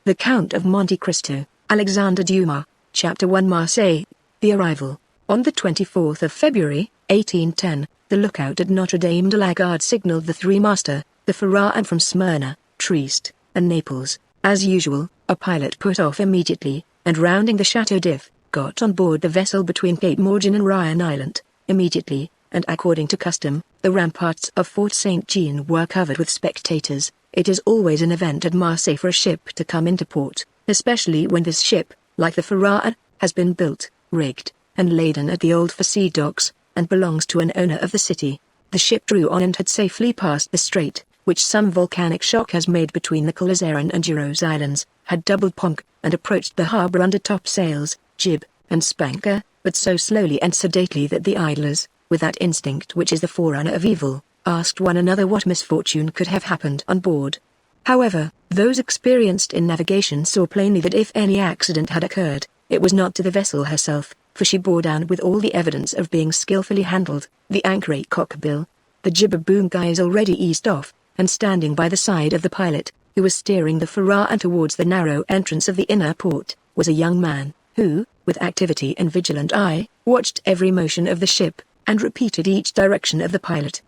The Count of Monte Cristo, Alexandre Dumas, Chapter 1 Marseille. The arrival. On the 24th of February, 1810, the lookout at Notre Dame de la Garde signaled the three-master, the Pharaon from Smyrna, Trieste, and Naples. As usual, a pilot put off immediately, and rounding the Chateau d'If, got on board the vessel between Cape Morgan and Ryan Island. Immediately, and according to custom, the ramparts of Fort Saint-Jean were covered with spectators. It is always an event at Marseille for a ship to come into port, especially when this ship, like the Pharaon, has been built, rigged, and laden at the old Fosse docks, and belongs to an owner of the city. The ship drew on and had safely passed the strait, which some volcanic shock has made between the Calazaran and Giros Islands, had doubled ponk, and approached the harbour under topsails, jib, and spanker, but so slowly and sedately that the idlers, with that instinct which is the forerunner of evil, asked one another what misfortune could have happened on board. However, those experienced in navigation saw plainly that if any accident had occurred, it was not to the vessel herself, for she bore down with all the evidence of being skillfully handled. The anchor cockbill, the jibber boom guys already eased off, and standing by the side of the pilot, who was steering the Pharaon towards the narrow entrance of the inner port, was a young man, who, with activity and vigilant eye, watched every motion of the ship, and repeated each direction of the pilot.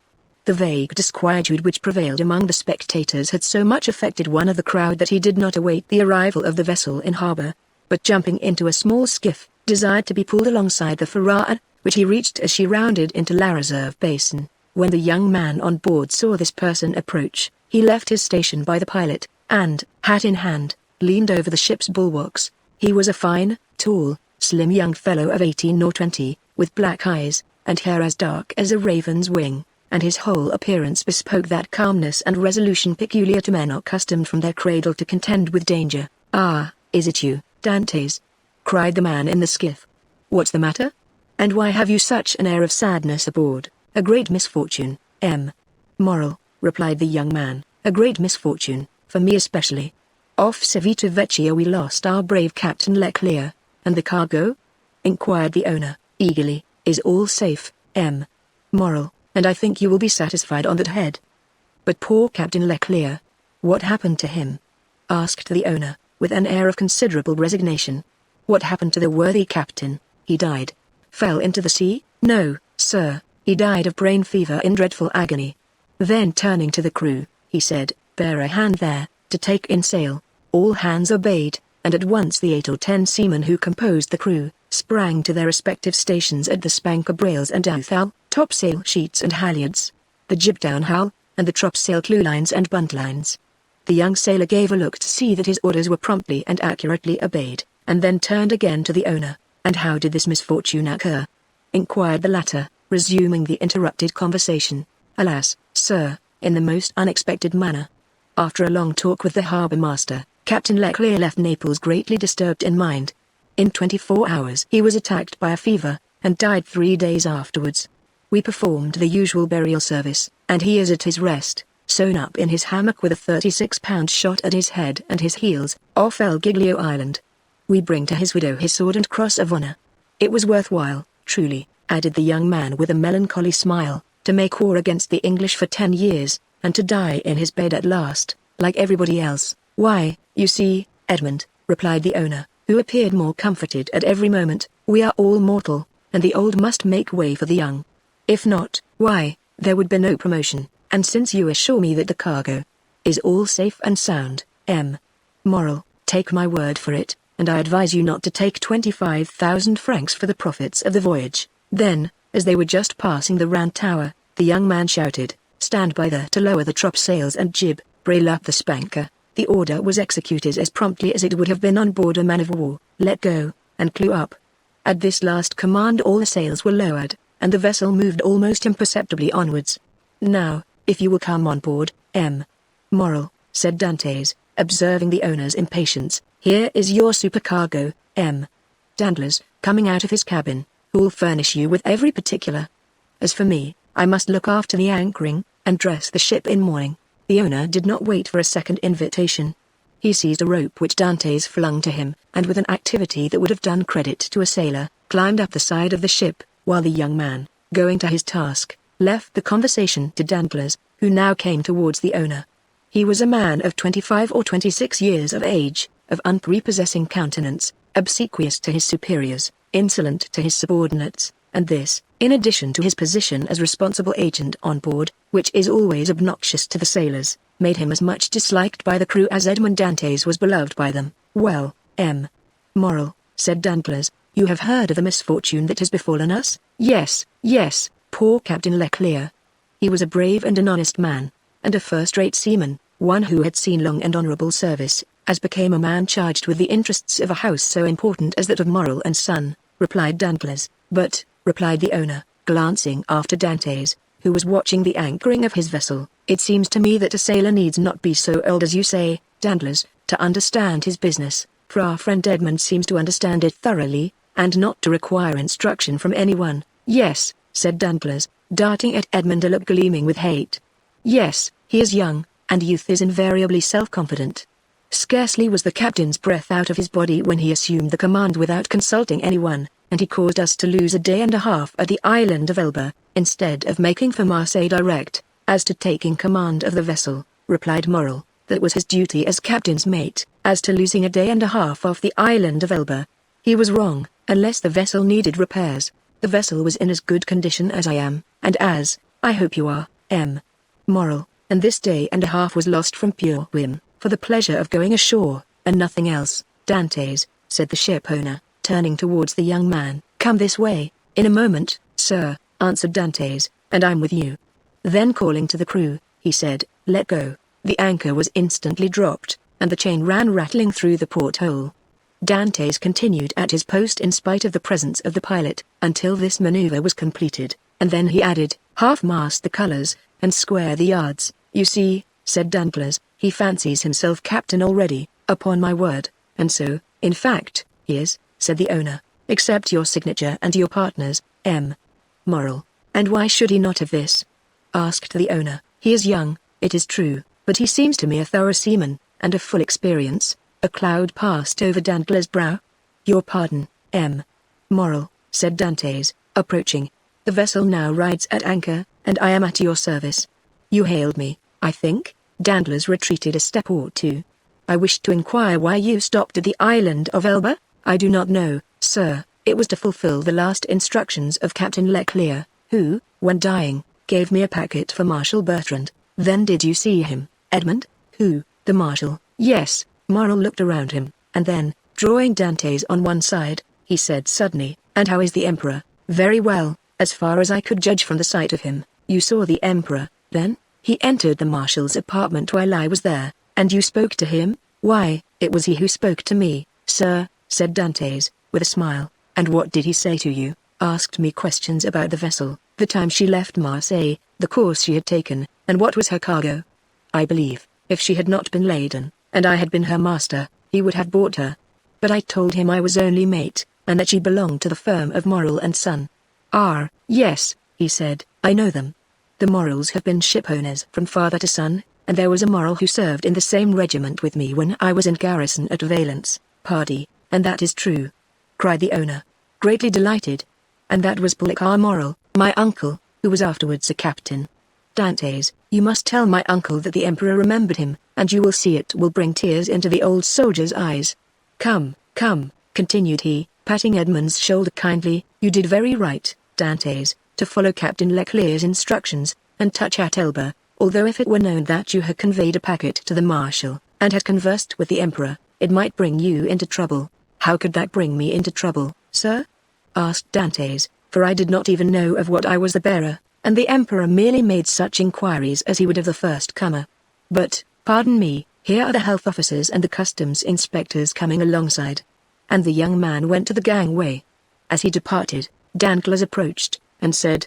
The vague disquietude which prevailed among the spectators had so much affected one of the crowd that he did not await the arrival of the vessel in harbour, but jumping into a small skiff, desired to be pulled alongside the Pharaon, which he reached as she rounded into La Reserve Basin. When the young man on board saw this person approach, he left his station by the pilot, and, hat in hand, leaned over the ship's bulwarks. He was a fine, tall, slim young fellow of 18 or 20, with black eyes, and hair as dark as a raven's wing, and his whole appearance bespoke that calmness and resolution peculiar to men accustomed from their cradle to contend with danger. "Ah, is it you, Dantes?" cried the man in the skiff. "What's the matter? And why have you such an air of sadness aboard?" "A great misfortune, Moral," replied the young man, "a great misfortune, for me especially. Off Civita Vecchia we lost our brave Captain Leclerc." "And the cargo?" inquired the owner, eagerly. "Is all safe, Moral, and I think you will be satisfied on that head." "But poor Captain Leclerc, what happened to him?" asked the owner, with an air of considerable resignation. "What happened to the worthy captain? He died. Fell into the sea?" "No, sir, he died of brain fever in dreadful agony." Then turning to the crew, he said, "Bear a hand there, to take in sail." All hands obeyed, and at once the 8 or 10 seamen who composed the crew, sprang to their respective stations at the spanker brails and outhaul, topsail sheets and halyards, the jib downhaul, and the topsail clewlines and buntlines. The young sailor gave a look to see that his orders were promptly and accurately obeyed, and then turned again to the owner. "And how did this misfortune occur?" inquired the latter, resuming the interrupted conversation. "Alas, sir, in the most unexpected manner. After a long talk with the harbour master, Captain Leclerc left Naples greatly disturbed in mind. In 24 hours he was attacked by a fever, and died 3 days afterwards. We performed the usual burial service, and he is at his rest, sewn up in his hammock with a 36-pound shot at his head and his heels, off El Giglio Island. We bring to his widow his sword and cross of honor. It was worthwhile, truly," added the young man with a melancholy smile, "to make war against the English for 10 years, and to die in his bed at last, like everybody else." "Why, you see, Edmund," replied the owner, who appeared more comforted at every moment, "we are all mortal, and the old must make way for the young. If not, why, there would be no promotion, and since you assure me that the cargo is all safe and sound, Moral, take my word for it, and I advise you not to take 25,000 francs for the profits of the voyage." Then, as they were just passing the round tower, the young man shouted, "Stand by there to lower the topsails and jib, brail up the spanker." The order was executed as promptly as it would have been on board a man of war. "Let go, and clew up." At this last command all the sails were lowered, and the vessel moved almost imperceptibly onwards. "Now, if you will come on board, Moral," said Dantes, observing the owner's impatience, "here is your supercargo, Dandler's, coming out of his cabin, who will furnish you with every particular. As for me, I must look after the anchoring, and dress the ship in mourning." The owner did not wait for a second invitation. He seized a rope which Dantes flung to him, and with an activity that would have done credit to a sailor, climbed up the side of the ship, while the young man, going to his task, left the conversation to Danglars, who now came towards the owner. He was a man of 25 or 26 years of age, of unprepossessing countenance, obsequious to his superiors, insolent to his subordinates, and this, in addition to his position as responsible agent on board, which is always obnoxious to the sailors, made him as much disliked by the crew as Edmond Dantès was beloved by them. "Well, Moral," said Danglars, "you have heard of the misfortune that has befallen us?" "Yes, yes, poor Captain Leclerc. He was a brave and an honest man, and a first-rate seaman, one who had seen long and honourable service, as became a man charged with the interests of a house so important as that of Morrel and Son," replied Danglars. "But," replied the owner, glancing after Dantès, who was watching the anchoring of his vessel, "it seems to me that a sailor needs not be so old as you say, Danglars, to understand his business, for our friend Edmund seems to understand it thoroughly, and not to require instruction from anyone." "Yes," said Danglars, darting at Edmund a look gleaming with hate. "Yes, he is young, and youth is invariably self-confident." Scarcely was the captain's breath out of his body when he assumed the command without consulting anyone, and he caused us to lose a day and a half at the island of Elba, instead of making for Marseille direct. "As to taking command of the vessel," replied Morrel, "that was his duty as captain's mate. As to losing a day and a half off the island of Elba, he was wrong. Unless the vessel needed repairs, the vessel was in as good condition as I am, and as, I hope you are, Morrel, and this day and a half was lost from pure whim, for the pleasure of going ashore, and nothing else." "Dantès," said the ship owner, turning towards the young man, "come this way." "In a moment, sir," answered Dantès, "and I'm with you." Then calling to the crew, he said, "Let go." The anchor was instantly dropped, and the chain ran rattling through the porthole. Dantès continued at his post in spite of the presence of the pilot, until this maneuver was completed, and then he added, "Half-mast the colours, and square the yards." "You see," said Danglars, "he fancies himself captain already, upon my word." "And so, in fact, he is," said the owner, "except your signature and your partner's, Morrel." "And why should he not have this?" asked the owner. "He is young, it is true, but he seems to me a thorough seaman, and of full experience." A cloud passed over Danglars' brow. "Your pardon, Morrel," said Dantès, approaching. "The vessel now rides at anchor, and I am at your service." "You hailed me, I think?" Danglars retreated a step or two. "I wished to inquire why you stopped at the island of Elba?" "I do not know, sir. It was to fulfill the last instructions of Captain Leclerc, who, when dying, gave me a packet for Marshal Bertrand." "Then did you see him, Edmund?" "Who, the Marshal?" "Yes." Morrel looked around him, and then, drawing Dantès on one side, he said suddenly, "And how is the Emperor?" "Very well, as far as I could judge from the sight of him." "You saw the Emperor, then?" "He entered the Marshal's apartment while I was there." "And you spoke to him?" "Why, it was he who spoke to me, sir," said Dantès, with a smile. "And what did he say to you?" "Asked me questions about the vessel, the time she left Marseille, the course she had taken, and what was her cargo. I believe, if she had not been laden, and I had been her master, he would have bought her. But I told him I was only mate, and that she belonged to the firm of Morrel and Son." "Ah, yes," he said, "I know them. The Morrels have been ship owners from father to son, and there was a Morrel who served in the same regiment with me when I was in garrison at Valence." "Pardy, and that is true?" cried the owner, greatly delighted. "And that was Policar Morrel, my uncle, who was afterwards a captain." "Dantès, you must tell my uncle that the Emperor remembered him, and you will see it will bring tears into the old soldier's eyes. Come, come," continued he, patting Edmund's shoulder kindly, "you did very right, Dantès, to follow Captain Leclerc's instructions, and touch at Elba, although if it were known that you had conveyed a packet to the Marshal, and had conversed with the Emperor, it might bring you into trouble." "How could that bring me into trouble, sir?" asked Dantès, "for I did not even know of what I was the bearer, and the Emperor merely made such inquiries as he would of the first comer. But, pardon me, here are the health officers and the customs inspectors coming alongside." And the young man went to the gangway. As he departed, Danglars approached, and said,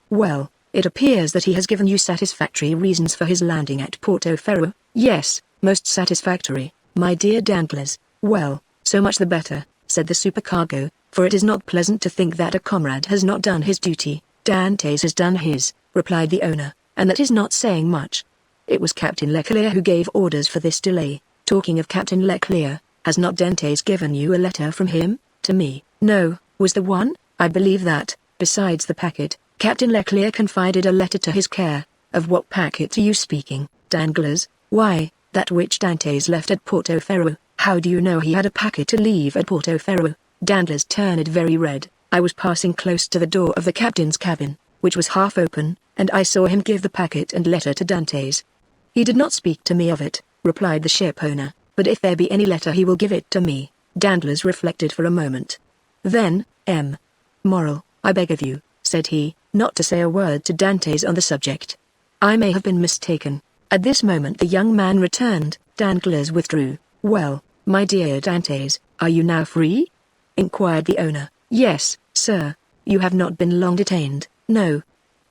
"Well, it appears that he has given you satisfactory reasons for his landing at Porto Ferro." "Yes, most satisfactory, my dear Danglars." "Well, so much the better," said the supercargo, "for it is not pleasant to think that a comrade has not done his duty." "Dantès has done his," replied the owner, "and that is not saying much. It was Captain Leclerc who gave orders for this delay." "Talking of Captain Leclerc, has not Dantès given you a letter from him, to me?" "No, was the one, I believe that, besides the packet, Captain Leclerc confided a letter to his care." "Of what packet are you speaking, Danglars?" "Why, that which Dantès left at Porto Ferro." How do you know he had a packet to leave at Portoferro? Danglars turned very red. I was passing close to the door of the captain's cabin, which was half open, and I saw him give the packet and letter to Dantes. He did not speak to me of it, replied the ship owner, but if there be any letter he will give it to me. Danglars reflected for a moment. Then, Moral, I beg of you, said he, not to say a word to Dantes on the subject. I may have been mistaken. At this moment the young man returned. Danglars withdrew. Well, my dear Dantes, are you now free? Inquired the owner. Yes, sir. You have not been long detained, no.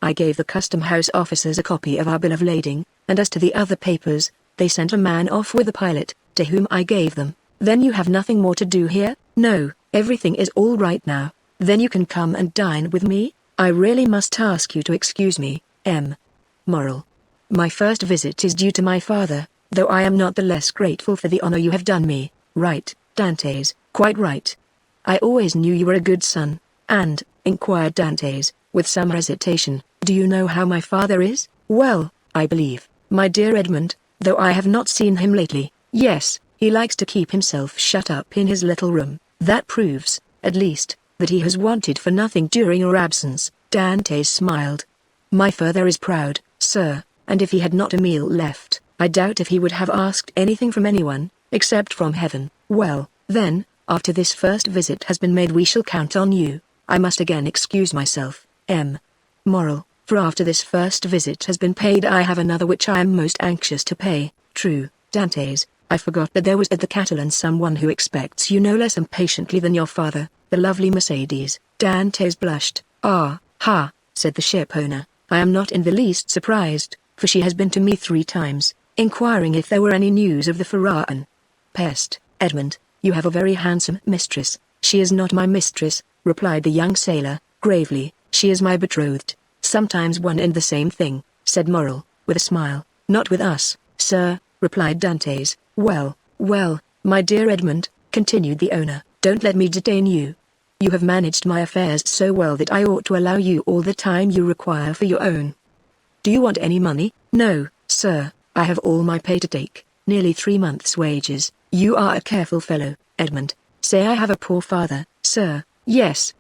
I gave the custom house officers a copy of our bill of lading, and as to the other papers, they sent a man off with the pilot, to whom I gave them. Then you have nothing more to do here? No, everything is all right now. Then you can come and dine with me? I really must ask you to excuse me, Moral. My first visit is due to my father, though I am not the less grateful for the honor you have done me. Right, Dantes, quite right. I always knew you were a good son. And, inquired Dantes, with some hesitation, do you know how my father is? Well, I believe, my dear Edmund, though I have not seen him lately, yes, he likes to keep himself shut up in his little room. That proves, at least, that he has wanted for nothing during your absence. Dantes smiled. My father is proud, sir, and if he had not a meal left, I doubt if he would have asked anything from anyone, except from heaven. Well, then, after this first visit has been made we shall count on you. I must again excuse myself, Moral, for after this first visit has been paid I have another which I am most anxious to pay. True, Dantes, I forgot that there was at the Catalan someone who expects you no less impatiently than your father, the lovely Mercedes. Dantes blushed. Ah, ha, said the ship owner, I am not in the least surprised, for she has been to me 3 times, inquiring if there were any news of the Pharaon. Peste, Edmund, you have a very handsome mistress. She is not my mistress, replied the young sailor, gravely, she is my betrothed. Sometimes one and the same thing, said Moral, with a smile. Not with us, sir, replied Dantes. Well, my dear Edmund, continued the owner, don't let me detain you. You have managed my affairs so well that I ought to allow you all the time you require for your own. Do you want any money? No, sir, I have all my pay to take, nearly 3 months' wages. You are a careful fellow, Edmund. Say I have a poor father, sir. Yes,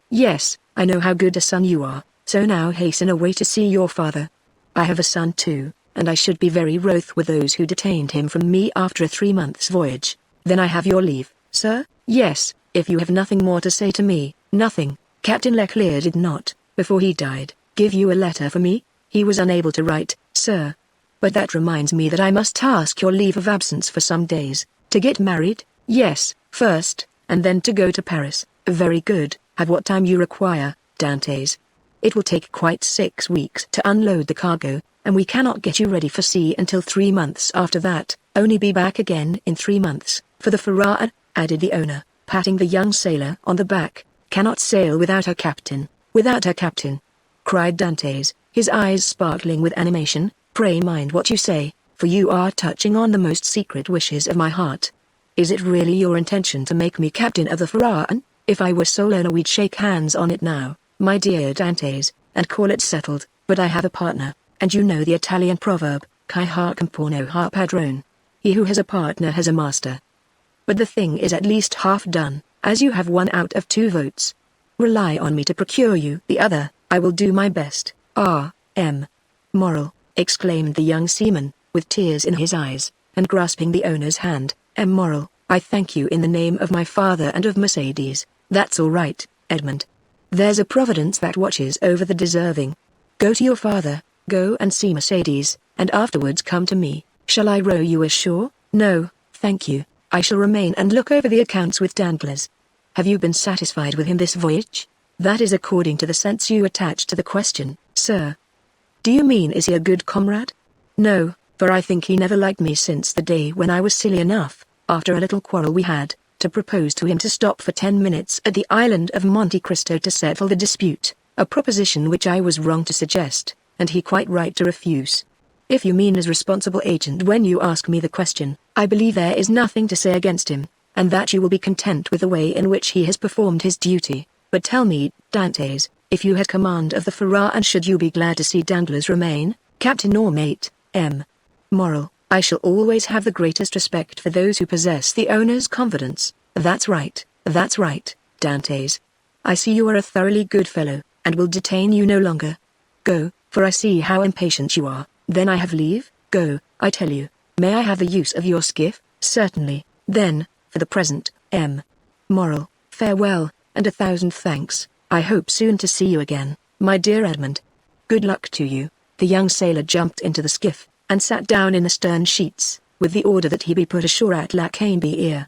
I know how good a son you are, so now hasten away to see your father. I have a son too, and I should be very wroth with those who detained him from me after a 3 months' voyage. Then I have your leave, sir? Yes, if you have nothing more to say to me. Nothing. Captain Leclerc did not, before he died, give you a letter for me? He was unable to write, sir. But that reminds me that I must ask your leave of absence for some days. To get married? Yes, first, and then to go to Paris. Very good. Have what time you require, Dantes. It will take quite 6 weeks to unload the cargo, and we cannot get you ready for sea until 3 months after that. Only be back again in 3 months. For the Pharaon, added the owner, patting the young sailor on the back, cannot sail without her captain. Without her captain, cried Dantes, his eyes sparkling with animation. Pray mind what you say, for you are touching on the most secret wishes of my heart. Is it really your intention to make me captain of the Pharaon? If I were sole owner we'd shake hands on it now, my dear Dantes, and call it settled, but I have a partner, and you know the Italian proverb, chi ha comporno ha padrone. He who has a partner has a master. But the thing is at least half done, as you have 1 out of 2 votes. Rely on me to procure you the other. I will do my best. Moral, exclaimed the young seaman, with tears in his eyes, and grasping the owner's hand. Moral, I thank you in the name of my father and of Mercedes. That's all right, Edmund. There's a providence that watches over the deserving. Go to your father, go and see Mercedes, and afterwards come to me. Shall I row you ashore? No, thank you. I shall remain and look over the accounts with Danglars. Have you been satisfied with him this voyage? That is according to the sense you attach to the question, sir. Do you mean is he a good comrade? No, for I think he never liked me since the day when I was silly enough, after a little quarrel we had, to propose to him to stop for 10 minutes at the island of Monte Cristo to settle the dispute, a proposition which I was wrong to suggest, and he quite right to refuse. If you mean as responsible agent when you ask me the question, I believe there is nothing to say against him, and that you will be content with the way in which he has performed his duty. But tell me, Dantes, if you had command of the Pharaon should you be glad to see Danglars remain, captain or mate? Moral, I shall always have the greatest respect for those who possess the owner's confidence. That's right, Dantes. I see you are a thoroughly good fellow, and will detain you no longer. Go, for I see how impatient you are. Then I have leave. Go, I tell you. May I have the use of your skiff? Certainly. Then, for the present, Moral, farewell, and 1,000 thanks. I hope soon to see you again, my dear Edmund. Good luck to you. The young sailor jumped into the skiff, and sat down in the stern sheets, with the order that he be put ashore at Lacanby.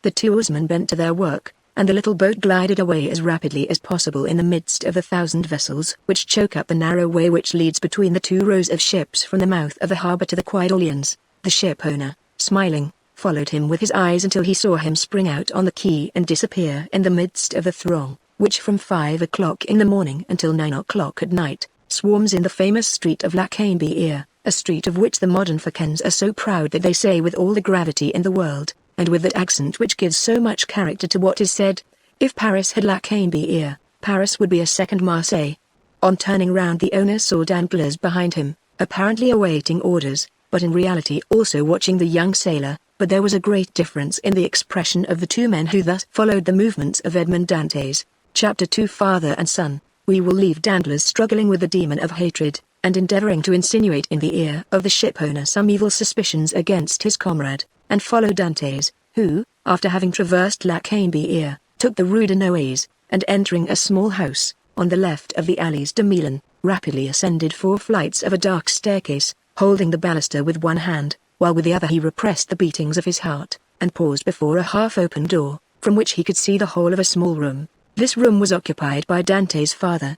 The two oarsmen bent to their work, and the little boat glided away as rapidly as possible in the midst of the 1,000 vessels which choke up the narrow way which leads between the two rows of ships from the mouth of the harbour to the Quai Orleans. The ship owner, smiling, followed him with his eyes until he saw him spring out on the quay and disappear in the midst of the throng, which from 5 o'clock in the morning until 9 o'clock at night, swarms in the famous street of Lacanby, a street of which the modern Phocans are so proud that they say with all the gravity in the world, and with that accent which gives so much character to what is said, if Paris had Lacanby, Paris would be a second Marseille. On turning round, the owner saw Danglars behind him, apparently awaiting orders, but in reality also watching the young sailor. But there was a great difference in the expression of the two men who thus followed the movements of Edmond Dantes. Chapter 2. Father and Son. We will leave Danglars struggling with the demon of hatred, and endeavoring to insinuate in the ear of the ship-owner some evil suspicions against his comrade, and follow Dantes, who, after having traversed Lacanby, took the Rue de Noailles, and entering a small house, on the left of the Allées de Milan, rapidly ascended 4 flights of a dark staircase, holding the baluster with one hand, while with the other he repressed the beatings of his heart, and paused before a half-open door, from which he could see the whole of a small room. This room was occupied by Dante's father.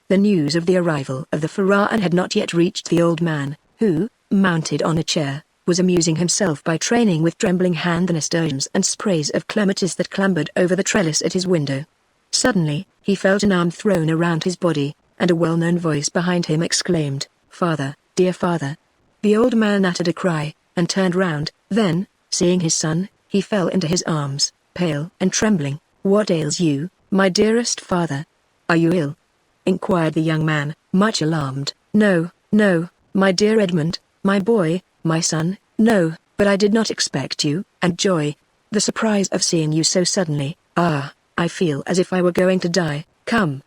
The news of the arrival of the Pharaon had not yet reached the old man, who, mounted on a chair, was amusing himself by training with trembling hand the nasturtiums and sprays of clematis that clambered over the trellis at his window. Suddenly, he felt an arm thrown around his body, and a well-known voice behind him exclaimed, "Father, dear father." The old man uttered a cry, and turned round. Then, seeing his son, he fell into his arms, pale and trembling. "What ails you, my dearest father? Are you ill?" inquired the young man, much alarmed. "No, my dear Edmund, my boy, my son, no, but I did not expect you, and joy. The surprise of seeing you so suddenly. I feel as if I were going to die. Come,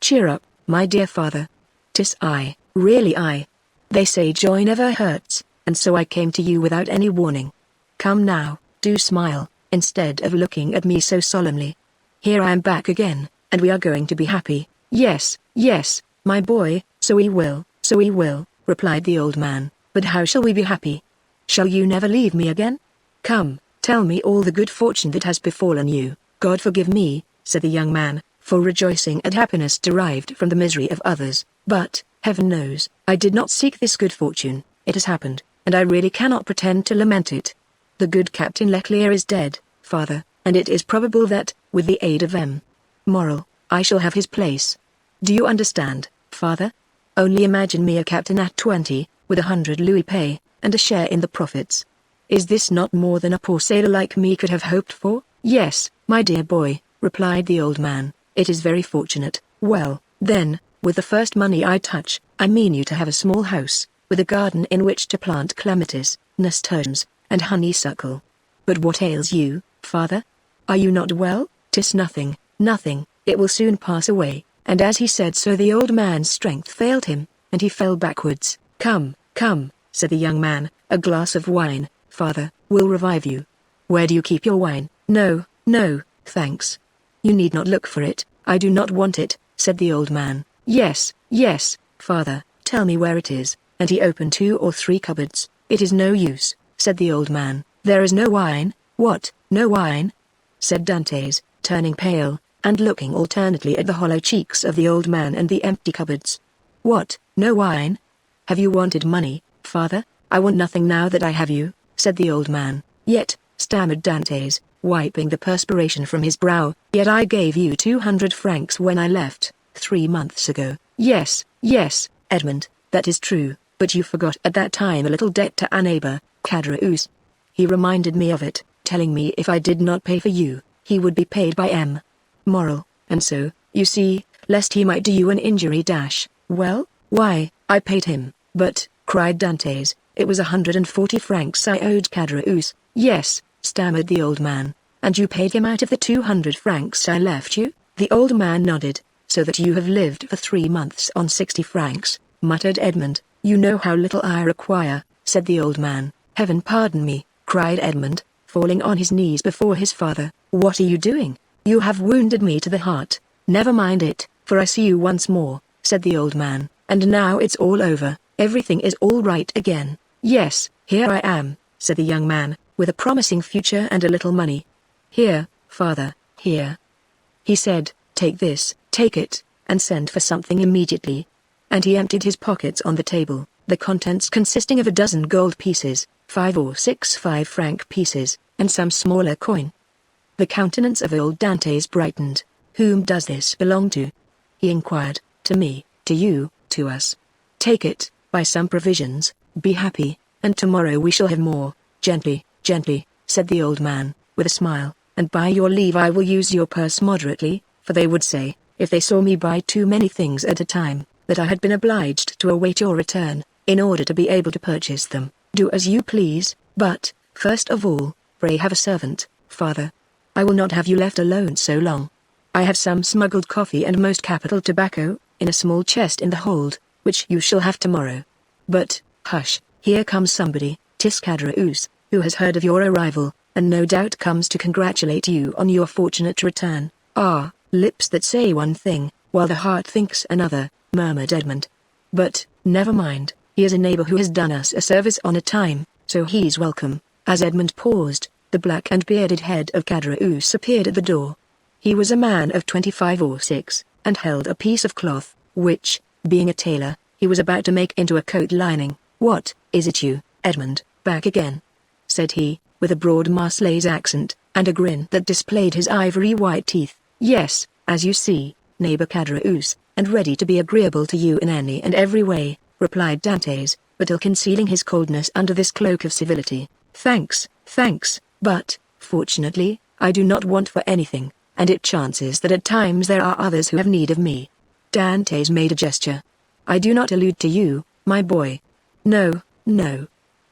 cheer up, my dear father. 'Tis I, really I. They say joy never hurts, and so I came to you without any warning. Come now, do smile, instead of looking at me so solemnly. Here I am back again, and we are going to be happy." Yes, my boy, so we will, replied the old man. "But how shall we be happy? Shall you never leave me again? Come, tell me all the good fortune that has befallen you." "God forgive me," said the young man, "for rejoicing at happiness derived from the misery of others, but, heaven knows, I did not seek this good fortune. It has happened, and I really cannot pretend to lament it. The good Captain Leclerc is dead, father, and it is probable that, with the aid of Moral, I shall have his place. Do you understand, father? Only imagine me a captain at 20, with 100 louis pay, and a share in the profits. Is this not more than a poor sailor like me could have hoped for?" "Yes, my dear boy," replied the old man, "it is very fortunate. Well, then, with the first money I touch, I mean you to have a small house, with a garden in which to plant clematis, nasturtiums, and honeysuckle. But what ails you, father? Are you not well?" "'Tis nothing, it will soon pass away." And as he said so the old man's strength failed him, and he fell backwards. Come, said the young man, "a glass of wine, father, will revive you." "Where do you keep your wine?" No, thanks. "You need not look for it, I do not want it," said the old man. Yes, father, tell me where it is," and he opened 2 or 3 cupboards. "It is no use," said the old man, "there is no wine." "What, no wine?" said Dantes, turning pale, and looking alternately at the hollow cheeks of the old man and the empty cupboards. "What, no wine? Have you wanted money, father?" "I want nothing now that I have you," said the old man. "Yet," stammered Dantes, wiping the perspiration from his brow, "yet I gave you 200 francs when I left, 3 months ago." Yes, Edmund, that is true, but you forgot at that time a little debt to a neighbor, Caderousse. He reminded me of it, telling me if I did not pay for you, he would be paid by Moral, and so, you see, lest he might do you an injury. Well, why, I paid him, but," cried Dantes, It was 140 francs I owed Caderousse. Yes, stammered the old man. And you paid him out of the 200 francs I left you? The old man nodded. So that you have lived for 3 months on 60 francs, muttered Edmund. You know how little I require, said the old man. Heaven pardon me, cried Edmund, falling on his knees before his father. What are you doing? You have wounded me to the heart. Never mind it, for I see you once more, said the old man, and now it's all over, everything is all right again. Yes, here I am, said the young man, with a promising future and a little money. Here, father, here. He said, take this, take it, and send for something immediately. And he emptied his pockets on the table, the contents consisting of a dozen gold pieces, 5 or 6 5-franc pieces, and some smaller coin. The countenance of old Dantes brightened. Whom does this belong to? He inquired. To me, to you, to us. Take it, buy some provisions, be happy, and tomorrow we shall have more. Gently, gently, said the old man, with a smile, and by your leave I will use your purse moderately, for they would say, if they saw me buy too many things at a time, that I had been obliged to await your return, in order to be able to purchase them. Do as you please, but, first of all, pray have a servant, father. I will not have you left alone so long. I have some smuggled coffee and most capital tobacco, in a small chest in the hold, which you shall have tomorrow. But, hush, here comes somebody, 'tis Caderousse, who has heard of your arrival, and no doubt comes to congratulate you on your fortunate return. Ah, lips that say one thing, while the heart thinks another, murmured Edmund. But, never mind, he is a neighbor who has done us a service on a time, so he's welcome. As Edmund paused, the black and bearded head of Caderousse appeared at the door. He was a man of 25 or 6, and held a piece of cloth, which, being a tailor, he was about to make into a coat lining. What, is it you, Edmund, back again? Said he, with a broad Marseillaise accent, and a grin that displayed his ivory white teeth. Yes, as you see, neighbor Caderousse, and ready to be agreeable to you in any and every way, replied Dantes, but ill concealing his coldness under this cloak of civility. Thanks, but, fortunately, I do not want for anything, and it chances that at times there are others who have need of me. Dantes made a gesture. I do not allude to you, my boy. No.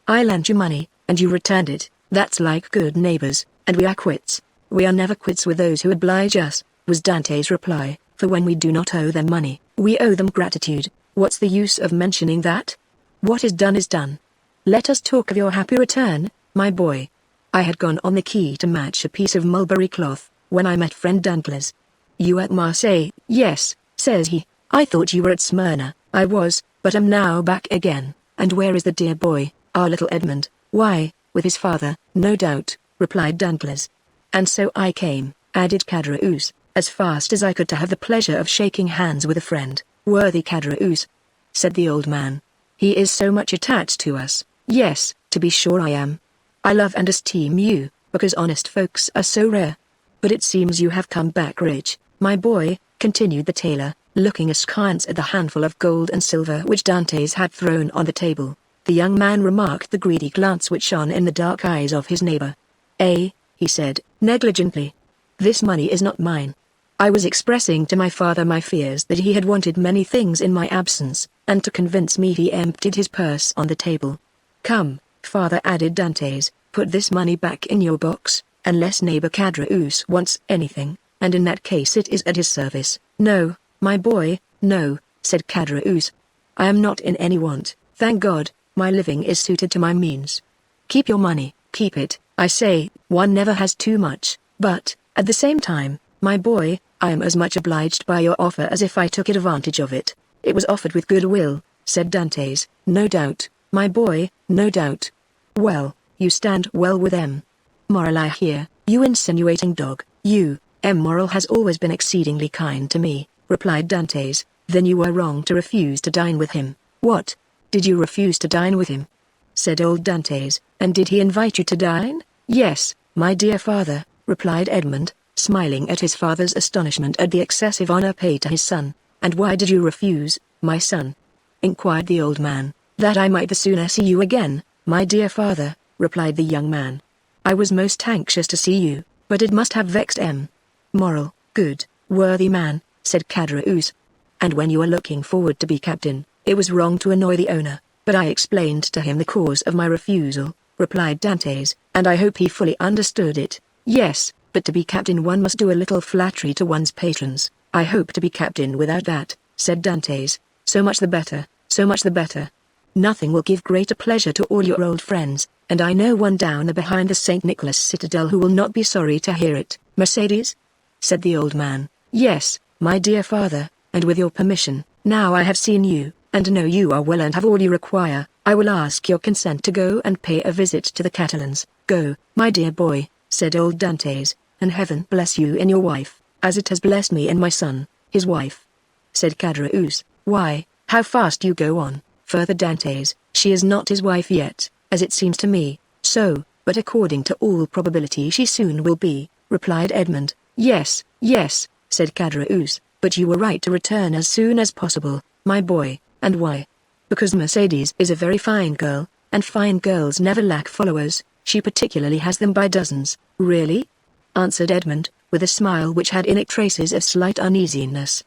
I lent you money, and you returned it. That's like good neighbors, and we are quits. We are never quits with those who oblige us, was Dantes' reply, for when we do not owe them money, we owe them gratitude. What's the use of mentioning that? What is done. Let us talk of your happy return, my boy. I had gone on the quay to match a piece of mulberry cloth, when I met friend Danglars. You at Marseille? Yes, says he. I thought you were at Smyrna. I was, but am now back again. And where is the dear boy, our little Edmund? Why, with his father, no doubt, replied Danglars. And so I came, added Caderousse, as fast as I could to have the pleasure of shaking hands with a friend. Worthy Caderousse, said the old man. He is so much attached to us. Yes, to be sure I am. I love and esteem you, because honest folks are so rare. But it seems you have come back rich, my boy, continued the tailor, looking askance at the handful of gold and silver which Dantes had thrown on the table. The young man remarked the greedy glance which shone in the dark eyes of his neighbor. He said, negligently. This money is not mine. I was expressing to my father my fears that he had wanted many things in my absence, and to convince me he emptied his purse on the table. Come, father, added Dantes, put this money back in your box, unless neighbor Caderousse wants anything, and in that case it is at his service. No, my boy, no, said Caderousse. I am not in any want, thank God, my living is suited to my means. Keep your money, keep it, I say, one never has too much, but, at the same time, my boy, I am as much obliged by your offer as if I took advantage of it. It was offered with good will, said Dantes. No doubt, my boy, no doubt. Well, you stand well with M. Morrel I hear, you insinuating dog. You, M. Morrel has always been exceedingly kind to me, replied Dantes. Then you were wrong to refuse to dine with him. What? Did you refuse to dine with him? Said old Dantes. And did he invite you to dine? Yes, my dear father, replied Edmund, smiling at his father's astonishment at the excessive honor paid to his son. And why did you refuse, my son? Inquired the old man. That I might the sooner see you again, my dear father, replied the young man. I was most anxious to see you, but it must have vexed M. Morrel. Good, worthy man, said Caderousse. And when you are looking forward to be captain, it was wrong to annoy the owner. But I explained to him the cause of my refusal, replied Dantes, and I hope he fully understood it. Yes, but to be captain one must do a little flattery to one's patrons. I hope to be captain without that, said Dantes. So much the better, so much the better. Nothing will give greater pleasure to all your old friends, and I know one down there behind the St. Nicholas Citadel who will not be sorry to hear it. Mercedes? Said the old man. Yes, my dear father, and with your permission, now I have seen you, and know you are well and have all you require, I will ask your consent to go and pay a visit to the Catalans. Go, my dear boy, said old Dantes, and heaven bless you in your wife, as it has blessed me in my son, his wife. Said Caderousse. Why, how fast you go on, further Dantes, she is not his wife yet, as it seems to me, so, but according to all probability she soon will be, replied Edmund. Yes, yes, said Caderousse, but you were right to return as soon as possible, my boy, and why? Because Mercedes is a very fine girl, and fine girls never lack followers, she particularly has them by dozens. Really? Answered Edmund, with a smile which had in it traces of slight uneasiness.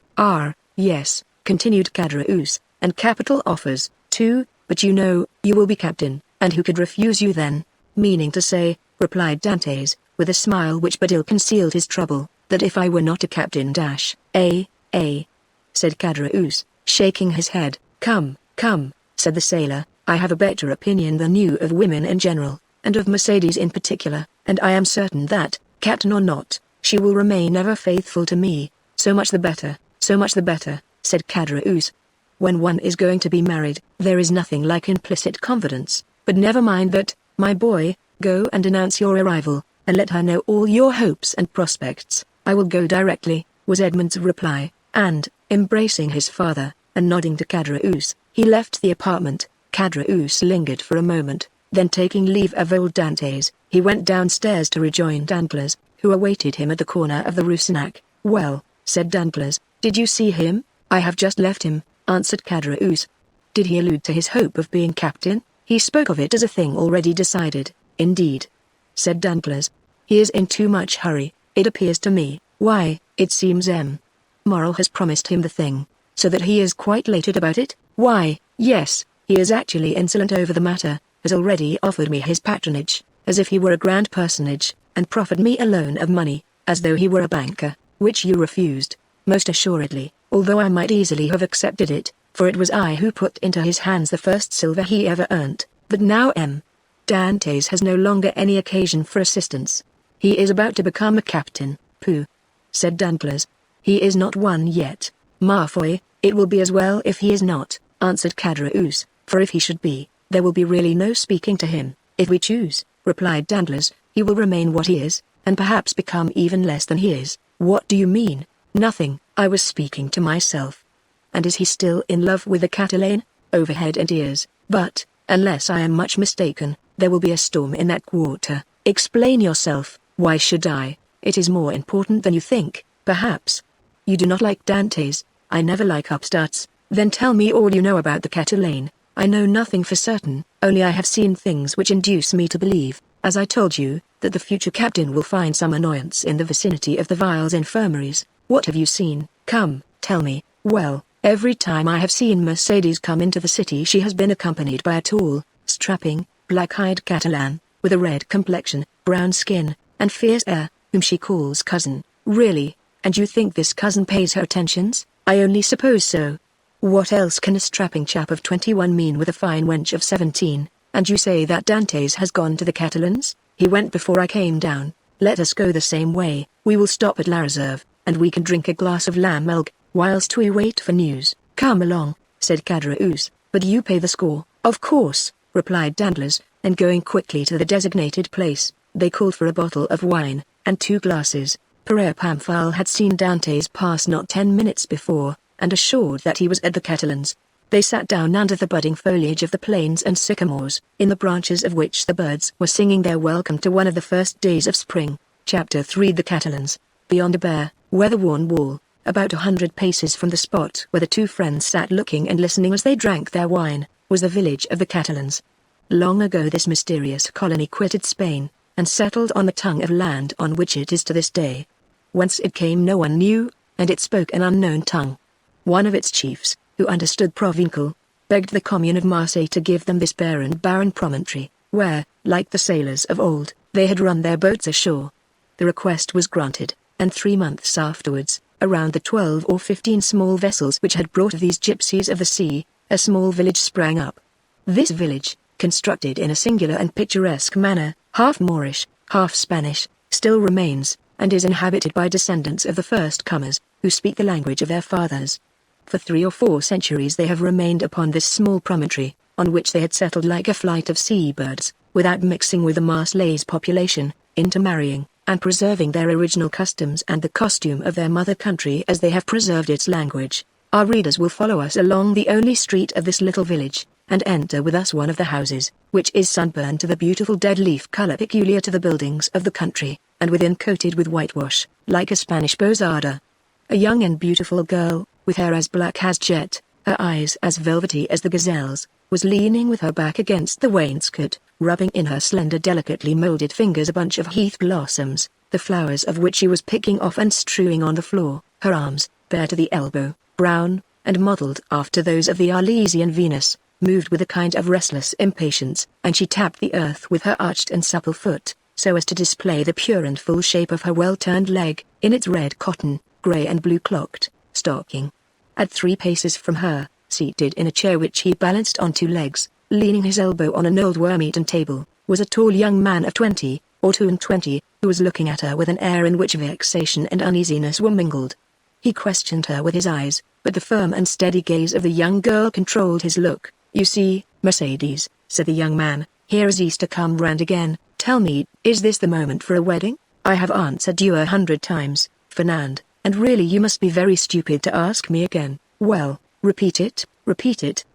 Yes, continued Caderousse, and capital offers, too, but you know, you will be captain, and who could refuse you then? Meaning to say, replied Dantes, with a smile which but ill concealed his trouble, that if I were not a captain said Caderousse, shaking his head. Come, said the sailor, I have a better opinion than you of women in general, and of Mercedes in particular, and I am certain that, captain or not, she will remain ever faithful to me. So much the better, said Caderousse. When one is going to be married, there is nothing like implicit confidence, but never mind that, my boy, go and announce your arrival, and let her know all your hopes and prospects. I will go directly, was Edmund's reply, and, embracing his father, and nodding to Caderousse, he left the apartment. Caderousse lingered for a moment, then taking leave of old Dantes, he went downstairs to rejoin Danglars, who awaited him at the corner of the Rue Senac. Well, said Danglars, did you see him? I have just left him, answered Caderousse. Did he allude to his hope of being captain? He spoke of it as a thing already decided. Indeed, said Danglars. He is in too much hurry, it appears to me. Why, it seems Morrel has promised him the thing, so that he is quite elated about it. Why, yes, he is actually insolent over the matter, has already offered me his patronage, as if he were a grand personage, and proffered me a loan of money, as though he were a banker, which you refused. Most assuredly, although I might easily have accepted it, for it was I who put into his hands the first silver he ever earned. But now Dantes has no longer any occasion for assistance. He is about to become a captain. Pooh, said Danglars. He is not one yet. Ma foi, it will be as well if he is not, answered Caderousse, for if he should be, there will be really no speaking to him. If we choose, replied Danglars, he will remain what he is, and perhaps become even less than he is. What do you mean? Nothing, I was speaking to myself. And is he still in love with the Catalane? Over head and ears, but, unless I am much mistaken, there will be a storm in that quarter. Explain yourself. Why should I? It is more important than you think, perhaps. You do not like Dantes. I never like upstarts. Then tell me all you know about the Catalane. I know nothing for certain, only I have seen things which induce me to believe, as I told you, that the future captain will find some annoyance in the vicinity of the Viles infirmaries. What have you seen? Come, tell me. Well, every time I have seen Mercedes come into the city she has been accompanied by a tall, strapping, black-eyed Catalan, with a red complexion, brown skin, and fierce air, whom she calls cousin. Really? And you think this cousin pays her attentions? I only suppose so. What else can a strapping chap of 21 mean with a fine wench of 17? And you say that Dantes has gone to the Catalans? He went before I came down. Let us go the same way. We will stop at La Reserve, and we can drink a glass of lamb milk, whilst we wait for news. Come along, said Caderousse, but you pay the score. Of course, replied Danglars, and going quickly to the designated place, they called for a bottle of wine, and 2 glasses. Pere Pamphile had seen Dantes pass not 10 minutes before, and assured that he was at the Catalans. They sat down under the budding foliage of the planes and sycamores, in the branches of which the birds were singing their welcome to one of the first days of spring. Chapter 3. The Catalans. Beyond a bare, weather-worn wall, about 100 paces from the spot where the 2 friends sat looking and listening as they drank their wine, was the village of the Catalans. Long ago this mysterious colony quitted Spain, and settled on the tongue of land on which it is to this day. Whence it came no one knew, and it spoke an unknown tongue. One of its chiefs, who understood Provencal, begged the commune of Marseille to give them this barren promontory, where, like the sailors of old, they had run their boats ashore. The request was granted, and 3 months afterwards, around the 12 or 15 small vessels which had brought these gypsies of the sea, a small village sprang up. This village, constructed in a singular and picturesque manner, half Moorish, half Spanish, still remains, and is inhabited by descendants of the first comers, who speak the language of their fathers. For 3 or 4 centuries they have remained upon this small promontory, on which they had settled like a flight of seabirds, without mixing with the Marseillaise population, intermarrying, and preserving their original customs and the costume of their mother country as they have preserved its language. Our readers will follow us along the only street of this little village, and enter with us one of the houses, which is sunburned to the beautiful dead leaf color peculiar to the buildings of the country, and within coated with whitewash, like a Spanish posada. A young and beautiful girl, with hair as black as jet, her eyes as velvety as the gazelle's, was leaning with her back against the wainscot, rubbing in her slender delicately molded fingers a bunch of heath blossoms, the flowers of which she was picking off and strewing on the floor. Her arms, bare to the elbow, brown, and modelled after those of the Arlesian Venus, moved with a kind of restless impatience, and she tapped the earth with her arched and supple foot, so as to display the pure and full shape of her well-turned leg, in its red cotton, grey and blue clocked, stocking. At 3 paces from her, seated in a chair which he balanced on 2 legs, leaning his elbow on an old worm-eaten table, was a tall young man of 20, or 22, who was looking at her with an air in which vexation and uneasiness were mingled. He questioned her with his eyes, but the firm and steady gaze of the young girl controlled his look. "You see, Mercedes," said the young man, "here is Easter come round again. Tell me, is this the moment for a wedding? I have answered you 100 times, Fernand, and really you must be very stupid to ask me again. Well, repeat it,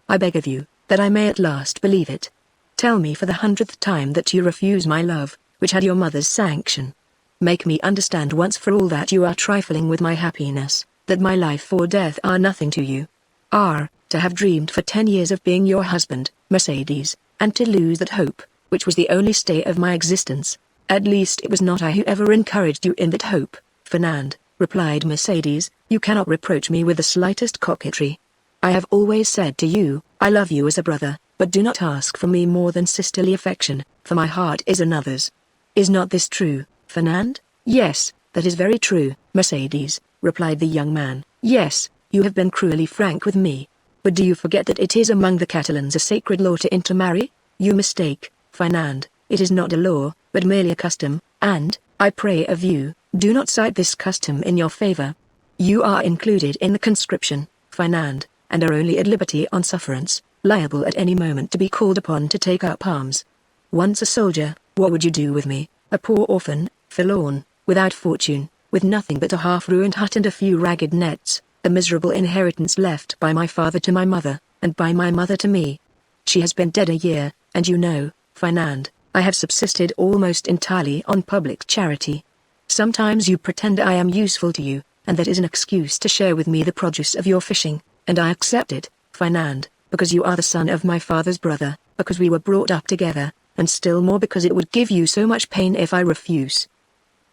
I beg of you, that I may at last believe it. Tell me for the 100th time that you refuse my love, which had your mother's sanction. Make me understand once for all that you are trifling with my happiness, that my life or death are nothing to you. To have dreamed for 10 years of being your husband, Mercedes, and to lose that hope, which was the only stay of my existence. At least it was not I who ever encouraged you in that hope, Fernand," replied Mercedes. "You cannot reproach me with the slightest coquetry. I have always said to you, I love you as a brother, but do not ask from me more than sisterly affection, for my heart is another's. Is not this true, Fernand?" "Yes, that is very true, Mercedes," replied the young man. "Yes, you have been cruelly frank with me. But do you forget that it is among the Catalans a sacred law to intermarry? You mistake, Fernand, it is not a law, but merely a custom, and, I pray of you, do not cite this custom in your favor. You are included in the conscription, Fernand, and are only at liberty on sufferance, liable at any moment to be called upon to take up arms. Once a soldier, what would you do with me, a poor orphan, forlorn, without fortune, with nothing but a half-ruined hut and a few ragged nets, a miserable inheritance left by my father to my mother, and by my mother to me? She has been dead a year, and you know, Fernand, I have subsisted almost entirely on public charity. Sometimes you pretend I am useful to you, and that is an excuse to share with me the produce of your fishing, and I accept it, Fernand, because you are the son of my father's brother, because we were brought up together, and still more because it would give you so much pain if I refuse.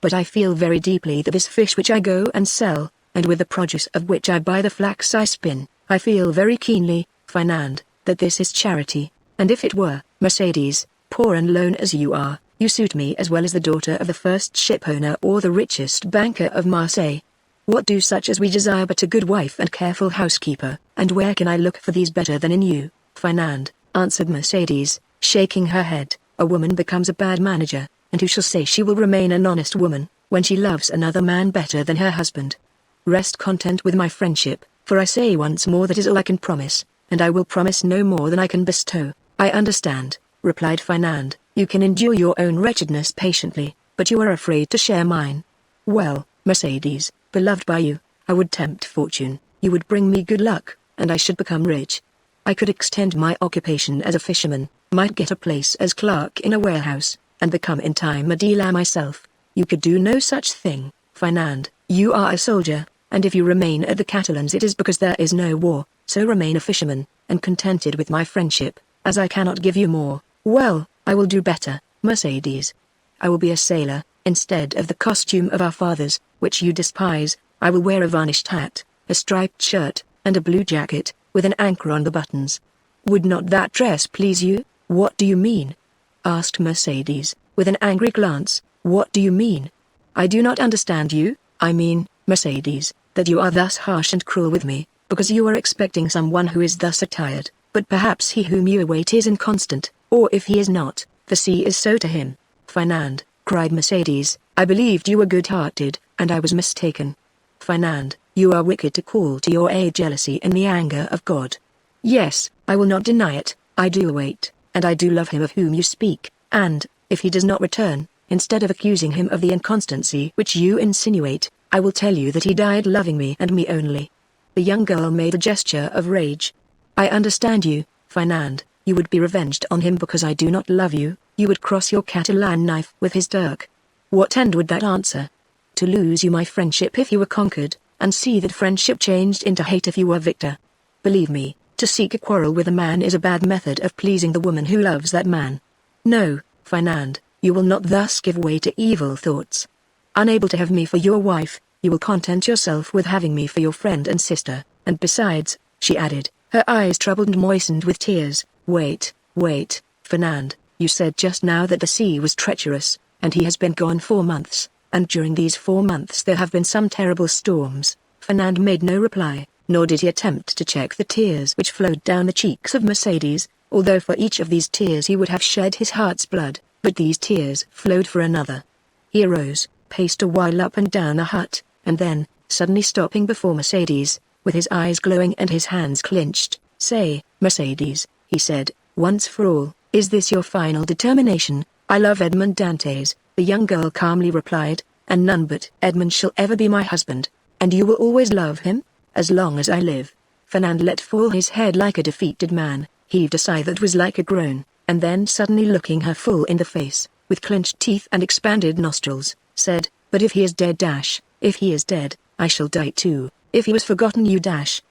But I feel very deeply that this fish which I go and sell, and with the produce of which I buy the flax I spin, I feel very keenly, Fernand, that this is charity, and if it were, Mercedes, poor and lone as you are, you suit me as well as the daughter of the first shipowner or the richest banker of Marseille. What do such as we desire but a good wife and careful housekeeper, and where can I look for these better than in you, Fernand?" answered Mercedes, shaking her head. "A woman becomes a bad manager, and who shall say she will remain an honest woman, when she loves another man better than her husband? Rest content with my friendship, for I say once more that is all I can promise, and I will promise no more than I can bestow." "I understand," replied Fernand, "you can endure your own wretchedness patiently, but you are afraid to share mine. Well, Mercedes, beloved by you, I would tempt fortune, you would bring me good luck, and I should become rich. I could extend my occupation as a fisherman, might get a place as clerk in a warehouse, and become in time a dealer myself. You could do no such thing, Fernand. You are a soldier, and if you remain at the Catalans it is because there is no war, so remain a fisherman, and contented with my friendship, as I cannot give you more. Well, I will do better, Mercedes. I will be a sailor, instead of the costume of our fathers, which you despise. I will wear a varnished hat, a striped shirt, and a blue jacket, with an anchor on the buttons. Would not that dress please you? What do you mean? Asked Mercedes, with an angry glance. What do you mean? I do not understand you. I mean, Mercedes, that you are thus harsh and cruel with me, because you are expecting someone who is thus attired, but perhaps he whom you await is inconstant, or if he is not, the sea is so to him. Fernand, cried Mercedes, I believed you were good-hearted, and I was mistaken. Fernand, you are wicked to call to your aid jealousy in the anger of God. Yes, I will not deny it, I do await, and I do love him of whom you speak, and, if he does not return, instead of accusing him of the inconstancy which you insinuate, I will tell you that he died loving me and me only. The young girl made a gesture of rage. I understand you, Fernand, you would be revenged on him because I do not love you, you would cross your Catalan knife with his dirk. What end would that answer? To lose you my friendship if you were conquered, and see that friendship changed into hate if you were victor. Believe me, to seek a quarrel with a man is a bad method of pleasing the woman who loves that man. No, Fernand, you will not thus give way to evil thoughts. Unable to have me for your wife, you will content yourself with having me for your friend and sister, and besides, she added, her eyes troubled and moistened with tears, wait, Fernand, you said just now that the sea was treacherous, and he has been gone 4 months, and during these 4 months there have been some terrible storms. Fernand made no reply, nor did he attempt to check the tears which flowed down the cheeks of Mercedes, although for each of these tears he would have shed his heart's blood, but these tears flowed for another. He arose, paced a while up and down the hut, and then, suddenly stopping before Mercedes, with his eyes glowing and his hands clenched, Say, Mercedes, he said, once for all, is this your final determination? I love Edmond Dantes, the young girl calmly replied, and none but Edmond shall ever be my husband, and you will always love him? As long as I live. Fernand let fall his head like a defeated man, heaved a sigh that was like a groan, and then suddenly looking her full in the face, with clenched teeth and expanded nostrils, said, But if he is dead if he is dead, I shall die too, if he was forgotten you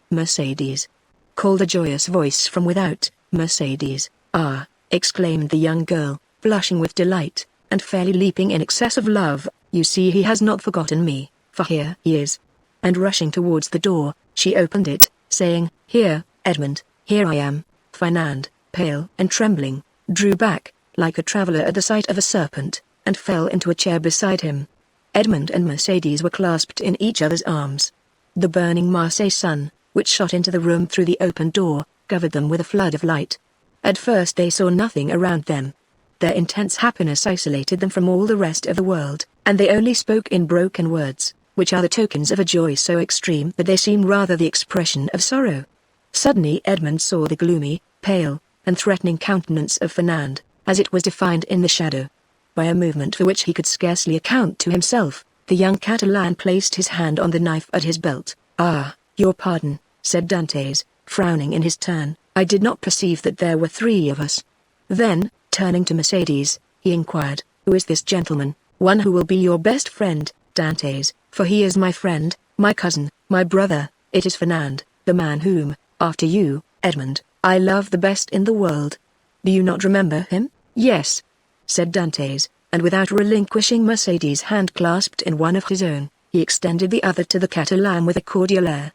Mercedes. Called a joyous voice from without, Mercedes, ah, exclaimed the young girl, blushing with delight, and fairly leaping in excess of love, you see he has not forgotten me, for here he is. And rushing towards the door, she opened it, saying, Here, Edmond, here I am. Fernand, pale and trembling, drew back, like a traveller at the sight of a serpent, and fell into a chair beside him. Edmond and Mercedes were clasped in each other's arms. The burning Marseille sun, which shot into the room through the open door, covered them with a flood of light. At first they saw nothing around them. Their intense happiness isolated them from all the rest of the world, and they only spoke in broken words, which are the tokens of a joy so extreme that they seem rather the expression of sorrow. Suddenly Edmond saw the gloomy, pale, and threatening countenance of Fernand, as it was defined in the shadow. By a movement for which he could scarcely account to himself, the young Catalan placed his hand on the knife at his belt. Ah, your pardon, said Dantes, frowning in his turn, I did not perceive that there were 3 of us. Then, turning to Mercedes, he inquired, Who is this gentleman, one who will be your best friend, Dantes, for he is my friend, my cousin, my brother, it is Fernand, the man whom, after you, Edmond, I love the best in the world. Do you not remember him? Yes, said Dantes, and without relinquishing Mercedes' hand clasped in one of his own, he extended the other to the Catalan with a cordial air.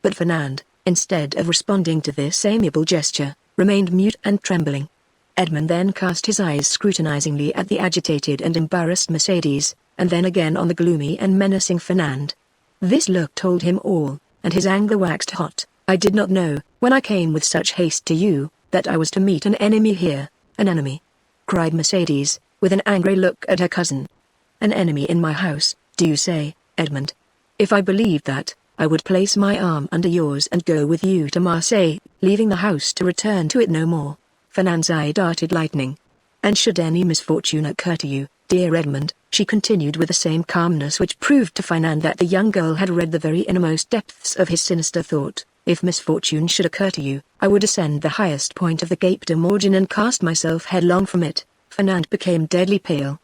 But Fernand, instead of responding to this amiable gesture, remained mute and trembling. Edmond then cast his eyes scrutinizingly at the agitated and embarrassed Mercedes, and then again on the gloomy and menacing Fernand. This look told him all, and his anger waxed hot. I did not know, when I came with such haste to you, that I was to meet an enemy here. An enemy? Cried Mercedes, with an angry look at her cousin. An enemy in my house, do you say, Edmond? If I believed that, I would place my arm under yours and go with you to Marseille, leaving the house to return to it no more. Fernand's eye darted lightning. And should any misfortune occur to you, dear Edmond, she continued with the same calmness which proved to Fernand that the young girl had read the very innermost depths of his sinister thought, if misfortune should occur to you, I would ascend the highest point of the Cape de Morgan and cast myself headlong from it. Fernand became deadly pale.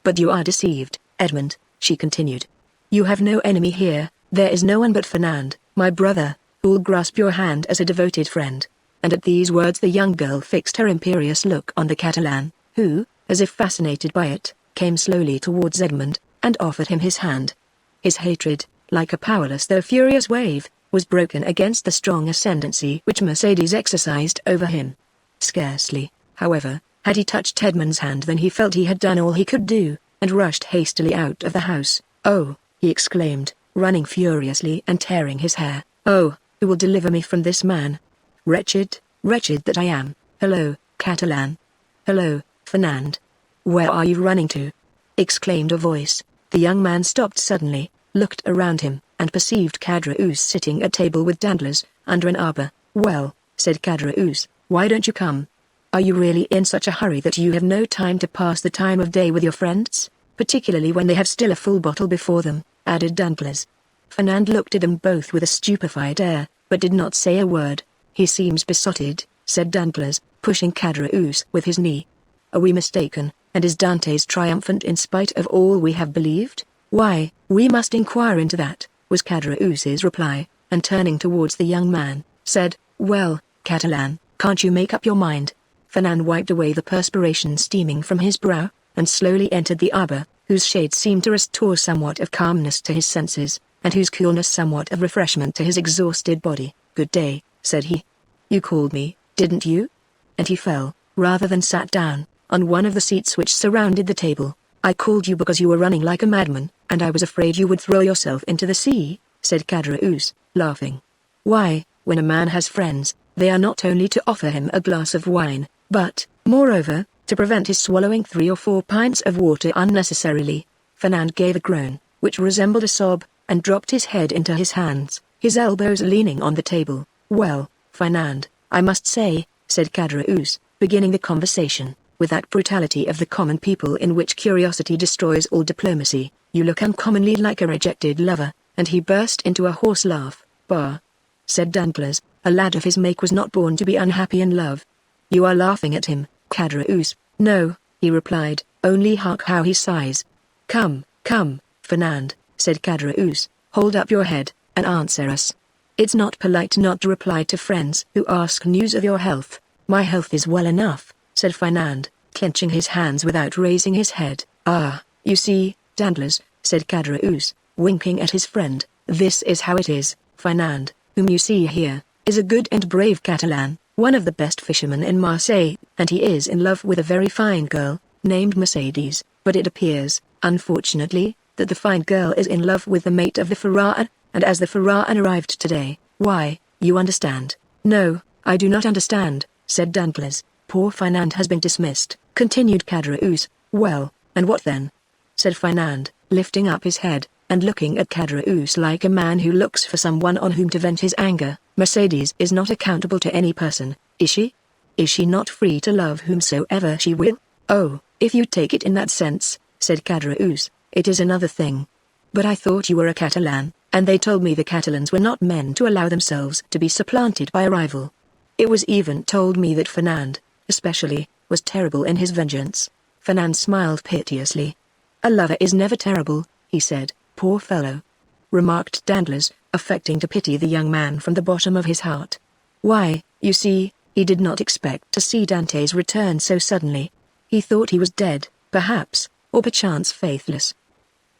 But you are deceived, Edmond, she continued. You have no enemy here, there is no one but Fernand, my brother, who will grasp your hand as a devoted friend. And at these words the young girl fixed her imperious look on the Catalan, who, as if fascinated by it, came slowly towards Edmond, and offered him his hand. His hatred, like a powerless though furious wave, was broken against the strong ascendancy which Mercedes exercised over him. Scarcely, however, had he touched Edmund's hand than he felt he had done all he could do, and rushed hastily out of the house. "Oh," he exclaimed, running furiously and tearing his hair. "Oh, who will deliver me from this man? Wretched, wretched that I am. Hello, Catalan. Hello, Fernand. Where are you running to?" exclaimed a voice. The young man stopped suddenly, looked around him, and perceived Caderousse sitting at table with Danglars, under an arbor. "Well," said Caderousse, "why don't you come? Are you really in such a hurry that you have no time to pass the time of day with your friends, particularly when they have still a full bottle before them?" added Danglars. Fernand looked at them both with a stupefied air, but did not say a word. "He seems besotted," said Danglars, pushing Caderousse with his knee. "Are we mistaken, and is Dantes triumphant in spite of all we have believed? Why, we must inquire into that," was Caderousse's reply, and turning towards the young man, said, "Well, Catalan, can't you make up your mind?" Fernand wiped away the perspiration steaming from his brow, and slowly entered the arbor, whose shade seemed to restore somewhat of calmness to his senses, and whose coolness somewhat of refreshment to his exhausted body. "Good day," said he. "You called me, didn't you?" And he fell, rather than sat down, on one of the seats which surrounded the table. "I called you because you were running like a madman, and I was afraid you would throw yourself into the sea," said Caderousse, laughing. "Why, when a man has friends, they are not only to offer him a glass of wine, but, moreover, to prevent his swallowing 3 or 4 pints of water unnecessarily." Fernand gave a groan, which resembled a sob, and dropped his head into his hands, his elbows leaning on the table. "Well, Fernand, I must say," said Caderousse, beginning the conversation, with that brutality of the common people in which curiosity destroys all diplomacy, "you look uncommonly like a rejected lover," and he burst into a hoarse laugh. "Bah!" said Danglars, "a lad of his make was not born to be unhappy in love." "You are laughing at him, Caderousse." "No," he replied, "only hark how he sighs." "Come, come, Fernand," said Caderousse, "hold up your head, and answer us. It's not polite not to reply to friends who ask news of your health." "My health is well enough," said Fernand, clenching his hands without raising his head. "Ah, you see, Danglars," said Caderousse, winking at his friend, "this is how it is. Fernand, whom you see here, is a good and brave Catalan, one of the best fishermen in Marseille, and he is in love with a very fine girl, named Mercedes, but it appears, unfortunately, that the fine girl is in love with the mate of the Pharaon, and as the Pharaon arrived today, why, you understand." "No, I do not understand," said Danglars. "Poor Fernand has been dismissed," continued Caderousse. "Well, and what then?" said Fernand, lifting up his head, and looking at Caderousse like a man who looks for someone on whom to vent his anger. "Mercedes is not accountable to any person, is she? Is she not free to love whomsoever she will?" "Oh, if you take it in that sense," said Caderousse, "it is another thing. But I thought you were a Catalan, and they told me the Catalans were not men to allow themselves to be supplanted by a rival. It was even told me that Fernand, especially, was terrible in his vengeance." Fernand smiled piteously. "A lover is never terrible," he said. "Poor fellow," remarked Danglars, affecting to pity the young man from the bottom of his heart. "Why, you see, he did not expect to see Dantes return so suddenly. He thought he was dead, perhaps, or perchance faithless.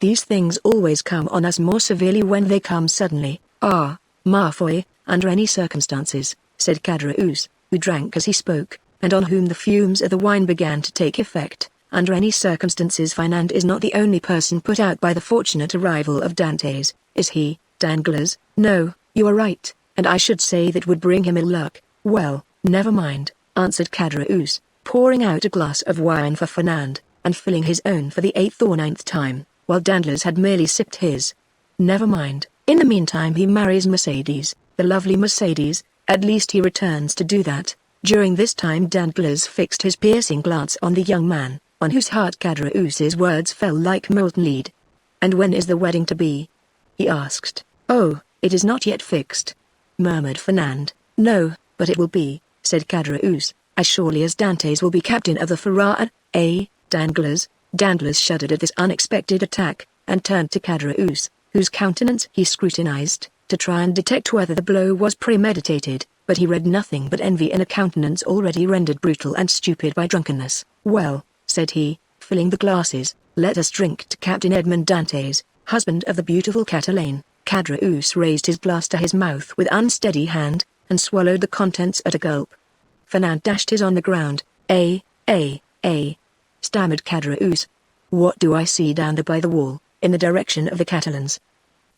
These things always come on us more severely when they come suddenly." "Ah, ma foi, under any circumstances," said Caderousse, who drank as he spoke, and on whom the fumes of the wine began to take effect. "Under any circumstances Fernand is not the only person put out by the fortunate arrival of Dantes, is he, Danglars?" "No, you are right, and I should say that would bring him ill luck." "Well, never mind," answered Caderousse, pouring out a glass of wine for Fernand, and filling his own for the 8th or 9th time, while Danglars had merely sipped his. "Never mind, in the meantime he marries Mercedes, the lovely Mercedes, at least he returns to do that." During this time Danglars fixed his piercing glance on the young man, on whose heart Caderousse's words fell like molten lead. "And when is the wedding to be?" he asked. "Oh, it is not yet fixed," murmured Fernand. "No, but it will be," said Caderousse, "as surely as Dantes will be captain of the Pharaon, eh, Danglars?" Danglars shuddered at this unexpected attack, and turned to Caderousse, whose countenance he scrutinized, to try and detect whether the blow was premeditated, but he read nothing but envy in a countenance already rendered brutal and stupid by drunkenness. "Well," said he, filling the glasses, "let us drink to Captain Edmond Dantes, husband of the beautiful Catalane." Caderousse raised his glass to his mouth with unsteady hand, and swallowed the contents at a gulp. Fernand dashed his on the ground. Stammered Caderousse. What do I see down there by the wall, in the direction of the Catalans?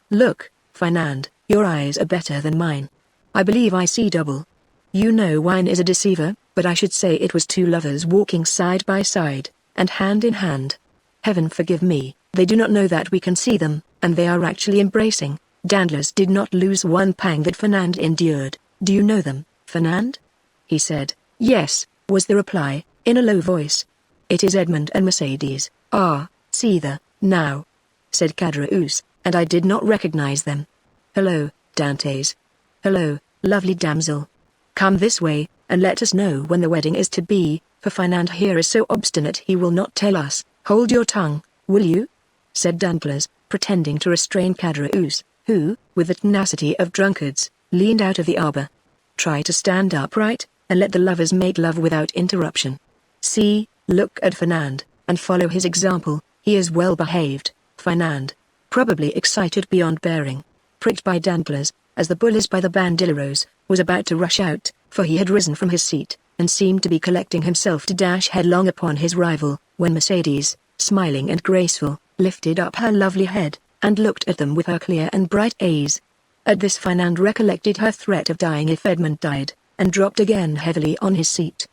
Look, Fernand, your eyes are better than mine. I believe I see double. You know wine is a deceiver, but I should say it was two lovers walking side by side, and hand in hand. Heaven forgive me, they do not know that we can see them, and they are actually embracing. Danglars did not lose one pang that Fernand endured. Do you know them, Fernand? He said. Yes, was the reply, in a low voice. It is Edmond and Mercedes. Ah, see there, now, said Caderousse, and I did not recognize them. Hello, Dantes. Hello, lovely damsel. Come this way, and let us know when the wedding is to be, for Fernand here is so obstinate he will not tell us. Hold your tongue, will you? Said Danglars, pretending to restrain Caderousse, who, with the tenacity of drunkards, leaned out of the arbor. Try to stand upright, and let the lovers make love without interruption. See, look at Fernand, and follow his example. He is well behaved. Fernand, probably excited beyond bearing, pricked by Danglars, as the bull is by the bandilleros, was about to rush out, for he had risen from his seat, and seemed to be collecting himself to dash headlong upon his rival, when Mercedes, smiling and graceful, lifted up her lovely head, and looked at them with her clear and bright eyes. At this Fernand recollected her threat of dying if Edmond died, and dropped again heavily on his seat.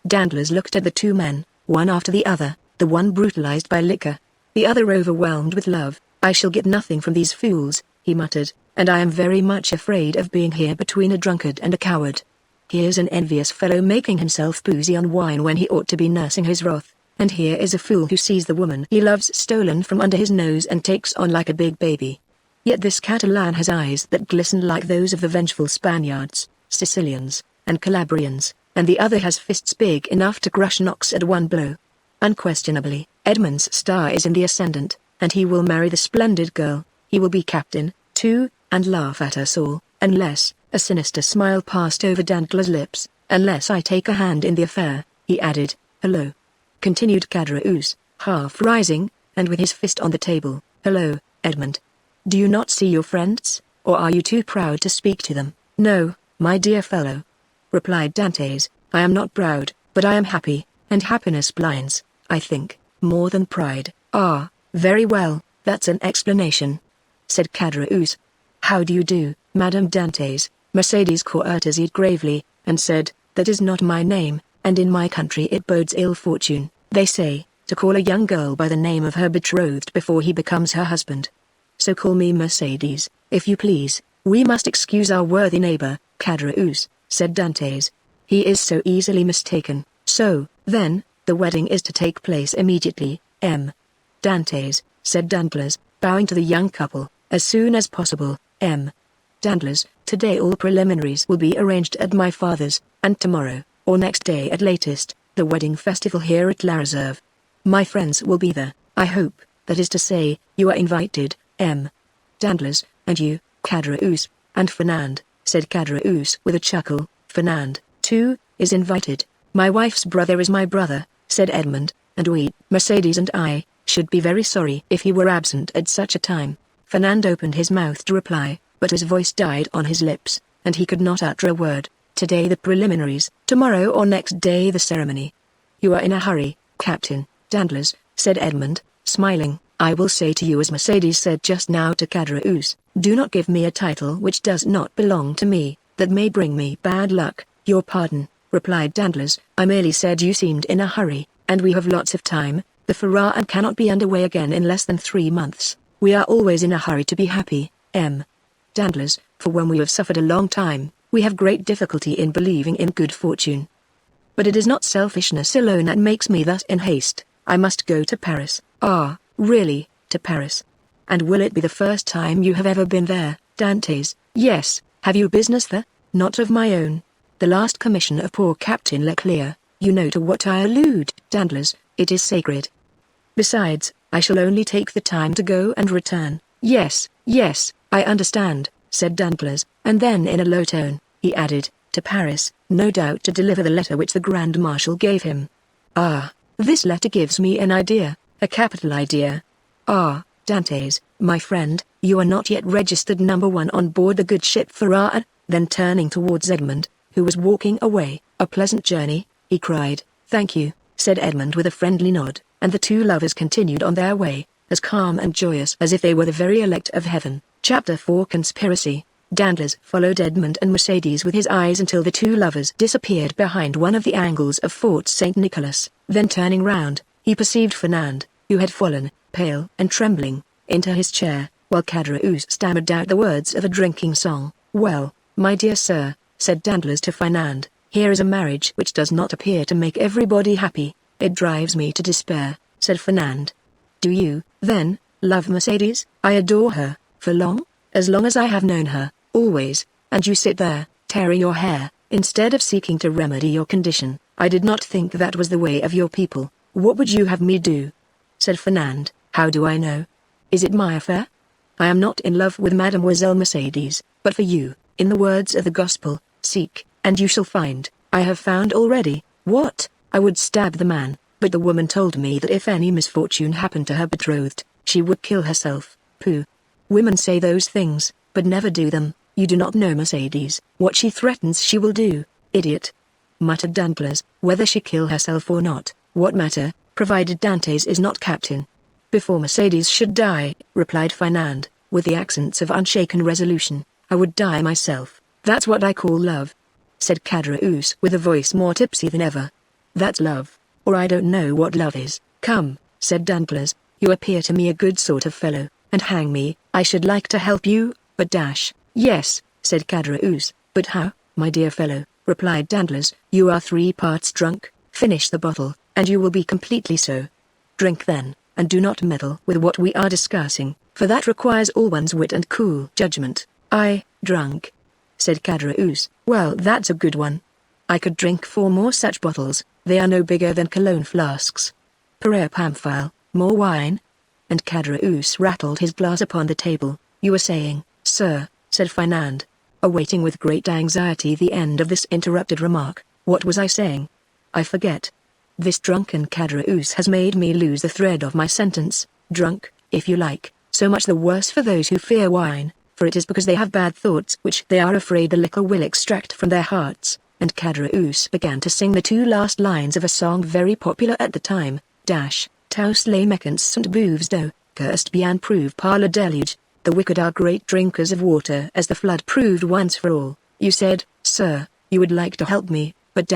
Danglars looked at the two men, one after the other, the one brutalized by liquor, the other overwhelmed with love. I shall get nothing from these fools, he muttered, and I am very much afraid of being here between a drunkard and a coward. Here's an envious fellow making himself boozy on wine when he ought to be nursing his wrath, and here is a fool who sees the woman he loves stolen from under his nose and takes on like a big baby. Yet this Catalan has eyes that glisten like those of the vengeful Spaniards, Sicilians, and Calabrians, and the other has fists big enough to crush an ox at one blow. Unquestionably, Edmond's star is in the ascendant, and he will marry the splendid girl. He will be captain, too, and laugh at us all, unless, a sinister smile passed over Danglars' lips, unless I take a hand in the affair, he added. Hello, continued Caderousse, half rising, and with his fist on the table. Hello, Edmond. Do you not see your friends, or are you too proud to speak to them? No, my dear fellow, replied Dantes, I am not proud, but I am happy, and happiness blinds, I think, more than pride. Ah, very well, that's an explanation, said Caderousse. How do you do, Madame Dantes? Mercedes courtesied gravely, and said, that is not my name, and in my country it bodes ill fortune, they say, to call a young girl by the name of her betrothed before he becomes her husband. So call me Mercedes, if you please. We must excuse our worthy neighbor, Caderousse, said Dantes. He is so easily mistaken. So, then, the wedding is to take place immediately, M. Dantes, said Danglars, bowing to the young couple, as soon as possible, M. Danglars, today all preliminaries will be arranged at my father's, and tomorrow, or next day at latest, the wedding festival here at La Reserve. My friends will be there, I hope, that is to say, you are invited, M. Danglars, and you, Caderousse, and Fernand, said Caderousse with a chuckle. Fernand, too, is invited. My wife's brother is my brother, said Edmond, and we, Mercedes and I, should be very sorry if he were absent at such a time. Fernand opened his mouth to reply, but his voice died on his lips, and he could not utter a word. Today the preliminaries, tomorrow or next day the ceremony. You are in a hurry, Captain Danglars, said Edmond, smiling. I will say to you as Mercedes said just now to Caderousse, do not give me a title which does not belong to me, that may bring me bad luck. Your pardon, replied Danglars, I merely said you seemed in a hurry, and we have lots of time. The Pharaon cannot be underway again in less than 3 months. We are always in a hurry to be happy, M. Danglars, for when we have suffered a long time, we have great difficulty in believing in good fortune. But it is not selfishness alone that makes me thus in haste. I must go to Paris. Ah, really, to Paris? And will it be the first time you have ever been there, Dantes? Yes. Have you business there? Not of my own. The last commission of poor Captain Leclerc, you know to what I allude, Danglars, it is sacred. Besides, I shall only take the time to go and return. Yes, I understand, said Danglars, and then in a low tone, he added, to Paris, no doubt to deliver the letter which the Grand Marshal gave him. Ah, this letter gives me an idea, a capital idea. Ah, Dantes, My friend, you are not yet registered number 1 on board the good ship Farrar." Then turning towards Edmund, who was walking away, "A pleasant journey," he cried. "Thank you," said Edmund with a friendly nod, and the two lovers continued on their way, as calm and joyous as if they were the very elect of heaven. Chapter 4 Conspiracy. Danglars followed Edmund and Mercedes with his eyes until the two lovers disappeared behind one of the angles of Fort St. Nicholas. Then turning round, he perceived Fernand, who had fallen, pale and trembling, into his chair, while Caderousse stammered out the words of a drinking song. "Well, my dear sir," said Danglars to Fernand, "here is a marriage which does not appear to make everybody happy." "It drives me to despair," said Fernand. "Do you, then, love Mercedes?" "I adore her." "For long?" "As long as I have known her, always." "And you sit there, tearing your hair, instead of seeking to remedy your condition." "I did not think that was the way of your people." "What would you have me do?" said Fernand. "How do I know? Is it my affair? I am not in love with Mademoiselle Mercedes, but for you, in the words of the Gospel, seek, and you shall find. I have found already." "What?" "I would stab the man, but the woman told me that if any misfortune happened to her betrothed, she would kill herself." "Pooh. Women say those things, but never do them. You do not know Mercedes. What she threatens she will do." "Idiot," muttered Danglars. "Whether she kill herself or not, what matter, provided Dantes is not captain?" "Before Mercedes should die," replied Fernand, with the accents of unshaken resolution, "I would die myself." "That's what I call love," said Caderousse with a voice more tipsy than ever. "That's love, or I don't know what love is." "Come," said Danglars, "you appear to me a good sort of fellow, and hang me, I should like to help you, but dash." "Yes," said Caderousse, "but how?" "My dear fellow," replied Danglars, "you are 3 parts drunk. Finish the bottle, and you will be completely so. Drink then, and do not meddle with what we are discussing, for that requires all one's wit and cool judgment." "I, drunk," said Caderousse. "Well, that's a good one. I could drink 4 more such bottles. They are no bigger than cologne flasks. Pere Pamphile, more wine?" And Caderousse rattled his glass upon the table. "You were saying, sir," said Fernand, awaiting with great anxiety the end of this interrupted remark. "What was I saying? I forget. This drunken Caderousse has made me lose the thread of my sentence. Drunk, if you like, so much the worse for those who fear wine, for it is because they have bad thoughts which they are afraid the liquor will extract from their hearts." And Caderousse began to sing the 2 last lines of a song very popular at the time. Tous les méchants sont boufs d'eau, cursed be and prove par le déluge. The wicked are great drinkers of water, as the flood proved once for all. "You said, sir, you would like to help me, but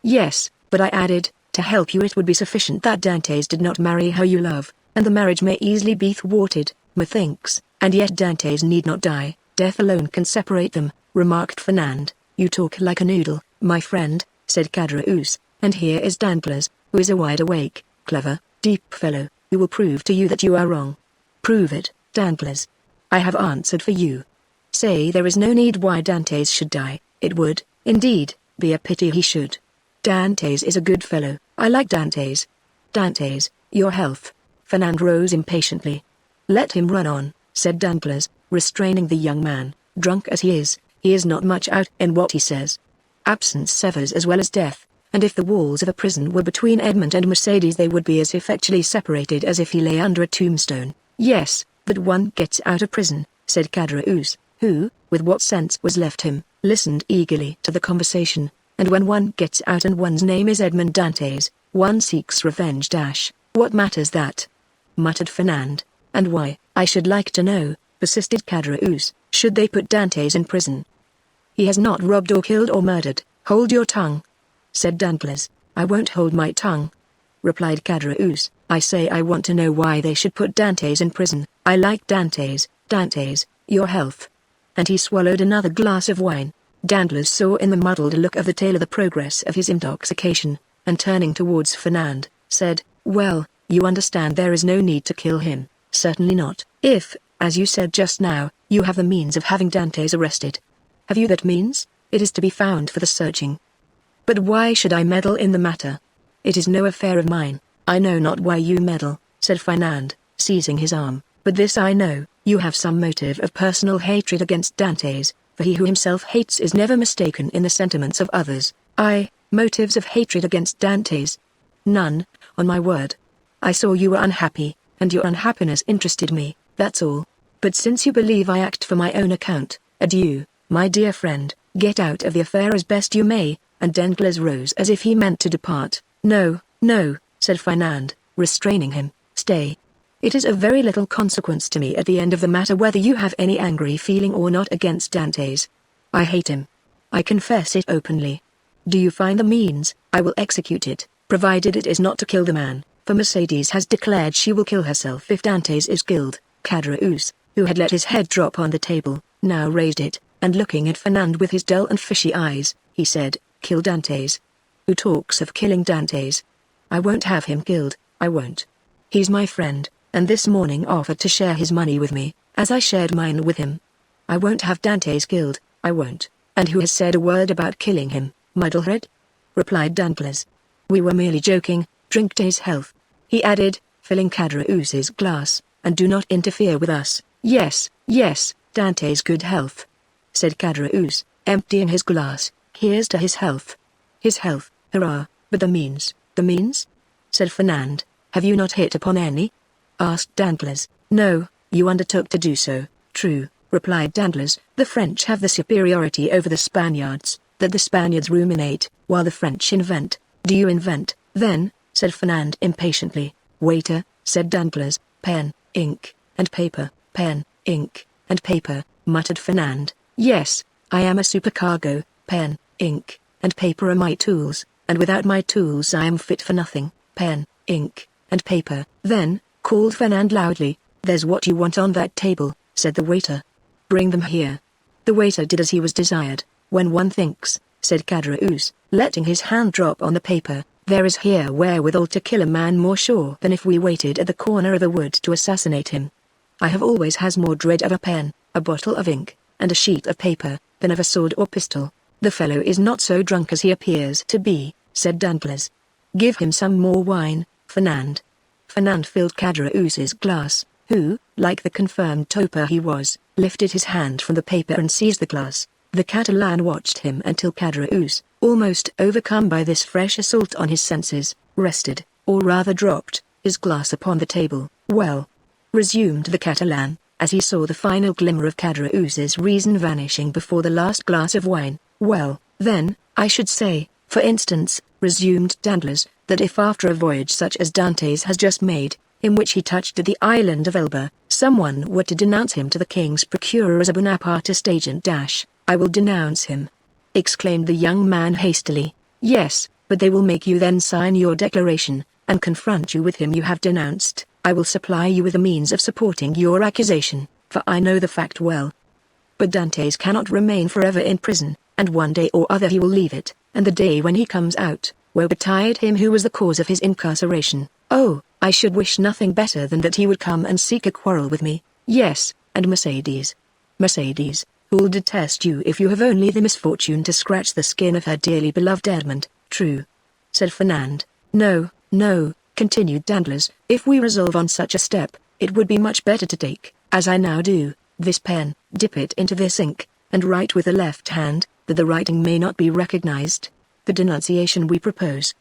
yes, but I added, to help you it would be sufficient that Dantes did not marry her you love, and the marriage may easily be thwarted, methinks, and yet Dantes need not die. Death alone can separate them," remarked Fernand. "You talk like a noodle, my friend," said Caderousse, "and here is Danglars, who is a wide-awake, clever, deep fellow, who will prove to you that you are wrong." "Prove it, Danglars." "I have answered for you. Say there is no need why Dantes should die. It would, indeed, be a pity he should. Dantes is a good fellow. I like Dantes. Dantes, your health." Fernand rose impatiently. "Let him run on," said Danglars, restraining the young man. "Drunk as he is not much out in what he says. Absence severs as well as death, and if the walls of a prison were between Edmund and Mercedes they would be as effectually separated as if he lay under a tombstone." "Yes, but one gets out of prison," said Caderousse, who, with what sense was left him, listened eagerly to the conversation, "and when one gets out and one's name is Edmond Dantes, one seeks revenge. What matters that?" muttered Fernand. "And why, I should like to know," persisted Caderousse, "should they put Dantes in prison? He has not robbed or killed or murdered." "Hold your tongue," said Danglars. "I won't hold my tongue," replied Caderousse. "I say I want to know why they should put Dantes in prison. I like Dantes. Dantes, your health." And he swallowed another glass of wine. Danglars saw in the muddled look of the tailor the progress of his intoxication, and turning towards Fernand, said, "Well, you understand there is no need to kill him." "Certainly not. If, as you said just now, you have the means of having Dantes arrested." "Have you that means?" "It is to be found for the searching." "But why should I meddle in the matter?" "It is no affair of mine." "I know not why you meddle," said Fernand, seizing his arm, "but this I know, you have some motive of personal hatred against Dantes, for he who himself hates is never mistaken in the sentiments of others." Motives of hatred against Dantes? None, on my word. I saw you were unhappy, and your unhappiness interested me, that's all. But since you believe I act for my own account, adieu, my dear friend, get out of the affair as best you may." And Danglars rose as if he meant to depart. "No, no," said Fernand, restraining him, "stay. It is of very little consequence to me at the end of the matter whether you have any angry feeling or not against Dantes. I hate him. I confess it openly. Do you find the means, I will execute it, provided it is not to kill the man, for Mercedes has declared she will kill herself if Dantes is killed." Caderousse, who had let his head drop on the table, now raised it, and looking at Fernand with his dull and fishy eyes, he said, "Kill Dantes? Who talks of killing Dantes? I won't have him killed, I won't. He's my friend, and this morning offered to share his money with me, as I shared mine with him. I won't have Dantes killed, I won't." "And who has said a word about killing him, muddlehead?" replied Danglars. "We were merely joking. Drink to his health," he added, filling Caderousse's glass, "and do not interfere with us." "Yes, yes, Dante's good health," said Caderousse, emptying his glass. "Here's to his health." "His health, hurrah, but the means, said Fernand. "Have you not hit upon any?" asked Danglars. "No, you undertook to do so." "True," replied Danglars, "the French have the superiority over the Spaniards, that the Spaniards ruminate, while the French invent." "Do you invent, then?" said Fernand impatiently. "Waiter," said Danglars, "pen, ink, and paper." "Pen, ink, and paper," muttered Fernand. "Yes, I am a supercargo. Pen, ink, and paper are my tools, and without my tools I am fit for nothing." "Pen, ink, and paper." "Then," called Fernand loudly, "there's what you want on that table," said the waiter. "Bring them here." The waiter did as he was desired. "When one thinks," said Caderousse, letting his hand drop on the paper, "there is here wherewithal to kill a man more sure than if we waited at the corner of a wood to assassinate him. I have always has more dread of a pen, a bottle of ink, and a sheet of paper, than of a sword or pistol." "The fellow is not so drunk as he appears to be," said Danglars. "Give him some more wine, Fernand." Fernand filled Caderousse's glass, who, like the confirmed toper he was, lifted his hand from the paper and seized the glass. The Catalan watched him until Caderousse, almost overcome by this fresh assault on his senses, rested, or rather dropped, his glass upon the table. "Well," resumed the Catalan, as he saw the final glimmer of Caderousse's reason vanishing before the last glass of wine, "well, then, I should say, for instance," resumed Danglars, "that if after a voyage such as Dantes has just made, in which he touched at the island of Elba, someone were to denounce him to the king's procurer as a Bonapartist agent I will denounce him," exclaimed the young man hastily. "Yes, but they will make you then sign your declaration, and confront you with him you have denounced. I will supply you with the means of supporting your accusation, for I know the fact well. But Dantes cannot remain forever in prison, and one day or other he will leave it, and the day when he comes out, woe betide him who was the cause of his incarceration. Oh, I should wish nothing better than that he would come and seek a quarrel with me. Yes, and Mercedes, who'll detest you if you have only the misfortune to scratch the skin of her dearly beloved Edmond." "True," said Fernand. "No, no," continued Danglars, "if we resolve on such a step, it would be much better to take, as I now do, this pen, dip it into this ink, and write with the left hand, that the writing may not be recognized, the denunciation we propose."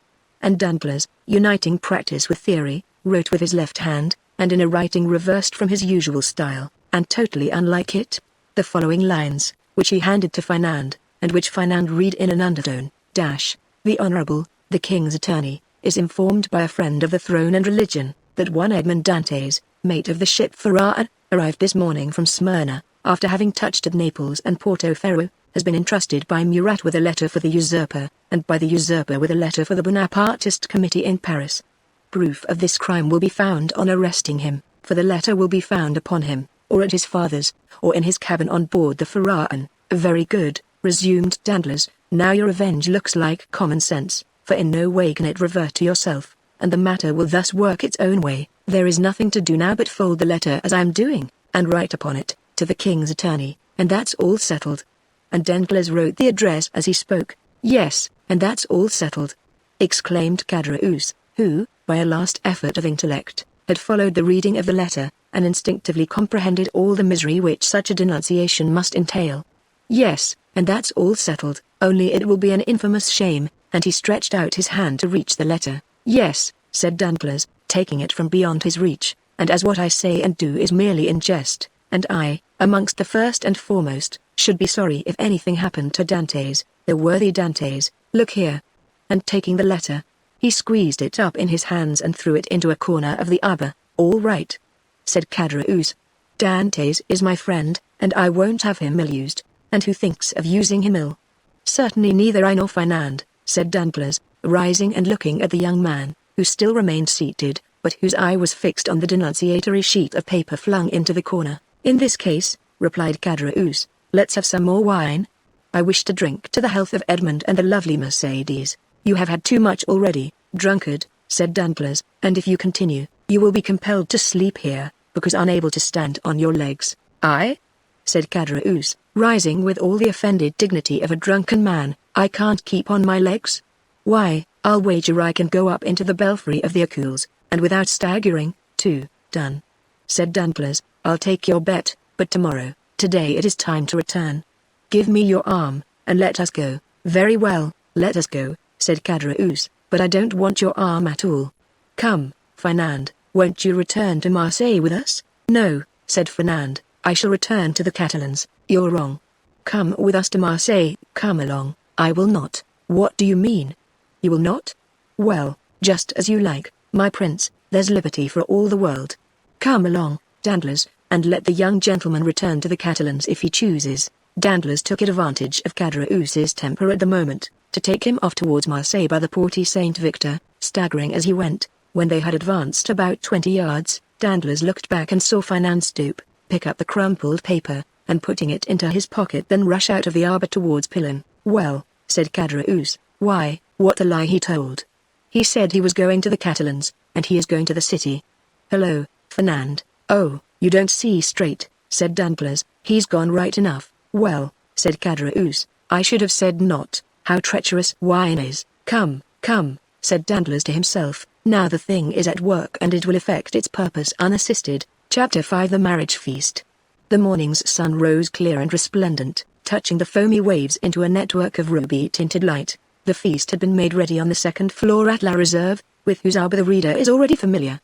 And Danglars, uniting practice with theory, wrote with his left hand, and in a writing reversed from his usual style, and totally unlike it, the following lines, which he handed to Fernand, and which Fernand read in an undertone: "The Honourable, the King's Attorney, is informed by a friend of the throne and religion, that one Edmond Dantes, mate of the ship Pharaon, arrived this morning from Smyrna, after having touched at Naples and Porto Ferro, has been entrusted by Murat with a letter for the usurper, and by the usurper with a letter for the Bonapartist committee in Paris. Proof of this crime will be found on arresting him, for the letter will be found upon him, or at his father's, or in his cabin on board the Pharaon." "Very good," resumed Danglars, "now your revenge looks like common sense, for in no way can it revert to yourself, and the matter will thus work its own way. There is nothing to do now but fold the letter as I am doing, and write upon it, 'To the King's Attorney,' and that's all settled." And Danglars wrote the address as he spoke. "Yes, and that's all settled," exclaimed Caderousse, who, by a last effort of intellect, had followed the reading of the letter, and instinctively comprehended all the misery which such a denunciation must entail. "Yes, and that's all settled, only it will be an infamous shame," and he stretched out his hand to reach the letter. "Yes," said Danglars, taking it from beyond his reach, and as what I say and do is merely in jest, and I, amongst the first and foremost, should be sorry if anything happened to Dantes, the worthy Dantes, look here. And taking the letter, he squeezed it up in his hands and threw it into a corner of the arbor. All right, said Caderousse. Dantes is my friend, and I won't have him ill-used, and who thinks of using him ill? Certainly neither I nor Fernand, said Danglars, rising and looking at the young man, who still remained seated, but whose eye was fixed on the denunciatory sheet of paper flung into the corner. In this case, replied Caderousse, let's have some more wine. I wish to drink to the health of Edmond and the lovely Mercedes. You have had too much already, drunkard, said Danglars, and if you continue, you will be compelled to sleep here, because unable to stand on your legs. I? Said Caderousse, rising with all the offended dignity of a drunken man, I can't keep on my legs? Why, I'll wager I can go up into the belfry of the Écules, and without staggering, too. Done, said Danglars. I'll take your bet, but tomorrow, today it is time to return. Give me your arm, and let us go. Very well, let us go, said Caderousse, but I don't want your arm at all. Come, Fernand, won't you return to Marseille with us? No, said Fernand, I shall return to the Catalans. You're wrong. Come with us to Marseille. Come along. I will not. What do you mean? You will not? Well, just as you like, my prince, there's liberty for all the world. Come along, Danglars, and let the young gentleman return to the Catalans if he chooses. Danglars took advantage of Caderousse's temper at the moment, to take him off towards Marseille by the Porte Saint-Victor, staggering as he went. When they had advanced about 20 yards, Danglars looked back and saw Fernand stoop, pick up the crumpled paper, and putting it into his pocket then rush out of the arbor towards Pilon. Well, said Caderousse, why, what a lie he told. He said he was going to the Catalans, and he is going to the city. Hello, Fernand. Oh, you don't see straight, said Danglars. He's gone right enough. Well, said Caderousse, I should have said not. How treacherous wine is. Come, come, said Danglars to himself, now the thing is at work and it will effect its purpose unassisted. Chapter 5 The Marriage Feast. The morning's sun rose clear and resplendent, touching the foamy waves into a network of ruby-tinted light. The feast had been made ready on the second floor at La Réserve, with whose arbor the reader is already familiar.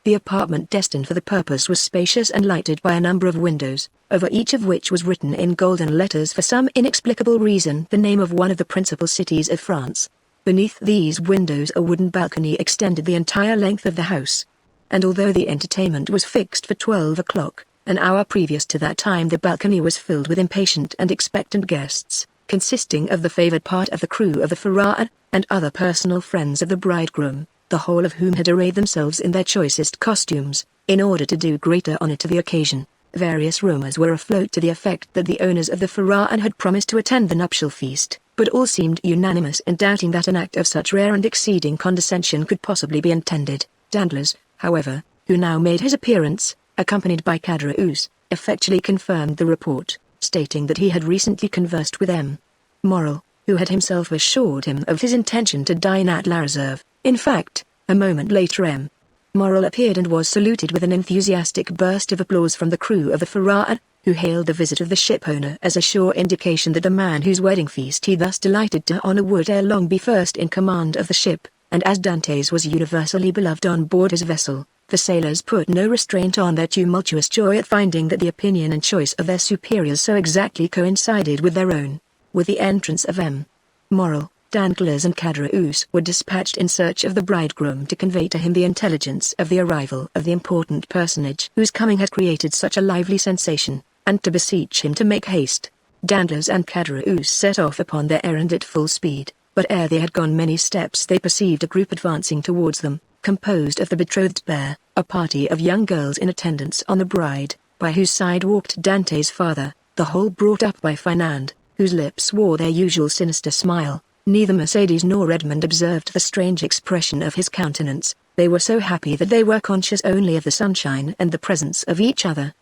The apartment destined for the purpose was spacious and lighted by a number of windows, over each of which was written in golden letters for some inexplicable reason the name of one of the principal cities of France. Beneath these windows a wooden balcony extended the entire length of the house. And although the entertainment was fixed for 12 o'clock, an hour previous to that time the balcony was filled with impatient and expectant guests, consisting of the favored part of the crew of the Pharaon, and other personal friends of the bridegroom, the whole of whom had arrayed themselves in their choicest costumes, in order to do greater honor to the occasion. Various rumors were afloat to the effect that the owners of the Pharaon had promised to attend the nuptial feast, but all seemed unanimous in doubting that an act of such rare and exceeding condescension could possibly be intended. Danglars, however, who now made his appearance, accompanied by Caderousse, effectually confirmed the report, stating that he had recently conversed with M. Morrel, who had himself assured him of his intention to dine at La Réserve. In fact, a moment later M. Morrel appeared and was saluted with an enthusiastic burst of applause from the crew of the Pharaon, who hailed the visit of the shipowner as a sure indication that the man whose wedding feast he thus delighted to honor would ere long be first in command of the ship, and as Dantes was universally beloved on board his vessel, the sailors put no restraint on their tumultuous joy at finding that the opinion and choice of their superiors so exactly coincided with their own. With the entrance of M. Morrel, Danglars and Caderousse were dispatched in search of the bridegroom to convey to him the intelligence of the arrival of the important personage whose coming had created such a lively sensation, and to beseech him to make haste. Danglars and Caderousse set off upon their errand at full speed, but ere they had gone many steps they perceived a group advancing towards them, composed of the betrothed pair, a party of young girls in attendance on the bride, by whose side walked Dante's father, the whole brought up by Fernand, whose lips wore their usual sinister smile. Neither Mercedes nor Edmond observed the strange expression of his countenance. They were so happy that they were conscious only of the sunshine and the presence of each other.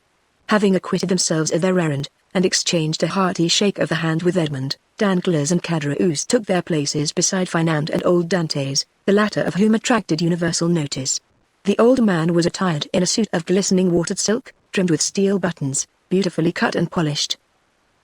Having acquitted themselves of their errand, and exchanged a hearty shake of the hand with Edmond, Danglars and Caderousse took their places beside Fernand and old Dantes, the latter of whom attracted universal notice. The old man was attired in a suit of glistening watered silk, trimmed with steel buttons, beautifully cut and polished.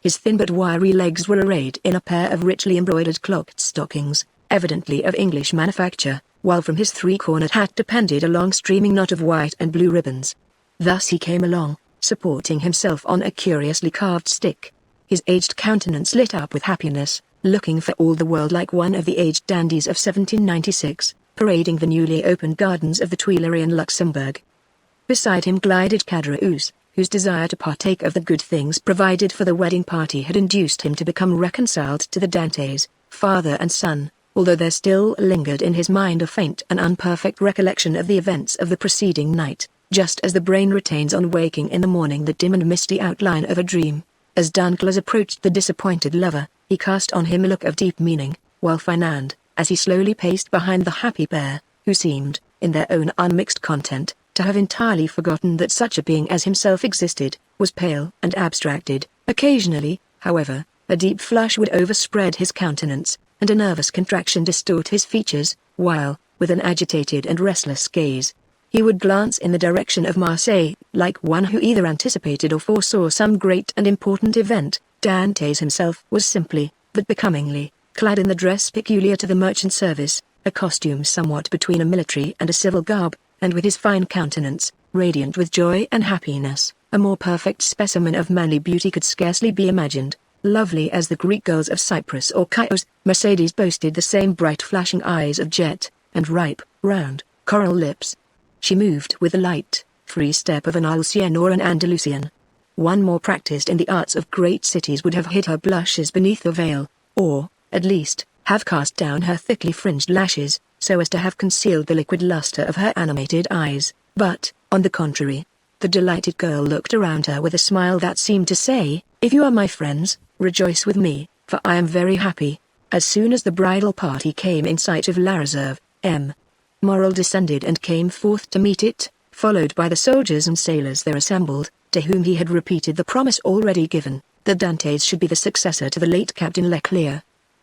His thin but wiry legs were arrayed in a pair of richly embroidered clocked stockings, evidently of English manufacture, while from his three-cornered hat depended a long streaming knot of white and blue ribbons. Thus he came along, supporting himself on a curiously carved stick. His aged countenance lit up with happiness, looking for all the world like one of the aged dandies of 1796, parading the newly opened gardens of the Tuileries in Luxembourg. Beside him glided Caderousse, whose desire to partake of the good things provided for the wedding party had induced him to become reconciled to the Dantes, father and son, although there still lingered in his mind a faint and unperfect recollection of the events of the preceding night, just as the brain retains on waking in the morning the dim and misty outline of a dream. As Danglars approached the disappointed lover, he cast on him a look of deep meaning, while Fernand, as he slowly paced behind the happy pair, who seemed, in their own unmixed content, to have entirely forgotten that such a being as himself existed, was pale and abstracted. Occasionally, however, a deep flush would overspread his countenance, and a nervous contraction distort his features, while, with an agitated and restless gaze, he would glance in the direction of Marseille, like one who either anticipated or foresaw some great and important event. Dantes himself was simply, but becomingly, clad in the dress peculiar to the merchant service, a costume somewhat between a military and a civil garb, and with his fine countenance, radiant with joy and happiness, a more perfect specimen of manly beauty could scarcely be imagined. Lovely as the Greek girls of Cyprus or Chios, Mercedes boasted the same bright flashing eyes of jet, and ripe, round, coral lips. She moved with the light, free step of an Alsacian or an Andalusian. One more practiced in the arts of great cities would have hid her blushes beneath a veil, or, at least, have cast down her thickly fringed lashes, so as to have concealed the liquid luster of her animated eyes. But, on the contrary, the delighted girl looked around her with a smile that seemed to say, "If you are my friends, rejoice with me, for I am very happy." As soon as the bridal party came in sight of La Reserve, M. Morrel descended and came forth to meet it, followed by the soldiers and sailors there assembled, to whom he had repeated the promise already given, that Dantes should be the successor to the late Captain Leclerc.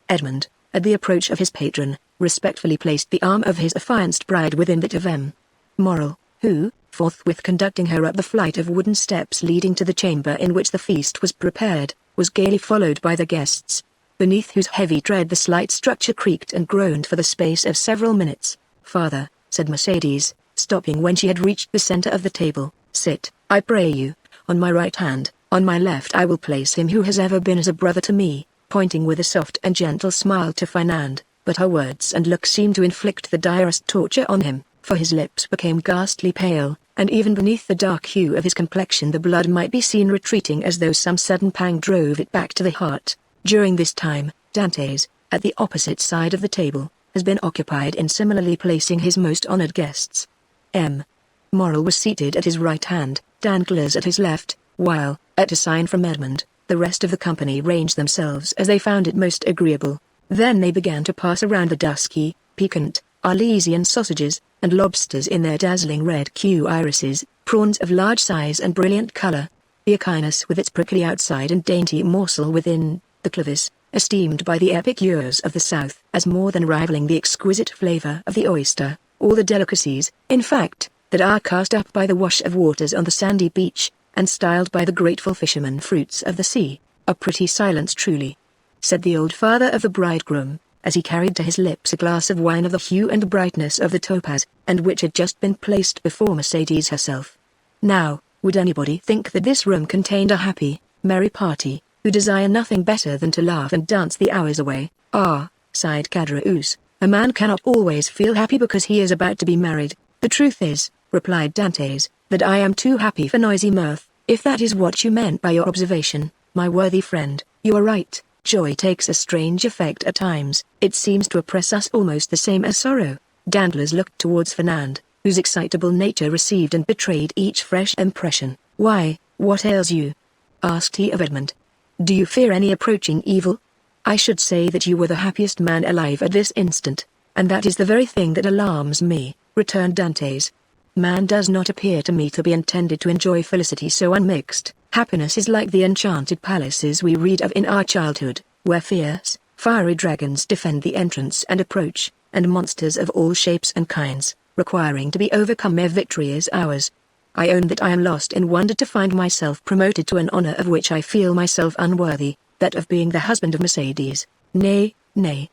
Edmond, at the approach of his patron, respectfully placed the arm of his affianced bride within that of M. Morrel, who, forthwith conducting her up the flight of wooden steps leading to the chamber in which the feast was prepared, was gaily followed by the guests, beneath whose heavy tread the slight structure creaked and groaned for the space of several minutes. "Father," said Mercedes, stopping when she had reached the center of the table, "sit, I pray you, on my right hand. On my left I will place him who has ever been as a brother to me," pointing with a soft and gentle smile to Fernand, but her words and look seemed to inflict the direst torture on him, for his lips became ghastly pale, and even beneath the dark hue of his complexion the blood might be seen retreating as though some sudden pang drove it back to the heart. During this time, Dantes, at the opposite side of the table, has been occupied in similarly placing his most honored guests. M. Morrel was seated at his right hand, Danglars at his left, while, at a sign from Edmond, the rest of the company ranged themselves as they found it most agreeable. Then they began to pass around the dusky, piquant, Arlesian sausages, and lobsters in their dazzling red irises, prawns of large size and brilliant color, the echinus with its prickly outside and dainty morsel within, the clovis, esteemed by the epicures of the South as more than rivaling the exquisite flavor of the oyster, all the delicacies, in fact, that are cast up by the wash of waters on the sandy beach, and styled by the grateful fishermen fruits of the sea. "A pretty silence truly," said the old father of the bridegroom, as he carried to his lips a glass of wine of the hue and brightness of the topaz, and which had just been placed before Mercedes herself. "Now, would anybody think that this room contained a happy, merry party, who desire nothing better than to laugh and dance the hours away?" "Ah," sighed Caderousse, "a man cannot always feel happy because he is about to be married." "The truth is," replied Dantes, "that I am too happy for noisy mirth, if that is what you meant by your observation, my worthy friend. You are right, joy takes a strange effect at times, it seems to oppress us almost the same as sorrow." Danglars looked towards Fernand, whose excitable nature received and betrayed each fresh impression. "Why, what ails you?" asked he of Edmond. "Do you fear any approaching evil?" "I should say that you were the happiest man alive at this instant, and that is the very thing that alarms me," returned Dantes. "Man does not appear to me to be intended to enjoy felicity so unmixed. Happiness is like the enchanted palaces we read of in our childhood, where fierce, fiery dragons defend the entrance and approach, and monsters of all shapes and kinds, requiring to be overcome ere victory is ours. I own that I am lost in wonder to find myself promoted to an honor of which I feel myself unworthy, that of being the husband of Mercedes." "Nay, nay,"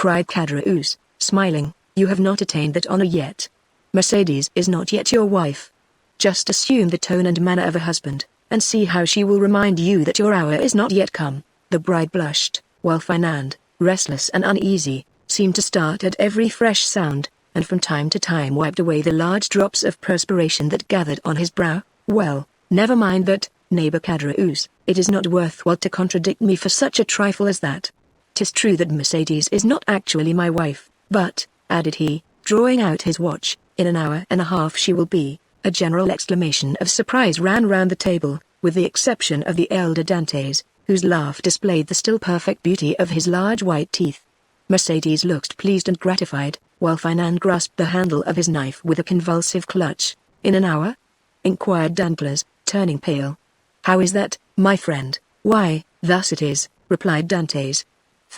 cried Caderousse, smiling. "You have not attained that honor yet. Mercedes is not yet your wife. Just assume the tone and manner of a husband, and see how she will remind you that your hour is not yet come." The bride blushed, while Fernand, restless and uneasy, seemed to start at every fresh sound, and from time to time wiped away the large drops of perspiration that gathered on his brow. "Well, never mind that, neighbor Caderousse, it is not worthwhile to contradict me for such a trifle as that. 'Tis true that Mercedes is not actually my wife, but," added he, drawing out his watch, "in an hour and a half she will be." A general exclamation of surprise ran round the table, with the exception of the elder Dantes, whose laugh displayed the still perfect beauty of his large white teeth. Mercedes looked pleased and gratified, while Fernand grasped the handle of his knife with a convulsive clutch. "In an hour?" inquired Danglars, turning pale. "How is that, my friend?" "Why, thus it is," replied Dantes.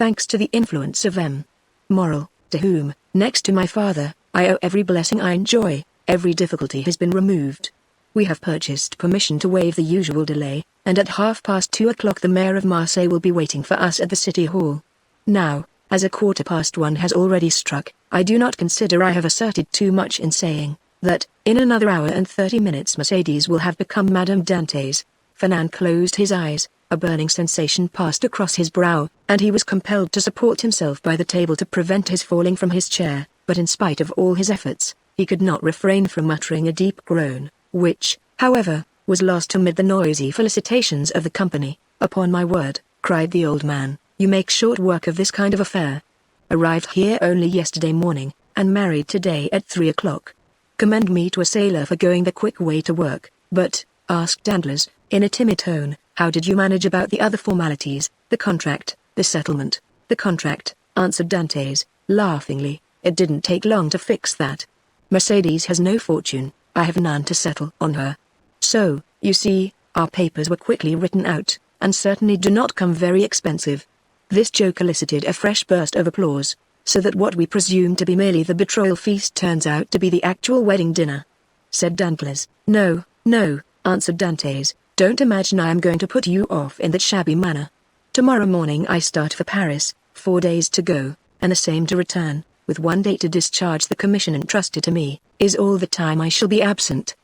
"Thanks to the influence of M. Moral, to whom, next to my father, I owe every blessing I enjoy, every difficulty has been removed. We have purchased permission to waive the usual delay, and at 2:30 the mayor of Marseille will be waiting for us at the city hall. Now, as 1:15 has already struck, I do not consider I have asserted too much in saying that, in another hour and 30 minutes Mercedes will have become Madame Dantes." Fernand closed his eyes, a burning sensation passed across his brow, and he was compelled to support himself by the table to prevent his falling from his chair, but in spite of all his efforts, he could not refrain from muttering a deep groan, which, however, was lost amid the noisy felicitations of the company. "Upon my word," cried the old man, "you make short work of this kind of affair. Arrived here only yesterday morning, and married today at 3 o'clock. Commend me to a sailor for going the quick way to work." "But," asked Danglars, in a timid tone, "how did you manage about the other formalities, the contract, the settlement?" "The contract," answered Dantes, laughingly, "it didn't take long to fix that. Mercedes has no fortune, I have none to settle on her. So, you see, our papers were quickly written out, and certainly do not come very expensive." This joke elicited a fresh burst of applause, so that what we presume to be merely the betrothal feast turns out to be the actual wedding dinner, said Danglars. "No, no," answered Dantes, "don't imagine I am going to put you off in that shabby manner. Tomorrow morning I start for Paris, 4 days to go, and the same to return, with 1 day to discharge the commission entrusted to me, is all the time I shall be absent.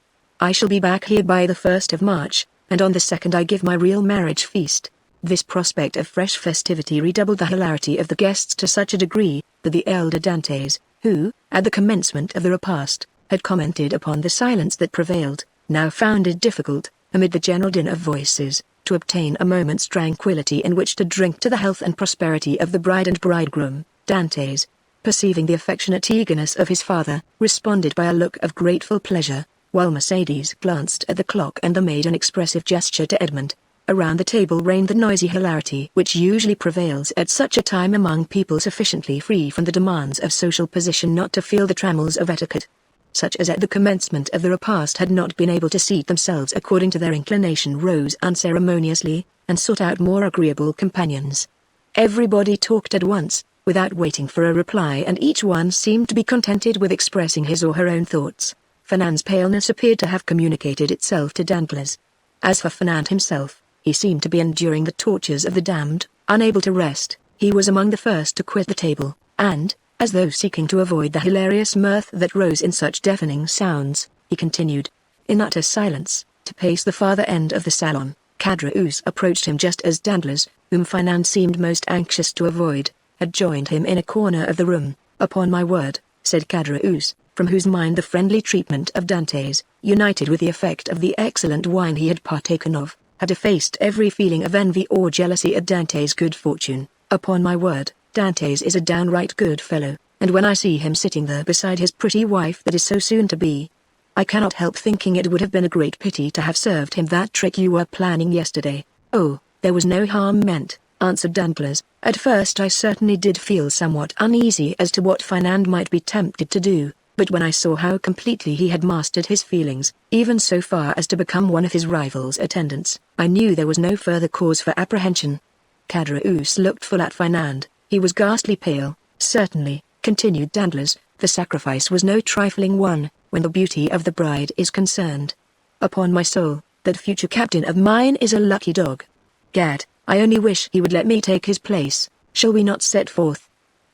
I shall be back here by the 1st of March, and on the 2nd I give my real marriage feast." This prospect of fresh festivity redoubled the hilarity of the guests to such a degree, that the elder Dantes, who, at the commencement of the repast, had commented upon the silence that prevailed, now found it difficult, amid the general din of voices, to obtain a moment's tranquillity in which to drink to the health and prosperity of the bride and bridegroom. Dantes, perceiving the affectionate eagerness of his father, responded by a look of grateful pleasure, while Mercedes glanced at the clock and made an expressive gesture to Edmond. Around the table reigned the noisy hilarity which usually prevails at such a time among people sufficiently free from the demands of social position not to feel the trammels of etiquette. Such as at the commencement of the repast had not been able to seat themselves according to their inclination rose unceremoniously, and sought out more agreeable companions. Everybody talked at once, without waiting for a reply, and each one seemed to be contented with expressing his or her own thoughts. Fernand's paleness appeared to have communicated itself to Danglars. As for Fernand himself, he seemed to be enduring the tortures of the damned, unable to rest. He was among the first to quit the table, and, as though seeking to avoid the hilarious mirth that rose in such deafening sounds, he continued, in utter silence, to pace the farther end of the salon. Caderousse approached him just as Danglars, whom Fernand seemed most anxious to avoid, had joined him in a corner of the room. "Upon my word," said Caderousse, from whose mind the friendly treatment of Dantes, united with the effect of the excellent wine he had partaken of, had effaced every feeling of envy or jealousy at Dantes' good fortune. "Upon my word, Dantes is a downright good fellow, and when I see him sitting there beside his pretty wife that is so soon to be, I cannot help thinking it would have been a great pity to have served him that trick you were planning yesterday." "Oh, there was no harm meant," answered Danglars. "At first I certainly did feel somewhat uneasy as to what Fernand might be tempted to do, but when I saw how completely he had mastered his feelings, even so far as to become one of his rival's attendants, I knew there was no further cause for apprehension." Caderousse looked full at Fernand. He was ghastly pale. "Certainly," continued Danglars, "the sacrifice was no trifling one, when the beauty of the bride is concerned. Upon my soul, that future captain of mine is a lucky dog. Gad, I only wish he would let me take his place. Shall we not set forth?"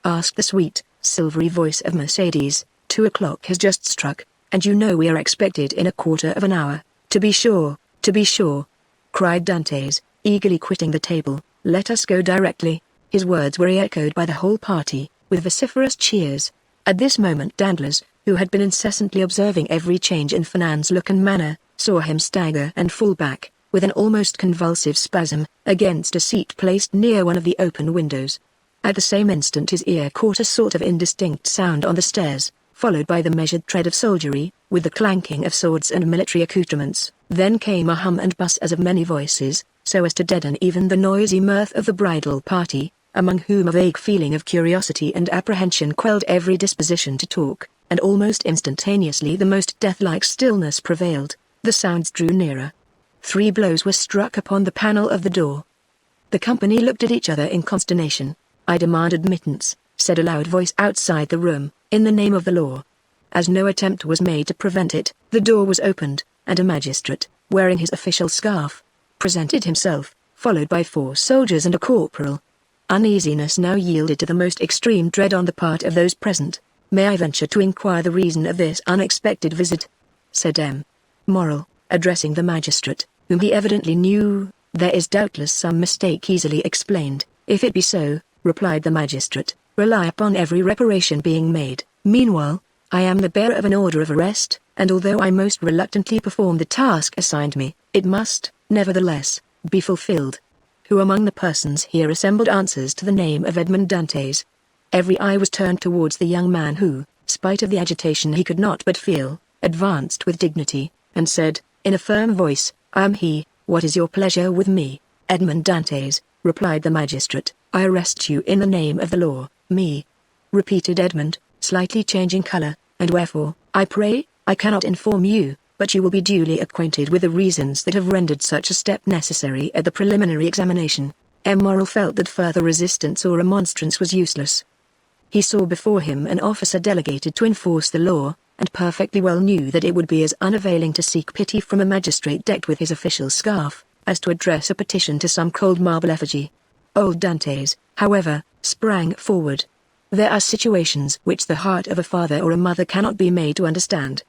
asked the sweet, silvery voice of Mercedes. 2 o'clock has just struck, and you know we are expected in a quarter of an hour. To be sure, cried Dantes, eagerly quitting the table. Let us go directly. His words were echoed by the whole party, with vociferous cheers. At this moment Danglars, who had been incessantly observing every change in Fernand's look and manner, saw him stagger and fall back, with an almost convulsive spasm, against a seat placed near one of the open windows. At the same instant his ear caught a sort of indistinct sound on the stairs, followed by the measured tread of soldiery, with the clanking of swords and military accoutrements. Then came a hum and buzz as of many voices, so as to deaden even the noisy mirth of the bridal party, among whom a vague feeling of curiosity and apprehension quelled every disposition to talk, and almost instantaneously the most death-like stillness prevailed. The sounds drew nearer. 3 blows were struck upon the panel of the door. The company looked at each other in consternation. I demand admittance, said a loud voice outside the room, in the name of the law. As no attempt was made to prevent it, the door was opened, and a magistrate, wearing his official scarf, presented himself, followed by 4 soldiers and a corporal. Uneasiness now yielded to the most extreme dread on the part of those present. May I venture to inquire the reason of this unexpected visit? Said M. Morrel, addressing the magistrate, whom he evidently knew. There is doubtless some mistake easily explained. If it be so, replied the magistrate, rely upon every reparation being made. Meanwhile, I am the bearer of an order of arrest, and although I most reluctantly perform the task assigned me, it must, nevertheless, be fulfilled. Who among the persons here assembled answers to the name of Edmond Dantes? Every eye was turned towards the young man who, spite of the agitation he could not but feel, advanced with dignity, and said, in a firm voice, I am he. What is your pleasure with me? Edmond Dantes, replied the magistrate. I arrest you in the name of the law. Me, repeated Edmond, slightly changing color, and wherefore? I pray, I cannot inform you, but you will be duly acquainted with the reasons that have rendered such a step necessary at the preliminary examination. M. Morrel felt that further resistance or remonstrance was useless. He saw before him an officer delegated to enforce the law, and perfectly well knew that it would be as unavailing to seek pity from a magistrate decked with his official scarf, as to address a petition to some cold marble effigy. Old Dantes, however, sprang forward. There are situations which the heart of a father or a mother cannot be made to understand.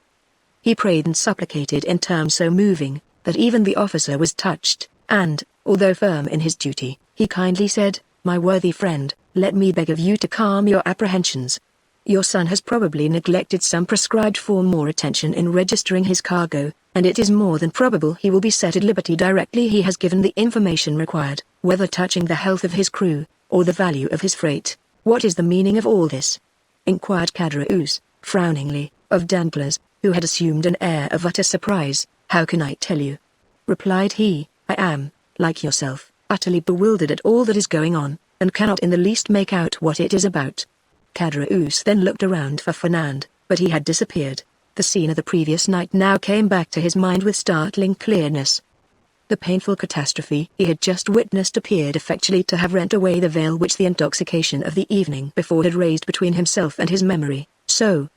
He prayed and supplicated in terms so moving, that even the officer was touched, and, although firm in his duty, he kindly said, My worthy friend, let me beg of you to calm your apprehensions. Your son has probably neglected some prescribed form or attention in registering his cargo, and it is more than probable he will be set at liberty directly he has given the information required, whether touching the health of his crew, or the value of his freight. What is the meaning of all this? Inquired Caderousse, frowningly, of Danglars, who had assumed an air of utter surprise. How can I tell you? Replied he, I am, like yourself, utterly bewildered at all that is going on, and cannot in the least make out what it is about. Caderousse then looked around for Fernand, but he had disappeared. The scene of the previous night now came back to his mind with startling clearness. The painful catastrophe he had just witnessed appeared effectually to have rent away the veil which the intoxication of the evening before had raised between himself and his memory. So,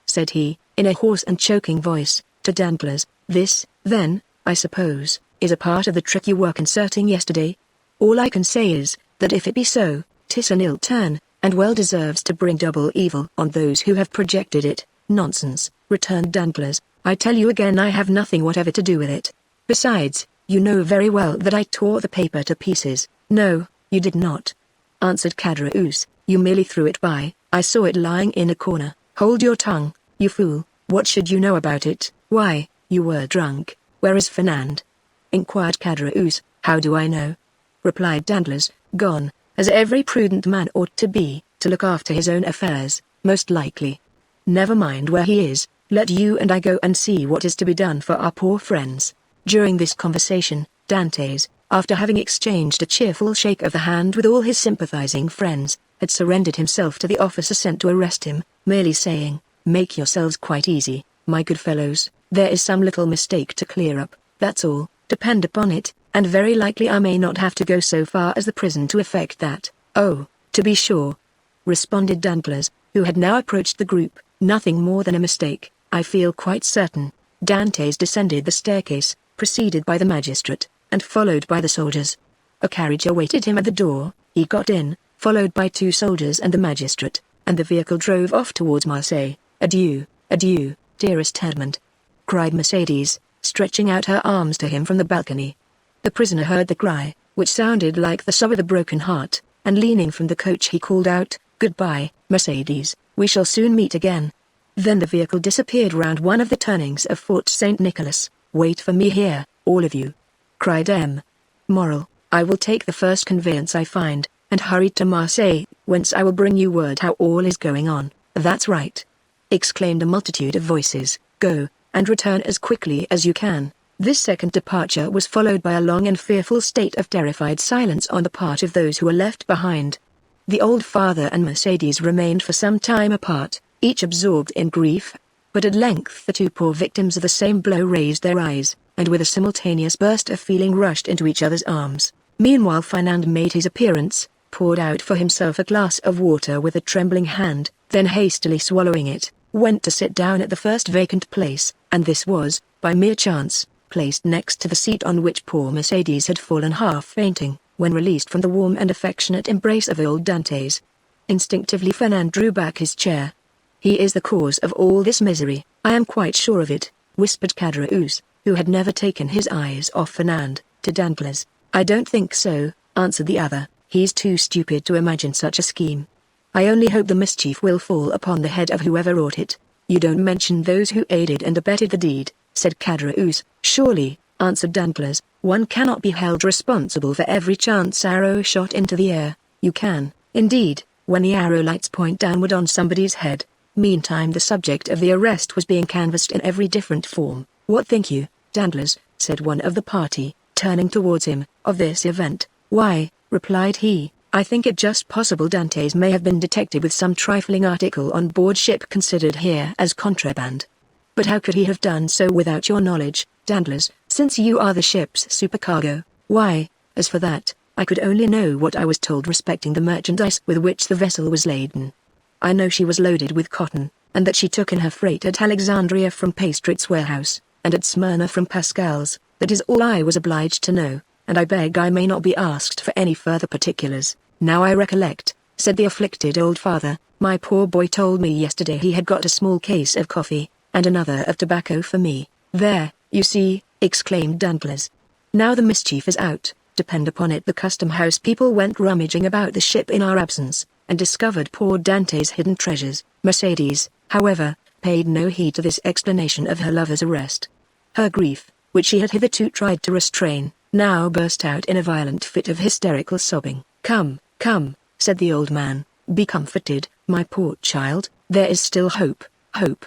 said he, in a hoarse and choking voice, to Danglars, this, then, I suppose, is a part of the trick you were concerting yesterday? All I can say is, that if it be so, 'tis an ill turn, and well deserves to bring double evil on those who have projected it. Nonsense, returned Danglars, I tell you again I have nothing whatever to do with it. Besides, you know very well that I tore the paper to pieces. No, you did not, answered Caderousse, you merely threw it by. I saw it lying in a corner. Hold your tongue, you fool, what should you know about it? Why, you were drunk. Where is Fernand? Inquired Caderousse. How do I know? Replied Danglars, gone, as every prudent man ought to be, to look after his own affairs, most likely. Never mind where he is, let you and I go and see what is to be done for our poor friends. During this conversation, Dantes, after having exchanged a cheerful shake of the hand with all his sympathizing friends, had surrendered himself to the officer sent to arrest him, merely saying, Make yourselves quite easy, my good fellows, there is some little mistake to clear up, that's all, depend upon it, and very likely I may not have to go so far as the prison to effect that. Oh, to be sure, responded Danglars, who had now approached the group, nothing more than a mistake, I feel quite certain. Dantes descended the staircase, preceded by the magistrate, and followed by the soldiers. A carriage awaited him at the door, he got in, followed by 2 soldiers and the magistrate, and the vehicle drove off towards Marseille. "Adieu, adieu, dearest Edmund," cried Mercedes, stretching out her arms to him from the balcony. The prisoner heard the cry, which sounded like the sob of a broken heart, and leaning from the coach he called out, "Goodbye, Mercedes, we shall soon meet again." Then the vehicle disappeared round one of the turnings of Fort St. Nicholas. "Wait for me here, all of you," cried M. Moral: "I will take the first conveyance I find, and hurry to Marseille, whence I will bring you word how all is going on." "That's right," exclaimed a multitude of voices. "Go, and return as quickly as you can." This second departure was followed by a long and fearful state of terrified silence on the part of those who were left behind. The old father and Mercedes remained for some time apart, each absorbed in grief. But at length the 2 poor victims of the same blow raised their eyes, and with a simultaneous burst of feeling rushed into each other's arms. Meanwhile Fernand made his appearance, poured out for himself a glass of water with a trembling hand, then hastily swallowing it, went to sit down at the first vacant place, and this was, by mere chance, placed next to the seat on which poor Mercedes had fallen half fainting, when released from the warm and affectionate embrace of old Dantes. Instinctively Fernand drew back his chair. "He is the cause of all this misery, I am quite sure of it," whispered Caderousse, who had never taken his eyes off Fernand, to Dantes. "I don't think so," answered the other, "he's too stupid to imagine such a scheme. I only hope the mischief will fall upon the head of whoever wrought it." "You don't mention those who aided and abetted the deed," said Caderousse. "Surely," answered Dantes, "one cannot be held responsible for every chance arrow shot into the air." "You can, indeed, when the arrow lights point downward on somebody's head." Meantime the subject of the arrest was being canvassed in every different form. "What think you, Dantes," said one of the party, turning towards him, "of this event?" "Why," replied he, "I think it just possible Dantes may have been detected with some trifling article on board ship considered here as contraband." "But how could he have done so without your knowledge, Dantes, since you are the ship's supercargo?" "Why, as for that, I could only know what I was told respecting the merchandise with which the vessel was laden. I know she was loaded with cotton, and that she took in her freight at Alexandria from Pastrit's warehouse, and at Smyrna from Pascal's. That is all I was obliged to know, and I beg I may not be asked for any further particulars." "Now I recollect," said the afflicted old father, "my poor boy told me yesterday he had got a small case of coffee, and another of tobacco for me." "There, you see," exclaimed Dantes. "Now the mischief is out. Depend upon it the custom house people went rummaging about the ship in our absence, and discovered poor Dante's hidden treasures." Mercedes, however, paid no heed to this explanation of her lover's arrest. Her grief, which she had hitherto tried to restrain, now burst out in a violent fit of hysterical sobbing. "Come, come," said the old man, "be comforted, my poor child, there is still hope." "Hope,"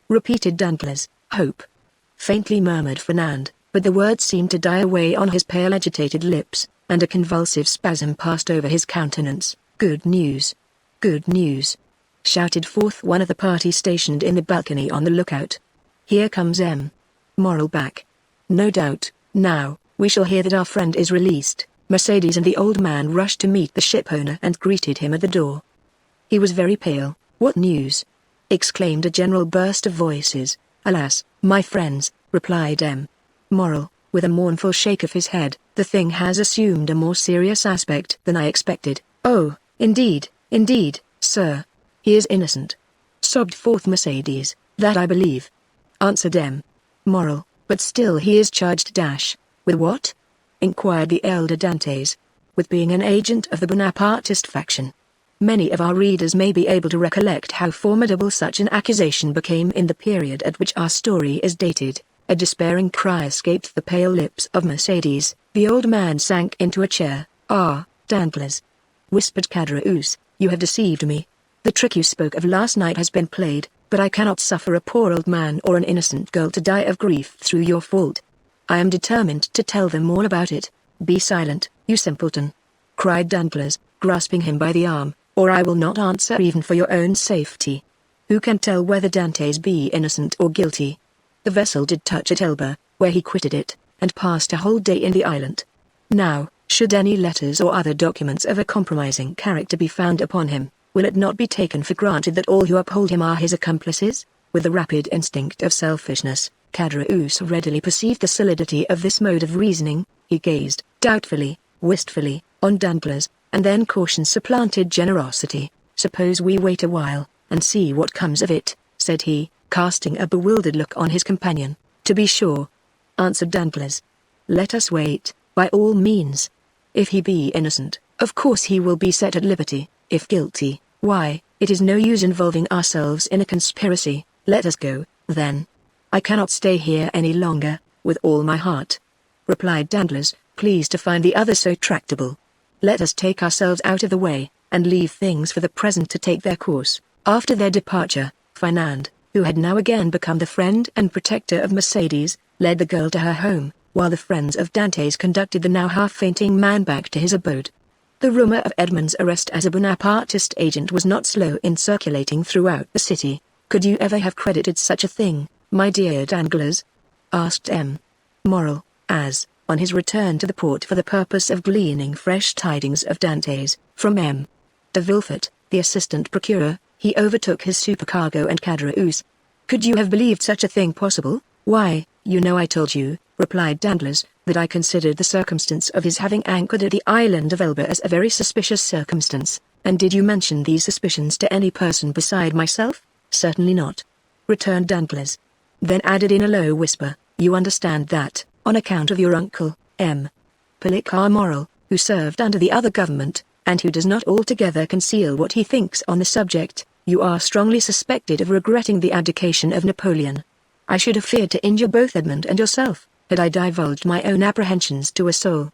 repeated Dantes. "Hope," faintly murmured Fernand, but the words seemed to die away on his pale agitated lips, and a convulsive spasm passed over his countenance. "Good news! Good news!" shouted forth one of the party stationed in the balcony on the lookout. "Here comes M. Moral back. No doubt, now, we shall hear that our friend is released." Mercedes and the old man rushed to meet the shipowner and greeted him at the door. He was very pale. "What news?" exclaimed a general burst of voices. "Alas, my friends," replied M. Moral, with a mournful shake of his head, "the thing has assumed a more serious aspect than I expected." "Oh, indeed, sir. He is innocent," sobbed forth Mercedes. "That I believe," answered M. Moral, "but still he is charged with what?" inquired the elder Dantes. "With being an agent of the Bonapartist faction." Many of our readers may be able to recollect how formidable such an accusation became in the period at which our story is dated. A despairing cry escaped the pale lips of Mercedes. The old man sank into a chair. "Ah, Dantes," whispered Caderousse, "you have deceived me. The trick you spoke of last night has been played, but I cannot suffer a poor old man or an innocent girl to die of grief through your fault. I am determined to tell them all about it." "Be silent, you simpleton," cried Dantes, grasping him by the arm, "or I will not answer even for your own safety. Who can tell whether Dantes be innocent or guilty? The vessel did touch at Elba, where he quitted it, and passed a whole day in the island. Now, should any letters or other documents of a compromising character be found upon him, will it not be taken for granted that all who uphold him are his accomplices?" With the rapid instinct of selfishness, Caderousse readily perceived the solidity of this mode of reasoning. He gazed, doubtfully, wistfully, on Dantes, and then caution supplanted generosity. "Suppose we wait a while, and see what comes of it," said he, casting a bewildered look on his companion. "To be sure," answered Danglars. "Let us wait, by all means. If he be innocent, of course he will be set at liberty. If guilty, why, it is no use involving ourselves in a conspiracy. Let us go, then." "I cannot stay here any longer, with all my heart," replied Danglars, pleased to find the other so tractable. "Let us take ourselves out of the way, and leave things for the present to take their course." After their departure, Fernand, who had now again become the friend and protector of Mercedes, led the girl to her home, while the friends of Dantes conducted the now half-fainting man back to his abode. The rumor of Edmond's arrest as a Bonapartist agent was not slow in circulating throughout the city. "Could you ever have credited such a thing, my dear Danglars?" asked M. Morrel, as, on his return to the port for the purpose of gleaning fresh tidings of Dantes, from M. de Villefort, the assistant procureur, he overtook his supercargo and Caderousse. "Could you have believed such a thing possible?" "Why, you know I told you," replied Danglars, "that I considered the circumstance of his having anchored at the island of Elba as a very suspicious circumstance." "And did you mention these suspicions to any person beside myself?" "Certainly not," returned Danglars. Then added in a low whisper, "You understand that, on account of your uncle, M. Policar Morrel, who served under the other government, and who does not altogether conceal what he thinks on the subject, you are strongly suspected of regretting the abdication of Napoleon. I should have feared to injure both Edmond and yourself, had I divulged my own apprehensions to a soul.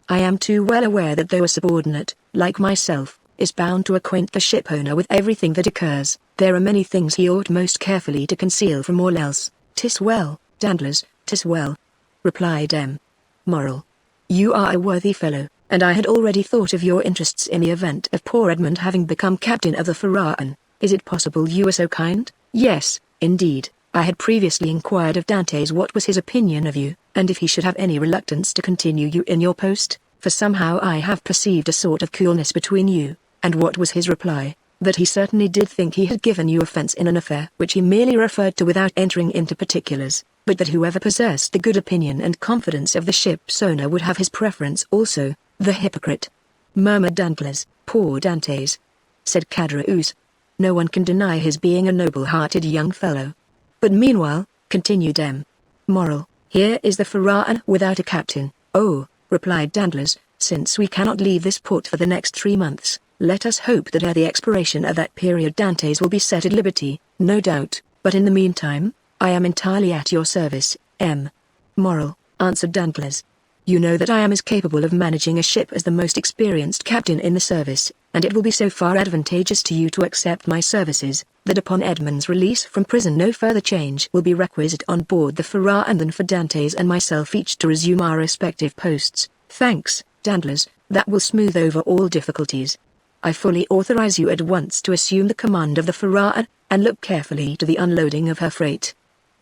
I am too well aware that though a subordinate, like myself, is bound to acquaint the shipowner with everything that occurs, there are many things he ought most carefully to conceal from all else." "'Tis well, Danglars, 'tis well," replied M. Morrel. "You are a worthy fellow, and I had already thought of your interests in the event of poor Edmond having become captain of the Pharaon. Is it possible you were so kind?" "Yes, indeed. I had previously inquired of Dantes what was his opinion of you, and if he should have any reluctance to continue you in your post, for somehow I have perceived a sort of coolness between you." "And what was his reply?" "That he certainly did think he had given you offense in an affair which he merely referred to without entering into particulars, but that whoever possessed the good opinion and confidence of the ship's owner would have his preference also." "The hypocrite!" murmured Danglars. "Poor Dantes," said Caderousse. "No one can deny his being a noble-hearted young fellow." "But meanwhile," continued M. Morrel, "here is the Pharaon without a captain." "Oh," replied Danglars, "since we cannot leave this port for the next 3 months, let us hope that ere the expiration of that period Dantes will be set at liberty." "No doubt, but in the meantime, I am entirely at your service, M. Morrel," answered Danglars. "You know that I am as capable of managing a ship as the most experienced captain in the service, and it will be so far advantageous to you to accept my services, that upon Edmond's release from prison no further change will be requisite on board the Pharaon than for Dantes and myself each to resume our respective posts." "Thanks, Danglars, that will smooth over all difficulties. I fully authorize you at once to assume the command of the Pharaon, and look carefully to the unloading of her freight.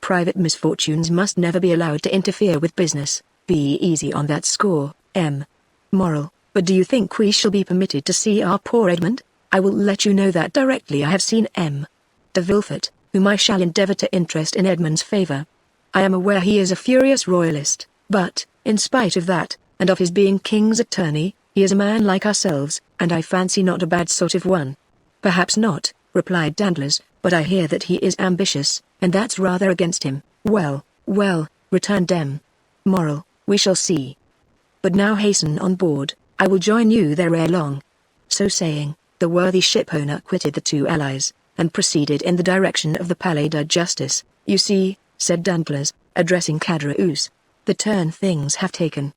Private misfortunes must never be allowed to interfere with business. Be easy on that score, M. Morrel. But do you think we shall be permitted to see our poor Edmond?" "I will let you know that directly I have seen M. de Villefort, whom I shall endeavour to interest in Edmond's favour. I am aware he is a furious royalist, but, in spite of that, and of his being king's attorney, he is a man like ourselves, and I fancy not a bad sort of one." "Perhaps not," replied Danglars, "but I hear that he is ambitious, and that's rather against him." Well, returned M. Morrel, "we shall see. But now hasten on board, I will join you there ere long." So saying, the worthy shipowner quitted the two allies, and proceeded in the direction of the Palais de Justice. "You see," said Danglars, addressing Caderousse, "the turn things have taken.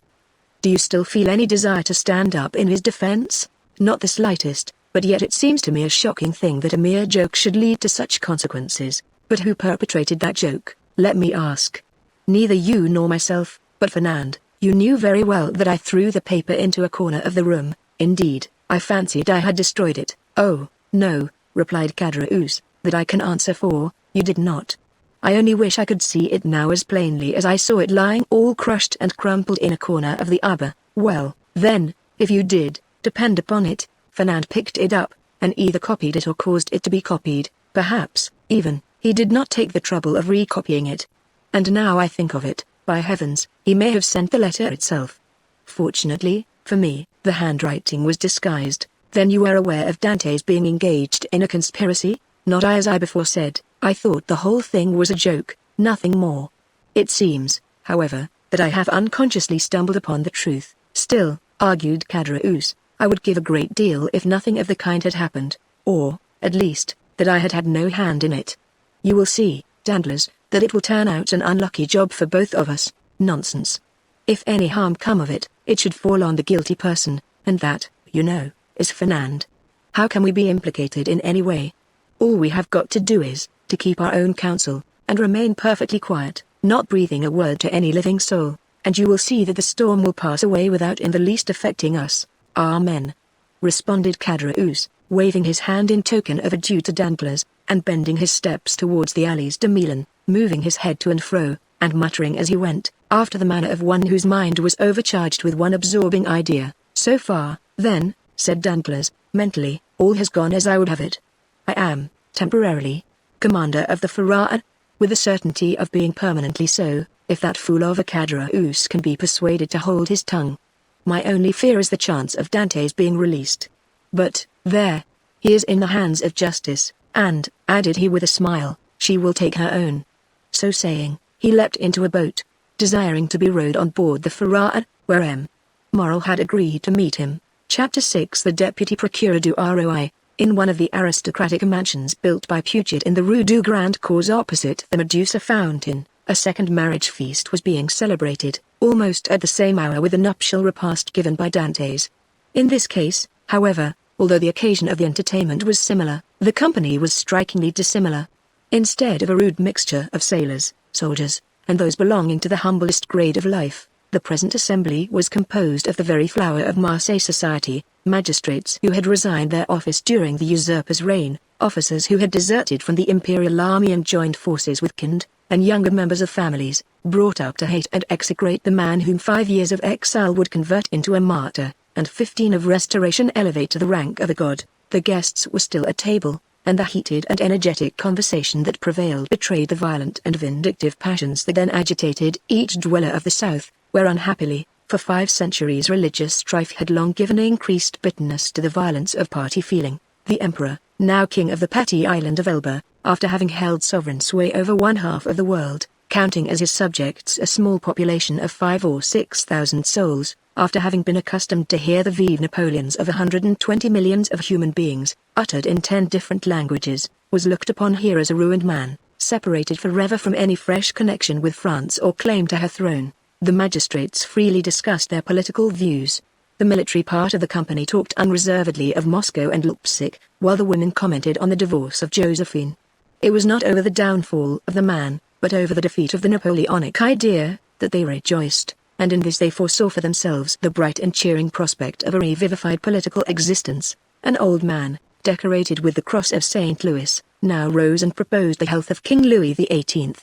Do you still feel any desire to stand up in his defense?" "Not the slightest, but yet it seems to me a shocking thing that a mere joke should lead to such consequences." "But who perpetrated that joke, let me ask?" "Neither you nor myself, but Fernand. You knew very well that I threw the paper into a corner of the room. Indeed, I fancied I had destroyed it." "Oh, no," replied Caderousse, "that I can answer for, you did not. I only wish I could see it now as plainly as I saw it lying all crushed and crumpled in a corner of the arbor." "Well, then, if you did, depend upon it, Fernand picked it up, and either copied it or caused it to be copied. Perhaps, even, he did not take the trouble of recopying it. And now I think of it, by heavens, he may have sent the letter itself. Fortunately, for me, The handwriting was disguised. Then you were aware of Dante's being engaged in a conspiracy? Not I, as I before said. I thought the whole thing was a joke, nothing more. It seems, however, that I have unconsciously stumbled upon the truth. Still, argued Caderousse, I would give a great deal if nothing of the kind had happened, or, at least, that I had had no hand in it. You will see, Danglars, that it will turn out an unlucky job for both of us. Nonsense. If any harm come of it, it should fall on the guilty person, and that, you know, is Fernand. How can we be implicated in any way? All we have got to do is, to keep our own counsel, and remain perfectly quiet, not breathing a word to any living soul, and you will see that the storm will pass away without in the least affecting us. Amen. Responded Caderousse, waving his hand in token of adieu to Danglars, and bending his steps towards the Allées de Milan, moving his head to and fro, and muttering as he went, after the manner of one whose mind was overcharged with one absorbing idea. So far, then, said Danglars, mentally, all has gone as I would have it. I am, temporarily, commander of the Pharaon, with the certainty of being permanently so, if that fool of a Caderousse can be persuaded to hold his tongue. My only fear is the chance of Dante's being released. But, there, he is in the hands of justice, and, added he with a smile, she will take her own. So saying, he leapt into a boat, desiring to be rowed on board the Pharaon, where M. Morrel had agreed to meet him. Chapter 6. The Deputy Procureur du Roi. In one of the aristocratic mansions built by Puget in the Rue du Grand Cours opposite the Medusa Fountain, a second marriage feast was being celebrated, almost at the same hour with the nuptial repast given by Dante's. In this case, however, although the occasion of the entertainment was similar, the company was strikingly dissimilar. Instead of a rude mixture of sailors, soldiers, and those belonging to the humblest grade of life, the present assembly was composed of the very flower of Marseille society, magistrates who had resigned their office during the usurper's reign, officers who had deserted from the imperial army and joined forces with kind, and younger members of families, brought up to hate and execrate the man whom 5 years of exile would convert into a martyr, and 15 of restoration elevate to the rank of a god. The guests were still at table, and the heated and energetic conversation that prevailed betrayed the violent and vindictive passions that then agitated each dweller of the South, where unhappily, for 5 centuries religious strife had long given increased bitterness to the violence of party feeling. The emperor, now king of the petty island of Elba, after having held sovereign sway over 1/2 of the world, counting as his subjects a small population of 5 or 6,000 souls, after having been accustomed to hear the vive Napoleons of 120 millions of human beings, uttered in 10 different languages, was looked upon here as a ruined man, separated forever from any fresh connection with France or claim to her throne. The magistrates freely discussed their political views. The military part of the company talked unreservedly of Moscow and Leipzig, while the women commented on the divorce of Josephine. It was not over the downfall of the man, but over the defeat of the Napoleonic idea, that they rejoiced, and in this they foresaw for themselves the bright and cheering prospect of a revivified political existence. An old man, decorated with the cross of St. Louis, now rose and proposed the health of King Louis XVIII.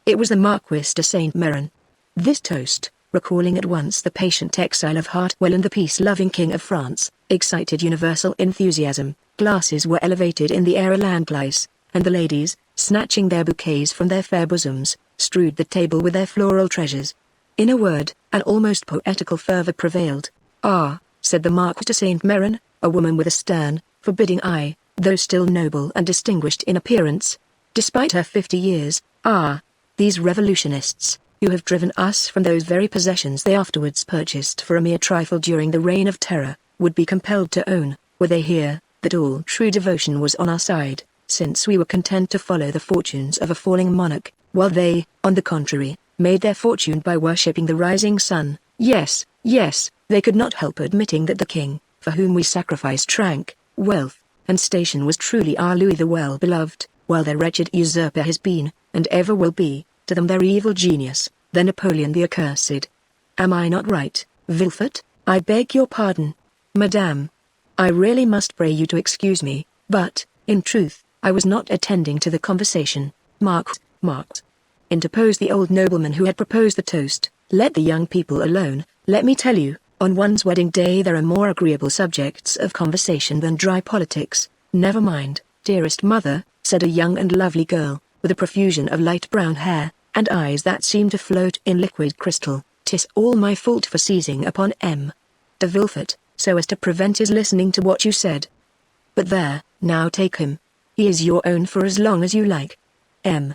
It was the Marquis de Saint Méran. This toast, recalling at once the patient exile of Hartwell and the peace-loving King of France, excited universal enthusiasm. Glasses were elevated in the air a Landgleis, and the ladies, snatching their bouquets from their fair bosoms, strewed the table with their floral treasures. In a word, an almost poetical fervor prevailed. "Ah," said the Marquis de Saint Méran, a woman with a stern, forbidding eye, though still noble and distinguished in appearance, despite her 50 years, "ah, these revolutionists, who have driven us from those very possessions they afterwards purchased for a mere trifle during the reign of terror, would be compelled to own, were they here, that all true devotion was on our side, since we were content to follow the fortunes of a falling monarch, while they, on the contrary, made their fortune by worshipping the rising sun. Yes, yes, they could not help admitting that the king, for whom we sacrificed rank, wealth, and station was truly our Louis the well-beloved, while their wretched usurper has been, and ever will be, to them their evil genius, their Napoleon the accursed. Am I not right, Villefort? I beg your pardon, madame. I really must pray you to excuse me, but, in truth, I was not attending to the conversation." Marked, interposed the old nobleman who had proposed the toast. "Let the young people alone. Let me tell you, on one's wedding day there are more agreeable subjects of conversation than dry politics." "Never mind, dearest mother," said a young and lovely girl, with a profusion of light brown hair, and eyes that seemed to float in liquid crystal. "'Tis all my fault for seizing upon M. de Villefort," so as to prevent his listening to what you said. But there, now take him. He is your own for as long as you like. M.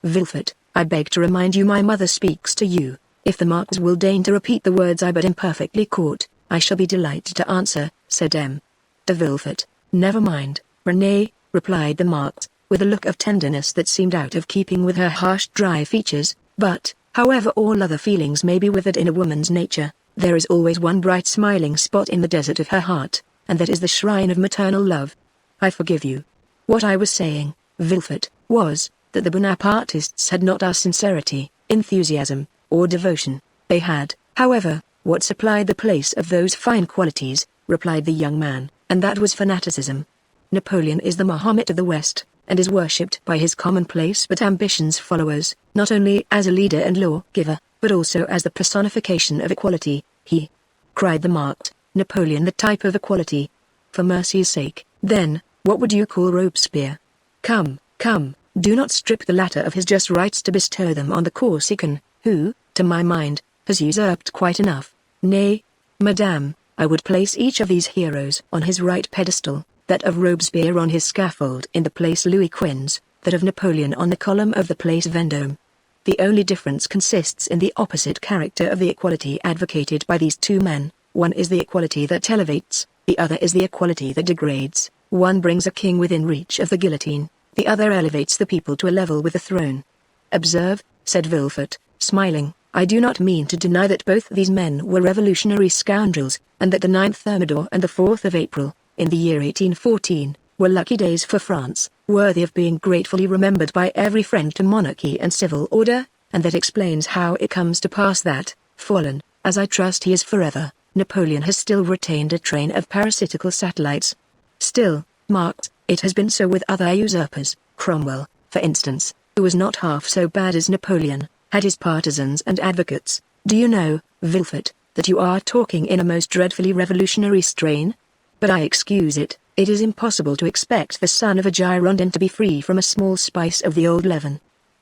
Vilfort, I beg to remind you my mother speaks to you. If the Marquis will deign to repeat the words I but imperfectly caught, I shall be delighted to answer, said M. de Vilfort. Never mind, Renee, replied the Marquis, with a look of tenderness that seemed out of keeping with her harsh dry features, but, however all other feelings may be withered in a woman's nature, there is always one bright smiling spot in the desert of her heart, and that is the shrine of maternal love. I forgive you. What I was saying, Vilfort, was, that the Bonapartists had not our sincerity, enthusiasm, or devotion. They had, however, what supplied the place of those fine qualities, replied the young man, and that was fanaticism. Napoleon is the Mahomet of the West, and is worshipped by his commonplace but ambitious followers, not only as a leader and lawgiver, but also as the personification of equality. He, cried the Marquis, Napoleon the type of equality. For mercy's sake, then, what would you call Robespierre? Come, come, do not strip the latter of his just rights to bestow them on the Corsican, who, to my mind, has usurped quite enough. Nay, madame, I would place each of these heroes on his right pedestal, that of Robespierre on his scaffold in the Place Louis Quinze, that of Napoleon on the column of the Place Vendôme. The only difference consists in the opposite character of the equality advocated by these two men. One is the equality that elevates, the other is the equality that degrades. One brings a king within reach of the guillotine, the other elevates the people to a level with the throne. Observe, said Vilfort, smiling, I do not mean to deny that both these men were revolutionary scoundrels, and that the 9th Thermidor and the 4th of April, in the year 1814, were lucky days for France, worthy of being gratefully remembered by every friend to monarchy and civil order, and that explains how it comes to pass that, fallen, as I trust he is forever, Napoleon has still retained a train of parasitical satellites. Still, marked, it has been so with other usurpers. Cromwell, for instance, who was not half so bad as Napoleon, had his partisans and advocates. Do you know, Vilfort, that you are talking in a most dreadfully revolutionary strain? But I excuse it. It is impossible to expect the son of a Girondin to be free from a small spice of the old leaven.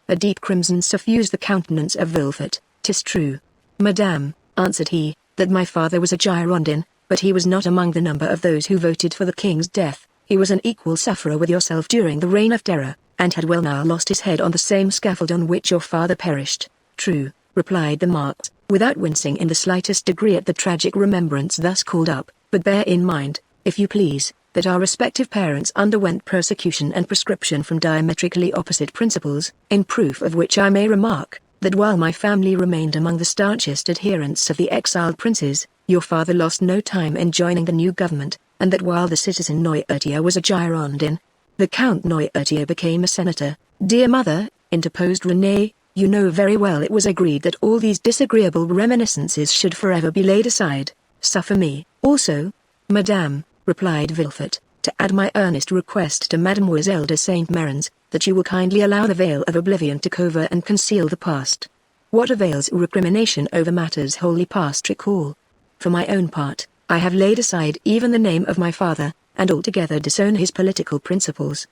A deep crimson suffused the countenance of Vilfort. 'Tis true, madame, answered he, that my father was a Girondin, but he was not among the number of those who voted for the king's death. He was an equal sufferer with yourself during the reign of terror, and had well nigh lost his head on the same scaffold on which your father perished. True, replied the Marquis, without wincing in the slightest degree at the tragic remembrance thus called up, but bear in mind, if you please, that our respective parents underwent persecution and proscription from diametrically opposite principles, in proof of which I may remark, that while my family remained among the staunchest adherents of the exiled princes, your father lost no time in joining the new government, and that while the citizen Noirtier was a Girondin, the Count Noirtier became a senator. Dear mother, interposed Renée, you know very well it was agreed that all these disagreeable reminiscences should forever be laid aside. Suffer me, also, madame, replied Vilfort, to add my earnest request to Mademoiselle de Saint-Mérens, that you will kindly allow the veil of oblivion to cover and conceal the past. What avails recrimination over matters wholly past recall? For my own part, I have laid aside even the name of my father, and altogether disown his political principles.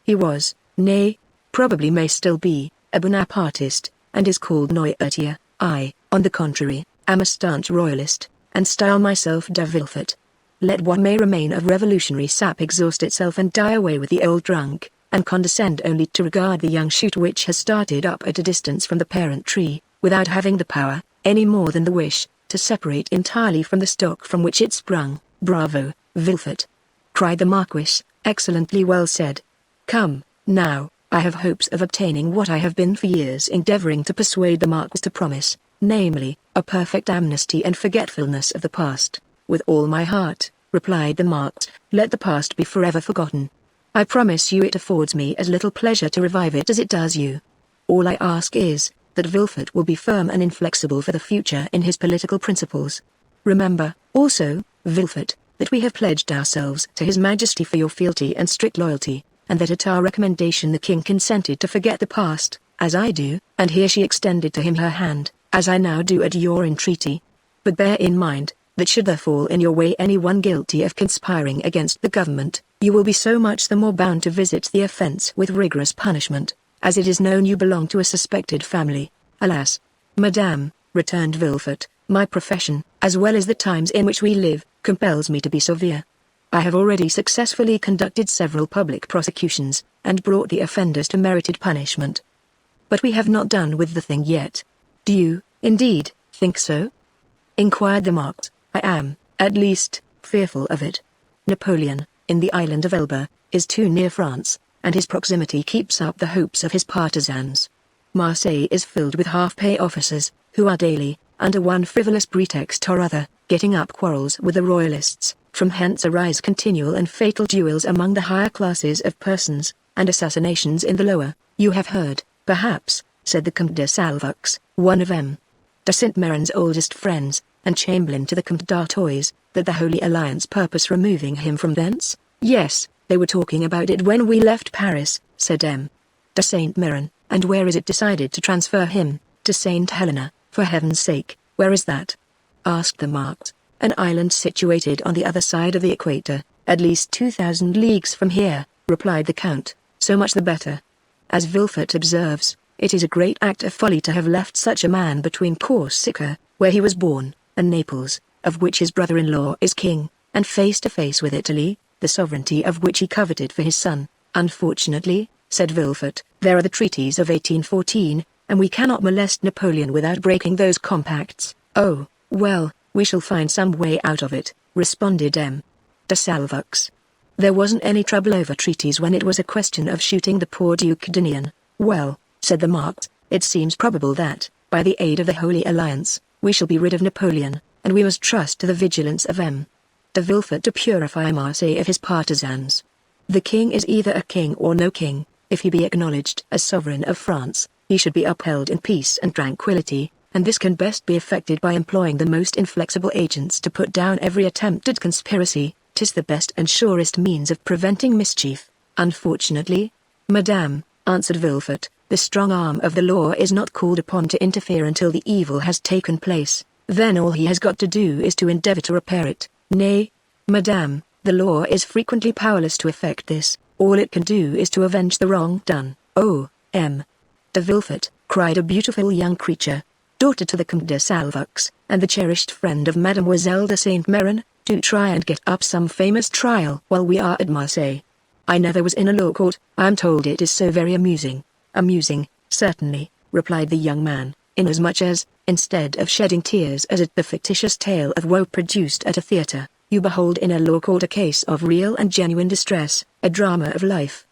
He was, nay, probably may still be, a Bonapartist, and is called Noirtier. I, on the contrary, am a staunch royalist, and style myself de Vilfort. Let what may remain of revolutionary sap exhaust itself and die away with the old drunk, and condescend only to regard the young shoot which has started up at a distance from the parent tree, without having the power, any more than the wish, to separate entirely from the stock from which it sprung. Bravo, Vilfort! Cried the Marquis, excellently well said. Come, now, I have hopes of obtaining what I have been for years endeavoring to persuade the Marquis to promise, namely, a perfect amnesty and forgetfulness of the past. With all my heart, replied the Marquis, let the past be forever forgotten. I promise you it affords me as little pleasure to revive it as it does you. All I ask is, that Vilfort will be firm and inflexible for the future in his political principles. Remember, also, Vilfort, that we have pledged ourselves to His Majesty for your fealty and strict loyalty, and that at our recommendation the King consented to forget the past, as I do, and here she extended to him her hand, as I now do at your entreaty. But bear in mind, that should there fall in your way anyone guilty of conspiring against the government, you will be so much the more bound to visit the offence with rigorous punishment, as it is known you belong to a suspected family. Alas, madame, returned Vilfort, my profession, as as well as the times in which we live, compels me to be severe. I have already successfully conducted several public prosecutions, and brought the offenders to merited punishment. But we have not done with the thing yet. Do you, indeed, think so? Inquired the Marquis. I am, at least, fearful of it. Napoleon, in the island of Elba, is too near France, and his proximity keeps up the hopes of his partisans. Marseille is filled with half-pay officers, who are daily, under one frivolous pretext or other, getting up quarrels with the royalists. From hence arise continual and fatal duels among the higher classes of persons, and assassinations in the lower. You have heard, perhaps, said the Comte de Salvoux, one of M. de Saint-Méran's oldest friends, and chamberlain to the Comte d'Artois, that the Holy Alliance purpose removing him from thence? Yes, they were talking about it when we left Paris, said M. de Saint-Méran. And where is it decided to transfer him? To Saint Helena, for heaven's sake, where is that? Asked the Marquis. An island situated on the other side of the equator, at least 2,000 leagues from here, replied the Count. So much the better. As Villefort observes, it is a great act of folly to have left such a man between Corsica, where he was born, and Naples, of which his brother-in-law is king, and face to face with Italy, the sovereignty of which he coveted for his son. Unfortunately, said Villefort, there are the treaties of 1814, and we cannot molest Napoleon without breaking those compacts. Oh, well, we shall find some way out of it, responded M. de Salvoux. There wasn't any trouble over treaties when it was a question of shooting the poor Duke d'Enghien. Well, said the Marquis, it seems probable that, by the aid of the Holy Alliance, we shall be rid of Napoleon, and we must trust to the vigilance of M. de Villefort to purify Marseille of his partisans. The king is either a king or no king. If he be acknowledged as sovereign of France, he should be upheld in peace and tranquility, and this can best be effected by employing the most inflexible agents to put down every attempt at conspiracy. 'Tis the best and surest means of preventing mischief. Unfortunately, madame, answered Villefort, the strong arm of the law is not called upon to interfere until the evil has taken place. Then all he has got to do is to endeavor to repair it. Nay, madame, the law is frequently powerless to effect this. All it can do is to avenge the wrong done. Oh, M. de Villefort, cried a beautiful young creature, daughter to the Comte de Salvoux, and the cherished friend of Mademoiselle de Saint-Méran, do try and get up some famous trial while we are at Marseille. I never was in a law court. I am told it is so very amusing. Amusing, certainly, replied the young man, inasmuch as, instead of shedding tears as at the fictitious tale of woe produced at a theatre, you behold in a law court a case of real and genuine distress, a drama of life.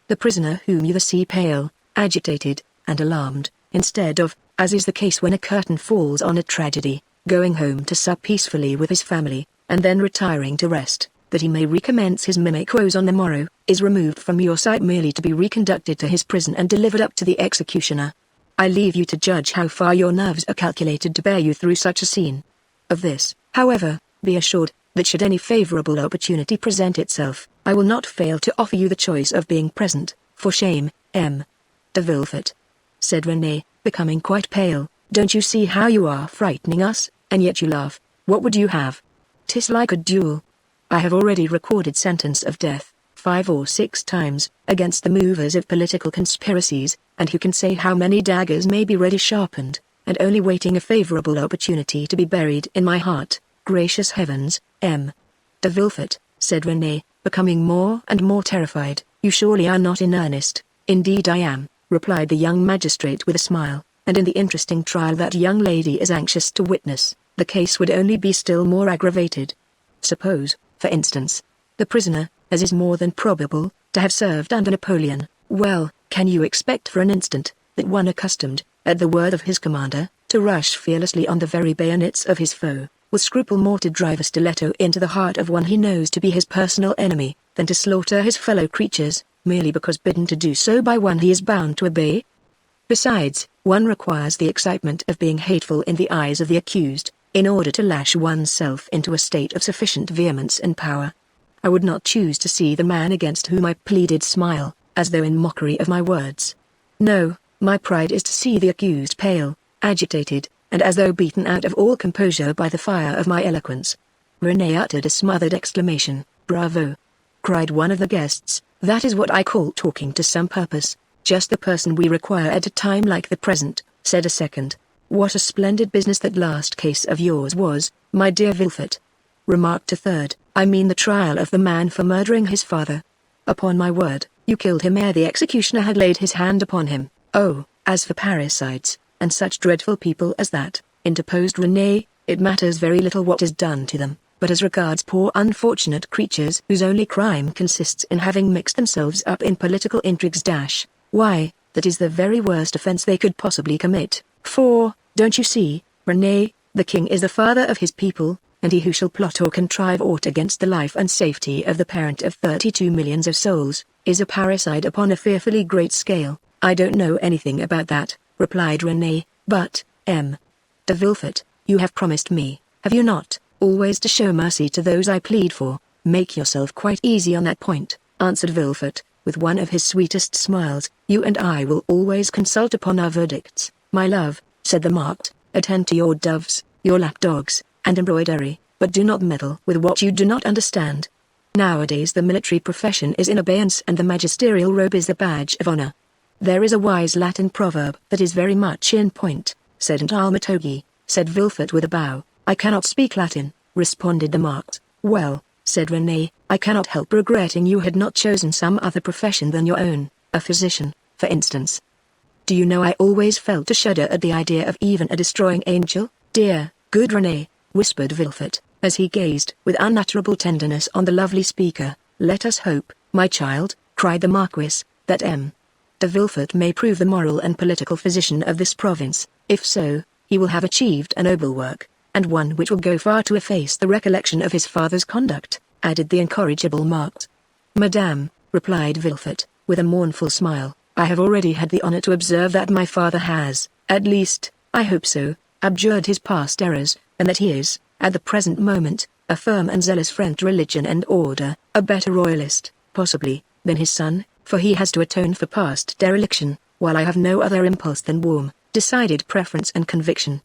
The prisoner whom you see pale, agitated, and alarmed, instead of, as is the case when a curtain falls on a tragedy, going home to sup peacefully with his family, and then retiring to rest, that he may recommence his mimic woes on the morrow, is removed from your sight merely to be reconducted to his prison and delivered up to the executioner. I leave you to judge how far your nerves are calculated to bear you through such a scene. Of this, however, be assured, that should any favorable opportunity present itself, I will not fail to offer you the choice of being present. For shame, M. de Villefort, said Renée, becoming quite pale, don't you see how you are frightening us, and yet you laugh. What would you have? 'Tis like a duel. I have already recorded sentence of death, 5 or 6 times, against the movers of political conspiracies, and who can say how many daggers may be ready sharpened, and only waiting a favorable opportunity to be buried in my heart. Gracious heavens, M. de Villefort, said Renée, becoming more and more terrified, you surely are not in earnest. Indeed I am, replied the young magistrate with a smile, and in the interesting trial that young lady is anxious to witness, the case would only be still more aggravated. Suppose, for instance, the prisoner, as is more than probable, to have served under Napoleon. Well, can you expect for an instant, that one accustomed, at the word of his commander, to rush fearlessly on the very bayonets of his foe, will scruple more to drive a stiletto into the heart of one he knows to be his personal enemy, than to slaughter his fellow creatures, merely because bidden to do so by one he is bound to obey? Besides, one requires the excitement of being hateful in the eyes of the accused, in order to lash oneself into a state of sufficient vehemence and power. I would not choose to see the man against whom I pleaded smile, as though in mockery of my words. No, my pride is to see the accused pale, agitated, and as though beaten out of all composure by the fire of my eloquence. Renée uttered a smothered exclamation. Bravo! Cried one of the guests, that is what I call talking to some purpose. Just the person we require at a time like the present, said a second. "What a splendid business that last case of yours was, my dear Vilfert," remarked a third. "I mean the trial of the man for murdering his father. Upon my word, you killed him ere the executioner had laid his hand upon him." "Oh, as for parricides, and such dreadful people as that," interposed Renee, "it matters very little what is done to them, but as regards poor unfortunate creatures whose only crime consists in having mixed themselves up in political intrigues, why, that is the very worst offense they could possibly commit. For, don't you see, Renee, the king is the father of his people, and he who shall plot or contrive aught against the life and safety of the parent of 32 millions of souls, is a parricide upon a fearfully great scale." "I don't know anything about that," replied Renee, "but, de Vilfert, you have promised me, have you not, always to show mercy to those I plead for?" "Make yourself quite easy on that point," answered Vilfert, with one of his sweetest smiles. "You and I will always consult upon our verdicts." "My love," said the marked, "attend to your doves, your lapdogs, and embroidery, but do not meddle with what you do not understand. Nowadays the military profession is in abeyance and the magisterial robe is the badge of honor." "There is a wise Latin proverb that is very much in point," said Almatogi, said Vilfert with a bow. "I cannot speak Latin," responded the marked. "Well," said Renee, "I cannot help regretting you had not chosen some other profession than your own, a physician, for instance. Do you know I always felt a shudder at the idea of even a destroying angel?" "Dear, good Renee," whispered Vilfert, as he gazed with unutterable tenderness on the lovely speaker. "Let us hope, my child," cried the Marquis, "that de Vilfert may prove the moral and political physician of this province. If so, he will have achieved a noble work, and one which will go far to efface the recollection of his father's conduct," added the incorrigible marked. "Madame," replied Vilfert, with a mournful smile, "I have already had the honor to observe that my father has, at least, I hope so, abjured his past errors, and that he is, at the present moment, a firm and zealous friend to religion and order, a better royalist, possibly, than his son, for he has to atone for past dereliction, while I have no other impulse than warm, decided preference and conviction."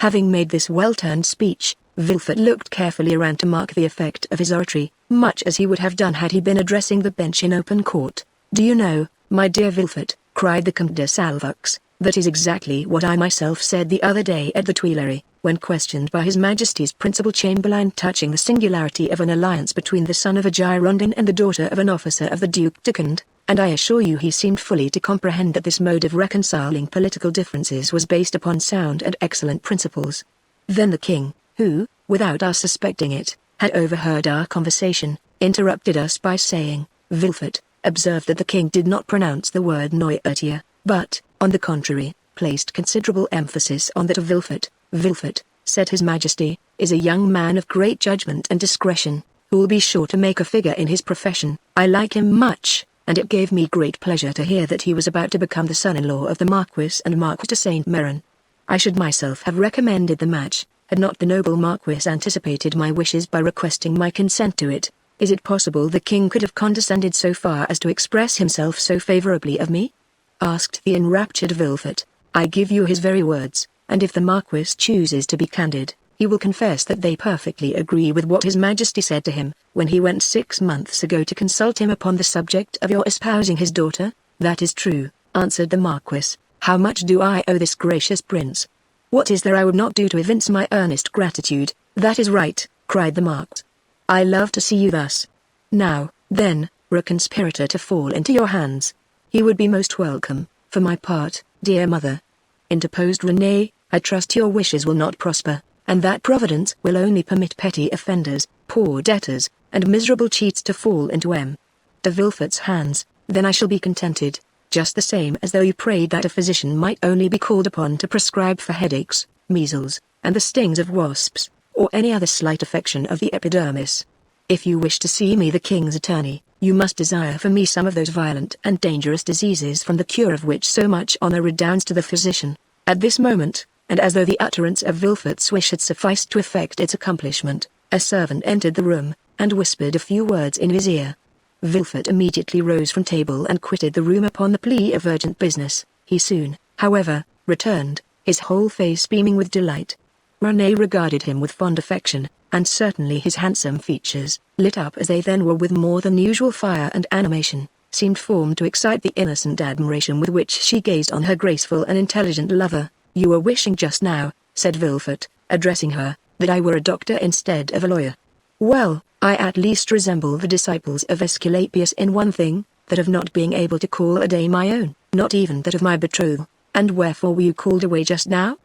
Having made this well-turned speech, Vilfert looked carefully around to mark the effect of his oratory, much as he would have done had he been addressing the bench in open court. "Do you know, my dear Vilfert," cried the Comte de Salvoux, "that is exactly what I myself said the other day at the Tuileries, when questioned by His Majesty's principal chamberlain touching the singularity of an alliance between the son of a Girondin and the daughter of an officer of the Duc de Conde, and I assure you he seemed fully to comprehend that this mode of reconciling political differences was based upon sound and excellent principles." Then the king, who, without our suspecting it, had overheard our conversation, interrupted us by saying, "Vilfert, observed that the king did not pronounce the word noirtier, but, on the contrary, placed considerable emphasis on that of Vilfert. Vilfert, said His Majesty, is a young man of great judgment and discretion, who will be sure to make a figure in his profession. I like him much, and it gave me great pleasure to hear that he was about to become the son-in-law of the Marquis and Marquis de Saint-Méran. I should myself have recommended the match, had not the noble Marquis anticipated my wishes by requesting my consent to it. Is it possible the king could have condescended so far as to express himself so favorably of me?" asked the enraptured Vilfert. "I give you his very words, and if the Marquis chooses to be candid, he will confess that they perfectly agree with what His Majesty said to him, when he went 6 months ago to consult him upon the subject of your espousing his daughter." "That is true," answered the Marquis. "How much do I owe this gracious prince? What is there I would not do to evince my earnest gratitude?" "That is right," cried the marked. "I love to see you thus. Now, then, were a conspirator to fall into your hands, he would be most welcome. For my part, dear mother," interposed Renee, "I trust your wishes will not prosper, and that Providence will only permit petty offenders, poor debtors, and miserable cheats to fall into de Vilfert's hands. Then I shall be contented, just the same as though you prayed that a physician might only be called upon to prescribe for headaches, measles, and the stings of wasps, or any other slight affection of the epidermis. If you wish to see me the king's attorney, you must desire for me some of those violent and dangerous diseases from the cure of which so much honor redounds to the physician." At this moment, and as though the utterance of Vilfert's wish had sufficed to effect its accomplishment, a servant entered the room, and whispered a few words in his ear. Vilfert immediately rose from table and quitted the room upon the plea of urgent business. He soon, however, returned, his whole face beaming with delight. Renee regarded him with fond affection, and certainly his handsome features, lit up as they then were with more than usual fire and animation, seemed formed to excite the innocent admiration with which she gazed on her graceful and intelligent lover. You were wishing just now, said Vilfert, addressing her, that I were a doctor instead of a lawyer. Well, I at least resemble the disciples of Aesculapius in one thing, that of not being able to call a day my own, not even that of my betrothal. And wherefore were you called away just now?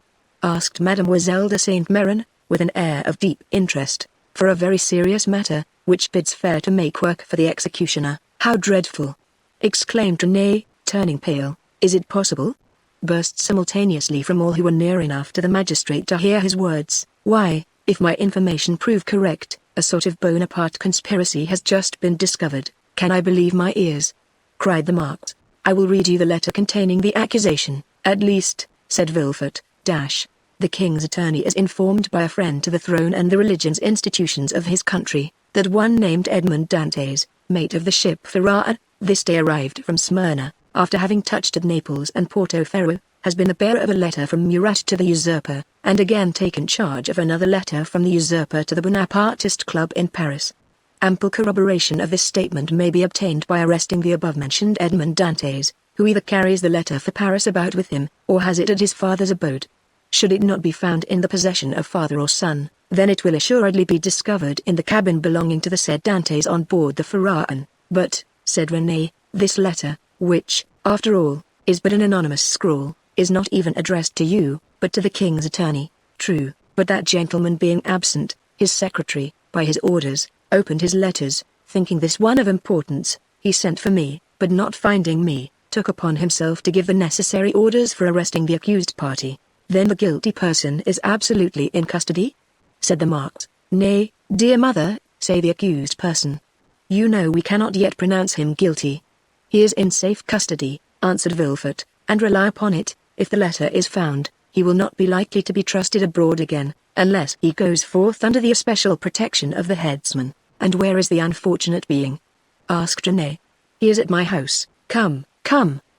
Asked Mademoiselle de Saint Méran, with an air of deep interest. For a very serious matter, which bids fair to make work for the executioner. How dreadful! Exclaimed Renée, turning pale. Is it possible? Burst simultaneously from all who were near enough to the magistrate to hear his words. Why, if my information prove correct, a sort of Bonaparte conspiracy has just been discovered. Can I believe my ears? Cried the marquis. I will read you the letter containing the accusation, at least, said Vilfert. The king's attorney is informed by a friend to the throne and the religions institutions of his country, that one named Edmond Dantes, mate of the ship Pharaon, this day arrived from Smyrna, after having touched at Naples and Porto Ferro, has been the bearer of a letter from Murat to the usurper, and again taken charge of another letter from the usurper to the Bonapartist Club in Paris. Ample corroboration of this statement may be obtained by arresting the above-mentioned Edmond Dantes, who either carries the letter for Paris about with him, or has it at his father's abode. Should it not be found in the possession of father or son, then it will assuredly be discovered in the cabin belonging to the said Dantes on board the Pharaon. But, said Renée, this letter, which, after all, is but an anonymous scrawl, is not even addressed to you, but to the king's attorney. True, but that gentleman being absent, his secretary, by his orders, opened his letters, thinking this one of importance. He sent for me, but not finding me, took upon himself to give the necessary orders for arresting the accused party. Then the guilty person is absolutely in custody? Said the marquis. Nay, dear mother, say the accused person. You know we cannot yet pronounce him guilty. He is in safe custody, answered Vilfert, and rely upon it, if the letter is found, he will not be likely to be trusted abroad again, unless he goes forth under the especial protection of the headsman. And where is the unfortunate being? Asked Renée. He is at my house. Come,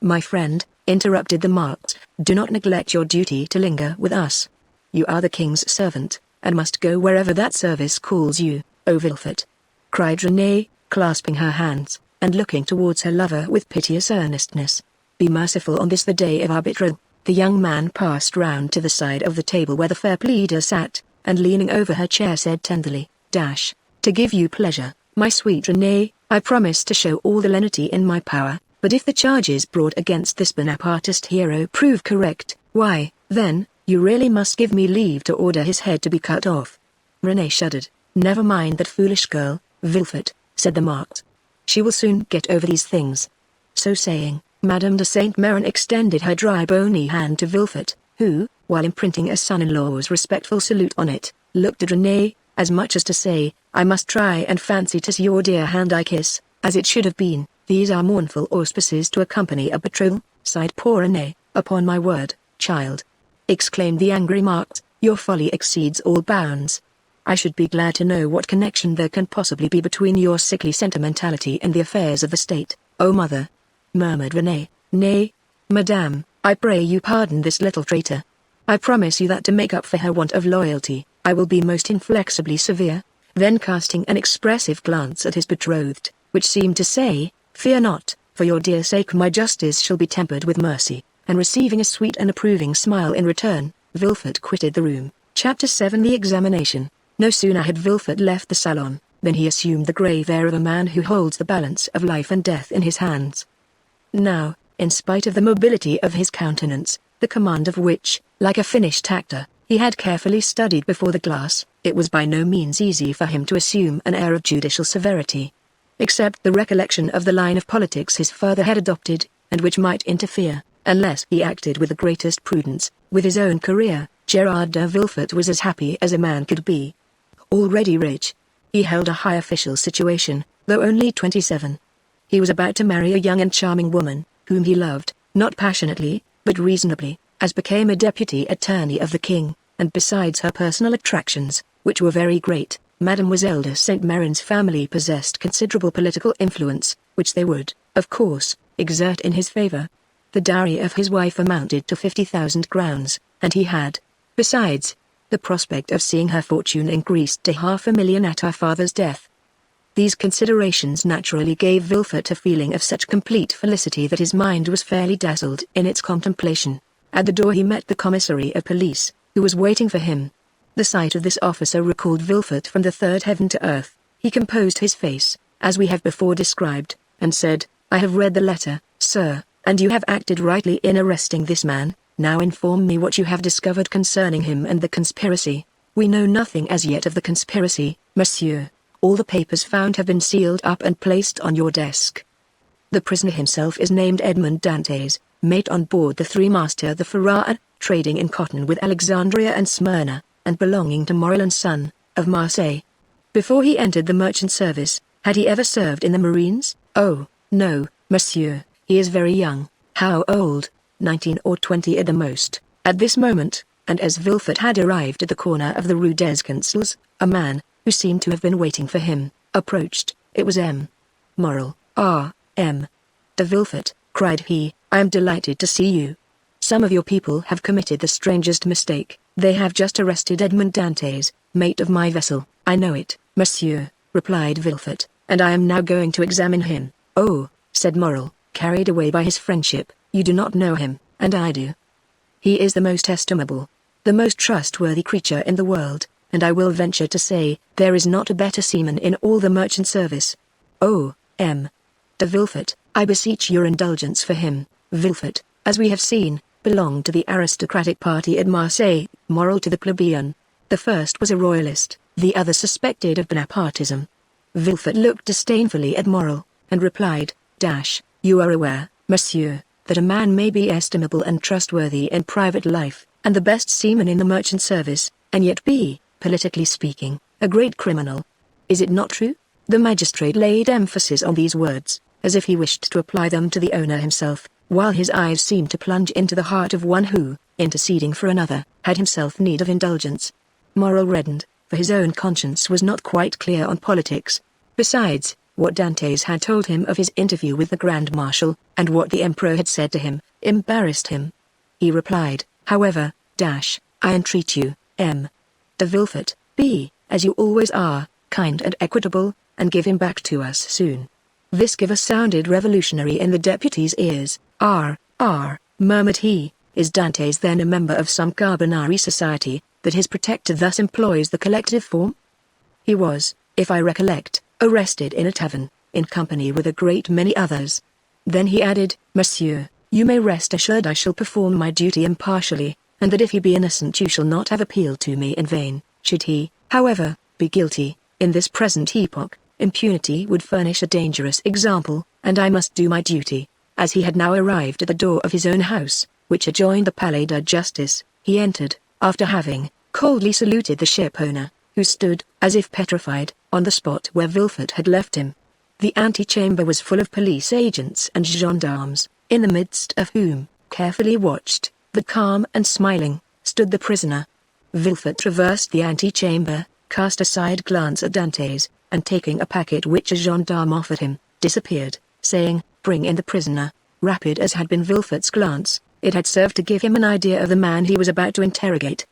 my friend, interrupted the marquis, do not neglect your duty to linger with us. You are the king's servant, and must go wherever that service calls you, O Vilfert, cried Renée, clasping her hands, and looking towards her lover with piteous earnestness. Be merciful on this the day of our betrothal. The young man passed round to the side of the table where the fair pleader sat, and leaning over her chair said tenderly, To give you pleasure, my sweet Renée, I promise to show all the lenity in my power. But if the charges brought against this Bonapartist hero prove correct, why, then, you really must give me leave to order his head to be cut off. Renée shuddered. Never mind that foolish girl, Vilfert, said the marquis. She will soon get over these things. So saying, Madame de Saint Méran extended her dry bony hand to Vilfert, who, while imprinting a son-in-law's respectful salute on it, looked at Renée, as much as to say, I must try and fancy 'tis your dear hand I kiss, as it should have been. These are mournful auspices to accompany a betrothal, sighed poor Renée. Upon my word, child, exclaimed the angry marquis, your folly exceeds all bounds. I should be glad to know what connection there can possibly be between your sickly sentimentality and the affairs of the state. Oh mother, murmured Renée. Nay, madame, I pray you pardon this little traitor. I promise you that to make up for her want of loyalty, I will be most inflexibly severe. Then casting an expressive glance at his betrothed, which seemed to say, Fear not, for your dear sake my justice shall be tempered with mercy, and receiving a sweet and approving smile in return, Vilfert quitted the room. Chapter 7 The Examination. No sooner had Vilfert left the salon, than he assumed the grave air of a man who holds the balance of life and death in his hands. Now, in spite of the mobility of his countenance, the command of which, like a finished actor, he had carefully studied before the glass, it was by no means easy for him to assume an air of judicial severity. Except the recollection of the line of politics his father had adopted, and which might interfere, unless he acted with the greatest prudence, with his own career, Gerard de Vilfert was as happy as a man could be. Already rich, he held a high official situation, though only 27. He was about to marry a young and charming woman, whom he loved, not passionately, but reasonably, as became a deputy attorney of the king, and besides her personal attractions, which were very great, Mademoiselle de Saint Méran's family possessed considerable political influence, which they would, of course, exert in his favor. The dowry of his wife amounted to 50,000 crowns, and he had, besides, the prospect of seeing her fortune increased to 500,000 at her father's death. These considerations naturally gave Vilfert a feeling of such complete felicity that his mind was fairly dazzled in its contemplation. At the door he met the commissary of police, who was waiting for him. The sight of this officer recalled Villefort from the third heaven to earth. He composed his face, as we have before described, and said, "I have read the letter, sir, and you have acted rightly in arresting this man. Now inform me what you have discovered concerning him and the conspiracy." "We know nothing as yet of the conspiracy, monsieur. All the papers found have been sealed up and placed on your desk." The prisoner himself is named Edmond Dantes, mate on board the three-master the Pharaon, trading in cotton with Alexandria and Smyrna, and belonging to Morel and Son, of Marseille. Before he entered the merchant service, had he ever served in the marines? "Oh, no, monsieur, he is very young." "How old?" 19 or 20 at the most. At this moment, and as Villefort had arrived at the corner of the Rue des Consuls, a man, who seemed to have been waiting for him, approached. It was M. Morel. "Ah, M. de Villefort," cried he, "I am delighted to see you. Some of your people have committed the strangest mistake. They have just arrested Edmond Dantes, mate of my vessel." "I know it, monsieur," replied Villefort, "and I am now going to examine him." "Oh," said Morel, carried away by his friendship, "you do not know him, and I do. He is the most estimable, the most trustworthy creature in the world, and I will venture to say, there is not a better seaman in all the merchant service." "Oh, M. de Villefort, I beseech your indulgence for him." Villefort, as we have seen, belonged to the aristocratic party at Marseille, Morel to the plebeian. The first was a royalist, the other suspected of Bonapartism. Villefort looked disdainfully at Morel, and replied, "You are aware, monsieur, that a man may be estimable and trustworthy in private life, and the best seaman in the merchant service, and yet be, politically speaking, a great criminal. Is it not true?" The magistrate laid emphasis on these words, as if he wished to apply them to the owner himself, while his eyes seemed to plunge into the heart of one who, interceding for another, had himself need of indulgence. Morel reddened, for his own conscience was not quite clear on politics. Besides, what Dantes had told him of his interview with the Grand Marshal, and what the Emperor had said to him, embarrassed him. He replied, however, "I entreat you, M. de Villefort, be, as you always are, kind and equitable, and give him back to us soon." This giver sounded revolutionary in the deputy's ears. Murmured he, "Is Dantes then a member of some Carbonari society, that his protector thus employs the collective form?" "He was, if I recollect, arrested in a tavern, in company with a great many others." Then he added, "Monsieur, you may rest assured I shall perform my duty impartially, and that if he be innocent you shall not have appealed to me in vain. Should he, however, be guilty, in this present epoch, impunity would furnish a dangerous example, and I must do my duty." As he had now arrived at the door of his own house, which adjoined the Palais de Justice, he entered, after having coldly saluted the ship-owner, who stood, as if petrified, on the spot where Villefort had left him. The antechamber was full of police agents and gendarmes, in the midst of whom, carefully watched, but calm and smiling, stood the prisoner. Villefort traversed the antechamber, cast a side glance at Dantes, and taking a packet which a gendarme offered him, disappeared, saying, "Bring in the prisoner." Rapid as had been Villefort's glance, it had served to give him an idea of the man he was about to interrogate.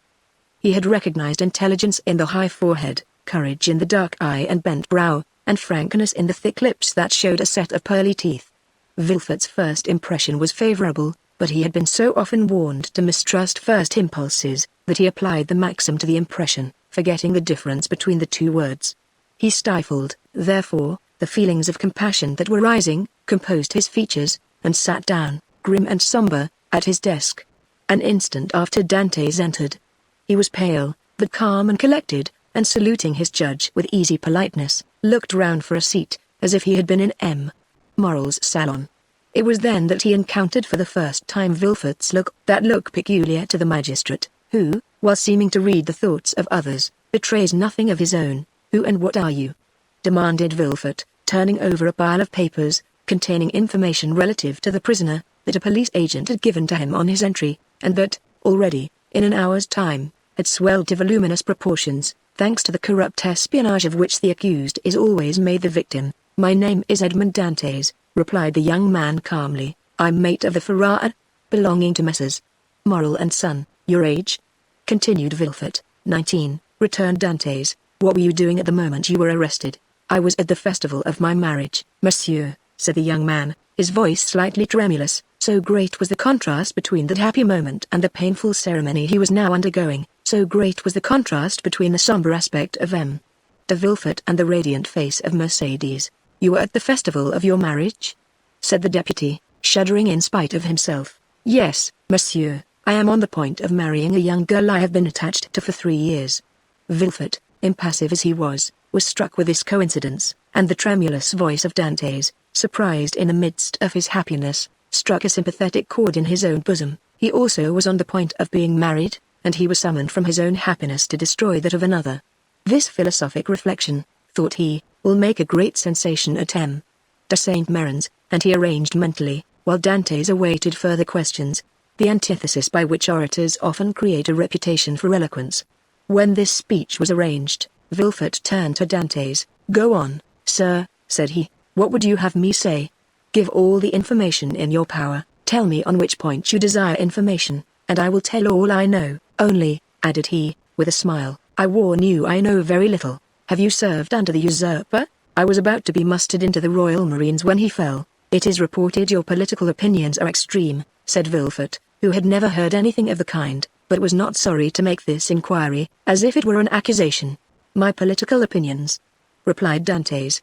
He had recognized intelligence in the high forehead, courage in the dark eye and bent brow, and frankness in the thick lips that showed a set of pearly teeth. Villefort's first impression was favorable, but he had been so often warned to mistrust first impulses, that he applied the maxim to the impression, forgetting the difference between the two words. He stifled, therefore, the feelings of compassion that were rising, composed his features, and sat down, grim and somber, at his desk. An instant after Dantes entered. He was pale, but calm and collected, and saluting his judge with easy politeness, looked round for a seat, as if he had been in M. Morel's salon. It was then that he encountered for the first time Villefort's look, that look peculiar to the magistrate, who, while seeming to read the thoughts of others, betrays nothing of his own. "Who and what are you?" demanded Villefort, turning over a pile of papers, containing information relative to the prisoner, that a police agent had given to him on his entry, and that, already, in an hour's time, had swelled to voluminous proportions, thanks to the corrupt espionage of which the accused is always made the victim. "My name is Edmond Dantes," replied the young man calmly. "I'm mate of the Pharaon, belonging to Messrs. Morel and Son." "Your age?" continued Villefort. 19, returned Dantes. "What were you doing at the moment you were arrested?" "I was at the festival of my marriage, monsieur." said the young man, his voice slightly tremulous, so great was the contrast between that happy moment and the painful ceremony he was now undergoing, so great was the contrast between the somber aspect of M. de Villefort and the radiant face of Mercedes. "You were at the festival of your marriage?" said the deputy, shuddering in spite of himself. "Yes, monsieur, I am on the point of marrying a young girl I have been attached to for 3 years." Villefort, impassive as he was struck with this coincidence, and the tremulous voice of Dantes, surprised in the midst of his happiness, struck a sympathetic chord in his own bosom. He also was on the point of being married, and he was summoned from his own happiness to destroy that of another. This philosophic reflection, thought he, will make a great sensation at M. de Saint-Méran's, and he arranged mentally, while Dantes awaited further questions, the antithesis by which orators often create a reputation for eloquence. When this speech was arranged, Villefort turned to Dantes. "Go on, sir," said he. "What would you have me say? Give all the information in your power. Tell me on which point you desire information, and I will tell all I know. Only," added he, with a smile, "I warn you I know very little. Have you served under the usurper? I was about to be mustered into the Royal Marines when he fell. It is reported your political opinions are extreme," said Villefort, who had never heard anything of the kind, but was not sorry to make this inquiry, as if it were an accusation. "My political opinions?" replied Dantes.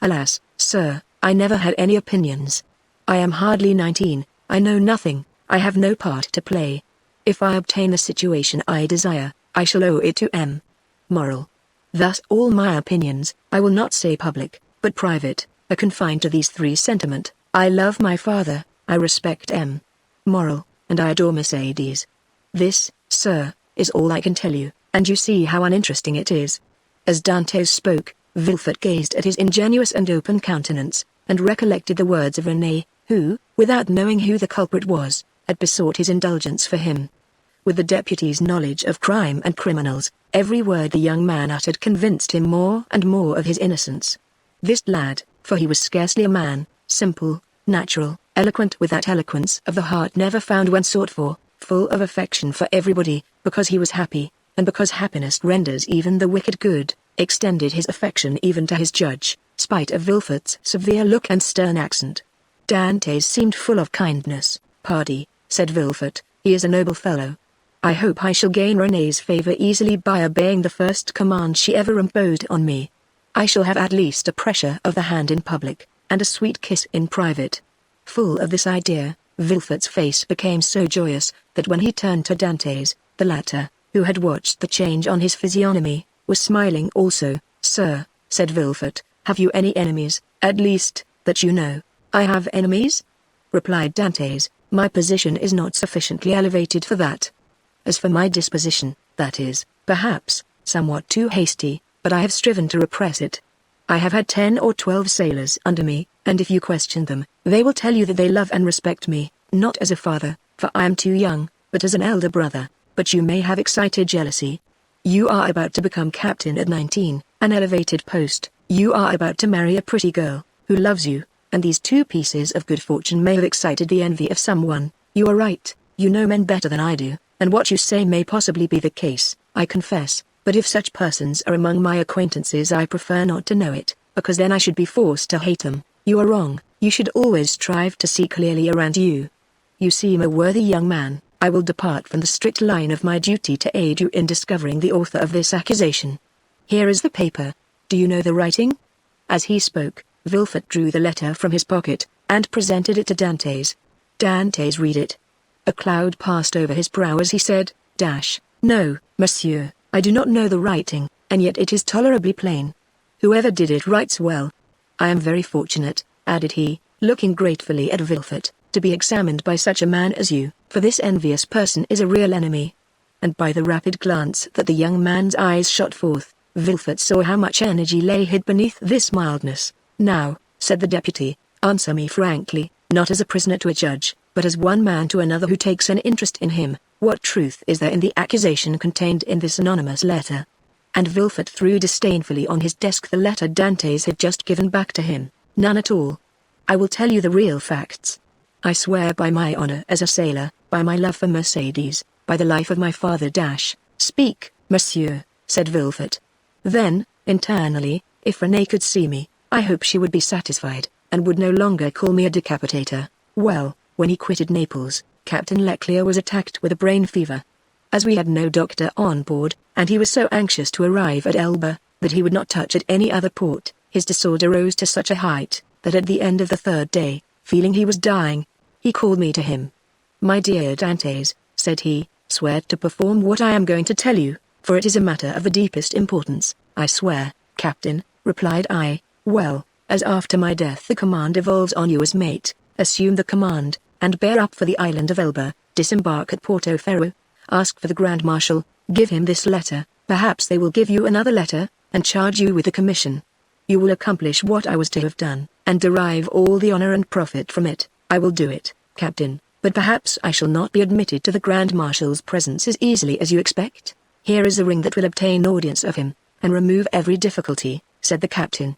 "Alas, sir, I never had any opinions. I am hardly 19, I know nothing, I have no part to play. If I obtain the situation I desire, I shall owe it to M. Moral. Thus all my opinions, I will not say public, but private, are confined to these 3 sentiment. I love my father, I respect M. Moral, and I adore Mercedes. This, sir, is all I can tell you, and you see how uninteresting it is." As Dantes spoke, Villefort gazed at his ingenuous and open countenance, and recollected the words of Renée, who, without knowing who the culprit was, had besought his indulgence for him. With the deputy's knowledge of crime and criminals, every word the young man uttered convinced him more and more of his innocence. This lad, for he was scarcely a man, simple, natural, eloquent with that eloquence of the heart never found when sought for, full of affection for everybody, because he was happy, and because happiness renders even the wicked good, extended his affection even to his judge, spite of Villefort's severe look and stern accent. Dantes seemed full of kindness. "Pardy," said Villefort, "he is a noble fellow. I hope I shall gain Renée's favor easily by obeying the first command she ever imposed on me. I shall have at least a pressure of the hand in public, and a sweet kiss in private." Full of this idea, Villefort's face became so joyous, that when he turned to Dantes, the latter, who had watched the change on his physiognomy, was smiling also. "Sir," said Villefort, "have you any enemies, at least, that you know?" "I have enemies?" replied Dantes. "My position is not sufficiently elevated for that. As for my disposition, that is, perhaps, somewhat too hasty, but I have striven to repress it. I have had 10 or 12 sailors under me, and if you question them, they will tell you that they love and respect me, not as a father, for I am too young, but as an elder brother. But you may have excited jealousy. You are about to become captain at 19, an elevated post. You are about to marry a pretty girl, who loves you, and these 2 pieces of good fortune may have excited the envy of someone. You are right, you know men better than I do, and what you say may possibly be the case, I confess, but if such persons are among my acquaintances I prefer not to know it, because then I should be forced to hate them. You are wrong, you should always strive to see clearly around you. You seem a worthy young man. I will depart from the strict line of my duty to aid you in discovering the author of this accusation. Here is the paper. Do you know the writing?" As he spoke, Villefort drew the letter from his pocket, and presented it to Dantes. Dantes read it. A cloud passed over his brow as he said, "No, monsieur, I do not know the writing, and yet it is tolerably plain. Whoever did it writes well. I am very fortunate," added he, looking gratefully at Villefort, "to be examined by such a man as you, for this envious person is a real enemy." And by the rapid glance that the young man's eyes shot forth, Villefort saw how much energy lay hid beneath this mildness. "Now," said the deputy, "answer me frankly, not as a prisoner to a judge, but as one man to another who takes an interest in him. What truth is there in the accusation contained in this anonymous letter?" And Villefort threw disdainfully on his desk the letter Dantes had just given back to him. "None at all. I will tell you the real facts. I swear by my honor as a sailor, by my love for Mercedes, by the life of my father " "Speak, monsieur," said Villefort. Then, internally, if Renée could see me, I hope she would be satisfied, and would no longer call me a decapitator. Well, when he quitted Naples, Captain Leclerc was attacked with a brain fever. As we had no doctor on board, and he was so anxious to arrive at Elba, that he would not touch at any other port, his disorder rose to such a height, that at the end of the third day, feeling he was dying, he called me to him. "My dear Dantes," said he, "swear to perform what I am going to tell you, for it is a matter of the deepest importance." "I swear, Captain," replied I. "Well, as after my death the command devolves on you as mate, assume the command, and bear up for the island of Elba, disembark at Porto Ferro, ask for the Grand Marshal, give him this letter, perhaps they will give you another letter, and charge you with the commission. You will accomplish what I was to have done, and derive all the honor and profit from it. I will do it, Captain, but perhaps I shall not be admitted to the Grand Marshal's presence as easily as you expect. Here is the ring that will obtain audience of him, and remove every difficulty," said the captain.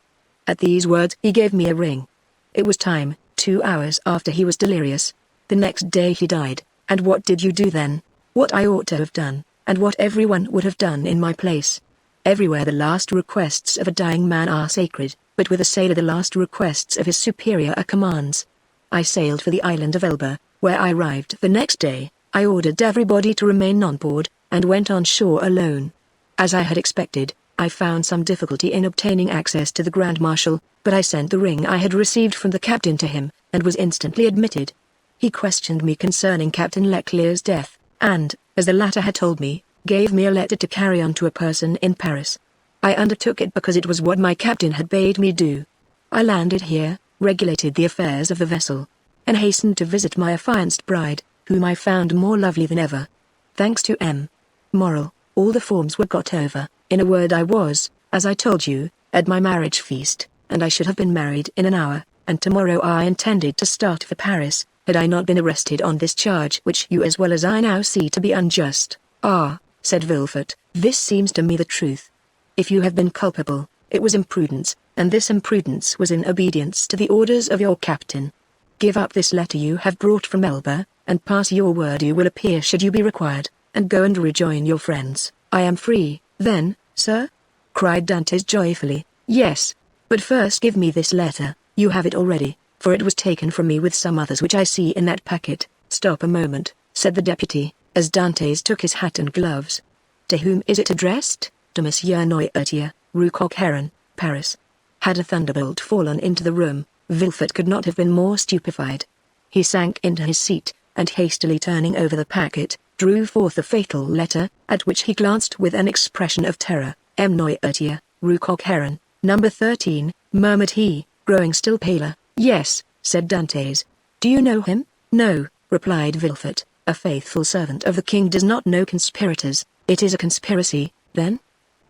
At these words he gave me a ring. It was time, 2 hours after he was delirious. The next day he died, and what did you do then? What I ought to have done, and what everyone would have done in my place. Everywhere the last requests of a dying man are sacred, but with a sailor the last requests of his superior are commands. I sailed for the island of Elba, where I arrived the next day. I ordered everybody to remain on board, and went on shore alone. As I had expected, I found some difficulty in obtaining access to the Grand Marshal, but I sent the ring I had received from the captain to him, and was instantly admitted. He questioned me concerning Captain Leclerc's death, and, as the latter had told me, gave me a letter to carry on to a person in Paris. I undertook it because it was what my captain had bade me do. I landed here, regulated the affairs of the vessel, and hastened to visit my affianced bride, whom I found more lovely than ever. Thanks to M. Moral, all the forms were got over. In a word, I was, as I told you, at my marriage feast, and I should have been married in an hour, and tomorrow I intended to start for Paris, had I not been arrested on this charge which you as well as I now see to be unjust. "Ah," said Vilfort, "this seems to me the truth. If you have been culpable, it was imprudence, and this imprudence was in obedience to the orders of your captain. Give up this letter you have brought from Elba, and pass your word you will appear should you be required, and go and rejoin your friends." "I am free, then, sir?" cried Dantes joyfully. "Yes, but first give me this letter. You have it already, for it was taken from me with some others which I see in that packet." "Stop a moment," said the deputy, as Dantes took his hat and gloves. "To whom is it addressed?" "To Monsieur Noirtier, Rue Coq-Heron, Paris." Had a thunderbolt fallen into the room, Vilfort could not have been more stupefied. He sank into his seat, and hastily turning over the packet, drew forth the fatal letter, at which he glanced with an expression of terror. "M. Noirtier, Rue Coq-Heron, number 13, murmured he, growing still paler. "Yes," said Dantes. "Do you know him?" "No," replied Vilfort. "A faithful servant of the king does not know conspirators." "It is a conspiracy, then?"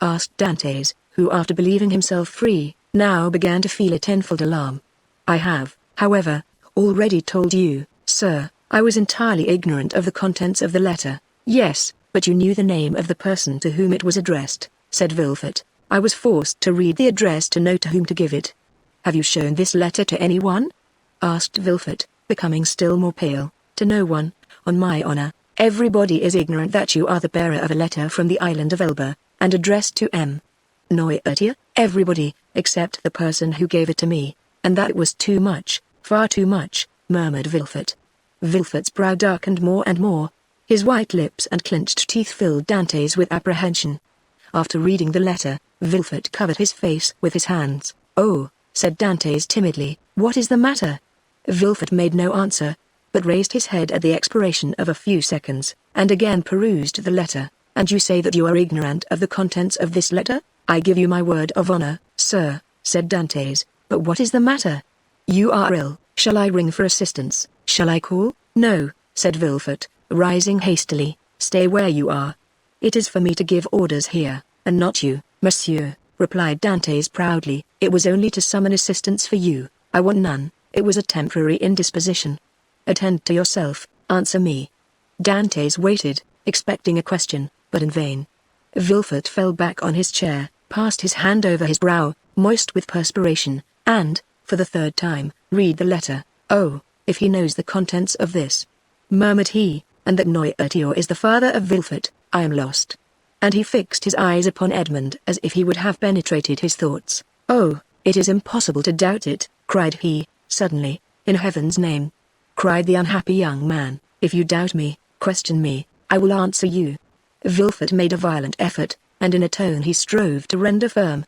asked Dantes, who after believing himself free, now began to feel a tenfold alarm. "I have, however, already told you, sir, I was entirely ignorant of the contents of the letter." "Yes, but you knew the name of the person to whom it was addressed," said Vilfort. "I was forced to read the address to know to whom to give it." "Have you shown this letter to anyone?" asked Vilfort, becoming still more pale. "To no one, on my honor. Everybody is ignorant that you are the bearer of a letter from the island of Elba, and addressed to M. Noirtier. Everybody, except the person who gave it to me, and that was too much, far too much," murmured Vilfort. Vilfort's brow darkened more and more. His white lips and clenched teeth filled Dantes with apprehension. After reading the letter, Vilfort covered his face with his hands. "Oh," said Dantes timidly, "what is the matter?" Vilfort made no answer, but raised his head at the expiration of a few seconds, and again perused the letter. "And you say that you are ignorant of the contents of this letter?" "I give you my word of honor, sir," said Dantes. "But what is the matter?" "You are ill. Shall I ring for assistance? Shall I call?" "No," said Vilfort, rising hastily. "Stay where you are. It is for me to give orders here, and not you." "Monsieur," replied Dantes proudly, "it was only to summon assistance for you. I want none. It was a temporary indisposition." "Attend to yourself, answer me." Dantes waited, expecting a question, but in vain. Vilfort fell back on his chair, passed his hand over his brow, moist with perspiration, and, for the third time, read the letter. "Oh, if he knows the contents of this," murmured he, "and that Noirtier is the father of Vilfort, I am lost." And he fixed his eyes upon Edmund as if he would have penetrated his thoughts. "Oh, it is impossible to doubt it," cried he, Suddenly, "In heaven's name," cried the unhappy young man, "if you doubt me, question me, I will answer you." Vilfort made a violent effort, and in a tone he strove to render firm.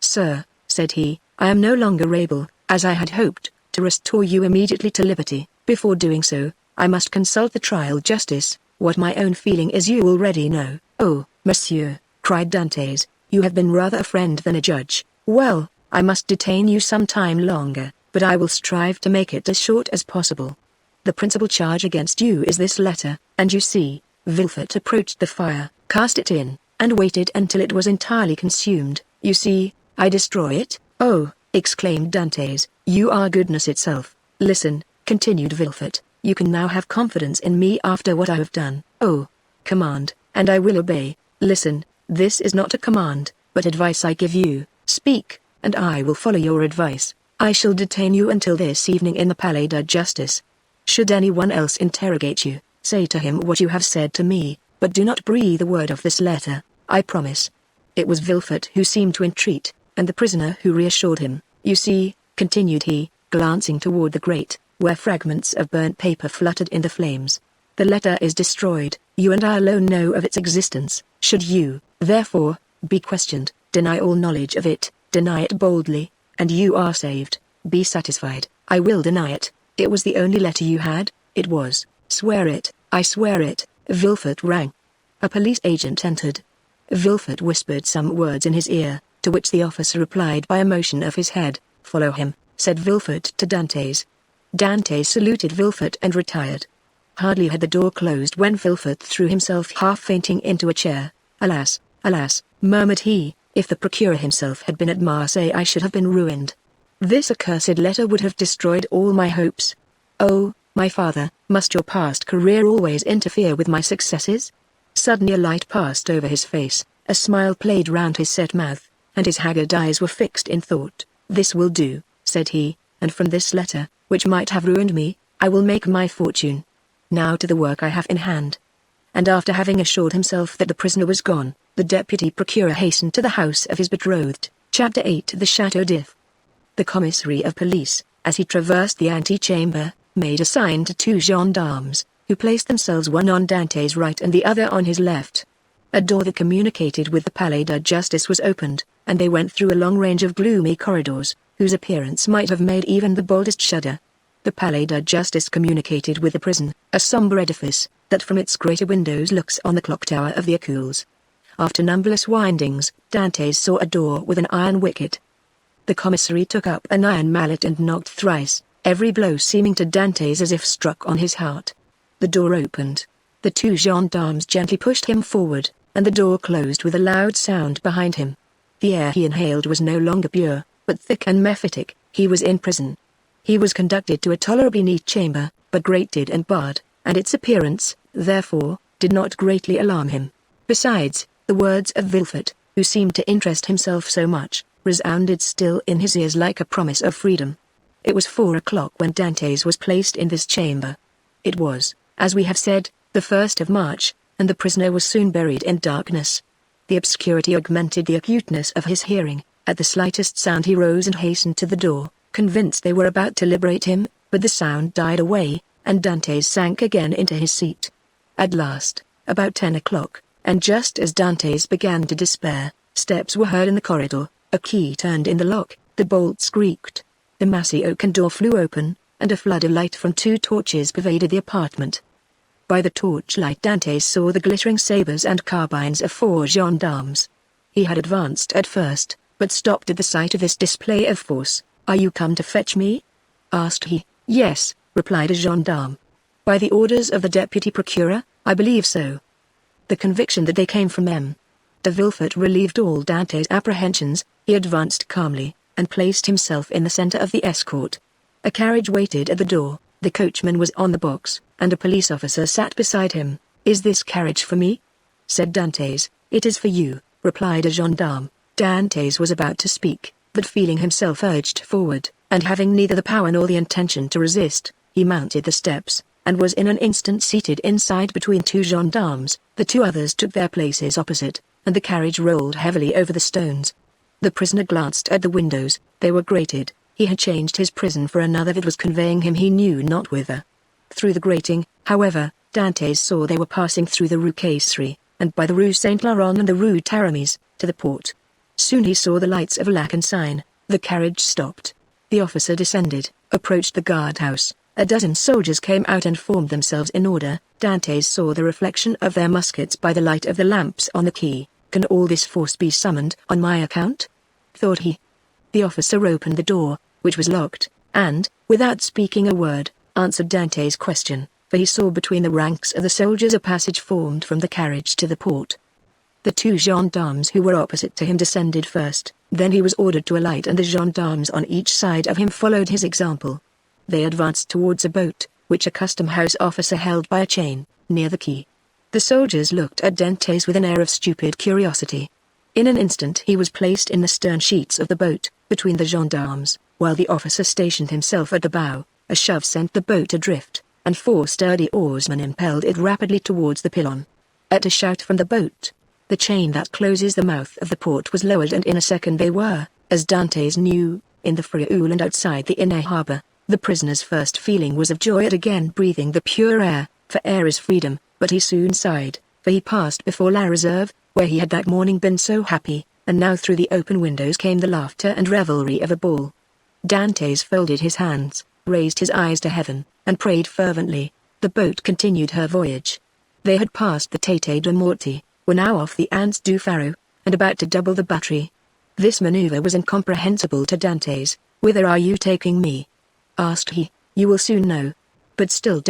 "Sir," said he, "I am no longer able, as I had hoped, to restore you immediately to liberty. Before doing so, I must consult the trial justice. What my own feeling is you already know." "Oh, monsieur," cried Dantes, "you have been rather a friend than a judge. Well, I must detain you some time longer, but I will strive to make it as short as possible. The principal charge against you is this letter, and you see." Vilfort approached the fire, cast it in, and waited until it was entirely consumed. "You see, I destroy it." "Oh," exclaimed Dantes, "you are goodness itself." "Listen," continued Vilfort, "you can now have confidence in me after what I have done." "Oh, command, and I will obey." "Listen, this is not a command, but advice I give you. Speak, and I will follow your advice. I shall detain you until this evening in the Palais de Justice. Should anyone else interrogate you, say to him what you have said to me, but do not breathe a word of this letter, I promise." It was Vilfort who seemed to entreat, and the prisoner who reassured him. "You see," continued he, glancing toward the grate, where fragments of burnt paper fluttered in the flames, "the letter is destroyed. You and I alone know of its existence. Should you, therefore, be questioned, deny all knowledge of it, deny it boldly, and you are saved. Be satisfied." "I will deny it. It was the only letter you had." "It was." "Swear it." "I swear it." Vilfort rang. A police agent entered. Vilfort whispered some words in his ear, to which the officer replied by a motion of his head. "Follow him," said Vilfort to Dantes. Dantes saluted Vilfort and retired. Hardly had the door closed when Vilfort threw himself half-fainting into a chair. "Alas, alas," murmured he, "if the procureur himself had been at Marseille I should have been ruined. This accursed letter would have destroyed all my hopes. Oh, my father, must your past career always interfere with my successes?" Suddenly a light passed over his face, a smile played round his set mouth, and his haggard eyes were fixed in thought. "This will do," said he, "and from this letter, which might have ruined me, I will make my fortune. Now to the work I have in hand." And after having assured himself that the prisoner was gone, the deputy procureur hastened to the house of his betrothed. Chapter 8. The Château d'If. The commissary of police, as he traversed the antechamber, made a sign to two gendarmes, who placed themselves one on Dante's right and the other on his left. A door that communicated with the Palais de Justice was opened, and they went through a long range of gloomy corridors, whose appearance might have made even the boldest shudder. The Palais de Justice communicated with the prison, a sombre edifice, that from its greater windows looks on the clock tower of the Écoles. After numberless windings, Dantes saw a door with an iron wicket. The commissary took up an iron mallet and knocked thrice, every blow seeming to Dantes as if struck on his heart. The door opened. The two gendarmes gently pushed him forward, and the door closed with a loud sound behind him. The air he inhaled was no longer pure, but thick and mephitic. He was in prison. He was conducted to a tolerably neat chamber, but grated and barred, and its appearance, therefore, did not greatly alarm him. Besides, the words of Vilfort, who seemed to interest himself so much, resounded still in his ears like a promise of freedom. It was 4 o'clock when Dantes was placed in this chamber. It was, as we have said, the 1st of March, and the prisoner was soon buried in darkness. The obscurity augmented the acuteness of his hearing. At the slightest sound he rose and hastened to the door, convinced they were about to liberate him, but the sound died away, and Dantes sank again into his seat. At last, about 10 o'clock, and just as Dantes began to despair, steps were heard in the corridor, a key turned in the lock, the bolt squeaked, the massy oaken door flew open, and a flood of light from 2 torches pervaded the apartment. By the torchlight Dantes saw the glittering sabres and carbines of 4 gendarmes. He had advanced at first, but stopped at the sight of this display of force. "Are you come to fetch me?" asked he. "Yes," replied a gendarme. "By the orders of the deputy procureur?" "I believe so." The conviction that they came from M. de Vilfort relieved all Dantes' apprehensions. He advanced calmly, and placed himself in the center of the escort. A carriage waited at the door, the coachman was on the box, and a police officer sat beside him. "Is this carriage for me?" said Dantes. "It is for you," replied a gendarme. Dantes was about to speak, but feeling himself urged forward, and having neither the power nor the intention to resist, he mounted the steps, and was in an instant seated inside between 2 gendarmes. The 2 others took their places opposite, and the carriage rolled heavily over the stones. The prisoner glanced at the windows. They were grated. He had changed his prison for another that was conveying him he knew not whither. Through the grating, however, Dante saw they were passing through the Rue Caisserie, and by the Rue Saint-Laurent and the Rue Taramis, to the port. Soon he saw the lights of a Lacan sign. The carriage stopped. The officer descended, approached the guardhouse. A dozen soldiers came out and formed themselves in order. Dante saw the reflection of their muskets by the light of the lamps on the quay. Can all this force be summoned on my account? Thought he. The officer opened the door, which was locked, and, without speaking a word, answered Dante's question, for he saw between the ranks of the soldiers a passage formed from the carriage to the port. The two gendarmes who were opposite to him descended first, then he was ordered to alight and the gendarmes on each side of him followed his example. They advanced towards a boat, which a custom-house officer held by a chain, near the quay. The soldiers looked at Dantes with an air of stupid curiosity. In an instant he was placed in the stern sheets of the boat, between the gendarmes, while the officer stationed himself at the bow. A shove sent the boat adrift, and 4 sturdy oarsmen impelled it rapidly towards the Pilon. At a shout from the boat, the chain that closes the mouth of the port was lowered and in a second they were, as Dantes knew, in the Frioul and outside the inner harbour. The prisoner's first feeling was of joy at again breathing the pure air, for air is freedom, but he soon sighed, for he passed before La Reserve, where he had that morning been so happy, and now through the open windows came the laughter and revelry of a ball. Dantes folded his hands, raised his eyes to heaven, and prayed fervently. The boat continued her voyage. They had passed the Tete de Monte, were now off the Anse du Pharo, and about to double the battery. This maneuver was incomprehensible to Dantes. "Whither are you taking me?" asked he. "You will soon know. But still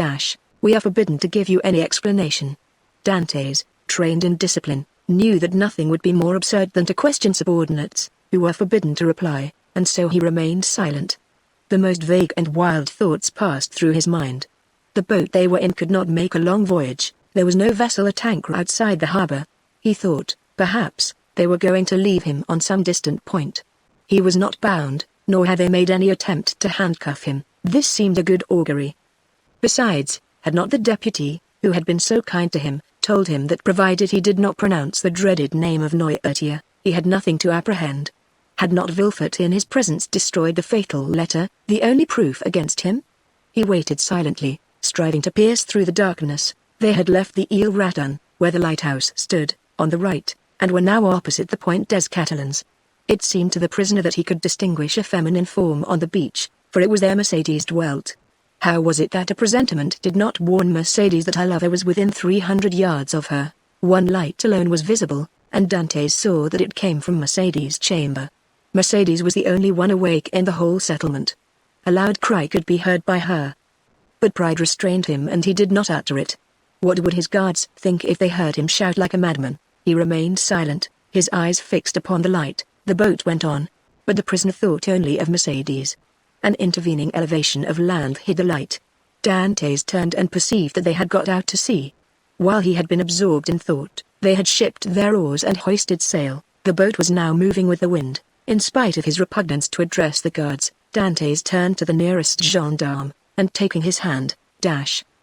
we are forbidden to give you any explanation." Dantes, trained in discipline, knew that nothing would be more absurd than to question subordinates, who were forbidden to reply, and so he remained silent. The most vague and wild thoughts passed through his mind. The boat they were in could not make a long voyage, there was no vessel at anchor outside the harbour. He thought, perhaps, they were going to leave him on some distant point. He was not bound, nor had they made any attempt to handcuff him. This seemed a good augury. Besides, had not the deputy, who had been so kind to him, told him that provided he did not pronounce the dreaded name of Noirtier, he had nothing to apprehend? Had not Villefort in his presence destroyed the fatal letter, the only proof against him? He waited silently, striving to pierce through the darkness. They had left the Ile Raton, where the lighthouse stood, on the right, and were now opposite the Point des Catalans. It seemed to the prisoner that he could distinguish a feminine form on the beach, for it was there Mercedes dwelt. How was it that a presentiment did not warn Mercedes that her lover was within 300 yards of her? One light alone was visible, and Dantes saw that it came from Mercedes' chamber. Mercedes was the only one awake in the whole settlement. A loud cry could be heard by her. But pride restrained him and he did not utter it. What would his guards think if they heard him shout like a madman? He remained silent, his eyes fixed upon the light. The boat went on, but the prisoner thought only of Mercedes. An intervening elevation of land hid the light. Dantes turned and perceived that they had got out to sea. While he had been absorbed in thought, they had shipped their oars and hoisted sail. The boat was now moving with the wind. In spite of his repugnance to address the guards, Dantes turned to the nearest gendarme, and taking his hand,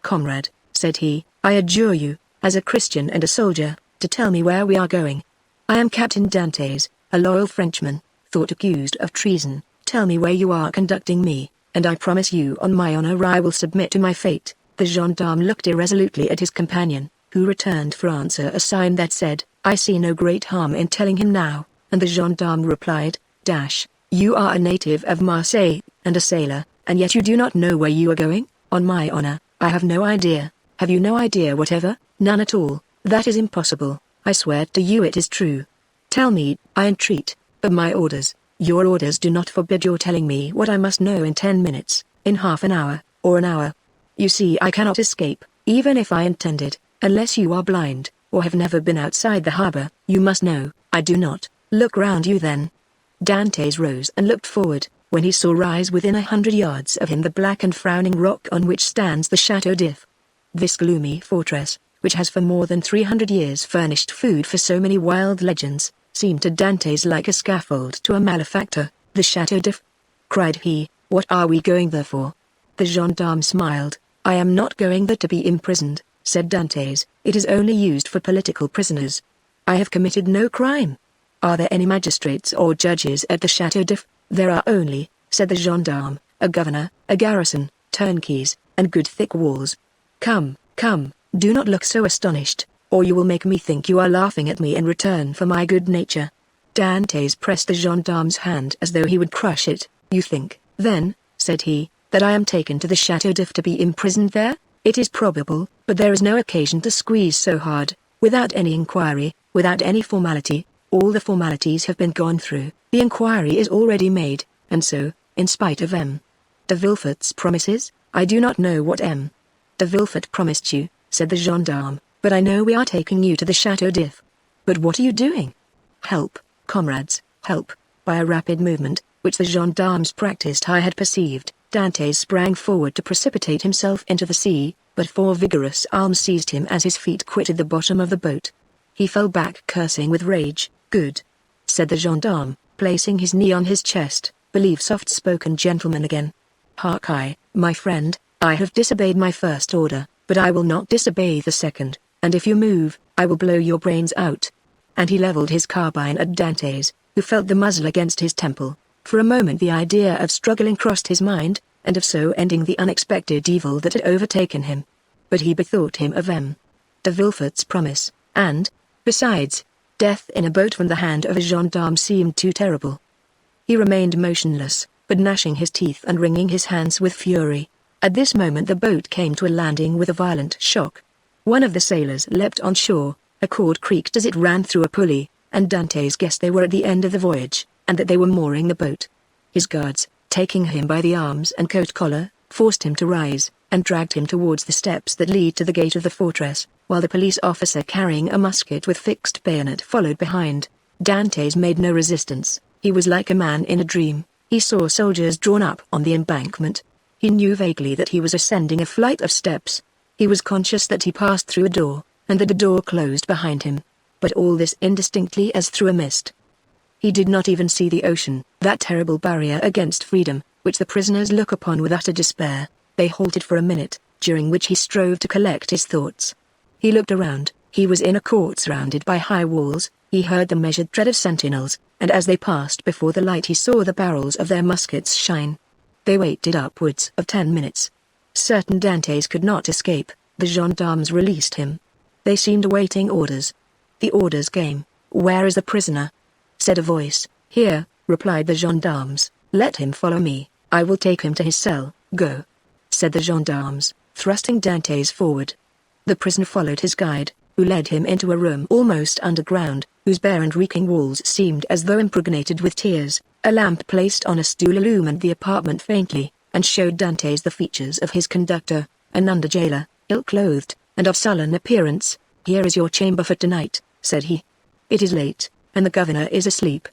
"Comrade," said he, "I adjure you, as a Christian and a soldier, to tell me where we are going. I am Captain Dantes, a loyal Frenchman, thought accused of treason. Tell me where you are conducting me, and I promise you on my honor I will submit to my fate." The gendarme looked irresolutely at his companion, who returned for answer a sign that said, "I see no great harm in telling him now," and the gendarme replied, "You are a native of Marseille, and a sailor, and yet you do not know where you are going?" "On my honor, I have no idea." "Have you no idea whatever?" "None at all." "That is impossible." "I swear to you it is true." "Tell me, I entreat." "But my orders." "Your orders do not forbid your telling me what I must know in 10 minutes, in half an hour, or an hour. You see I cannot escape, even if I intended, unless you are blind, or have never been outside the harbor. You must know, I do not. Look round you then." Dantes rose and looked forward, when he saw rise within 100 yards of him the black and frowning rock on which stands the Château d'If. This gloomy fortress, which has for more than 300 years furnished food for so many wild legends, seemed to Dantes like a scaffold to a malefactor. "The Château d'If?" cried he, "what are we going there for?" The gendarme smiled. "I am not going there to be imprisoned," said Dantes, "it is only used for political prisoners. I have committed no crime." "Are there any magistrates or judges at the Château d'If?" "There are only said the gendarme, "a governor, a garrison, turnkeys, and good thick walls. Come, come, do not look so astonished, or you will make me think you are laughing at me in return for my good nature." Dantes pressed the gendarme's hand as though he would crush it. "You think, then," said he, "that I am taken to the Château d'If to be imprisoned there? It is probable, but there is no occasion to squeeze so hard, without any inquiry, without any formality. All the formalities have been gone through, the inquiry is already made, and so, in spite of M. de Villefort's promises, I do not know what M. de Villefort promised you," said the gendarme, "but I know we are taking you to the Château d'If. But what are you doing?" "Help, comrades, help." By a rapid movement, which the gendarme's practiced eye had perceived, Dantes sprang forward to precipitate himself into the sea, but 4 vigorous arms seized him as his feet quitted the bottom of the boat. He fell back cursing with rage. "Good," said the gendarme, placing his knee on his chest, "believe soft-spoken gentleman again. Hark my friend, I have disobeyed my first order, but I will not disobey the second, and if you move, I will blow your brains out." And he leveled his carbine at Dantes, who felt the muzzle against his temple. For a moment the idea of struggling crossed his mind, and of so ending the unexpected evil that had overtaken him. But he bethought him of M. de Villefort's promise, and, besides, death in a boat from the hand of a gendarme seemed too terrible. He remained motionless, but gnashing his teeth and wringing his hands with fury. At this moment the boat came to a landing with a violent shock. One of the sailors leapt on shore, a cord creaked as it ran through a pulley, and Dantes guessed they were at the end of the voyage, and that they were mooring the boat. His guards, taking him by the arms and coat collar, forced him to rise, and dragged him towards the steps that lead to the gate of the fortress, while the police officer carrying a musket with fixed bayonet followed behind. Dantes made no resistance. He was like a man in a dream. He saw soldiers drawn up on the embankment. He knew vaguely that he was ascending a flight of steps. He was conscious that he passed through a door, and that the door closed behind him. But all this indistinctly as through a mist. He did not even see the ocean, that terrible barrier against freedom, which the prisoners look upon with utter despair. They halted for a minute, during which he strove to collect his thoughts. He looked around. He was in a court surrounded by high walls. He heard the measured tread of sentinels, and as they passed before the light he saw the barrels of their muskets shine. They waited upwards of 10 minutes. Certain Dantes could not escape, the gendarmes released him. They seemed awaiting orders. The orders came. "Where is the prisoner?" said a voice. "Here," replied the gendarmes. "Let him follow me, I will take him to his cell." "Go," said the gendarmes, thrusting Dantes forward. The prisoner followed his guide, who led him into a room almost underground, whose bare and reeking walls seemed as though impregnated with tears. A lamp placed on a stool illumined the apartment faintly, and showed Dantes the features of his conductor, an under-jailer, ill-clothed, and of sullen appearance. "Here is your chamber for tonight," said he. "It is late, and the governor is asleep.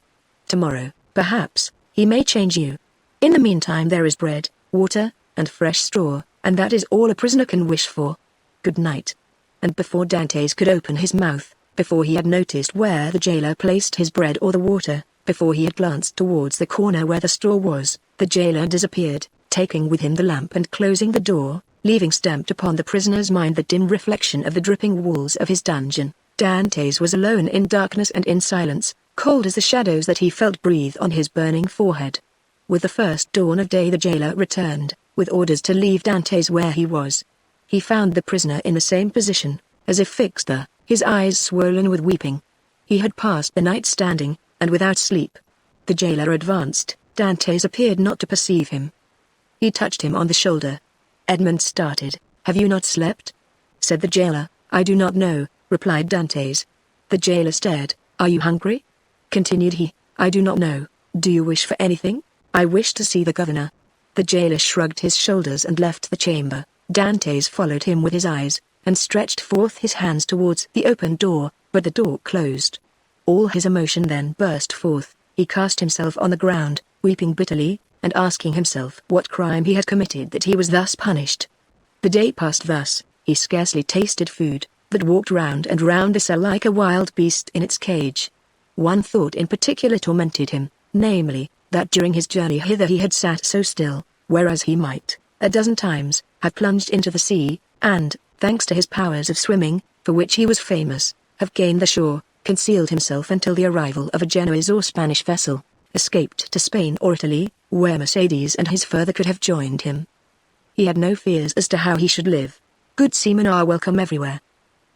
Tomorrow, perhaps, he may change you. In the meantime there is bread, water, and fresh straw, and that is all a prisoner can wish for. Good night." And before Dantes could open his mouth, before he had noticed where the jailer placed his bread or the water, before he had glanced towards the corner where the straw was, the jailer disappeared, taking with him the lamp and closing the door, leaving stamped upon the prisoner's mind the dim reflection of the dripping walls of his dungeon. Dantes was alone in darkness and in silence, cold as the shadows that he felt breathe on his burning forehead. With the first dawn of day the jailer returned, with orders to leave Dantes where he was. He found the prisoner in the same position, as if fixed there, his eyes swollen with weeping. He had passed the night standing, and without sleep. The jailer advanced. Dantes appeared not to perceive him. He touched him on the shoulder. Edmund started. "Have you not slept?" said the jailer. "I do not know," replied Dantes. The jailer stared. "Are you hungry?" continued he. "I do not know. Do you wish for anything?" "I wish to see the governor." The jailer shrugged his shoulders and left the chamber. Dantes followed him with his eyes, and stretched forth his hands towards the open door, but the door closed. All his emotion then burst forth. He cast himself on the ground, weeping bitterly, and asking himself what crime he had committed that he was thus punished. The day passed thus. He scarcely tasted food, but walked round and round the cell like a wild beast in its cage. One thought in particular tormented him, namely, that during his journey hither he had sat so still, whereas he might, a dozen times, have plunged into the sea, and, thanks to his powers of swimming, for which he was famous, have gained the shore, concealed himself until the arrival of a Genoese or Spanish vessel. escaped to Spain or Italy, where Mercedes and his father could have joined him. He had no fears as to how he should live. Good seamen are welcome everywhere.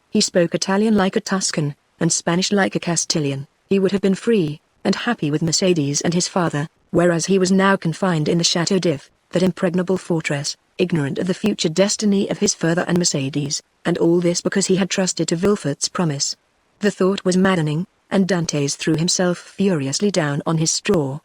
He spoke Italian like a Tuscan, and Spanish like a Castilian. He would have been free and happy with Mercedes and his father, whereas he was now confined in the Chateau d'If, that impregnable fortress, ignorant of the future destiny of his father and Mercedes, and all this because he had trusted to Villefort's promise. The thought was maddening, and Dantes threw himself furiously down on his straw.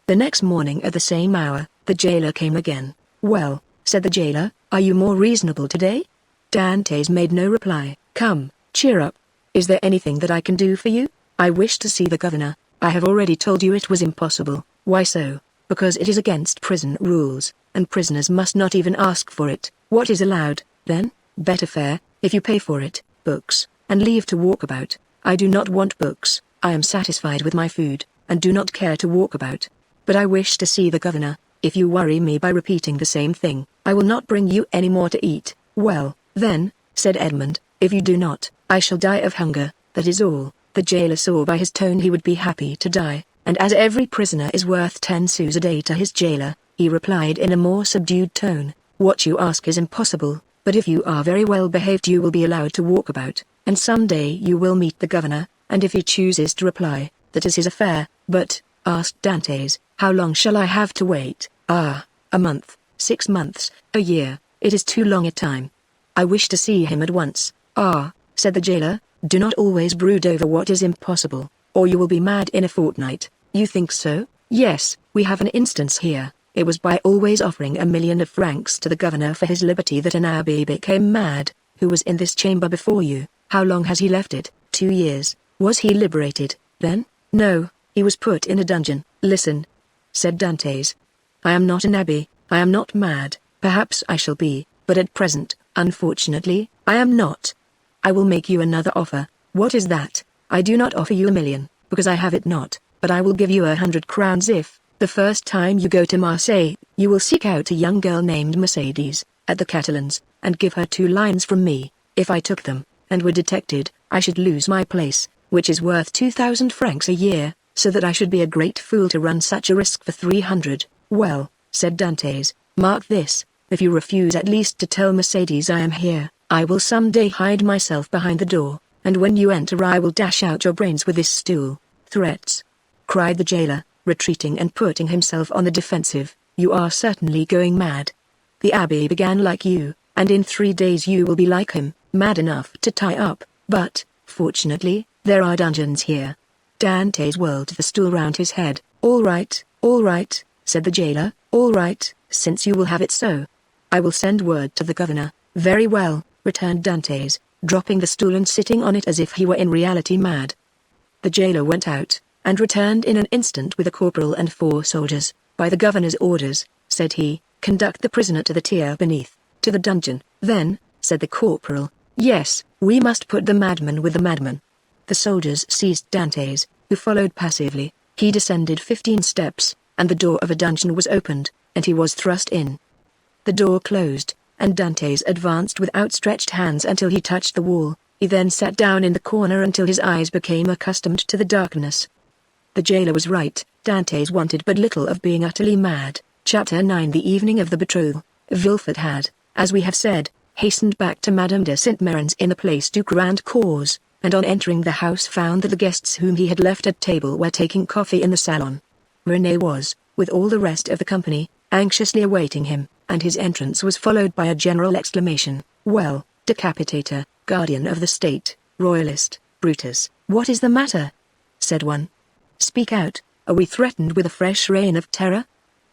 The next morning at the same hour, the jailer came again. "Well," said the jailer, "are you more reasonable today?" Dantes made no reply. "Come, cheer up. Is there anything that I can do for you?" "I wish to see the governor." "I have already told you it was impossible." "Why so?" "Because it is against prison rules, and prisoners must not even ask for it." "What is allowed, then?" "Better fare, if you pay for it, books, and leave to walk about." "I do not want books. I am satisfied with my food, and do not care to walk about. But I wish to see the governor. If you worry me by repeating the same thing, I will not bring you any more to eat." "Well, then," said Edmund, "if you do not, I shall die of hunger, that is all." The jailer saw by his tone he would be happy to die, and as every prisoner is worth 10 sous a day to his jailer, he replied in a more subdued tone, "What you ask is impossible, but if you are very well behaved you will be allowed to walk about, and some day you will meet the governor, and if he chooses to reply, that is his affair." "But," asked Dantes, "how long shall I have to wait?" "Ah, a month, 6 months, a year, it is too long a time. I wish to see him at once." "Ah," said the jailer, "do not always brood over what is impossible, or you will be mad in a fortnight." "You think so?" "Yes, we have an instance here. It was by always offering 1,000,000 of francs to the governor for his liberty that an abbé became mad, who was in this chamber before you." "How long has he left it?" 2 years. "Was he liberated, then?" "No, he was put in a dungeon." "Listen," said Dantes. "I am not an abbé, I am not mad, perhaps I shall be, but at present, unfortunately, I am not. I will make you another offer." "What is that?" "I do not offer you 1,000,000, because I have it not, but I will give you 100 crowns if, the first time you go to Marseille, you will seek out a young girl named Mercedes, at the Catalans, and give her 2 lines from me. If I took them, and were detected, I should lose my place, which is worth 2,000 francs a year, so that I should be a great fool to run such a risk for 300. "Well," said Dantes, "mark this, if you refuse at least to tell Mercedes I am here, I will some day hide myself behind the door, and when you enter I will dash out your brains with this stool." "Threats!" cried the jailer, retreating and putting himself on the defensive. "You are certainly going mad. The abbé began like you, and in 3 days you will be like him, mad enough to tie up, but, fortunately, there are dungeons here." Dantes whirled the stool round his head. All right," said the jailer, "all right, since you will have it so. I will send word to the governor." "Very well," returned Dantes, dropping the stool and sitting on it as if he were in reality mad. The jailer went out, and returned in an instant with a corporal and 4 soldiers. "By the governor's orders," said he, "conduct the prisoner to the tier beneath, to the dungeon." "Then," said the corporal, "yes, we must put the madman with the madman." The soldiers seized Dantes, who followed passively. He descended 15 steps, and the door of a dungeon was opened, and he was thrust in. The door closed, and Dantes advanced with outstretched hands until he touched the wall. He then sat down in the corner until his eyes became accustomed to the darkness. The jailer was right, Dantes wanted but little of being utterly mad. Chapter 9. The evening of the betrothal. Villefort had, as we have said, hastened back to Madame de Saint-Méran's in the Place du Grand Cours, and on entering the house found that the guests whom he had left at table were taking coffee in the salon. René was, with all the rest of the company, anxiously awaiting him, and his entrance was followed by a general exclamation. "Well, decapitator, guardian of the state, royalist, Brutus, what is the matter?" said one. "Speak out, are we threatened with a fresh reign of terror?"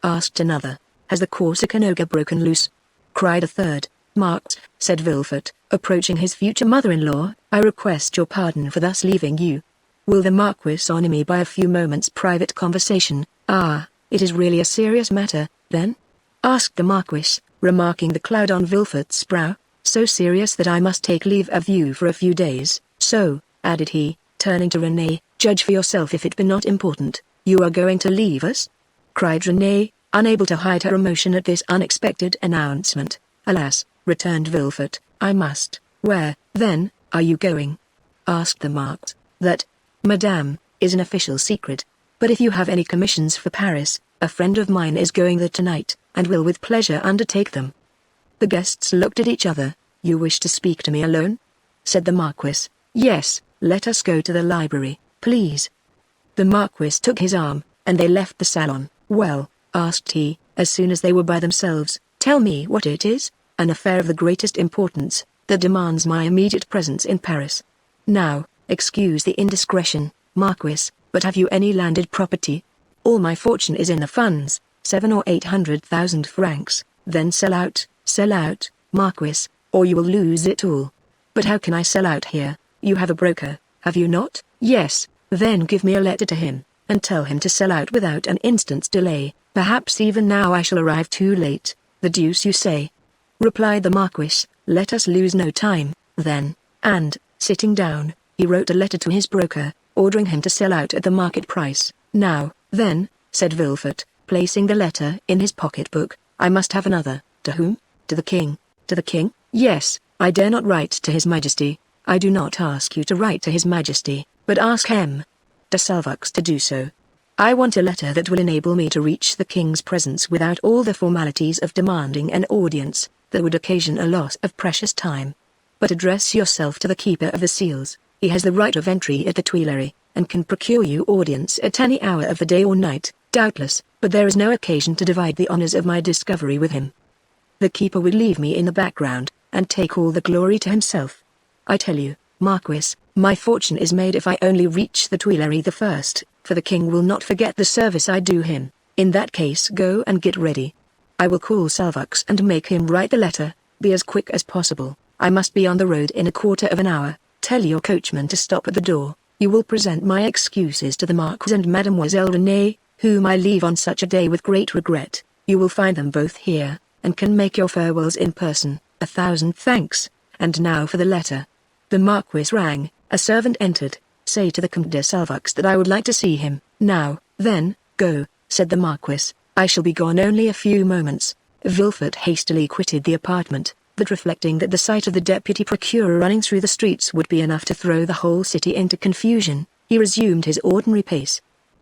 asked another. "Has the Corsican ogre broken loose?" cried a third. "Marked," said Villefort, approaching his future mother-in-law, "I request your pardon for thus leaving you. Will the Marquis honour me by a few moments' private conversation?" "Ah, it is really a serious matter, then?" asked the Marquis, remarking the cloud on Villefort's brow. "So serious that I must take leave of you for a few days. So," added he, turning to René, "judge for yourself if it be not important." "You are going to leave us?" cried René, unable to hide her emotion at this unexpected announcement. "Alas," returned Villefort, "I must." "Where, then, are you going?" asked the Marquis. "That, madame, is an official secret." But if you have any commissions for Paris, a friend of mine is going there tonight, and will with pleasure undertake them." The guests looked at each other. "You wish to speak to me alone?" said the Marquis. "Yes, let us go to the library, please." The Marquis took his arm, and they left the salon. "Well," asked he, as soon as they were by themselves, "tell me what it is." "An affair of the greatest importance, that demands my immediate presence in Paris. Now, excuse the indiscretion, Marquis, but have you any landed property?" "All my fortune is in the funds, 700 or 800,000 francs." "Then sell out, Marquis, or you will lose it all." "But how can I sell out here? You have a broker, have you not?" "Yes." "Then give me a letter to him, and tell him to sell out without an instant's delay. Perhaps even now I shall arrive too late." "The deuce you say," replied the Marquis. "Let us lose no time, then." And, sitting down, he wrote a letter to his broker, ordering him to sell out at the market price. "Now, then," said Villefort, placing the letter in his pocketbook, "I must have another." "To whom?" "To the king." "To the king?" "Yes, I dare not write to his majesty." "I do not ask you to write to his majesty, but ask M. de Salvoux to do so. I want a letter that will enable me to reach the king's presence without all the formalities of demanding an audience, that would occasion a loss of precious time. But address yourself to the keeper of the seals. He has the right of entry at the Tuileries, and can procure you audience at any hour of the day or night." "Doubtless, but there is no occasion to divide the honors of my discovery with him. The keeper would leave me in the background, and take all the glory to himself. I tell you, Marquis, my fortune is made if I only reach the Tuileries the first, for the king will not forget the service I do him. In that case go and get ready. I will call Salvoux and make him write the letter. Be as quick as possible. I must be on the road in a quarter of an hour. Tell your coachman to stop at the door. You will present my excuses to the Marquis and Mademoiselle Renée, whom I leave on such a day with great regret. You will find them both here, and can make your farewells in person. 1,000 thanks. And now for the letter." The Marquis rang. A servant entered. "Say to the Comte de Salvoux that I would like to see him." "Now, then, go," said the Marquis. "I shall be gone only a few moments." Villefort hastily quitted the apartment, but reflecting that the sight of the deputy procureur running through the streets would be enough to throw the whole city into confusion, he resumed his ordinary pace.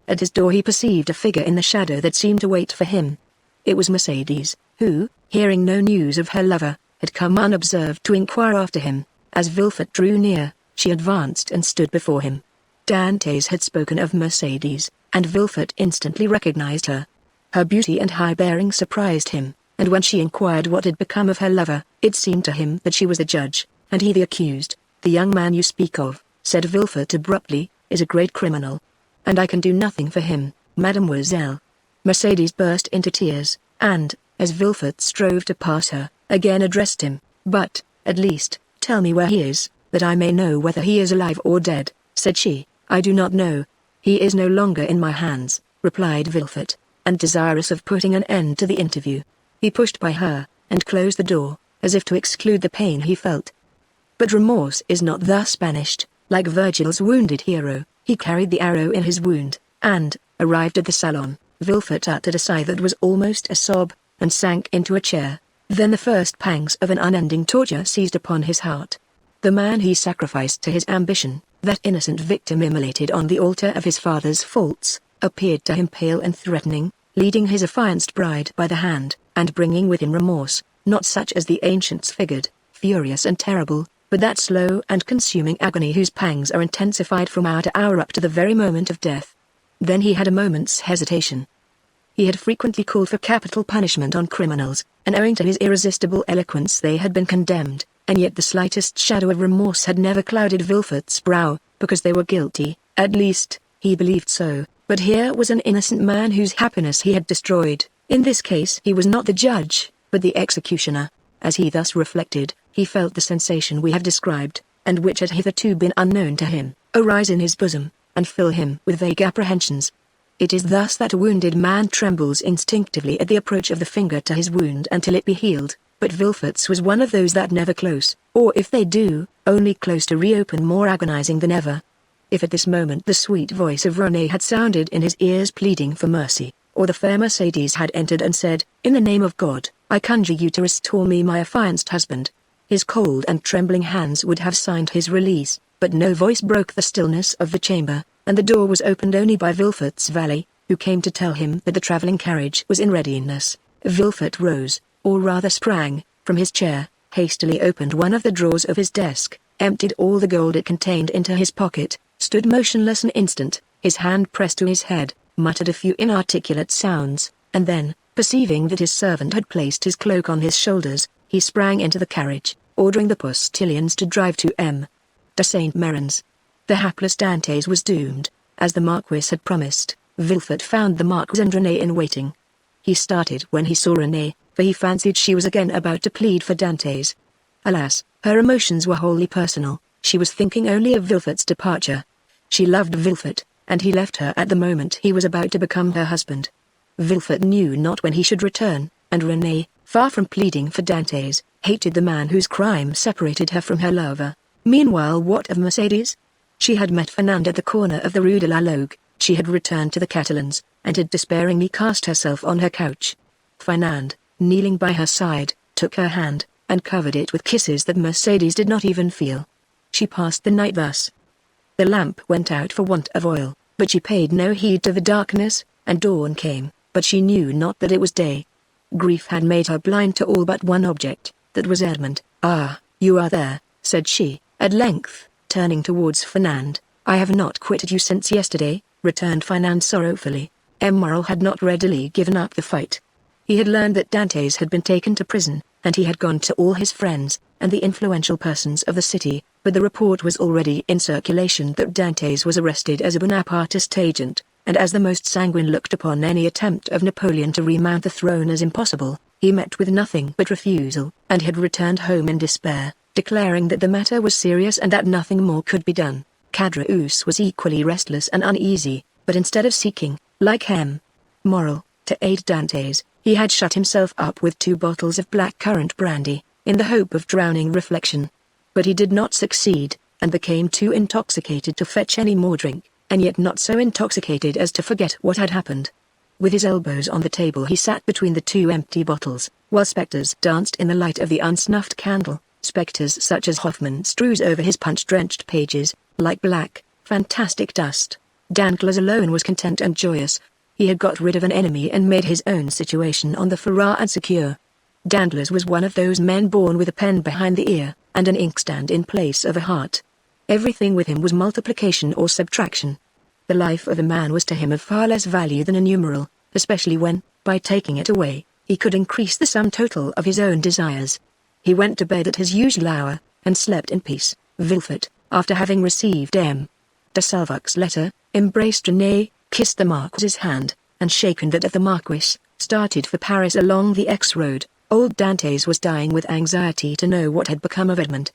At his door he perceived a figure in the shadow that seemed to wait for him. It was Mercédès, who, hearing no news of her lover, had come unobserved to inquire after him. As Villefort drew near, she advanced and stood before him. Dantès had spoken of Mercédès, and Villefort instantly recognized her. Her beauty and high bearing surprised him, and when she inquired what had become of her lover, it seemed to him that she was the judge, and he the accused. "The young man you speak of," said Villefort abruptly, "is a great criminal. And I can do nothing for him, mademoiselle." Mercédès burst into tears, and, as Villefort strove to pass her, again addressed him. "But, at least, tell me where he is, that I may know whether he is alive or dead," said she. "I do not know. He is no longer in my hands," replied Villefort, and desirous of putting an end to the interview, he pushed by her, and closed the door, as if to exclude the pain he felt. But remorse is not thus banished. Like Virgil's wounded hero, he carried the arrow in his wound, and, arrived at the salon, Villefort uttered a sigh that was almost a sob, and sank into a chair. Then the first pangs of an unending torture seized upon his heart. The man he sacrificed to his ambition, that innocent victim immolated on the altar of his father's faults, appeared to him pale and threatening, leading his affianced bride by the hand, and bringing with him remorse, not such as the ancients figured, furious and terrible, but that slow and consuming agony whose pangs are intensified from hour to hour up to the very moment of death. Then he had a moment's hesitation. He had frequently called for capital punishment on criminals, and owing to his irresistible eloquence they had been condemned, and yet the slightest shadow of remorse had never clouded Villefort's brow, because they were guilty, at least, he believed so. But here was an innocent man whose happiness he had destroyed. In this case he was not the judge, but the executioner. As he thus reflected, he felt the sensation we have described, and which had hitherto been unknown to him, arise in his bosom, and fill him with vague apprehensions. It is thus that a wounded man trembles instinctively at the approach of the finger to his wound until it be healed, but Villefort's was one of those that never close, or if they do, only close to reopen more agonizing than ever. If at this moment the sweet voice of Renée had sounded in his ears pleading for mercy, or the fair Mercédès had entered and said, "In the name of God, I conjure you to restore me my affianced husband," his cold and trembling hands would have signed his release, but no voice broke the stillness of the chamber. and the door was opened only by Villefort's valet, who came to tell him that the travelling carriage was in readiness. Villefort rose, or rather sprang, from his chair, hastily opened one of the drawers of his desk, emptied all the gold it contained into his pocket, stood motionless an instant, his hand pressed to his head, muttered a few inarticulate sounds, and then, perceiving that his servant had placed his cloak on his shoulders, he sprang into the carriage, ordering the postilions to drive to M. de Saint Méran's. The hapless Dantes was doomed. As the Marquis had promised, Villefort found the Marquis and Renée in waiting. He started when he saw Renée, for he fancied she was again about to plead for Dantes. Alas, her emotions were wholly personal. She was thinking only of Villefort's departure. She loved Villefort, and he left her at the moment he was about to become her husband. Villefort knew not when he should return, and Renée, far from pleading for Dantes, hated the man whose crime separated her from her lover. Meanwhile, what of Mercedes? She had met Fernand at the corner of the Rue de la Logue. She had returned to the Catalans, and had despairingly cast herself on her couch. Fernand, kneeling by her side, took her hand, and covered it with kisses that Mercedes did not even feel. She passed the night thus. The lamp went out for want of oil, but she paid no heed to the darkness, and dawn came, but she knew not that it was day. Grief had made her blind to all but one object, that was Edmond. "Ah, you are there," said she, at length, turning towards Fernand. "I have not quitted you since yesterday," returned Fernand sorrowfully. Morrel had not readily given up the fight. He had learned that Dantes had been taken to prison, and he had gone to all his friends, and the influential persons of the city, but the report was already in circulation that Dantes was arrested as a Bonapartist agent, and as the most sanguine looked upon any attempt of Napoleon to remount the throne as impossible. He met with nothing but refusal, and had returned home in despair, declaring that the matter was serious and that nothing more could be done. Caderousse was equally restless and uneasy, but instead of seeking, like Morrel, to aid Dantes, he had shut himself up with 2 bottles of black-currant brandy, in the hope of drowning reflection. But he did not succeed, and became too intoxicated to fetch any more drink, and yet not so intoxicated as to forget what had happened. With his elbows on the table he sat between the 2 empty bottles, while spectres danced in the light of the unsnuffed candle, spectres such as Hoffmann strews over his punch-drenched pages, like black, fantastic dust. Danglars alone was content and joyous. He had got rid of an enemy and made his own situation on the Ferrat and secure. Danglars was one of those men born with a pen behind the ear, and an inkstand in place of a heart. Everything with him was multiplication or subtraction. The life of a man was to him of far less value than a numeral, especially when, by taking it away, he could increase the sum total of his own desires. He went to bed at his usual hour, and slept in peace. Villefort, after having received M. de Salvac's letter, embraced Renée, kissed the Marquis's hand, and shaken that of the Marquis, started for Paris along the X road. Old Dantes was dying with anxiety to know what had become of Edmond.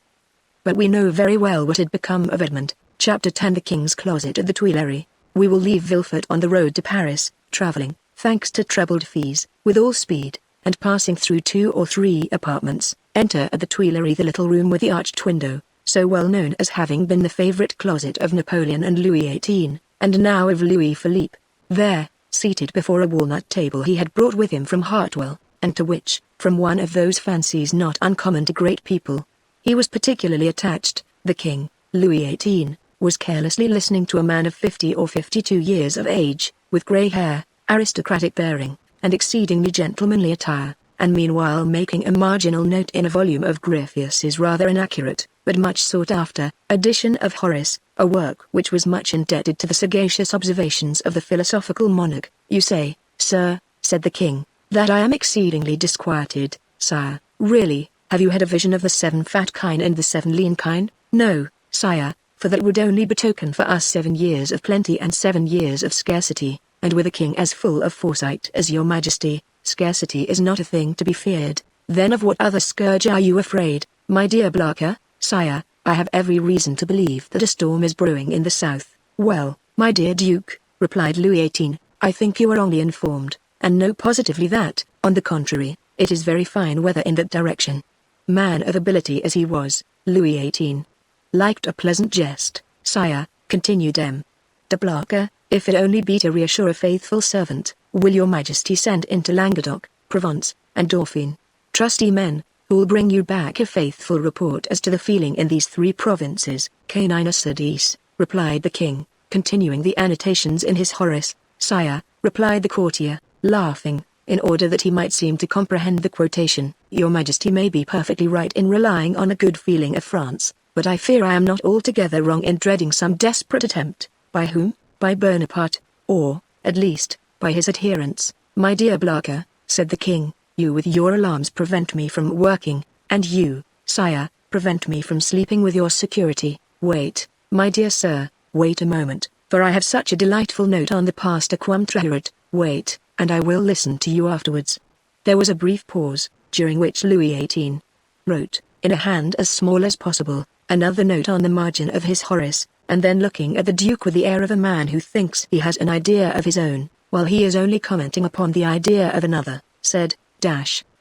But we know very well what had become of Edmond. Chapter 10 The King's Closet at the Tuileries. We will leave Villefort on the road to Paris, travelling, thanks to trebled fees, with all speed, and passing through 2 or 3 apartments, enter at the Tuileries the little room with the arched window, so well known as having been the favourite closet of Napoleon and Louis XVIII, and now of Louis Philippe. There, seated before a walnut table he had brought with him from Hartwell, and to which, from one of those fancies not uncommon to great people, he was particularly attached, the King, Louis XVIII, was carelessly listening to a man of 50 or 52 years of age, with grey hair, aristocratic bearing, and exceedingly gentlemanly attire, and meanwhile making a marginal note in a volume of Griffius's rather inaccurate, but much sought after, edition of Horace, a work which was much indebted to the sagacious observations of the philosophical monarch. "You say, sir," said the king, "that I am exceedingly disquieted, sire. Really, have you had a vision of the 7 fat kine and the 7 lean kine?" "No, sire, for that would only betoken for us 7 years of plenty and 7 years of scarcity, and with a king as full of foresight as your majesty, scarcity is not a thing to be feared." "Then of what other scourge are you afraid, my dear Blarker?" "Sire, I have every reason to believe that a storm is brewing in the south." "Well, my dear Duke," replied Louis XVIII, "I think you are wrongly informed, and know positively that, on the contrary, it is very fine weather in that direction." Man of ability as he was, Louis XVIII liked a pleasant jest. "Sire," continued M. de Blarker, "if it only be to reassure a faithful servant, will your majesty send into Languedoc, Provence, and Dauphine, trusty men, who will bring you back a faithful report as to the feeling in these 3 provinces?" "Canine Sardis," replied the king. continuing the annotations in his Horace. "Sire," replied the courtier, laughing, in order that he might seem to comprehend the quotation, "Your Majesty may be perfectly right in relying on a good feeling of France, but I fear I am not altogether wrong in dreading some desperate attempt." "By whom?" "By Bonaparte, or, at least, by his adherents." "My dear Blarka," said the king, "you with your alarms prevent me from working, and you, sire, prevent me from sleeping with your security." "Wait, my dear sir, wait a moment, for I have such a delightful note on the pasta quam traherit." "Wait, and I will listen to you afterwards." There was a brief pause, during which Louis XVIII wrote, in a hand as small as possible, another note on the margin of his Horace, and then looking at the Duke with the air of a man who thinks he has an idea of his own, while he is only commenting upon the idea of another, said,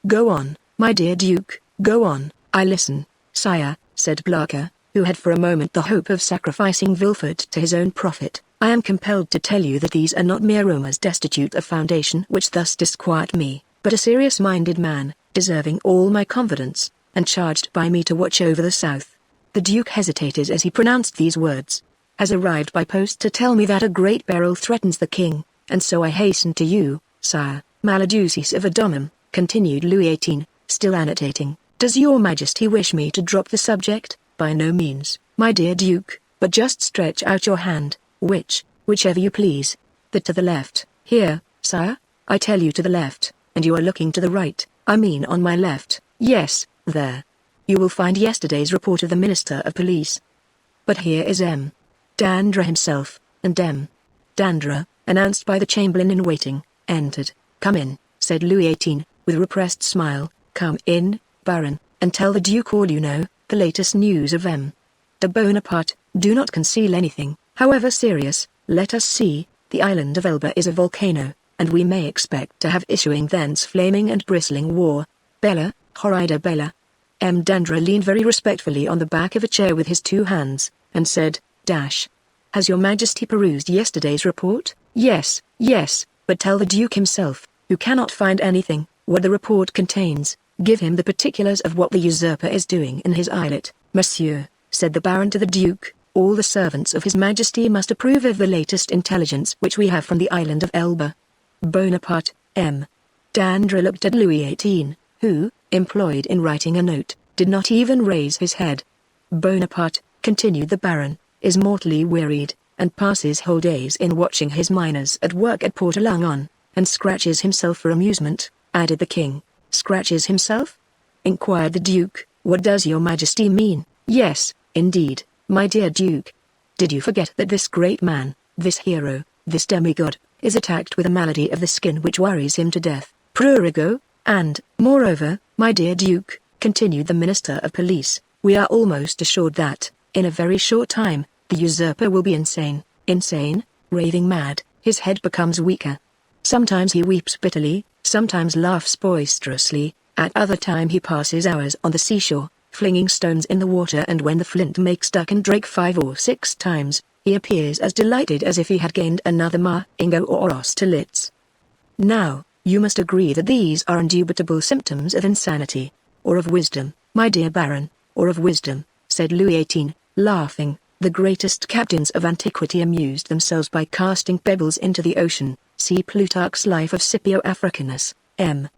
"Go on, my dear Duke, go on." "I listen, sire," said Blarka, who had for a moment the hope of sacrificing Vilfort to his own profit. "I am compelled to tell you that these are not mere rumours destitute of foundation which thus disquiet me, but a serious-minded man, deserving all my confidence, and charged by me to watch over the south." The Duke hesitated as he pronounced these words. "Has arrived by post to tell me that a great peril threatens the king, and so I hasten to you, sire." "Maladucis of Adomum," continued Louis XVIII, still annotating. "Does your Majesty wish me to drop the subject?" "By no means, my dear Duke, but just stretch out your hand." Whichever you please." "The to the left." "Here, sire?" "I tell you to the left, and you are looking to the right." "I mean on my left." "Yes, there. You will find yesterday's report of the Minister of Police. But here is M. Dandra himself, and M. Dandra, announced by the Chamberlain-in-waiting, entered. "Come in," said Louis XVIII, with repressed smile. "Come in, Baron, and tell the Duke all you know, the latest news of M. de Bonaparte. Do not conceal anything, however serious. Let us see, the island of Elba is a volcano, and we may expect to have issuing thence flaming and bristling war. Bella, horrida bella." M. Dandra leaned very respectfully on the back of a chair with his two hands, and said, "Has your Majesty perused yesterday's report?" "Yes, but tell the Duke himself, who cannot find anything, what the report contains. Give him the particulars of what the usurper is doing in his islet." "Monsieur," said the Baron to the Duke, "all the servants of his Majesty must approve of the latest intelligence which we have from the island of Elba." Bonaparte, M. Dandra looked at Louis XVIII, who, employed in writing a note, did not even raise his head. "Bonaparte," continued the Baron, "is mortally wearied, and passes whole days in watching his miners at work at Port Langon, and scratches himself for amusement," added the king. "Scratches himself?" inquired the Duke. "What does your Majesty mean?" "Yes, indeed, my dear Duke. Did you forget that this great man, this hero, this demigod, is attacked with a malady of the skin which worries him to death, prurigo? And, moreover, my dear Duke," continued the Minister of Police, "we are almost assured that, in a very short time, the usurper will be insane." "Insane? Raving mad." "His head becomes weaker. Sometimes he weeps bitterly, sometimes laughs boisterously, at other time he passes hours on the seashore, flinging stones in the water, and when the flint makes duck and drake 5 or 6 times, he appears as delighted as if he had gained another Ingo or Austerlitz. Now, you must agree that these are indubitable symptoms of insanity, or of wisdom, my dear Baron, or of wisdom," said Louis XVIII, laughing. "The greatest captains of antiquity amused themselves by casting pebbles into the ocean. See Plutarch's Life of Scipio Africanus." M.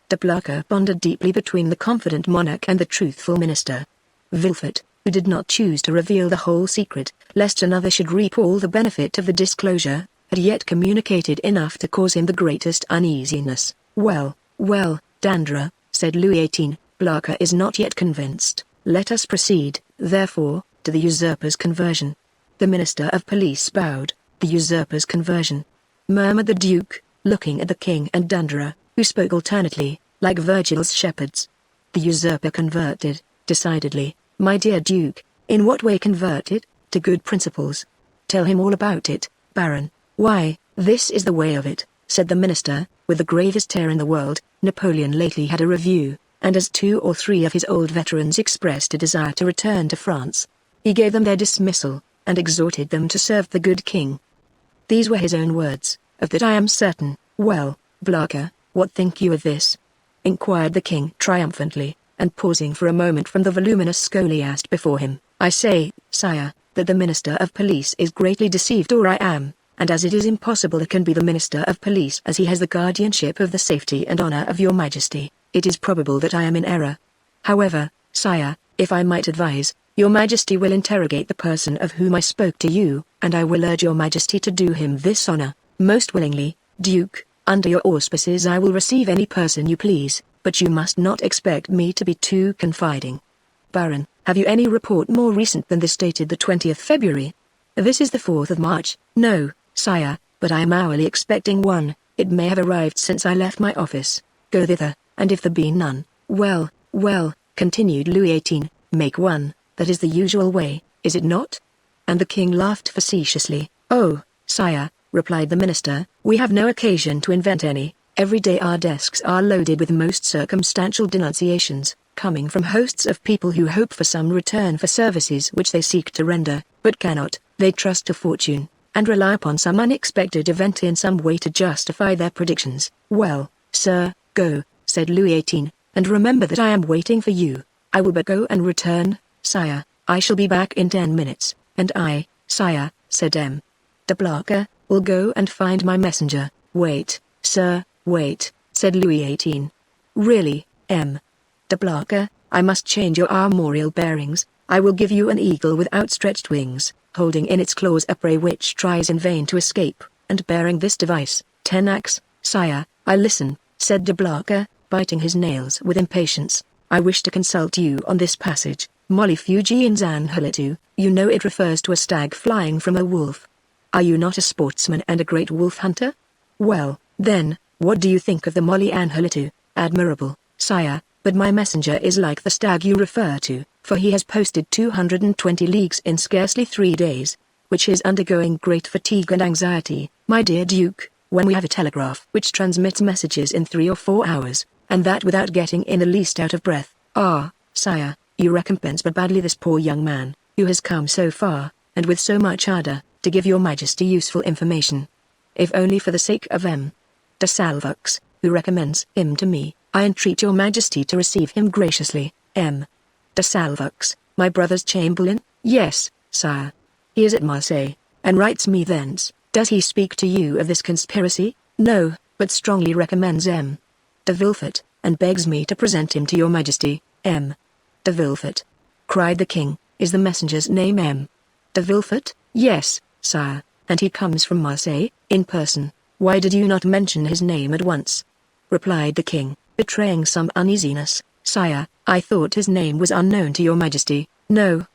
de Blarka pondered deeply between the confident monarch and the truthful minister. Vilfort, who did not choose to reveal the whole secret, lest another should reap all the benefit of the disclosure, had yet communicated enough to cause him the greatest uneasiness. Well, Dandra," said Louis XVIII, "Blarka is not yet convinced. Let us proceed, therefore, to the usurper's conversion." The Minister of Police bowed. "The usurper's conversion," murmured the Duke, looking at the King and Dandra, who spoke alternately, like Virgil's shepherds. "The usurper converted, decidedly, my dear Duke. In what way converted? To good principles. Tell him all about it, Baron." "Why, this is the way of it," said the minister, with the gravest air in the world. "Napoleon lately had a review, and as 2 or 3 of his old veterans expressed a desire to return to France, he gave them their dismissal, and exhorted them to serve the good king. These were his own words, of that I am certain." "Well, Blarka, what think you of this?" inquired the king triumphantly, and pausing for a moment from the voluminous scholiast before him. "I say, sire, that the Minister of Police is greatly deceived, or I am, and as it is impossible it can be the Minister of Police as he has the guardianship of the safety and honor of your Majesty, it is probable that I am in error. However, sire, if I might advise, your Majesty will interrogate the person of whom I spoke to you, and I will urge your Majesty to do him this honor. Most willingly, Duke. Under your auspices I will receive any person you please, but you must not expect me to be too confiding. Baron, have you any report more recent than this dated the 20th February? This is the 4th of March. No, sire, but I am hourly expecting one. It may have arrived since I left my office. Go thither, and if there be none, well, continued Louis XVIII, make one. That is the usual way, is it not? And the king laughed facetiously. Oh, sire, replied the minister, we have no occasion to invent any. Every day our desks are loaded with most circumstantial denunciations, coming from hosts of people who hope for some return for services which they seek to render, but cannot. They trust to fortune, and rely upon some unexpected event in some way to justify their predictions. Well, sir, go, said Louis XVIII, and remember that I am waiting for you. I will but go and return, sire. I shall be back in 10 minutes, and I, sire, said M. de Blancas, will go and find my messenger. Wait, sir, wait, said Louis XVIII. Really, M. de Blancas, I must change your armorial bearings. I will give you an eagle with outstretched wings, holding in its claws a prey which tries in vain to escape, and bearing this device, Tenax. Sire, I listen, said de Blancas, biting his nails with impatience. I wish to consult you on this passage. Molly Fugiens Anholitu, you know it refers to a stag flying from a wolf. Are you not a sportsman and a great wolf hunter? Well, then, what do you think of the Molly Anholitu? Admirable, sire, but my messenger is like the stag you refer to, for he has posted 220 leagues in scarcely 3 days, which is undergoing great fatigue and anxiety, my dear Duke, when we have a telegraph which transmits messages in 3 or 4 hours, and that without getting in the least out of breath. Ah, sire, you recompense but badly this poor young man, who has come so far, and with so much ardor, to give your Majesty useful information. If only for the sake of M. de Salvoux, who recommends him to me, I entreat your Majesty to receive him graciously. M. de Salvoux, my brother's chamberlain? Yes, sire. He is at Marseille, and writes me thence. Does he speak to you of this conspiracy? No, but strongly recommends M. de Villefort, and begs me to present him to your Majesty. M. de Villefort, cried the king, is the messenger's name M. de Villefort? Yes, sire, and he comes from Marseille, in person. Why did you not mention his name at once? Replied the king, betraying some uneasiness. Sire, I thought his name was unknown to your Majesty. No,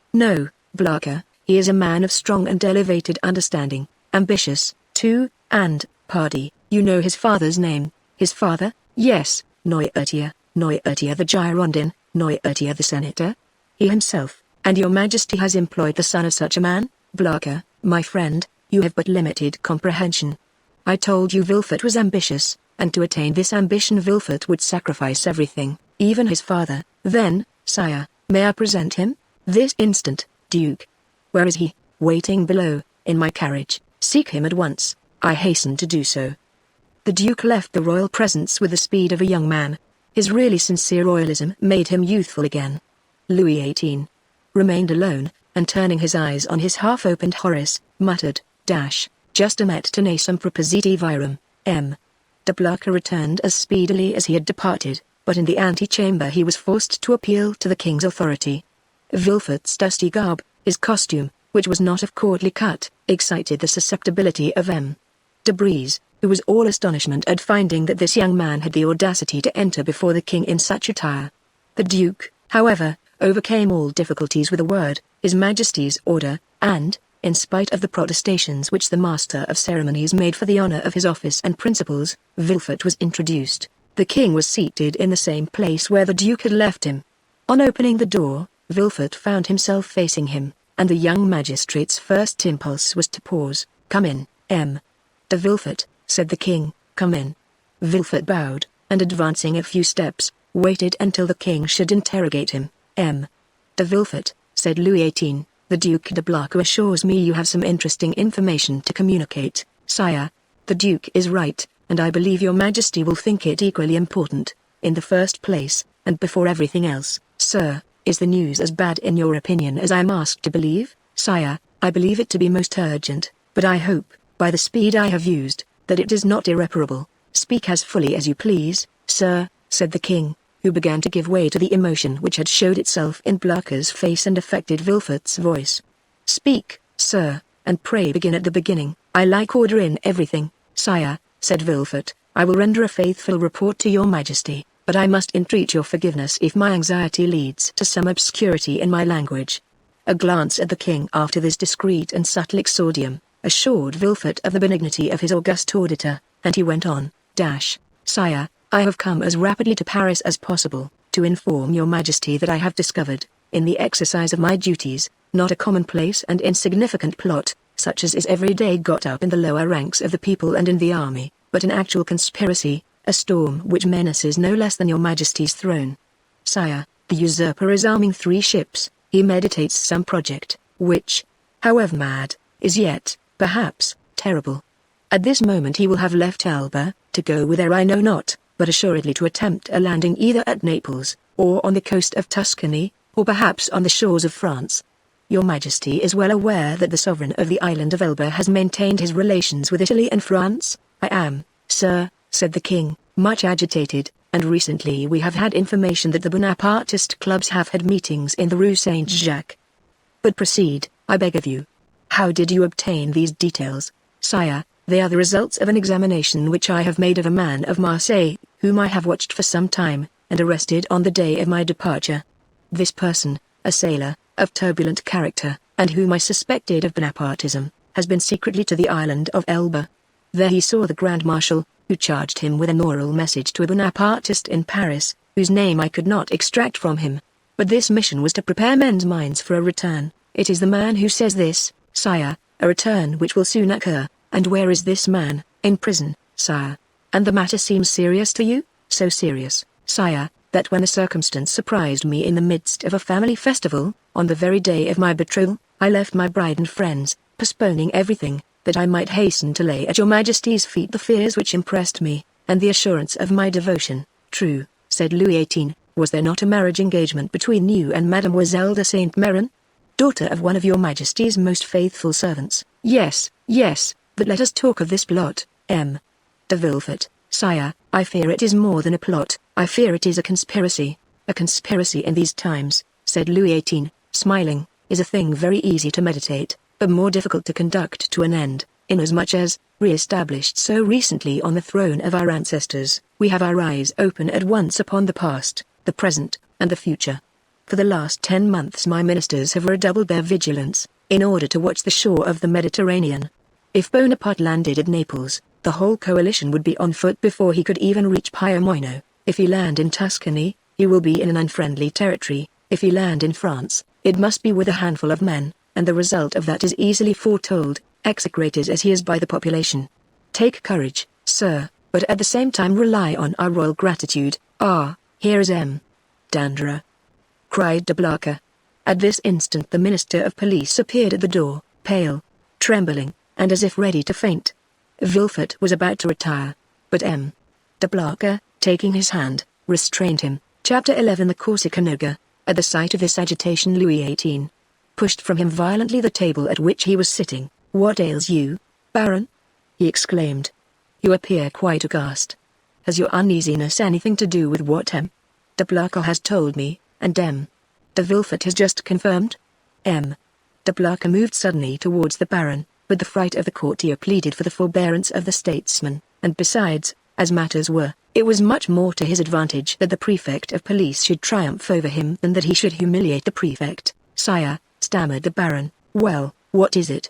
Blancas, he is a man of strong and elevated understanding, ambitious, too, and, pardie, you know his father's name. His father? Yes, Noirtier the Girondin, Noirtier the senator? He himself, and your Majesty has employed the son of such a man? Blancas, my friend, you have but limited comprehension. I told you Villefort was ambitious, and to attain this ambition Villefort would sacrifice everything, even his father. Then, sire, may I present him? This instant, Duke. Where is he? Waiting below, in my carriage. Seek him at once. I hasten to do so. The Duke left the royal presence with the speed of a young man. His really sincere royalism made him youthful again. Louis XVIII remained alone, and turning his eyes on his half-opened Horace, muttered, Justum et tenacem propositi virum. M. de Blancas returned as speedily as he had departed, but in the antechamber he was forced to appeal to the king's authority. Villefort's dusty garb, his costume, which was not of courtly cut, excited the susceptibility of M. de Brézé, who was all astonishment at finding that this young man had the audacity to enter before the king in such attire. The Duke, however, overcame all difficulties with a word, His Majesty's order, and, in spite of the protestations which the Master of Ceremonies made for the honor of his office and principles, Villefort was introduced. The king was seated in the same place where the Duke had left him. On opening the door, Villefort found himself facing him, and the young magistrate's first impulse was to pause. Come in, M. de Villefort, said the king, come in. Villefort bowed, and advancing a few steps, waited until the king should interrogate him. M. de Villefort, said Louis XVIII, the Duke de Blancas assures me you have some interesting information to communicate. Sire, the Duke is right, and I believe your Majesty will think it equally important. In the first place, and before everything else, sir, is the news as bad in your opinion as I am asked to believe? Sire, I believe it to be most urgent, but I hope, by the speed I have used, that it is not irreparable. Speak as fully as you please, sir, said the king, who began to give way to the emotion which had showed itself in Blacker's face and affected Vilfert's voice. Speak, sir, and pray begin at the beginning. I like order in everything, sire, said Vilfert. I will render a faithful report to your majesty, but I must entreat your forgiveness if my anxiety leads to some obscurity in my language. A glance at the king after this discreet and subtle exordium assured Vilfert of the benignity of his august auditor, and he went on, Sire, I have come as rapidly to Paris as possible, to inform your majesty that I have discovered, in the exercise of my duties, not a commonplace and insignificant plot, such as is every day got up in the lower ranks of the people and in the army, but an actual conspiracy, a storm which menaces no less than your majesty's throne. Sire, the usurper is arming 3 ships, he meditates some project, which, however mad, is yet, perhaps, terrible. At this moment he will have left Elba, to go whither I know not, but assuredly to attempt a landing either at Naples, or on the coast of Tuscany, or perhaps on the shores of France. Your majesty is well aware that the sovereign of the island of Elba has maintained his relations with Italy and France. I am, sir, said the king, much agitated, and recently we have had information that the Bonapartist clubs have had meetings in the Rue Saint-Jacques. But proceed, I beg of you. How did you obtain these details? Sire, they are the results of an examination which I have made of a man of Marseille, whom I have watched for some time, and arrested on the day of my departure. This person, a sailor, of turbulent character, and whom I suspected of Bonapartism, has been secretly to the island of Elba. There he saw the Grand Marshal, who charged him with an oral message to a Bonapartist in Paris, whose name I could not extract from him. But this mission was to prepare men's minds for a return. It is the man who says this, sire, a return which will soon occur. And where is this man? In prison, sire. And the matter seems serious to you? So serious, sire, that when the circumstance surprised me in the midst of a family festival, on the very day of my betrothal, I left my bride and friends, postponing everything, that I might hasten to lay at your majesty's feet the fears which impressed me, and the assurance of my devotion. True, said Louis XVIII, was there not a marriage engagement between you and Mademoiselle de Saint-Méran, daughter of one of your majesty's most faithful servants? Yes, yes, but let us talk of this plot, M. de Vilfert. Sire, I fear it is more than a plot, I fear it is a conspiracy. A conspiracy in these times, said Louis XVIII, smiling, is a thing very easy to meditate, but more difficult to conduct to an end, inasmuch as, re-established so recently on the throne of our ancestors, we have our eyes open at once upon the past, the present, and the future. For the last 10 months my ministers have redoubled their vigilance, in order to watch the shore of the Mediterranean. If Bonaparte landed at Naples, the whole coalition would be on foot before he could even reach Piombino. If he land in Tuscany, he will be in an unfriendly territory. If he land in France, it must be with a handful of men, and the result of that is easily foretold, execrated as he is by the population. Take courage, sir, but at the same time rely on our royal gratitude. Ah, here is M. Dandra, cried de Blaca. At this instant the Minister of Police appeared at the door, pale, trembling, and as if ready to faint. Vilfert was about to retire, but M. de Blaca, taking his hand, restrained him. Chapter 11. The Corsica Noga. At the sight of this agitation Louis XVIII pushed from him violently the table at which he was sitting. What ails you, Baron? He exclaimed. You appear quite aghast. Has your uneasiness anything to do with what M. de Blaca has told me, and M. de Vilfert has just confirmed? M. de Blaca moved suddenly towards the Baron, but the fright of the courtier pleaded for the forbearance of the statesman, and besides, as matters were, it was much more to his advantage that the prefect of police should triumph over him than that he should humiliate the prefect. Sire, stammered the Baron. Well, what is it?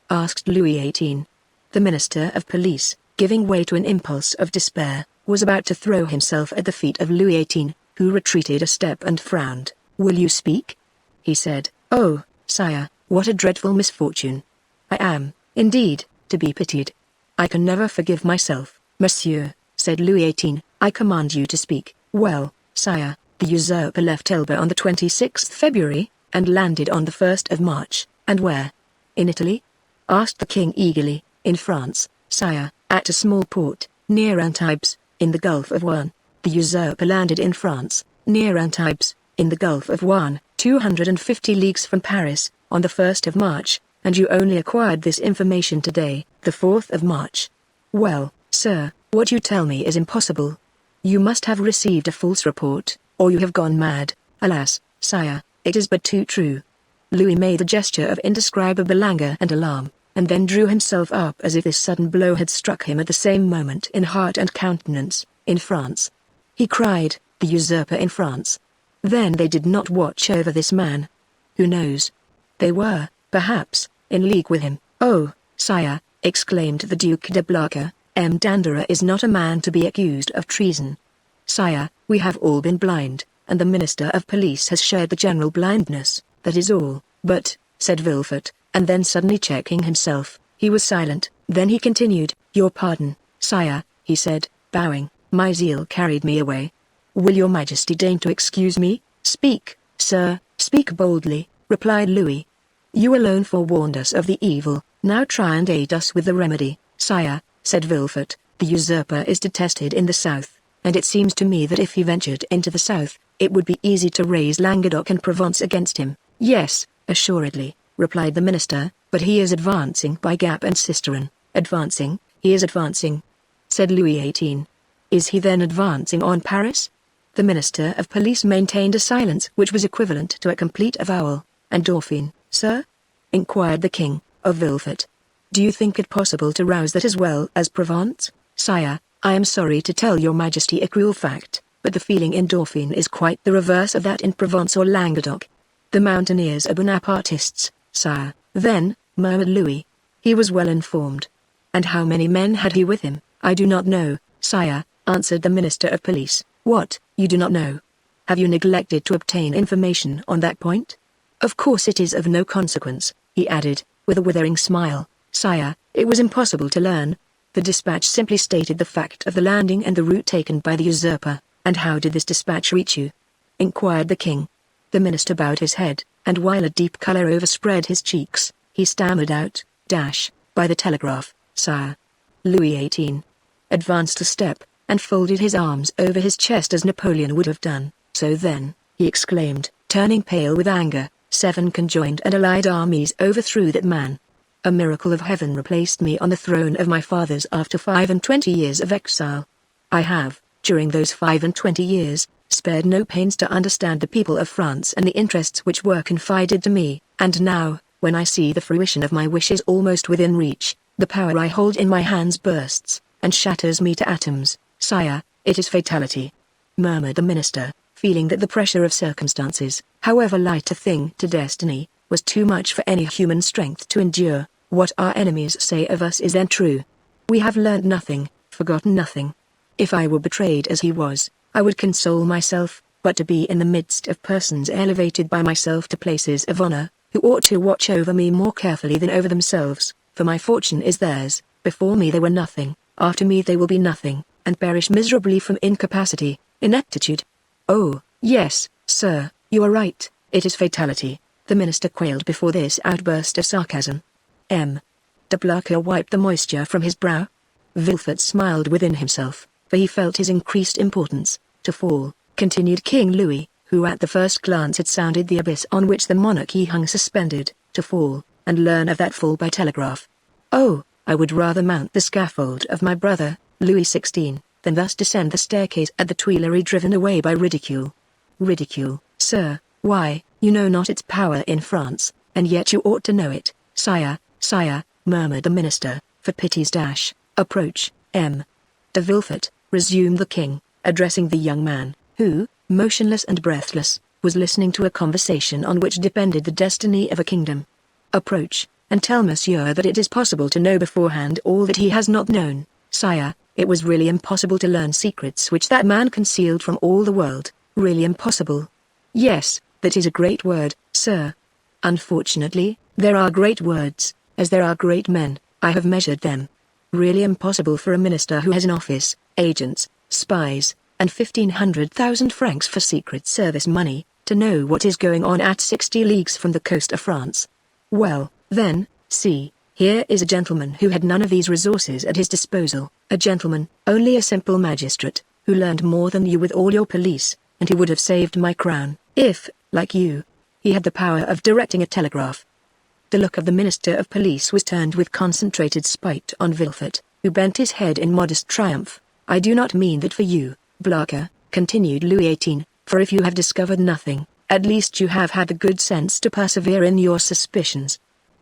Asked Louis XVIII. The Minister of Police, giving way to an impulse of despair, was about to throw himself at the feet of Louis XVIII, who retreated a step and frowned. Will you speak? He said. Oh, sire, what a dreadful misfortune. I am, indeed, to be pitied. I can never forgive myself, monsieur, said Louis XVIII. I command you to speak. Well, sire, the usurper left Elba on the 26th February, and landed on the 1st of March. And where? In Italy? Asked the king eagerly. In France, sire, at a small port, near Antibes, in the Gulf of Juan. The usurper landed in France, near Antibes, in the Gulf of Juan, 250 leagues from Paris, on the 1st of March. and you only acquired this information today, the 4th of March. Well, sir, what you tell me is impossible. You must have received a false report, or you have gone mad. Alas, sire, it is but too true. Louis made a gesture of indescribable anger and alarm, and then drew himself up as if this sudden blow had struck him at the same moment in heart and countenance. In France, he cried, the usurper in France. Then they did not watch over this man. Who knows? They were, perhaps, in league with him. Oh, sire, exclaimed the Duc de Blacas, M. d'Andorra is not a man to be accused of treason. Sire, we have all been blind, and the Minister of Police has shared the general blindness, that is all. But, said Villefort, and then suddenly checking himself, he was silent. Then he continued, your pardon, sire, he said, bowing, my zeal carried me away. Will your Majesty deign to excuse me? Speak, sir, speak boldly, replied Louis. You alone forewarned us of the evil, now try and aid us with the remedy. Sire, said Villefort, the usurper is detested in the south, and it seems to me that if he ventured into the south, it would be easy to raise Languedoc and Provence against him. Yes, assuredly, replied the minister, but he is advancing by Gap and Sisteron. Advancing, he is advancing, said Louis XVIII. Is he then advancing on Paris? The Minister of Police maintained a silence which was equivalent to a complete avowal. And Dauphine, sir? Inquired the king, of Villefort. Do you think it possible to rouse that as well as Provence? Sire, I am sorry to tell your Majesty a cruel fact, but the feeling in Dauphine is quite the reverse of that in Provence or Languedoc. The mountaineers are Bonapartists, sire. Then, murmured Louis. He was well informed. And how many men had he with him? I do not know, sire, answered the Minister of Police. What, you do not know? Have you neglected to obtain information on that point? Of course it is of no consequence, he added, with a withering smile. Sire, it was impossible to learn. The dispatch simply stated the fact of the landing and the route taken by the usurper. And how did this dispatch reach you? Inquired the king. The minister bowed his head, and while a deep color overspread his cheeks, he stammered out, by the telegraph, sire. Louis XVIII advanced a step, and folded his arms over his chest as Napoleon would have done. So then, he exclaimed, turning pale with anger, 7 conjoined and allied armies overthrew that man. A miracle of heaven replaced me on the throne of my fathers after 25 years of exile. I have, during those 25 years, spared no pains to understand the people of France and the interests which were confided to me, and now, when I see the fruition of my wishes almost within reach, the power I hold in my hands bursts, and shatters me to atoms. Sire, it is fatality, murmured the minister, feeling that the pressure of circumstances, however light a thing to destiny, was too much for any human strength to endure. What our enemies say of us is then true. We have learned nothing, forgotten nothing. If I were betrayed as he was, I would console myself, but to be in the midst of persons elevated by myself to places of honor, who ought to watch over me more carefully than over themselves, for my fortune is theirs, before me they were nothing, after me they will be nothing, and perish miserably from incapacity, ineptitude. Oh, yes, sir, you are right, it is fatality. The minister quailed before this outburst of sarcasm. M. de Blacas wiped the moisture from his brow. Villefort smiled within himself, for he felt his increased importance to fall, continued King Louis, who at the first glance had sounded the abyss on which the monarchy hung suspended, to fall, and learn of that fall by telegraph. Oh, I would rather mount the scaffold of my brother, Louis XVI, than thus descend the staircase at the Tuileries driven away by ridicule. Ridicule, sir, why, you know not its power in France, and yet you ought to know it. Sire, murmured the minister, for pity's approach, M. de Villefort, resumed the king, addressing the young man, who, motionless and breathless, was listening to a conversation on which depended the destiny of a kingdom. Approach, and tell monsieur that it is possible to know beforehand all that he has not known. Sire, it was really impossible to learn secrets which that man concealed from all the world, really impossible. Yes, that is a great word, sir. Unfortunately, there are great words, as there are great men. I have measured them. Really impossible for a minister who has an office, agents, spies, and 1,500,000 francs for secret service money, to know what is going on at 60 leagues from the coast of France. Well, then, see, here is a gentleman who had none of these resources at his disposal, a gentleman, only a simple magistrate, who learned more than you with all your police, and who would have saved my crown, if, like you, he had the power of directing a telegraph. The look of the Minister of Police was turned with concentrated spite on Vilfort, who bent his head in modest triumph. "I do not mean that for you, Blocker," continued Louis XVIII, "for if you have discovered nothing, at least you have had the good sense to persevere in your suspicions.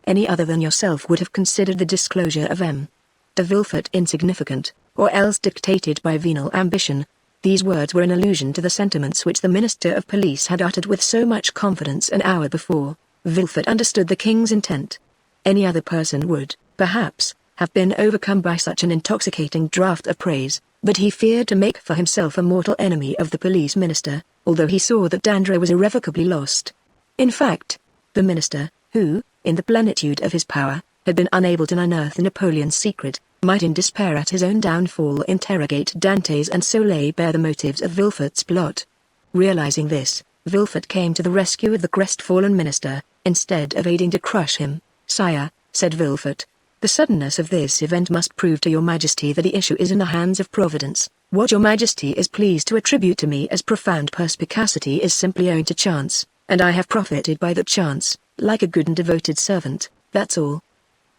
Any other than yourself would have considered the disclosure of M. de Vilfort insignificant, or else dictated by venal ambition." These words were in allusion to the sentiments which the Minister of Police had uttered with so much confidence an hour before. Vilfort understood the king's intent. Any other person would, perhaps, have been overcome by such an intoxicating draught of praise, but he feared to make for himself a mortal enemy of the police minister, although he saw that Dandre was irrevocably lost. In fact, the minister, who, in the plenitude of his power, had been unable to unearth Napoleon's secret, might in despair at his own downfall interrogate Dantes and so lay bare the motives of Vilfort's plot. Realizing this, Vilfort came to the rescue of the crestfallen minister, instead of aiding to crush him. "Sire," said Vilfort, "the suddenness of this event must prove to your majesty that the issue is in the hands of Providence. What your majesty is pleased to attribute to me as profound perspicacity is simply owing to chance, and I have profited by that chance, like a good and devoted servant, that's all.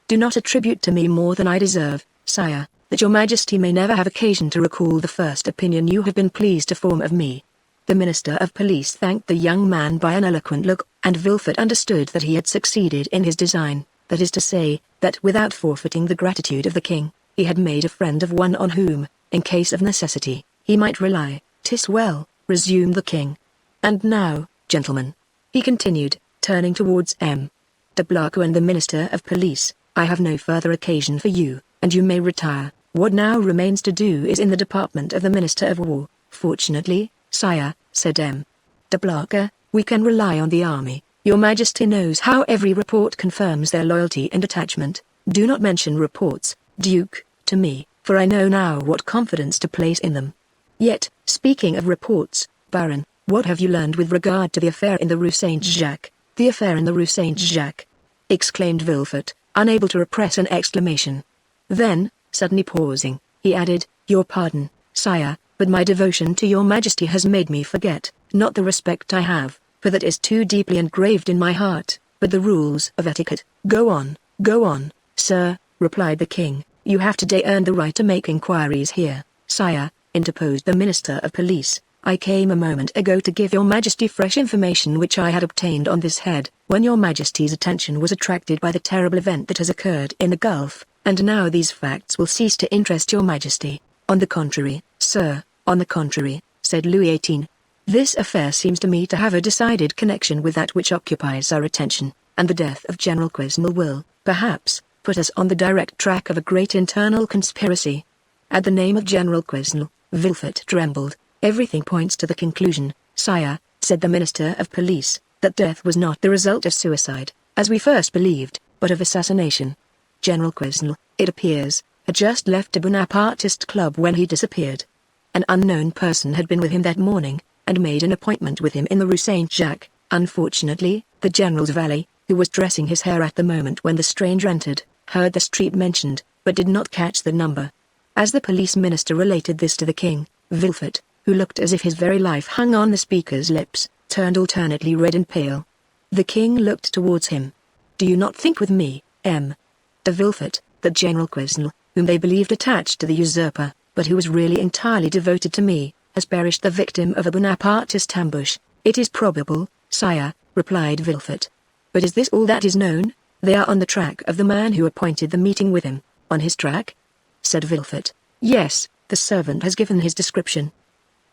Do not attribute to me more than I deserve, sire, that your majesty may never have occasion to recall the first opinion you have been pleased to form of me." The Minister of Police thanked the young man by an eloquent look, and Vilfort understood that he had succeeded in his design, that is to say, that without forfeiting the gratitude of the king, he had made a friend of one on whom, in case of necessity, he might rely. "'Tis well," resumed the king. "And now, gentlemen," he continued, turning towards M. de Blanco and the Minister of Police, "I have no further occasion for you, and you may retire. What now remains to do is in the department of the Minister of War." "Fortunately, sire," said M. de Blanco, "we can rely on the army. Your majesty knows how every report confirms their loyalty and attachment. Do not mention reports, Duke, to me, for I know now what confidence to place in them. Yet, speaking of reports, Baron, what have you learned with regard to the affair in the Rue Saint-Jacques?" "The affair in the Rue Saint-Jacques!" exclaimed Vilfort, unable to repress an exclamation. Then, suddenly pausing, he added, "Your pardon, sire, but my devotion to your majesty has made me forget, not the respect I have, for that is too deeply engraved in my heart, but the rules of etiquette." Go on, sir," replied the king. "You have today earned the right to make inquiries here." "Sire," interposed the Minister of Police, "I came a moment ago to give your majesty fresh information which I had obtained on this head, when your majesty's attention was attracted by the terrible event that has occurred in the Gulf, and now these facts will cease to interest your majesty." "On the contrary, sir, on the contrary," said Louis XVIII. "This affair seems to me to have a decided connection with that which occupies our attention, and the death of General Quesnel will, perhaps, put us on the direct track of a great internal conspiracy." At the name of General Quesnel, Vilfort trembled. "Everything points to the conclusion, sire," said the Minister of Police, "that death was not the result of suicide, as we first believed, but of assassination. General Quesnel, it appears, had just left a Bonapartist club when he disappeared. An unknown person had been with him that morning, and made an appointment with him in the Rue Saint-Jacques. Unfortunately, the general's valet, who was dressing his hair at the moment when the stranger entered, heard the street mentioned, but did not catch the number." As the police minister related this to the king, Vilfort, who looked as if his very life hung on the speaker's lips, turned alternately red and pale. The king looked towards him. "Do you not think with me, M. de Vilfort, that General Quesnel, whom they believed attached to the usurper, but who was really entirely devoted to me, has perished the victim of a Bonapartist ambush?" "It is probable, sire," replied Vilfort. "But is this all that is known?" "They are on the track of the man who appointed the meeting with him." "On his track?" said Vilfort. "Yes, the servant has given his description.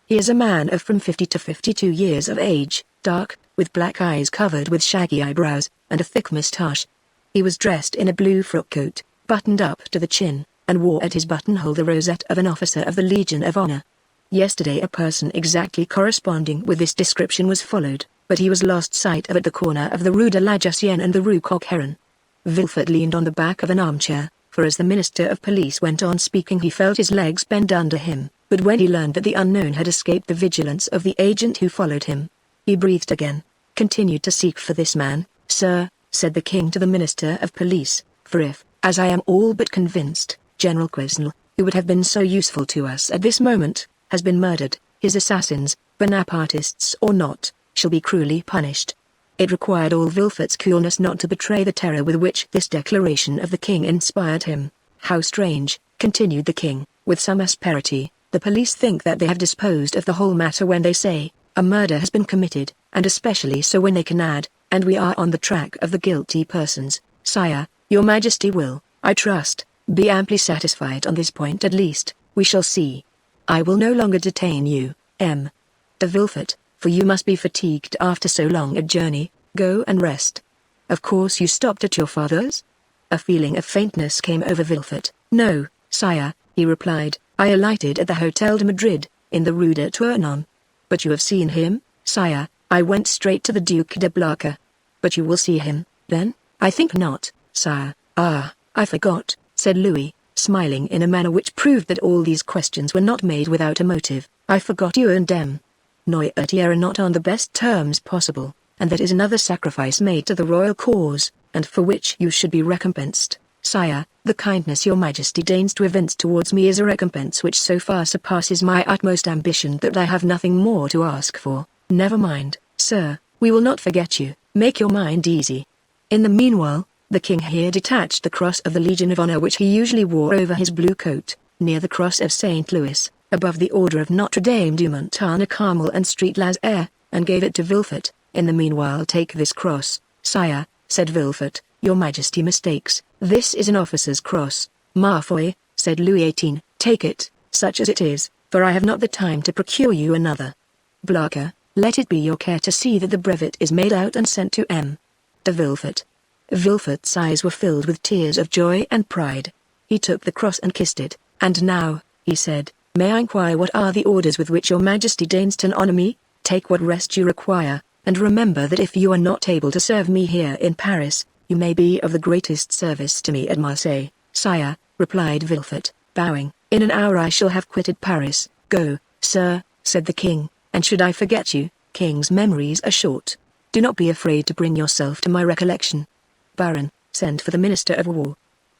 He is a man of from 50 to 52 years of age, dark, with black eyes covered with shaggy eyebrows, and a thick moustache. He was dressed in a blue frock coat, buttoned up to the chin, and wore at his buttonhole the rosette of an officer of the Legion of Honor. Yesterday a person exactly corresponding with this description was followed, but he was lost sight of at the corner of the Rue de la Jussienne and the Rue Coq-Heron." Vilfort leaned on the back of an armchair, for as the Minister of Police went on speaking he felt his legs bend under him, but when he learned that the unknown had escaped the vigilance of the agent who followed him, he breathed again. "Continued to seek for this man, sir," said the king to the Minister of Police, "for if, as I am all but convinced, General Quesnel, who would have been so useful to us at this moment, has been murdered, his assassins, Bonapartists or not, shall be cruelly punished. It required all Vilfert's coolness not to betray the terror with which this declaration of the king inspired him. How strange, continued the king, with some asperity, the police think that they have disposed of the whole matter when they say, a murder has been committed, and especially so when they can add, and we are on the track of the guilty persons. Sire, your majesty will, I trust, be amply satisfied on this point at least. We shall see. I will no longer detain you, M. de Vilfert, for you must be fatigued after so long a journey. Go and rest. Of course you stopped at your father's? A feeling of faintness came over Vilfert. No, sire, he replied, I alighted at the Hotel de Madrid, in the Rue de Tournon. But you have seen him, sire? I went straight to the Duc de Blanca. But you will see him, then? I think not, sire. Ah, I forgot, said Louis, smiling in a manner which proved that all these questions were not made without a motive. I forgot you and M. Noirtier are not on the best terms possible, and that is another sacrifice made to the royal cause, and for which you should be recompensed. Sire, the kindness your majesty deigns to evince towards me is a recompense which so far surpasses my utmost ambition that I have nothing more to ask for. Never mind, sir, we will not forget you. Make your mind easy. In the meanwhile, the king here detached the cross of the Legion of Honor which he usually wore over his blue coat, near the cross of St. Louis, above the order of Notre Dame du Montana Carmel and Street Lazaire, and gave it to Vilfert. In the meanwhile take this cross, sire, said Vilfert, your majesty mistakes, this is an officer's cross. Ma foi, said Louis XVIII, take it, such as it is, for I have not the time to procure you another. Blanca, let it be your care to see that the brevet is made out and sent to M. de Vilfert. Vilfert's eyes were filled with tears of joy and pride. He took the cross and kissed it. And now, he said, may I inquire what are the orders with which your majesty deigns to honor me? Take what rest you require, and remember that if you are not able to serve me here in Paris, you may be of the greatest service to me at Marseille. Sire, replied Vilfert, bowing, in an hour I shall have quitted Paris. Go, sir, said the king, and should I forget you, king's memories are short. Do not be afraid to bring yourself to my recollection. Baron, send for the Minister of War.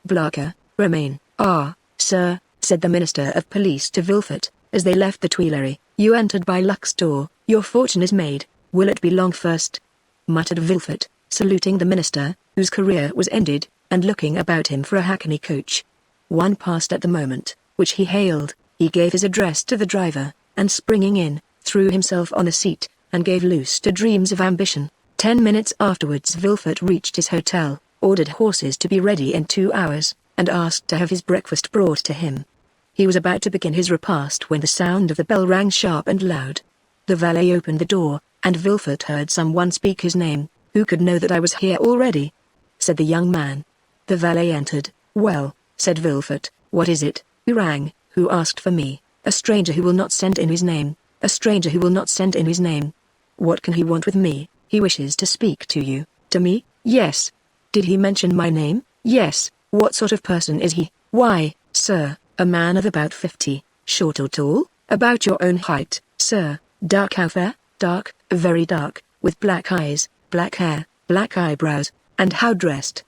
Blanca, remain. Ah, sir, said the Minister of Police to Vilfert, as they left the Tuileries, you entered by Lux's door, your fortune is made, will it be long first? Muttered Vilfert, saluting the minister, whose career was ended, and looking about him for a hackney coach. One passed at the moment, which he hailed, he gave his address to the driver, and springing in, threw himself on a seat, and gave loose to dreams of ambition. 10 minutes afterwards Vilfert reached his hotel, ordered horses to be ready in 2 hours, and asked to have his breakfast brought to him. He was about to begin his repast when the sound of the bell rang sharp and loud. The valet opened the door, and Vilfert heard someone speak his name. Who could know that I was here already? Said the young man. The valet entered. Well, said Vilfert, what is it? Who rang? Who asked for me? A stranger who will not send in his name. A stranger who will not send in his name. What can he want with me? He wishes to speak to you. To me? Yes. Did he mention my name? Yes. What sort of person is he? Why, sir, a man of about 50, short or tall? About your own height, sir. Dark. How fair? Dark, very dark, with black eyes, black hair, black eyebrows. And how dressed?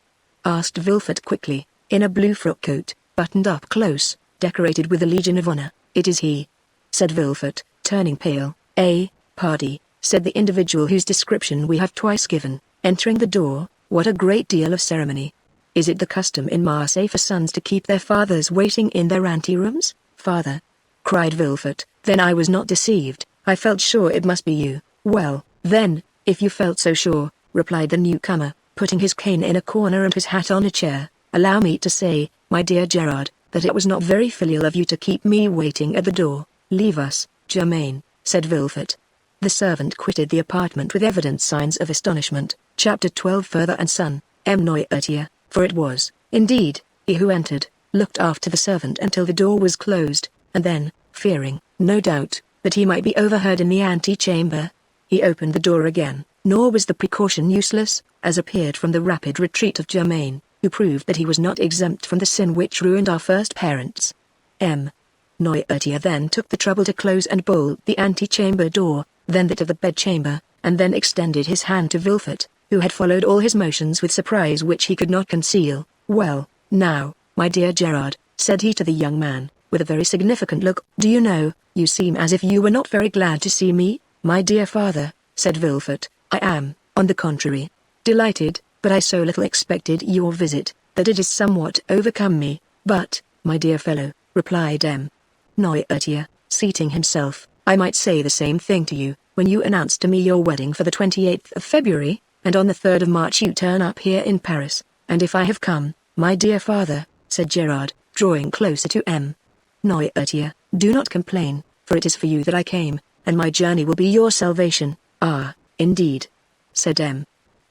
Asked Vilfert quickly. In a blue frock coat, buttoned up close, decorated with the Legion of Honor. It is he, said Vilfert, turning pale. Pardie, said the individual whose description we have twice given, entering the door. What a great deal of ceremony. Is it the custom in Marseille for sons to keep their fathers waiting in their anterooms? Father, cried Vilfert, then I was not deceived, I felt sure it must be you. Well, then, if you felt so sure, replied the newcomer, putting his cane in a corner and his hat on a chair, allow me to say, my dear Gerard, that it was not very filial of you to keep me waiting at the door. Leave us, Germain, said Vilfert. The servant quitted the apartment with evident signs of astonishment. Chapter 12. Further and son, M. Noirtier, for it was, indeed, he who entered, looked after the servant until the door was closed, and then, fearing, no doubt, that he might be overheard in the antechamber, he opened the door again, nor was the precaution useless, as appeared from the rapid retreat of Germain, who proved that he was not exempt from the sin which ruined our first parents. M. Noirtier then took the trouble to close and bolt the antechamber door, then that of the bedchamber, and then extended his hand to Vilfert, who had followed all his motions with surprise which he could not conceal. Well, now, my dear Gerard, said he to the young man, with a very significant look, do you know, you seem as if you were not very glad to see me? My dear father, said Vilfert, I am, On the contrary. Delighted, but I so little expected your visit, that it has somewhat overcome me. But, my dear fellow, replied Noirtier, seating himself, I might say the same thing to you, when you announced to me your wedding for the 28th of February, and on the 3rd of March you turn up here in Paris, and if I have come, my dear father, said Gerard, drawing closer to Noirtier, do not complain, for it is for you that I came, and my journey will be your salvation. Ah, indeed, said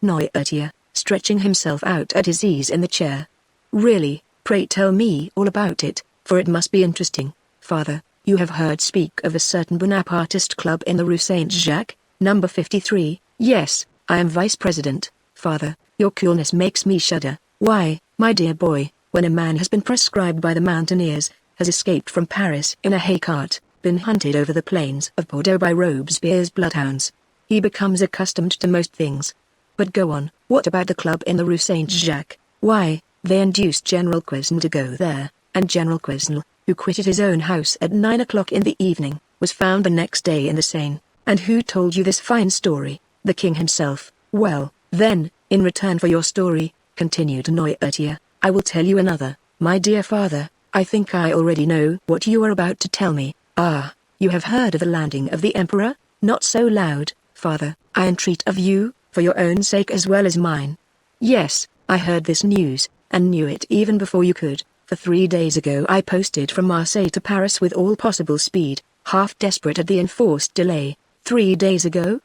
Noirtier, stretching himself out at his ease in the chair. Really, pray tell me all about it, for it must be interesting. Father, you have heard speak of a certain Bonapartist club in the Rue Saint-Jacques, number 53, yes, I am vice president. Father, your coolness makes me shudder. Why, my dear boy, when a man has been proscribed by the mountaineers, has escaped from Paris in a hay cart, been hunted over the plains of Bordeaux by Robespierre's bloodhounds, he becomes accustomed to most things. But go on, what about the club in the Rue Saint-Jacques? Why, they induced General Quesnel to go there, and General Quesnel, who quitted his own house at 9 o'clock in the evening, was found the next day in the Seine. And who told you this fine story? The king himself. Well, then, in return for your story, continued Noirtier, I will tell you another. My dear father, I think I already know what you are about to tell me. Ah, you have heard of the landing of the emperor? Not so loud, father, I entreat of you, for your own sake as well as mine. Yes, I heard this news, and knew it even before you could, for 3 days ago I posted from Marseille to Paris with all possible speed, half desperate at the enforced delay. 3 days ago?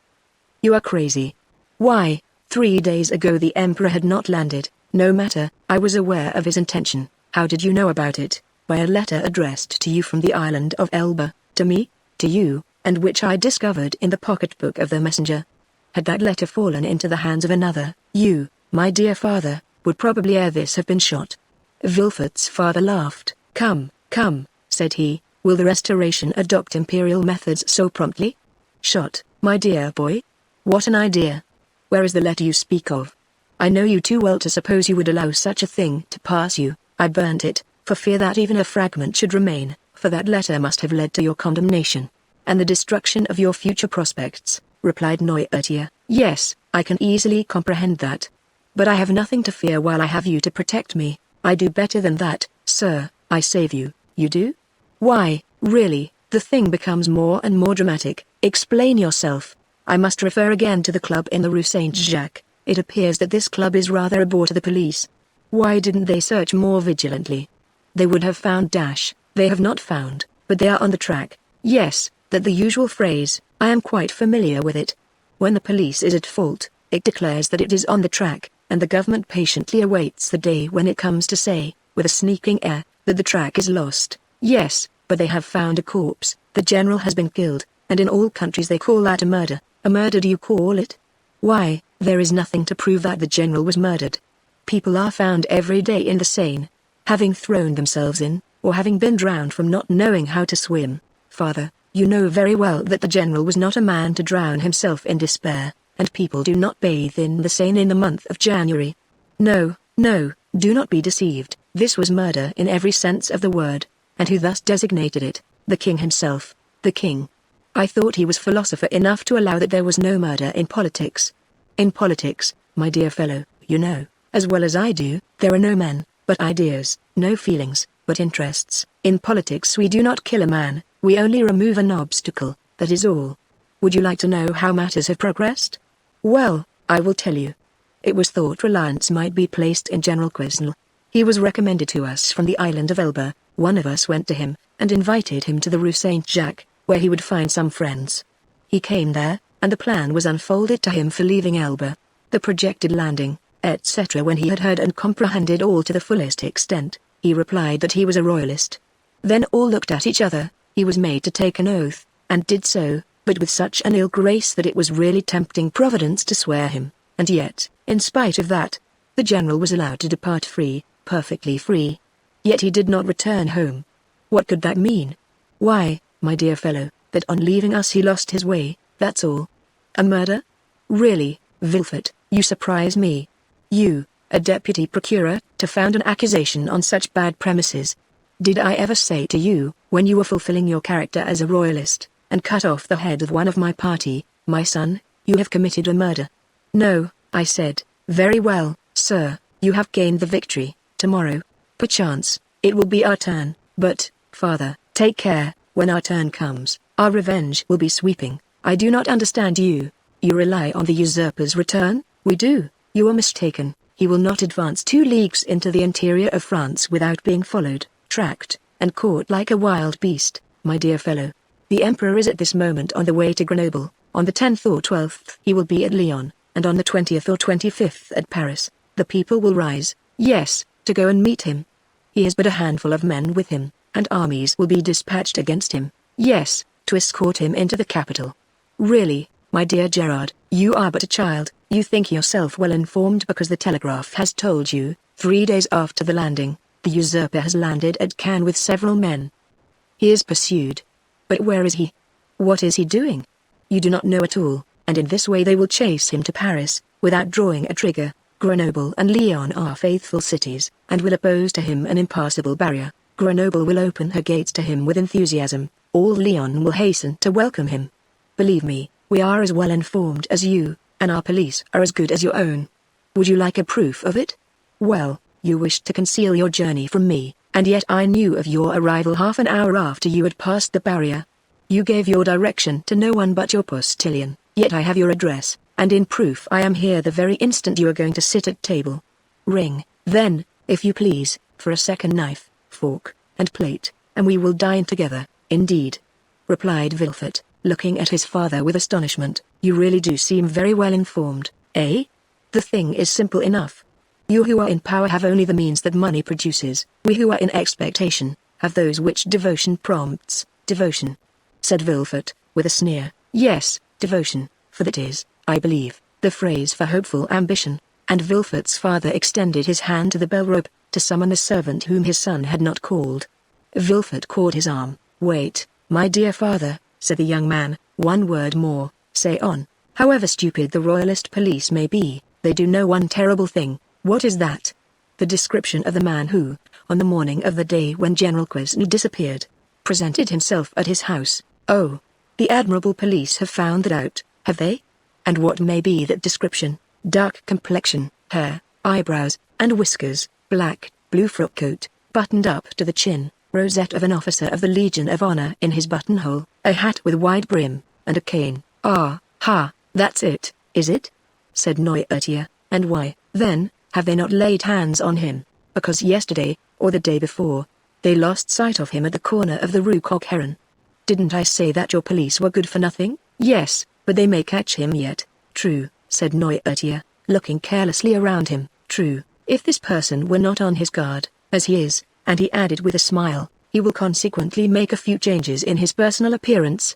You are crazy. Why, 3 days ago the emperor had not landed. No matter, I was aware of his intention. How did you know about it? By a letter addressed to you from the island of Elba, to me, to you, and which I discovered in the pocketbook of the messenger. Had that letter fallen into the hands of another, you, my dear father, would probably ere this have been shot. Villefort's father laughed. Come, come, said he, will the Restoration adopt imperial methods so promptly? Shot, my dear boy? What an idea! Where is the letter you speak of? I know you too well to suppose you would allow such a thing to pass you. I burnt it, for fear that even a fragment should remain, for that letter must have led to your condemnation, and the destruction of your future prospects, replied Noirtier. Yes, I can easily comprehend that. But I have nothing to fear while I have you to protect me. I do better than that, sir, I save you. You do? Why, really, the thing becomes more and more dramatic. Explain yourself. I must refer again to the club in the Rue Saint-Jacques. It appears that this club is rather a bore to the police. Why didn't they search more vigilantly? They would have found they have not found, but they are on the track. Yes, that the usual phrase, I am quite familiar with it. When the police is at fault, it declares that it is on the track, and the government patiently awaits the day when it comes to say, with a sneaking air, that the track is lost. Yes, but they have found a corpse, the general has been killed, and in all countries they call that a murder. A murder do you call it? Why, there is nothing to prove that the general was murdered. People are found every day in the Seine, having thrown themselves in, or having been drowned from not knowing how to swim. Father, you know very well that the general was not a man to drown himself in despair, and people do not bathe in the Seine in the month of January. No, no, do not be deceived. This was murder in every sense of the word. And who thus designated it? The king himself. The king. I thought he was philosopher enough to allow that there was no murder in politics. In politics, my dear fellow, you know, as well as I do, there are no men, but ideas, no feelings, but interests. In politics we do not kill a man, we only remove an obstacle, that is all. Would you like to know how matters have progressed? Well, I will tell you. It was thought reliance might be placed in General Quesnel. He was recommended to us from the island of Elba. One of us went to him, and invited him to the Rue Saint-Jacques, where he would find some friends. He came there, and the plan was unfolded to him for leaving Elba, the projected landing, etc. When he had heard and comprehended all to the fullest extent, he replied that he was a royalist. Then all looked at each other. He was made to take an oath, and did so, but with such an ill grace that it was really tempting Providence to swear him, and yet, in spite of that, the general was allowed to depart free, perfectly free. Yet he did not return home. What could that mean? Why, my dear fellow, that on leaving us he lost his way, that's all. A murder? Really, Villefort, you surprise me. You, a deputy procurer, to found an accusation on such bad premises. Did I ever say to you, when you were fulfilling your character as a royalist, and cut off the head of one of my party, my son, you have committed a murder? No, I said. Very well, sir, you have gained the victory. Tomorrow, perchance, it will be our turn, but, father, take care, when our turn comes, our revenge will be sweeping. I do not understand you. You rely on the usurper's return? We do. You are mistaken. He will not advance 2 leagues into the interior of France without being followed, tracked, and caught like a wild beast, my dear fellow. The Emperor is at this moment on the way to Grenoble. On the 10th or 12th he will be at Lyon, and on the 20th or 25th at Paris. The people will rise, yes, to go and meet him. He has but a handful of men with him, and armies will be dispatched against him, yes, to escort him into the capital. Really, my dear Gerard, you are but a child. You think yourself well informed because the telegraph has told you, 3 days after the landing, the usurper has landed at Cannes with several men. He is pursued. But where is he? What is he doing? You do not know at all, and in this way they will chase him to Paris, without drawing a trigger. Grenoble and Lyon are faithful cities, and will oppose to him an impassable barrier. Grenoble will open her gates to him with enthusiasm. All Lyon will hasten to welcome him. Believe me, we are as well informed as you, and our police are as good as your own. Would you like a proof of it? Well, you wished to conceal your journey from me, and yet I knew of your arrival half an hour after you had passed the barrier. You gave your direction to no one but your postilion, yet I have your address, and in proof I am here the very instant you are going to sit at table. Ring, then, if you please, for a second knife, fork, and plate, and we will dine together, indeed," replied Villefort, looking at his father with astonishment. "You really do seem very well informed, eh? The thing is simple enough. You who are in power have only the means that money produces. We who are in expectation, have those which devotion prompts. Devotion," said Villefort, with a sneer. "Yes, devotion, for that is, I believe, the phrase for hopeful ambition," and Villefort's father extended his hand to the bell rope, to summon the servant whom his son had not called. Villefort caught his arm. "Wait, my dear father," said the young man, "one word more, say on. However stupid the royalist police may be, they do know one terrible thing." "What is that?" "The description of the man who, on the morning of the day when General Quesnay disappeared, presented himself at his house." "Oh, the admirable police have found that out, have they? And what may be that description?" "Dark complexion, hair, eyebrows, and whiskers, black, blue frock coat, buttoned up to the chin, rosette of an officer of the Legion of Honor in his buttonhole, a hat with wide brim, and a cane." "Ah, ha, that's it, is it?" said Noirtier. "And why, then, have they not laid hands on him?" "Because yesterday, or the day before, they lost sight of him at the corner of the Rue Coq-Heron." "Didn't I say that your police were good for nothing?" "Yes, but they may catch him yet." "True," said Noirtier, looking carelessly around him. "True, if this person were not on his guard, as he is," and he added with a smile, "he will consequently make a few changes in his personal appearance."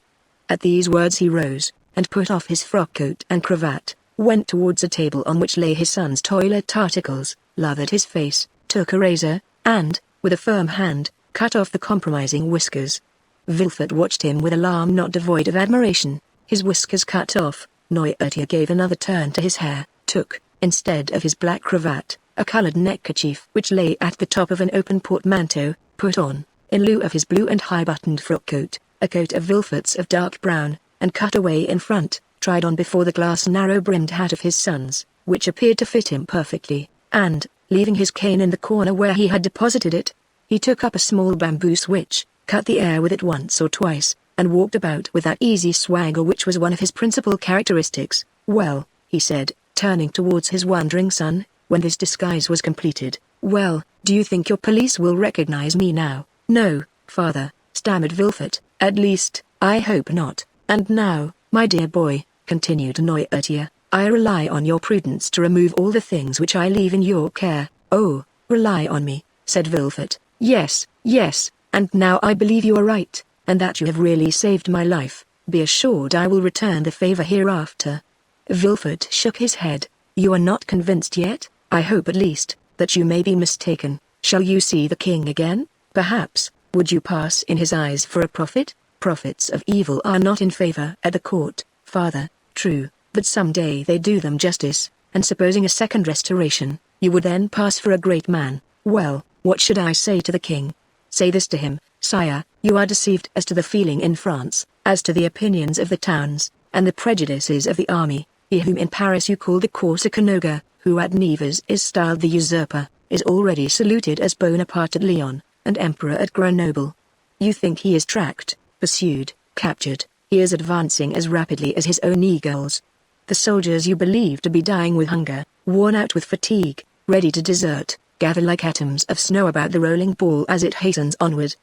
At these words he rose, and put off his frock coat and cravat, went towards a table on which lay his son's toilet articles, lathered his face, took a razor, and, with a firm hand, cut off the compromising whiskers. Villefort watched him with alarm not devoid of admiration. His whiskers cut off, Noirtier gave another turn to his hair, took, instead of his black cravat, a colored neckerchief which lay at the top of an open portmanteau, put on, in lieu of his blue and high-buttoned frock coat, a coat of Villefort's of dark brown, and cut away in front, tried on before the glass narrow-brimmed hat of his son's, which appeared to fit him perfectly, and, leaving his cane in the corner where he had deposited it, he took up a small bamboo switch, cut the air with it once or twice, and walked about with that easy swagger which was one of his principal characteristics. "Well," he said, turning towards his wondering son, when this disguise was completed, "well, do you think your police will recognize me now?" "No, father," stammered Villefort, "at least, I hope not. And now, my dear boy," continued Noirtier, "I rely on your prudence to remove all the things which I leave in your care." "Oh, rely on me," said Villefort. "Yes, yes, and now I believe you are right, and that you have really saved my life. Be assured I will return the favor hereafter." Villefort shook his head. "You are not convinced yet? I hope at least, that you may be mistaken. Shall you see the king again? Perhaps, would you pass in his eyes for a prophet? Prophets of evil are not in favor at the court, father. True, but some day they do them justice, and supposing a second restoration, you would then pass for a great man. Well, what should I say to the king? Say this to him: Sire, you are deceived as to the feeling in France, as to the opinions of the towns, and the prejudices of the army. He whom in Paris you call the Corsican ogre, who at Nevers is styled the usurper, is already saluted as Bonaparte at Lyon, and Emperor at Grenoble. You think he is tracked, pursued, captured. He is advancing as rapidly as his own eagles. The soldiers you believe to be dying with hunger, worn out with fatigue, ready to desert, gather like atoms of snow about the rolling ball as it hastens onward.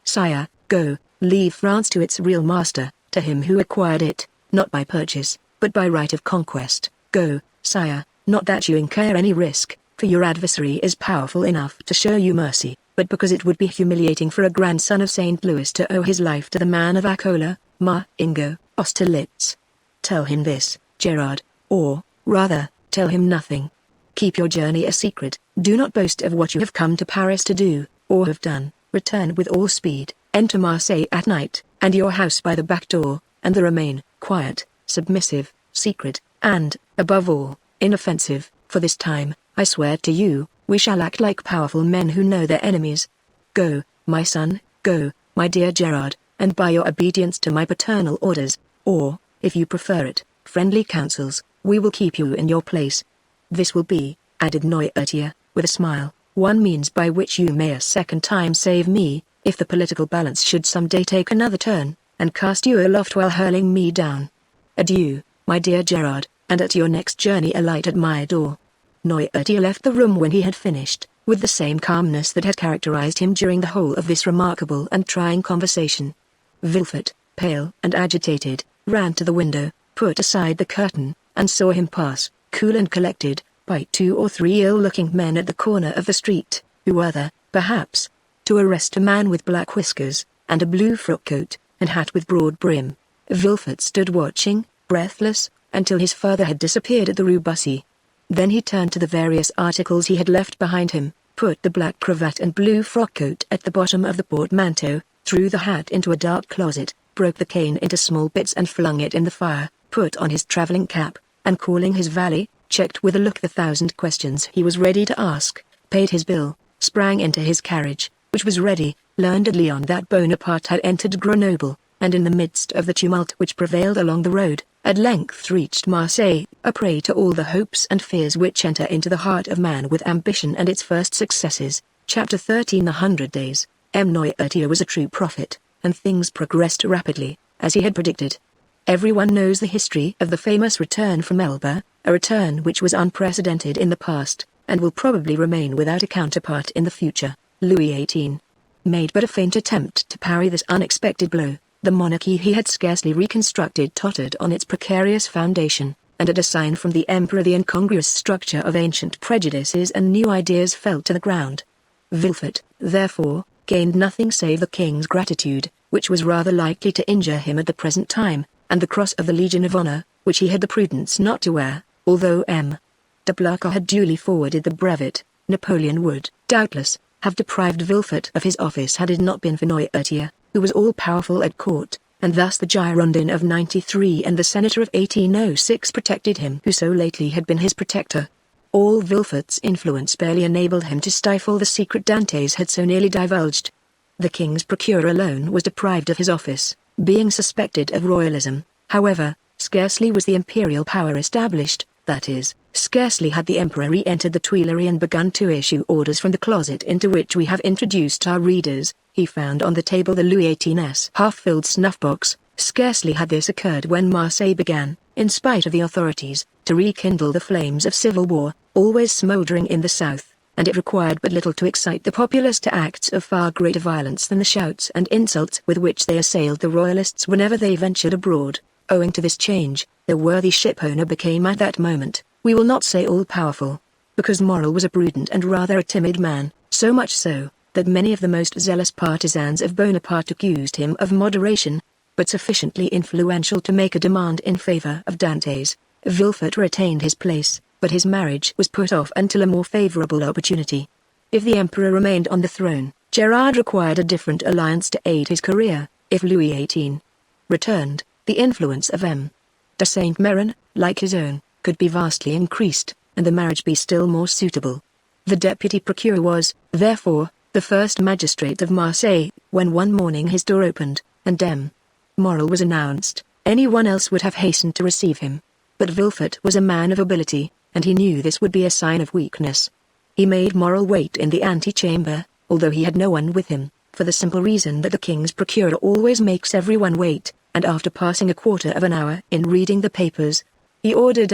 Sire, go, leave France to its real master, to him who acquired it, not by purchase, but by right of conquest. Go, sire, not that you incur any risk, for your adversary is powerful enough to show you mercy, but because it would be humiliating for a grandson of St. Louis to owe his life to the man of Akola, Ingo, Austerlitz. Tell him this, Gerard, or, rather, tell him nothing. Keep your journey a secret, do not boast of what you have come to Paris to do, or have done. Return with all speed, enter Marseille at night, and your house by the back door, and there remain, quiet, submissive, secret, and, above all, inoffensive. For this time, I swear to you, we shall act like powerful men who know their enemies. Go, my son, go, my dear Gerard, and by your obedience to my paternal orders, or, if you prefer it, friendly counsels, we will keep you in your place. This will be, added Noirtier, with a smile, one means by which you may a second time save me, if the political balance should some day take another turn, and cast you aloft while hurling me down. Adieu, my dear Gerard, and at your next journey alight at my door. Noirtier left the room when he had finished, with the same calmness that had characterized him during the whole of this remarkable and trying conversation. Villefort, pale and agitated, ran to the window, put aside the curtain, and saw him pass, cool and collected, by 2 or 3 ill-looking men at the corner of the street, who were there, perhaps, to arrest a man with black whiskers, and a blue frock-coat, and hat with broad brim. Villefort stood watching, breathless, until his father had disappeared at the Rue Bussy. Then he turned to the various articles he had left behind him, put the black cravat and blue frock-coat at the bottom of the portmanteau, threw the hat into a dark closet, broke the cane into small bits and flung it in the fire, put on his travelling cap, and calling his valet, checked with a look the 1,000 questions he was ready to ask, paid his bill, sprang into his carriage, which was ready, learned at Lyon that Bonaparte had entered Grenoble, and in the midst of the tumult which prevailed along the road, at length reached Marseille, a prey to all the hopes and fears which enter into the heart of man with ambition and its first successes. Chapter 13. 100 Days. Noirtier was a true prophet, and things progressed rapidly, as he had predicted. Everyone knows the history of the famous return from Elba, a return which was unprecedented in the past, and will probably remain without a counterpart in the future. Louis XVIII made but a faint attempt to parry this unexpected blow. The monarchy he had scarcely reconstructed tottered on its precarious foundation, and at a sign from the emperor the incongruous structure of ancient prejudices and new ideas fell to the ground. Villefort, therefore, gained nothing save the king's gratitude, which was rather likely to injure him at the present time, and the cross of the Legion of Honor, which he had the prudence not to wear, although M. de Blacas had duly forwarded the brevet. Napoleon would, doubtless, have deprived Villefort of his office had it not been for Noirtier, who was all-powerful at court, and thus the Girondin of '93 and the Senator of 1806 protected him who so lately had been his protector. All Villefort's influence barely enabled him to stifle the secret Dantes had so nearly divulged. The king's procurer alone was deprived of his office, being suspected of royalism. However, scarcely was the imperial power established, that is, scarcely had the emperor re-entered the Tuileries and begun to issue orders from the closet into which we have introduced our readers, he found on the table the Louis XVIII's half-filled snuff-box. Scarcely had this occurred when Marseille began, in spite of the authorities, to rekindle the flames of civil war, always smouldering in the south, and it required but little to excite the populace to acts of far greater violence than the shouts and insults with which they assailed the royalists whenever they ventured abroad. Owing to this change, the worthy shipowner became at that moment, we will not say all-powerful, because Morel was a prudent and rather a timid man, so much so, that many of the most zealous partisans of Bonaparte accused him of moderation, but sufficiently influential to make a demand in favor of Dantes. Villefort retained his place, but his marriage was put off until a more favorable opportunity. If the emperor remained on the throne, Gerard required a different alliance to aid his career. If Louis XVIII returned, the influence of M. de Saint-Méran, like his own, could be vastly increased, and the marriage be still more suitable. The deputy procureur was, therefore, the first magistrate of Marseille, when one morning his door opened, and M. Morel was announced. Anyone else would have hastened to receive him. But Vilfort was a man of ability, and he knew this would be a sign of weakness. He made Morrel wait in the antechamber, although he had no one with him, for the simple reason that the king's procureur always makes everyone wait, and after passing a quarter of an hour in reading the papers, he ordered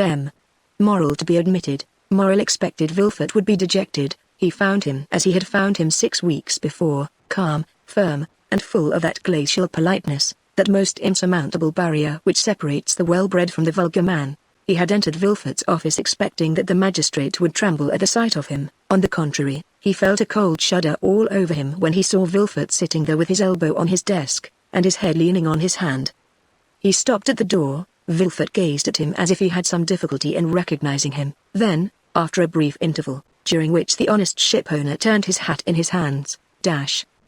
Morrel to be admitted. Morrel expected Vilfort would be dejected. He found him as he had found him 6 weeks before, calm, firm, and full of that glacial politeness, that most insurmountable barrier which separates the well-bred from the vulgar man. He had entered Vilfort's office expecting that the magistrate would tremble at the sight of him. On the contrary, he felt a cold shudder all over him when he saw Vilfort sitting there with his elbow on his desk, and his head leaning on his hand. He stopped at the door. Vilfort gazed at him as if he had some difficulty in recognizing him. Then, after a brief interval, during which the honest shipowner turned his hat in his hands,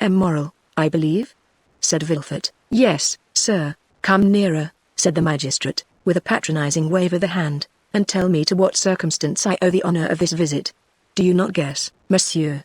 Morrel, I believe? Said Vilfort. Yes, sir. Come nearer, said the magistrate, with a patronizing wave of the hand, and tell me to what circumstance I owe the honor of this visit. Do you not guess, monsieur?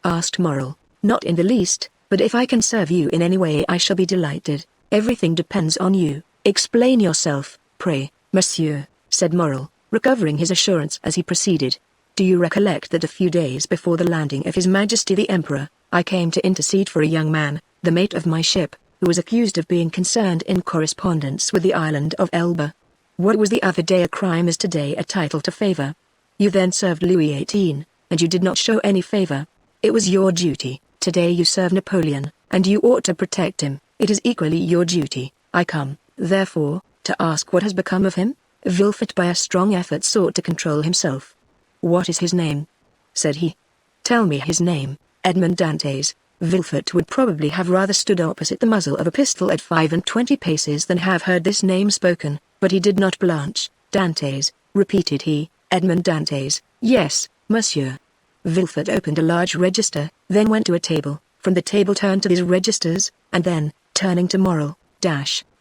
Asked Morrel. Not in the least, but if I can serve you in any way I shall be delighted. Everything depends on you. Explain yourself, pray, monsieur, said Morrel, recovering his assurance as he proceeded. Do you recollect that a few days before the landing of His Majesty the Emperor, I came to intercede for a young man, the mate of my ship, who was accused of being concerned in correspondence with the island of Elba? What was the other day a crime is today a title to favor. You then served Louis XVIII, and you did not show any favor. It was your duty. Today you serve Napoleon, and you ought to protect him. It is equally your duty. I come, therefore, to ask what has become of him? Vilfort by a strong effort sought to control himself. What is his name? Said he. Tell me his name. Edmond Dantes. Vilfort would probably have rather stood opposite the muzzle of a pistol at 25 paces than have heard this name spoken, but he did not blanch. Dantes, repeated he. Edmond Dantes. Yes, monsieur. Vilfort opened a large register, then went to a table, from the table turned to these registers, and then, turning to Morrel,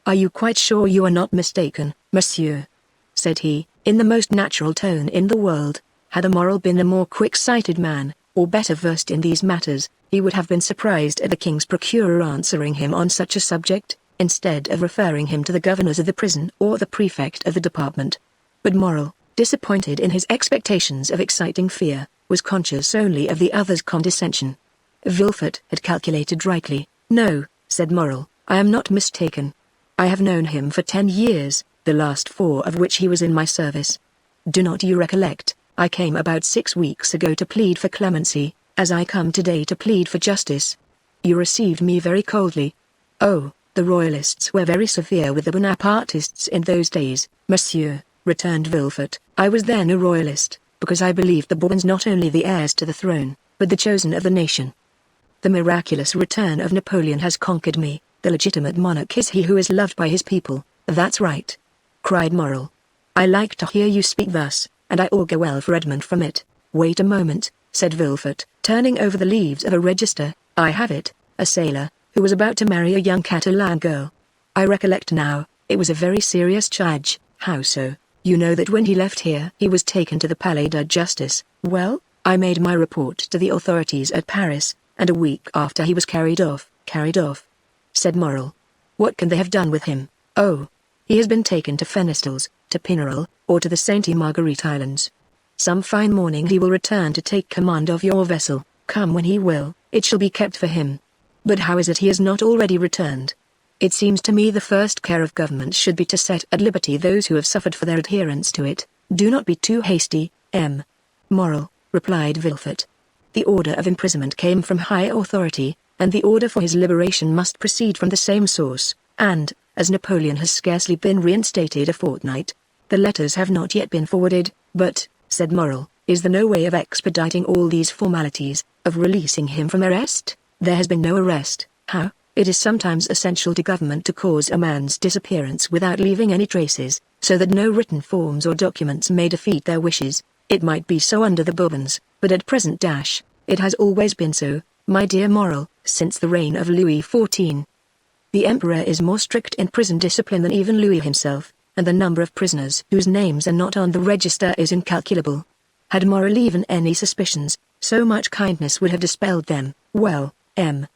Are you quite sure you are not mistaken, monsieur? Said he, in the most natural tone in the world. Had Morrel been a more quick-sighted man, or better versed in these matters, he would have been surprised at the king's procureur answering him on such a subject, instead of referring him to the governors of the prison or the prefect of the department. But Morrel, disappointed in his expectations of exciting fear, was conscious only of the other's condescension. Vilfort had calculated rightly. No, said Morrel, I am not mistaken. I have known him for 10 years, the last 4 of which he was in my service. Do not you recollect? I came about 6 weeks ago to plead for clemency, as I come today to plead for justice. You received me very coldly. Oh, the royalists were very severe with the Bonapartists in those days, monsieur, returned Vilfort. I was then a royalist, because I believed the Bourbons not only the heirs to the throne, but the chosen of the nation. The miraculous return of Napoleon has conquered me. The legitimate monarch is he who is loved by his people. That's right, cried Morrel. I like to hear you speak thus, and I augur well for Edmond from it. Wait a moment, said Vilfort, turning over the leaves of a register. I have it, a sailor, who was about to marry a young Catalan girl. I recollect now, it was a very serious charge. How so? You know that when he left here he was taken to the Palais de Justice. Well, I made my report to the authorities at Paris, and a week after he was carried off, said Morrel. What can they have done with him? Oh, he has been taken to Fenestals, to Pinerol, or to the Sainte Marguerite Islands. Some fine morning he will return to take command of your vessel. Come when he will, it shall be kept for him. But how is it he has not already returned? It seems to me the first care of government should be to set at liberty those who have suffered for their adherence to it. Do not be too hasty, Morrel, replied Vilfort. The order of imprisonment came from high authority, and the order for his liberation must proceed from the same source, and, as Napoleon has scarcely been reinstated a fortnight, the letters have not yet been forwarded. But, said Morrel, is there no way of expediting all these formalities, of releasing him from arrest? There has been no arrest. How? It is sometimes essential to government to cause a man's disappearance without leaving any traces, so that no written forms or documents may defeat their wishes. It might be so under the Bourbons, but at present it has always been so, my dear Morrel, since the reign of Louis XIV. The Emperor is more strict in prison discipline than even Louis himself, and the number of prisoners whose names are not on the register is incalculable. Had Morrel even any suspicions, so much kindness would have dispelled them. Well, de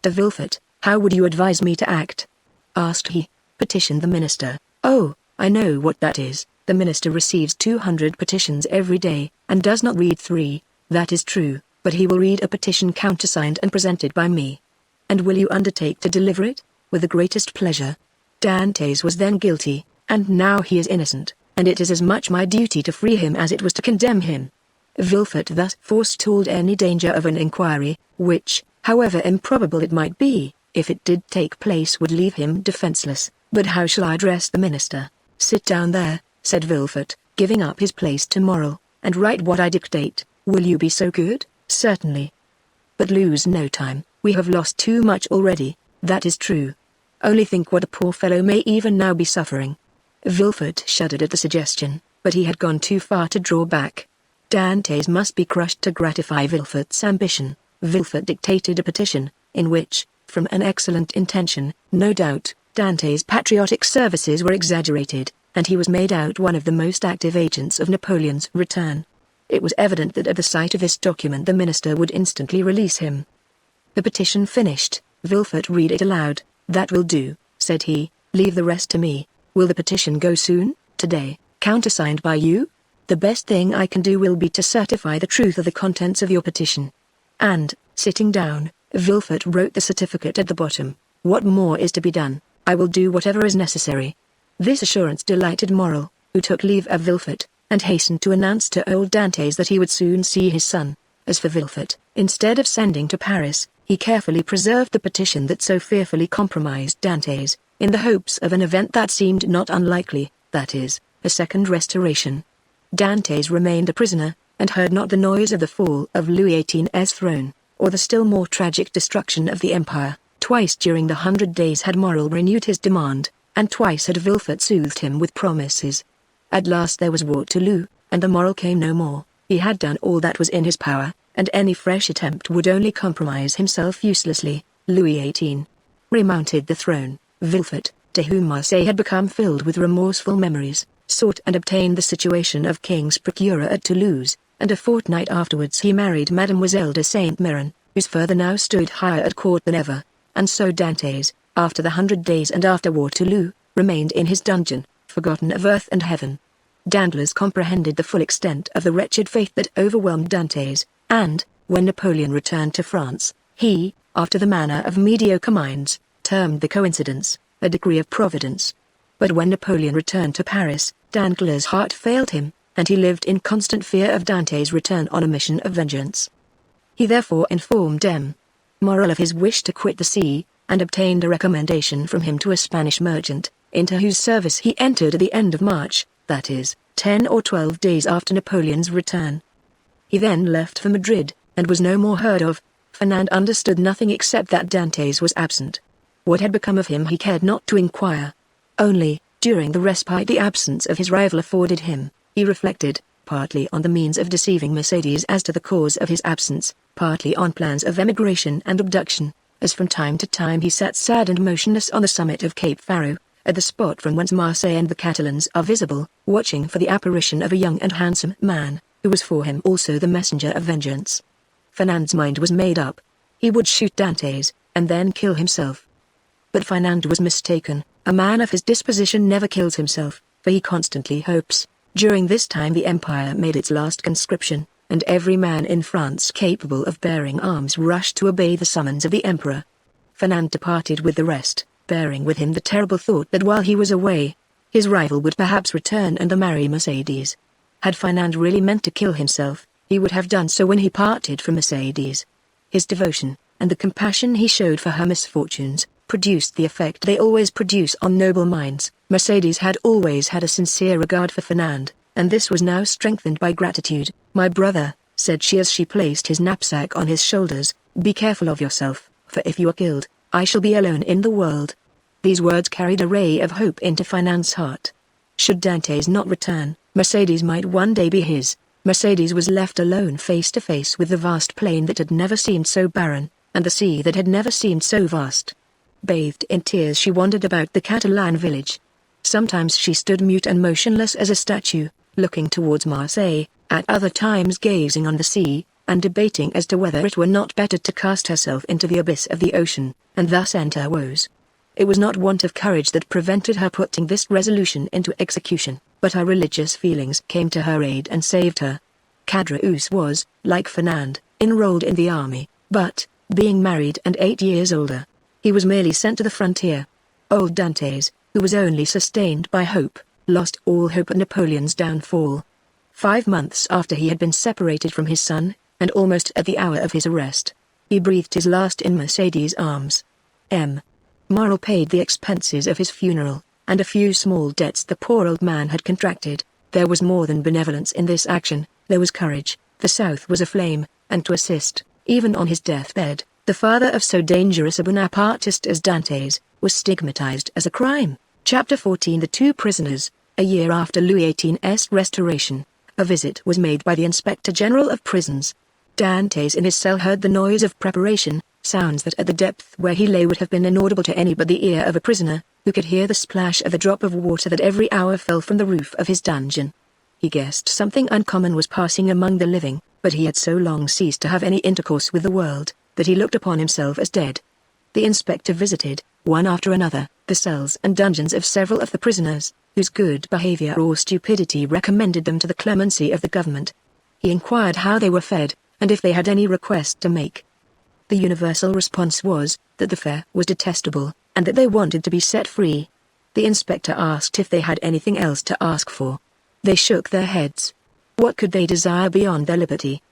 Vilfort, how would you advise me to act? Asked he. Petition the minister. Oh, I know what that is, The minister receives 200 petitions every day, and does not read 3, that is true, but he will read a petition countersigned and presented by me. And will you undertake to deliver it? With the greatest pleasure. Dantes was then guilty, and now he is innocent, and it is as much my duty to free him as it was to condemn him. Villefort thus forestalled any danger of an inquiry, which, however improbable it might be, if it did take place would leave him defenseless. But how shall I address the minister? Sit down there, said Villefort, giving up his place to Morrel, and write what I dictate. Will you be so good? Certainly. But lose no time, we have lost too much already, that is true. Only think what a poor fellow may even now be suffering. Villefort shuddered at the suggestion, but he had gone too far to draw back. Dantes must be crushed to gratify Villefort's ambition. Villefort dictated a petition, in which, from an excellent intention, no doubt, Dantes' patriotic services were exaggerated, and he was made out one of the most active agents of Napoleon's return. It was evident that at the sight of this document the minister would instantly release him. The petition finished, Villefort read it aloud. That will do, said he, leave the rest to me. Will the petition go soon? Today, countersigned by you? The best thing I can do will be to certify the truth of the contents of your petition. And, sitting down, Villefort wrote the certificate at the bottom. What more is to be done? I will do whatever is necessary. This assurance delighted Morrel, who took leave of Villefort, and hastened to announce to old Dantes that he would soon see his son. As for Villefort, instead of sending to Paris, he carefully preserved the petition that so fearfully compromised Dantes, in the hopes of an event that seemed not unlikely, that is, a second restoration. Dantes remained a prisoner, and heard not the noise of the fall of Louis XVIII's throne, or the still more tragic destruction of the empire. Twice during the 100 days had Morrel renewed his demand, and twice had Villefort soothed him with promises. At last there was Waterloo, and the Morrel came no more. He had done all that was in his power, and any fresh attempt would only compromise himself uselessly. Louis XVIII remounted the throne. Villefort, to whom Marseille had become filled with remorseful memories, sought and obtained the situation of king's procureur at Toulouse, and a fortnight afterwards he married Mademoiselle de Saint-Méran, whose further now stood higher at court than ever. And so Dantes, after the 100 days and after Waterloo, remained in his dungeon, forgotten of earth and heaven. Danglars comprehended the full extent of the wretched fate that overwhelmed Dantes, and, when Napoleon returned to France, he, after the manner of mediocre minds, termed the coincidence a decree of Providence. But when Napoleon returned to Paris, Danglars' heart failed him, and he lived in constant fear of Dantes' return on a mission of vengeance. He therefore informed M. Morrel of his wish to quit the sea, and obtained a recommendation from him to a Spanish merchant, into whose service he entered at the end of March, that is, 10 or 12 days after Napoleon's return. He then left for Madrid, and was no more heard of. Fernand understood nothing except that Dantes was absent. What had become of him he cared not to inquire. Only, during the respite the absence of his rival afforded him, he reflected, partly on the means of deceiving Mercedes as to the cause of his absence, partly on plans of emigration and abduction, as from time to time he sat sad and motionless on the summit of Cape Faro, at the spot from whence Marseille and the Catalans are visible, watching for the apparition of a young and handsome man, who was for him also the messenger of vengeance. Fernand's mind was made up. He would shoot Dantes, and then kill himself. But Fernand was mistaken. A man of his disposition never kills himself, for he constantly hopes. During this time the empire made its last conscription, and every man in France capable of bearing arms rushed to obey the summons of the emperor. Fernand departed with the rest, bearing with him the terrible thought that while he was away, his rival would perhaps return and marry Mercedes. Had Fernand really meant to kill himself, he would have done so when he parted from Mercedes. His devotion, and the compassion he showed for her misfortunes, produced the effect they always produce on noble minds. Mercedes had always had a sincere regard for Fernand, and this was now strengthened by gratitude. "My brother," said she as she placed his knapsack on his shoulders, "be careful of yourself, for if you are killed, I shall be alone in the world." These words carried a ray of hope into Fernand's heart. Should Dantes not return, Mercedes might one day be his. Mercedes was left alone face to face with the vast plain that had never seemed so barren, and the sea that had never seemed so vast. Bathed in tears she wandered about the Catalan village. Sometimes she stood mute and motionless as a statue, looking towards Marseille, at other times gazing on the sea, and debating as to whether it were not better to cast herself into the abyss of the ocean, and thus end her woes. It was not want of courage that prevented her putting this resolution into execution. but her religious feelings came to her aid and saved her. Cadraus was, like Fernand, enrolled in the army, but, being married and 8 years older, he was merely sent to the frontier. Old Dantes, who was only sustained by hope, lost all hope at Napoleon's downfall. 5 months after he had been separated from his son, and almost at the hour of his arrest, he breathed his last in Mercedes' arms. M. Morel paid the expenses of his funeral, and a few small debts the poor old man had contracted. There was more than benevolence in this action, there was courage. The South was aflame, and to assist, even on his deathbed, the father of so dangerous a Bonapartist as Dantes, was stigmatized as a crime. Chapter 14. The two prisoners. A year after Louis XVIII's restoration, a visit was made by the Inspector General of Prisons. Dantes in his cell heard the noise of preparation, sounds that at the depth where he lay would have been inaudible to any but the ear of a prisoner, who could hear the splash of a drop of water that every hour fell from the roof of his dungeon. He guessed something uncommon was passing among the living, but he had so long ceased to have any intercourse with the world, that he looked upon himself as dead. The inspector visited, one after another, the cells and dungeons of several of the prisoners, whose good behavior or stupidity recommended them to the clemency of the government. He inquired how they were fed, and if they had any request to make. The universal response was, that the fare was detestable, and that they wanted to be set free. The inspector asked if they had anything else to ask for. They shook their heads. What could they desire beyond their liberty?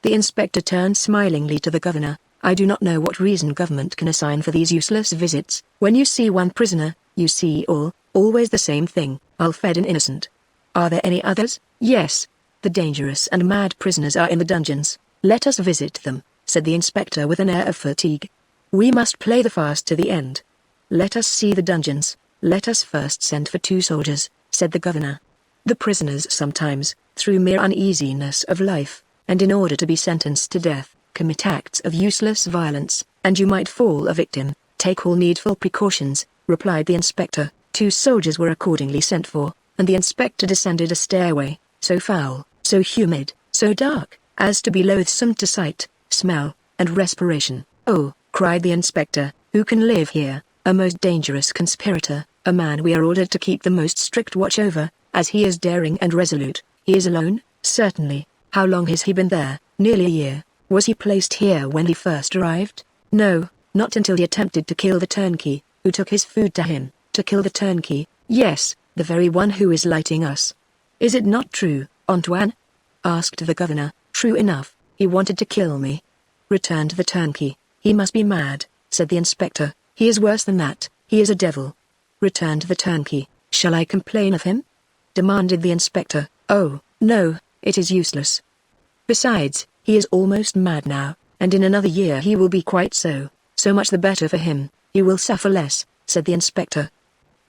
The inspector turned smilingly to the governor. I do not know what reason government can assign for these useless visits. When you see one prisoner, you see all, always the same thing, ill-fed and innocent. Are there any others? Yes. The dangerous and mad prisoners are in the dungeons. Let us visit them, said the inspector with an air of fatigue. We must play the farce to the end. Let us see the dungeons. Let us first send for 2 soldiers, said the governor. The prisoners sometimes, through mere uneasiness of life, and in order to be sentenced to death, commit acts of useless violence, and you might fall a victim. Take all needful precautions, replied the inspector. 2 soldiers were accordingly sent for, and the inspector descended a stairway, so foul, so humid, so dark, as to be loathsome to sight, smell, and respiration. Oh, cried the inspector, who can live here? A most dangerous conspirator, a man we are ordered to keep the most strict watch over, as he is daring and resolute. He is alone? Certainly. How long has he been there? Nearly a year. Was he placed here when he first arrived? No, not until he attempted to kill the turnkey, who took his food to him. To kill the turnkey? Yes, the very one who is lighting us. Is it not true, Antoine? Asked the governor. True enough, he wanted to kill me. Returned the turnkey. He must be mad, said the inspector. He is worse than that, he is a devil. Returned the turnkey. Shall I complain of him? Demanded the inspector. Oh, no, it is useless. Besides, he is almost mad now, and in another year he will be quite so. So much the better for him, he will suffer less, said the inspector.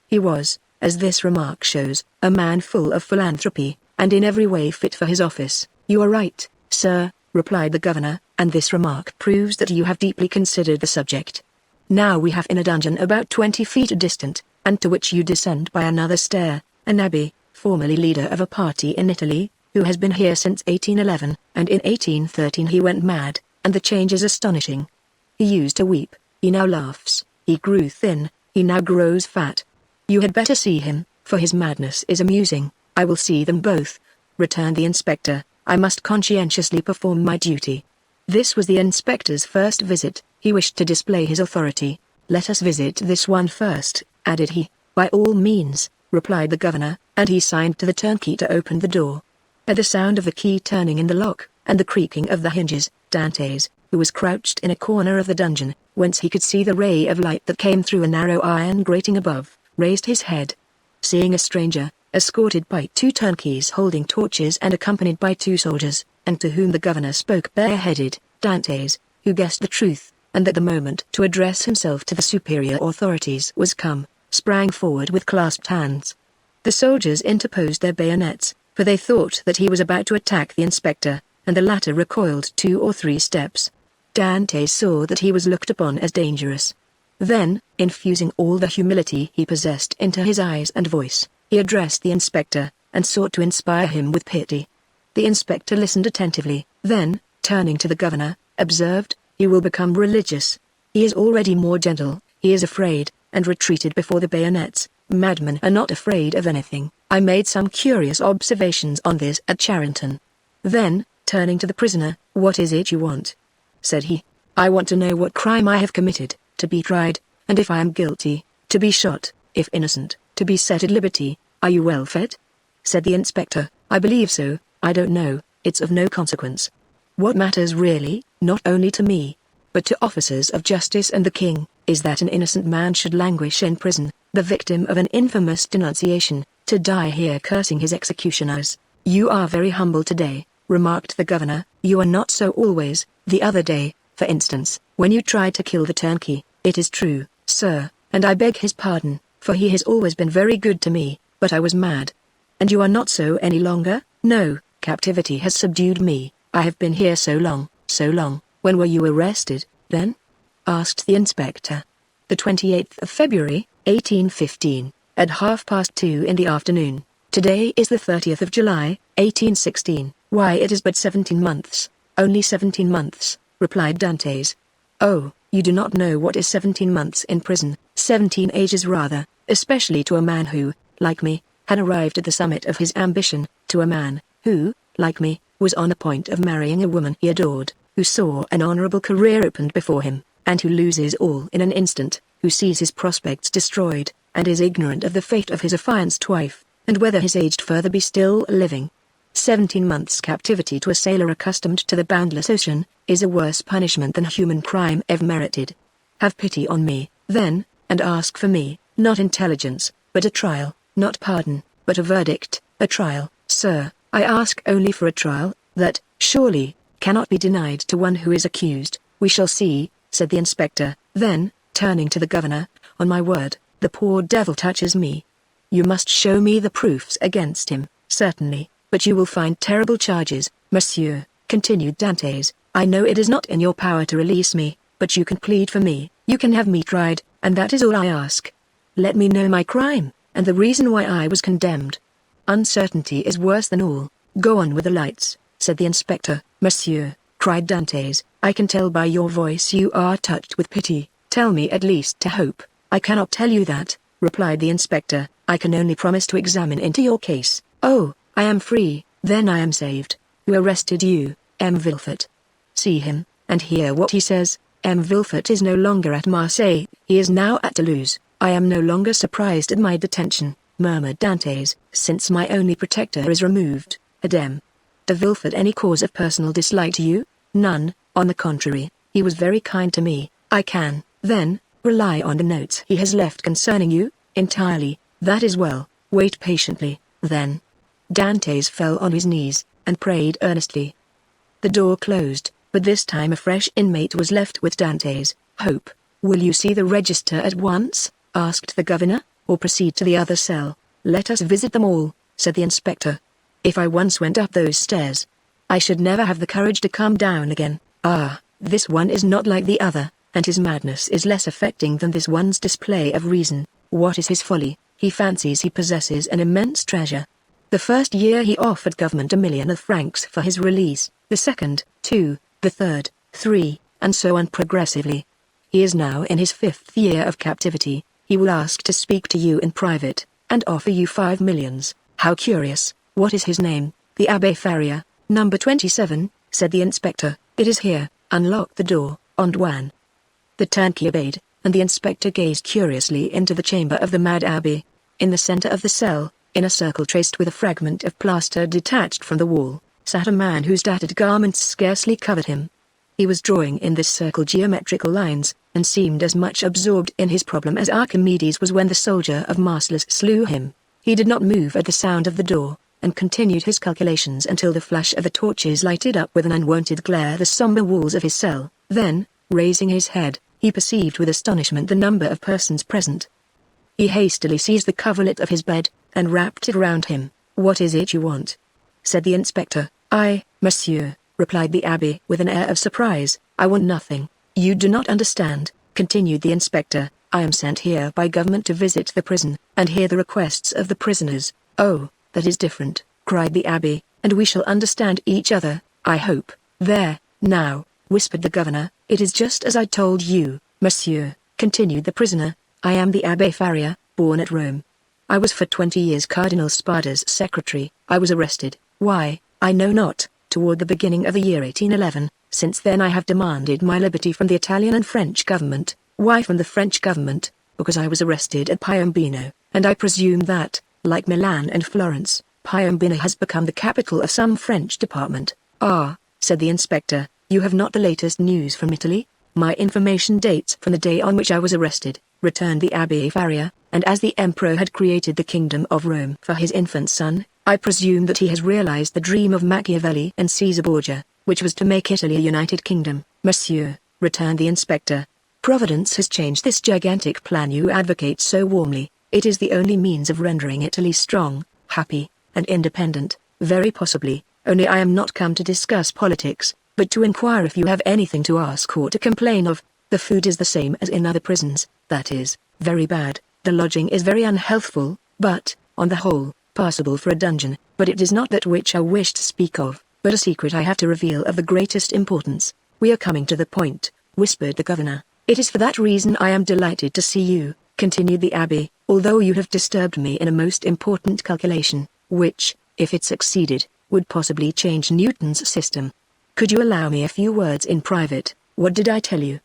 He was, as this remark shows, a man full of philanthropy, and in every way fit for his office. You are right, sir, replied the governor, and this remark proves that you have deeply considered the subject. Now we have in a dungeon about 20 feet distant, and to which you descend by another stair, an abbé, formerly leader of a party in Italy, who has been here since 1811, and in 1813 he went mad, and the change is astonishing. He used to weep, he now laughs, he grew thin, he now grows fat. You had better see him, for his madness is amusing. I will see them both, returned the inspector. I must conscientiously perform my duty. This was the inspector's first visit. He wished to display his authority. Let us visit this one first, added he. By all means, replied the governor, and he signed to the turnkey to open the door. At the sound of the key turning in the lock, and the creaking of the hinges, Dantes, who was crouched in a corner of the dungeon, whence he could see the ray of light that came through a narrow iron grating above, raised his head. Seeing a stranger, escorted by 2 turnkeys holding torches and accompanied by 2 soldiers, and to whom the governor spoke bareheaded, Dantes, who guessed the truth, and that the moment to address himself to the superior authorities was come, sprang forward with clasped hands. The soldiers interposed their bayonets, for they thought that he was about to attack the inspector, and the latter recoiled 2 or 3 steps. Dantes saw that he was looked upon as dangerous. Then, infusing all the humility he possessed into his eyes and voice, he addressed the inspector, and sought to inspire him with pity. The inspector listened attentively, then, turning to the governor, observed, he will become religious. He is already more gentle, he is afraid, and retreated before the bayonets. Madmen are not afraid of anything. I made some curious observations on this at Charenton. Then, turning to the prisoner, "What is it you want?" said he. "I want to know what crime I have committed, to be tried, and if I am guilty, to be shot, if innocent, to be set at liberty. Are you well fed?" said the inspector. "I believe so. I don't know, it's of no consequence. What matters really, not only to me, but to officers of justice and the king, is that an innocent man should languish in prison, the victim of an infamous denunciation, to die here cursing his executioners." "You are very humble today," remarked the governor. "You are not so always. The other day, for instance, when you tried to kill the turnkey." "It is true, sir, and I beg his pardon, for he has always been very good to me, but I was mad." "And you are not so any longer?" "No, captivity has subdued me. I have been here so long, so long." "When were you arrested, then?" asked the inspector. "The 28th of February, 1815, at 2:30 in the afternoon. Today is the 30th of July, 1816. "Why, it is but 17 months. "Only 17 months, replied Dantes. "Oh, you do not know what is 17 months in prison, 17 ages rather, especially to a man who, like me, had arrived at the summit of his ambition, to a man, who, like me, was on the point of marrying a woman he adored, who saw an honorable career opened before him, and who loses all in an instant, who sees his prospects destroyed, and is ignorant of the fate of his affianced wife, and whether his aged further be still living. 17 months' captivity to a sailor accustomed to the boundless ocean, is a worse punishment than human crime ever merited. Have pity on me, then, and ask for me, not intelligence, but a trial, not pardon, but a verdict." "A trial, sir, I ask only for a trial, that, surely, cannot be denied to one who is accused." "We shall see," said the inspector. Then, turning to the governor, "On my word, the poor devil touches me. You must show me the proofs against him." "Certainly, but you will find terrible charges, monsieur," continued Dantes. "I know it is not in your power to release me, but you can plead for me, you can have me tried, and that is all I ask. Let me know my crime, and the reason why I was condemned." "Uncertainty is worse than all. Go on with the lights," said the inspector. "Monsieur," cried Dantes, "I can tell by your voice you are touched with pity. Tell me at least to hope." "I cannot tell you that," replied the inspector. "I can only promise to examine into your case." "Oh, I am free, then I am saved. Who arrested you?" "M. Villefort." "See him, and hear what he says." "M. Villefort is no longer at Marseille, he is now at Toulouse." "I am no longer surprised at my detention," murmured Dantes, "since my only protector is removed." "Adem. De Villefort any cause of personal dislike to you?" "None, on the contrary, he was very kind to me." "I can, then, rely on the notes he has left concerning you?" "Entirely." "That is well, wait patiently, then." Dantes fell on his knees, and prayed earnestly. The door closed, but this time a fresh inmate was left with Dantes. "Hope, will you see the register at once?" asked the governor, "or proceed to the other cell?" "Let us visit them all," said the inspector. "If I once went up those stairs, I should never have the courage to come down again. Ah, this one is not like the other, and his madness is less affecting than this one's display of reason. What is his folly? He fancies he possesses an immense treasure. The first year he offered government 1,000,000 of francs for his release, the second, 2, the third, 3, and so on progressively. He is now in his 5th year of captivity. He will ask to speak to you in private, and offer you 5 millions. How curious. What is his name?" "The Abbé Faria, number 27, said the inspector. "It is here." "Unlock the door, Antoine." The turnkey obeyed, and the inspector gazed curiously into the chamber of the mad abbé. In the center of the cell, in a circle traced with a fragment of plaster detached from the wall, sat a man whose tattered garments scarcely covered him. He was drawing in this circle geometrical lines, and seemed as much absorbed in his problem as Archimedes was when the soldier of Marcellus slew him. He did not move at the sound of the door, and continued his calculations until the flash of the torches lighted up with an unwonted glare the somber walls of his cell. Then, raising his head, he perceived with astonishment the number of persons present. He hastily seized the coverlet of his bed, and wrapped it round him. "What is it you want?" said the inspector. "I, monsieur," replied the abbé with an air of surprise, "I want nothing." "You do not understand," continued the inspector. "I am sent here by government to visit the prison, and hear the requests of the prisoners." "Oh, that is different," cried the abbé, "and we shall understand each other, I hope." "There, now," whispered the governor, "it is just as I told you." "Monsieur," continued the prisoner, "I am the Abbé Faria, born at Rome. I was for 20 years Cardinal Spada's secretary. I was arrested. Why, I know not, toward the beginning of the year 1811. Since then I have demanded my liberty from the Italian and French government. Why from the French government? Because I was arrested at Piombino, and I presume that, like Milan and Florence, Piombino has become the capital of some French department. Ah, said the inspector, you have not the latest news from Italy? My information dates from the day on which I was arrested, returned the Abbé Faria, and as the emperor had created the kingdom of Rome for his infant son, I presume that he has realized the dream of Machiavelli and Caesar Borgia, which was to make Italy a united kingdom. Monsieur, returned the inspector, Providence has changed this gigantic plan you advocate so warmly. It is the only means of rendering Italy strong, happy, and independent, very possibly, only I am not come to discuss politics, but to inquire if you have anything to ask or to complain of. The food is the same as in other prisons, that is, very bad. The lodging is very unhealthful, but, on the whole, passable for a dungeon. But it is not that which I wish to speak of, but a secret I have to reveal of the greatest importance. We are coming to the point, whispered the governor. It is for that reason I am delighted to see you, continued the abbé, although you have disturbed me in a most important calculation, which, if it succeeded, would possibly change Newton's system. Could you allow me a few words in private? What did I tell you?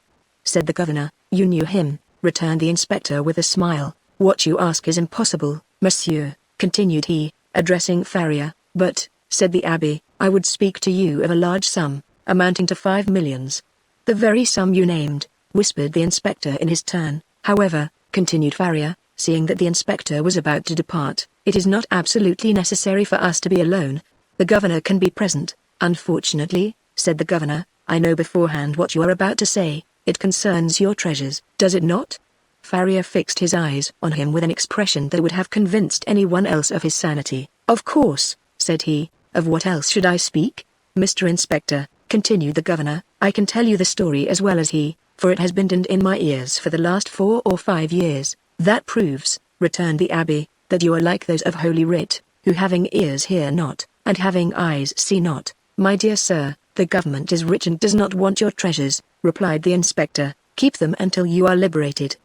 Said the governor. You knew him, returned the inspector with a smile. What you ask is impossible, monsieur, continued he, addressing Faria, but, said the abbé, I would speak to you of a large sum, amounting to 5 millions. The very sum you named, whispered the inspector in his turn. However, continued Faria, seeing that the inspector was about to depart, it is not absolutely necessary for us to be alone. The governor can be present. Unfortunately, said the governor, I know beforehand what you are about to say. It concerns your treasures, does it not? Faria fixed his eyes on him with an expression that would have convinced anyone else of his sanity. Of course, said he, of what else should I speak? Mr. Inspector, continued the governor, I can tell you the story as well as he, for it has been dinned in my ears for the last 4 or 5 years. That proves, returned the abbé, that you are like those of Holy Writ, who having ears hear not, and having eyes see not. My dear sir, the government is rich and does not want your treasures, replied the inspector. Keep them until you are liberated.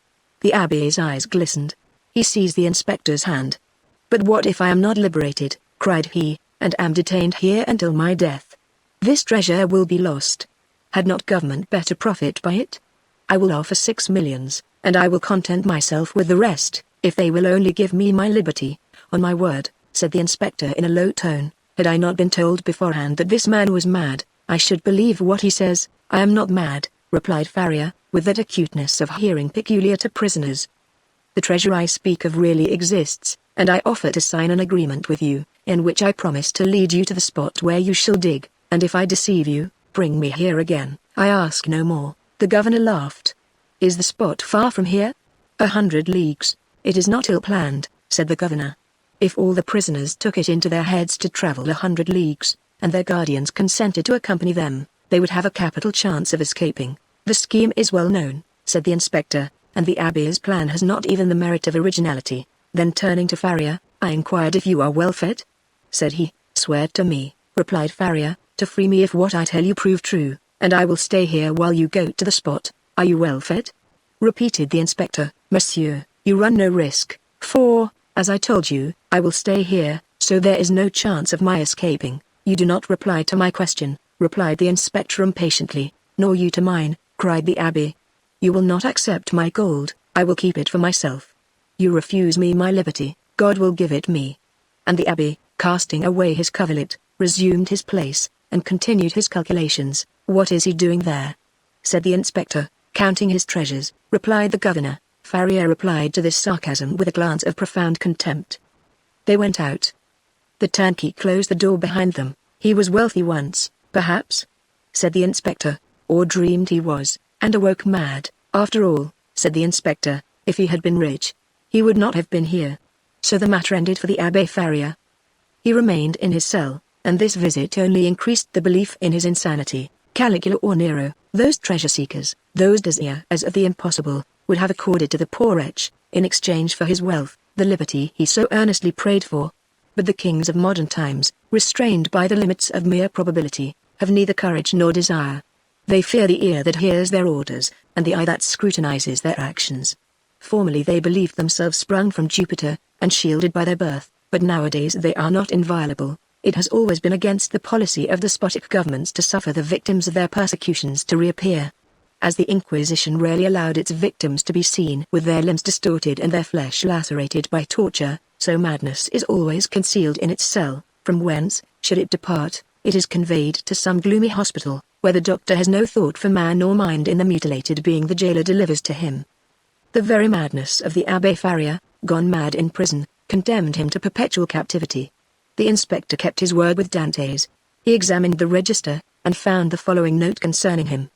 The abbé's eyes glistened. He seized the inspector's hand. But what if I am not liberated, cried he, and am detained here until my death? This treasure will be lost. Had not government better profit by it? I will offer 6 millions, and I will content myself with the rest, if they will only give me my liberty. On my word, said the inspector in a low tone, had I not been told beforehand that this man was mad, I should believe what he says. I am not mad, replied Faria, with that acuteness of hearing peculiar to prisoners. The treasure I speak of really exists, and I offer to sign an agreement with you, in which I promise to lead you to the spot where you shall dig, and if I deceive you, bring me here again. I ask no more. The governor laughed. Is the spot far from here? 100 leagues. It is not ill planned, said the governor. If all the prisoners took it into their heads to travel 100 leagues, and their guardians consented to accompany them, they would have a capital chance of escaping. The scheme is well known, said the inspector, and the abbé's plan has not even the merit of originality. Then turning to Faria, I inquired if you are well fed? Said he. Swear to me, replied Faria, to free me if what I tell you prove true, and I will stay here while you go to the spot. Are you well fed? Repeated the inspector. Monsieur, you run no risk, for, as I told you, I will stay here, so there is no chance of my escaping. You do not reply to my question, replied the inspector impatiently. Nor you to mine, cried the abbé. You will not accept my gold, I will keep it for myself. You refuse me my liberty, God will give it me. And the abbé, casting away his coverlet, resumed his place, and continued his calculations. What is he doing there? Said the inspector. Counting his treasures, replied the governor. Faria replied to this sarcasm with a glance of profound contempt. They went out. The turnkey closed the door behind them. He was wealthy once, perhaps? Said the inspector. Or dreamed he was, and awoke mad. After all, said the inspector, if he had been rich, he would not have been here. So the matter ended for the Abbé Faria. He remained in his cell, and this visit only increased the belief in his insanity. Caligula or Nero, those treasure-seekers, those desirers of the impossible, would have accorded to the poor wretch, in exchange for his wealth, the liberty he so earnestly prayed for. But the kings of modern times, restrained by the limits of mere probability, have neither courage nor desire. They fear the ear that hears their orders, and the eye that scrutinizes their actions. Formerly they believed themselves sprung from Jupiter, and shielded by their birth, but nowadays they are not inviolable. It has always been against the policy of despotic governments to suffer the victims of their persecutions to reappear. As the Inquisition rarely allowed its victims to be seen with their limbs distorted and their flesh lacerated by torture, so madness is always concealed in its cell, from whence, should it depart, it is conveyed to some gloomy hospital, where the doctor has no thought for man nor mind in the mutilated being the jailer delivers to him. The very madness of the Abbé Faria, gone mad in prison, condemned him to perpetual captivity. The inspector kept his word with Dantes. He examined the register, and found the following note concerning him,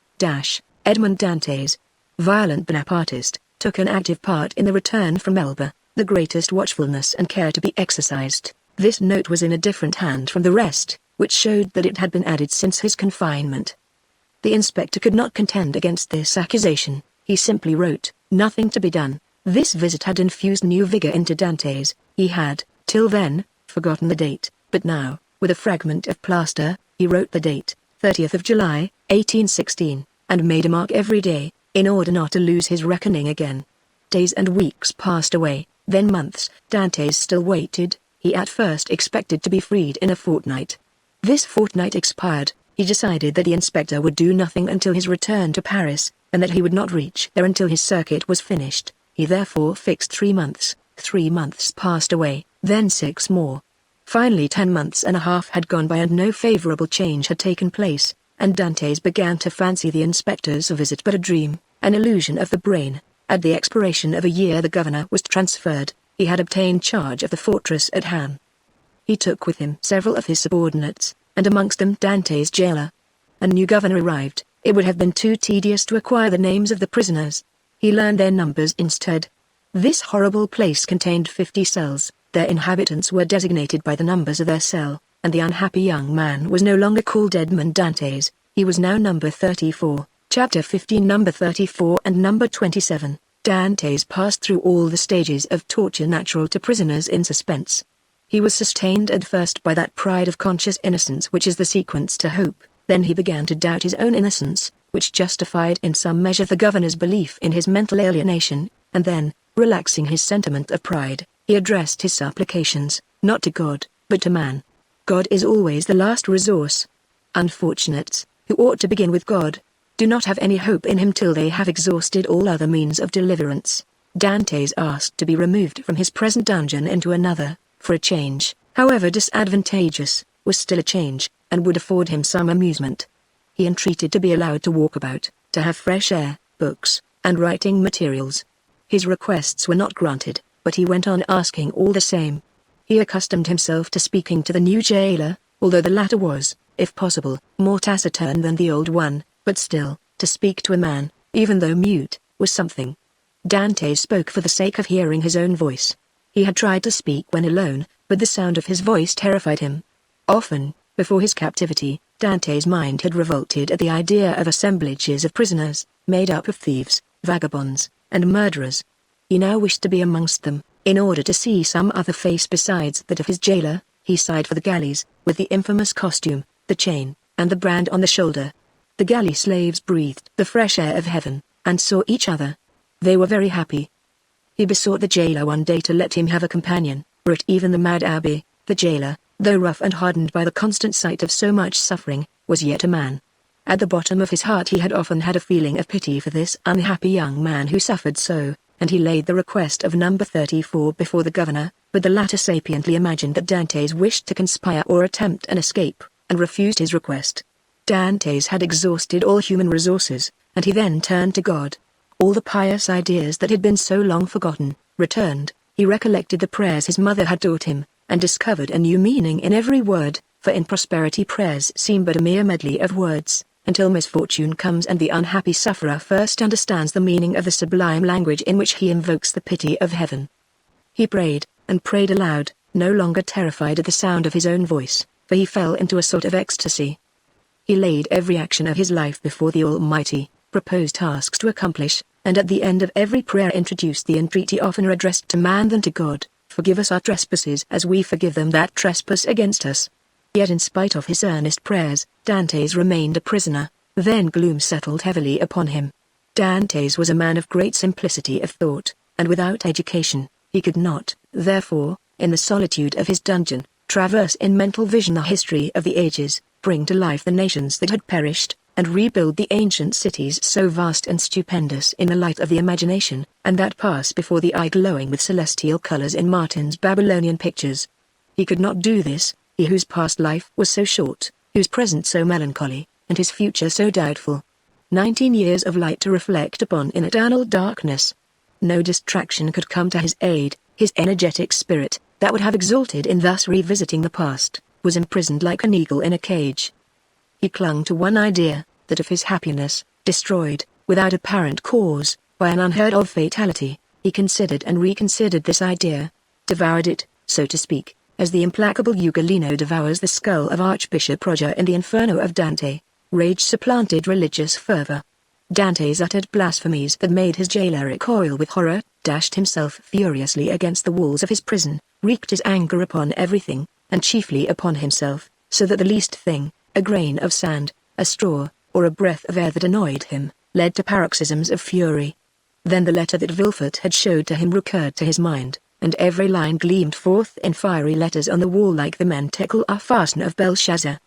Edmond Dantes, violent Bonapartist, took an active part in the return from Elba, the greatest watchfulness and care to be exercised. This note was in a different hand from the rest, which showed that it had been added since his confinement. The inspector could not contend against this accusation. He simply wrote, "Nothing to be done." This visit had infused new vigor into Dantes. He had, till then, forgotten the date, but now, with a fragment of plaster, he wrote the date, 30th of July, 1816, and made a mark every day, in order not to lose his reckoning again. Days and weeks passed away, then months. Dantes still waited. He at first expected to be freed in a fortnight. This fortnight expired. He decided that the inspector would do nothing until his return to Paris, and that he would not reach there until his circuit was finished. He therefore fixed 3 months. 3 months passed away, then 6 more. Finally 10 months and a half had gone by and no favorable change had taken place, and Dantes began to fancy the inspector's visit but a dream, an illusion of the brain. At the expiration of a year the governor was transferred. He had obtained charge of the fortress at Han. He took with him several of his subordinates, and amongst them Dantes' jailer. A new governor arrived. It would have been too tedious to acquire the names of the prisoners. He learned their numbers instead. This horrible place contained 50 cells. Their inhabitants were designated by the numbers of their cell, and the unhappy young man was no longer called Edmond Dantes. He was now number 34, chapter 15, number 34 and number 27. Dantes passed through all the stages of torture natural to prisoners in suspense. He was sustained at first by that pride of conscious innocence which is the sequence to hope. Then he began to doubt his own innocence, which justified in some measure the governor's belief in his mental alienation, and then, relaxing his sentiment of pride, he addressed his supplications, not to God, but to man. God is always the last resource. Unfortunates, who ought to begin with God, do not have any hope in him till they have exhausted all other means of deliverance. Dantes asked to be removed from his present dungeon into another, for a change, however disadvantageous, was still a change, and would afford him some amusement. He entreated to be allowed to walk about, to have fresh air, books, and writing materials. His requests were not granted, but he went on asking all the same. He accustomed himself to speaking to the new jailer, although the latter was, if possible, more taciturn than the old one, but still, to speak to a man, even though mute, was something. Dantes spoke for the sake of hearing his own voice. He had tried to speak when alone, but the sound of his voice terrified him. Often, before his captivity, Dantes' mind had revolted at the idea of assemblages of prisoners, made up of thieves, vagabonds, and murderers. He now wished to be amongst them, in order to see some other face besides that of his jailer. He sighed for the galleys, with the infamous costume, the chain, and the brand on the shoulder. The galley slaves breathed the fresh air of heaven, and saw each other. They were very happy. He besought the jailer one day to let him have a companion, for it even the mad abbé, the jailer, though rough and hardened by the constant sight of so much suffering, was yet a man. At the bottom of his heart he had often had a feeling of pity for this unhappy young man who suffered so, and he laid the request of number 34 before the governor, but the latter sapiently imagined that Dantes wished to conspire or attempt an escape, and refused his request. Dantes had exhausted all human resources, and he then turned to God. All the pious ideas that had been so long forgotten, returned. He recollected the prayers his mother had taught him, and discovered a new meaning in every word, for in prosperity prayers seem but a mere medley of words, until misfortune comes and the unhappy sufferer first understands the meaning of the sublime language in which he invokes the pity of heaven. He prayed, and prayed aloud, no longer terrified at the sound of his own voice, for he fell into a sort of ecstasy. He laid every action of his life before the Almighty, proposed tasks to accomplish, and at the end of every prayer introduced the entreaty oftener addressed to man than to God, "Forgive us our trespasses as we forgive them that trespass against us." Yet in spite of his earnest prayers, Dantes remained a prisoner. Then gloom settled heavily upon him. Dantes was a man of great simplicity of thought, and without education, he could not, Therefore, in the solitude of his dungeon, traverse in mental vision the history of the ages, bring to life the nations that had perished, and rebuild the ancient cities so vast and stupendous in the light of the imagination, and that pass before the eye glowing with celestial colors in Martin's Babylonian pictures. He could not do this, he whose past life was so short, whose present so melancholy, and his future so doubtful. 19 years of light to reflect upon in eternal darkness. No distraction could come to his aid. His energetic spirit, that would have exulted in thus revisiting the past, was imprisoned like an eagle in a cage. He clung to one idea, that of his happiness, destroyed, without apparent cause, by an unheard-of fatality. He considered and reconsidered this idea, devoured it, so to speak, as the implacable Ugolino devours the skull of Archbishop Roger in the Inferno of Dante. Rage supplanted religious fervor. Dante's uttered blasphemies that made his jailer recoil with horror, dashed himself furiously against the walls of his prison, wreaked his anger upon everything, and chiefly upon himself, so that the least thing, a grain of sand, a straw, or a breath of air that annoyed him, led to paroxysms of fury. Then the letter that Vilfort had showed to him recurred to his mind, and every line gleamed forth in fiery letters on the wall like the mentacle fasten of Belshazzar.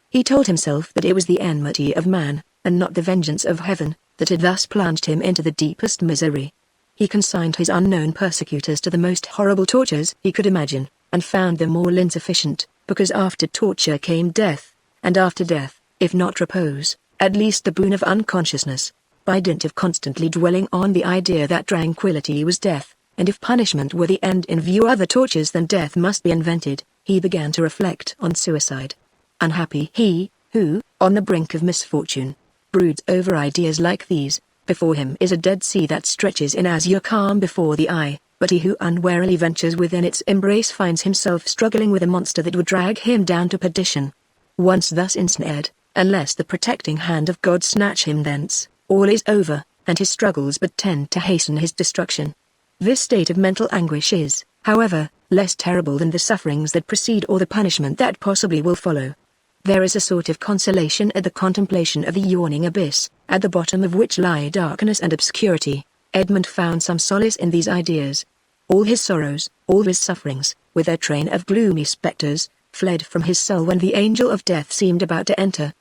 He told himself that it was the enmity of man, and not the vengeance of heaven, that had thus plunged him into the deepest misery. He consigned his unknown persecutors to the most horrible tortures he could imagine, and found them all insufficient, because after torture came death, and after death, if not repose, at least the boon of unconsciousness. By dint of constantly dwelling on the idea that tranquility was death, and if punishment were the end in view other tortures than death must be invented, he began to reflect on suicide. Unhappy he, who, on the brink of misfortune, broods over ideas like these. Before him is a dead sea that stretches in azure calm before the eye, but he who unwarily ventures within its embrace finds himself struggling with a monster that would drag him down to perdition. Once thus ensnared, unless the protecting hand of God snatch him thence, all is over, and his struggles but tend to hasten his destruction. This state of mental anguish is, however, less terrible than the sufferings that precede or the punishment that possibly will follow. There is a sort of consolation at the contemplation of the yawning abyss, at the bottom of which lie darkness and obscurity. Edmund found some solace in these ideas. All his sorrows, all his sufferings, with their train of gloomy spectres, fled from his soul when the angel of death seemed about to enter.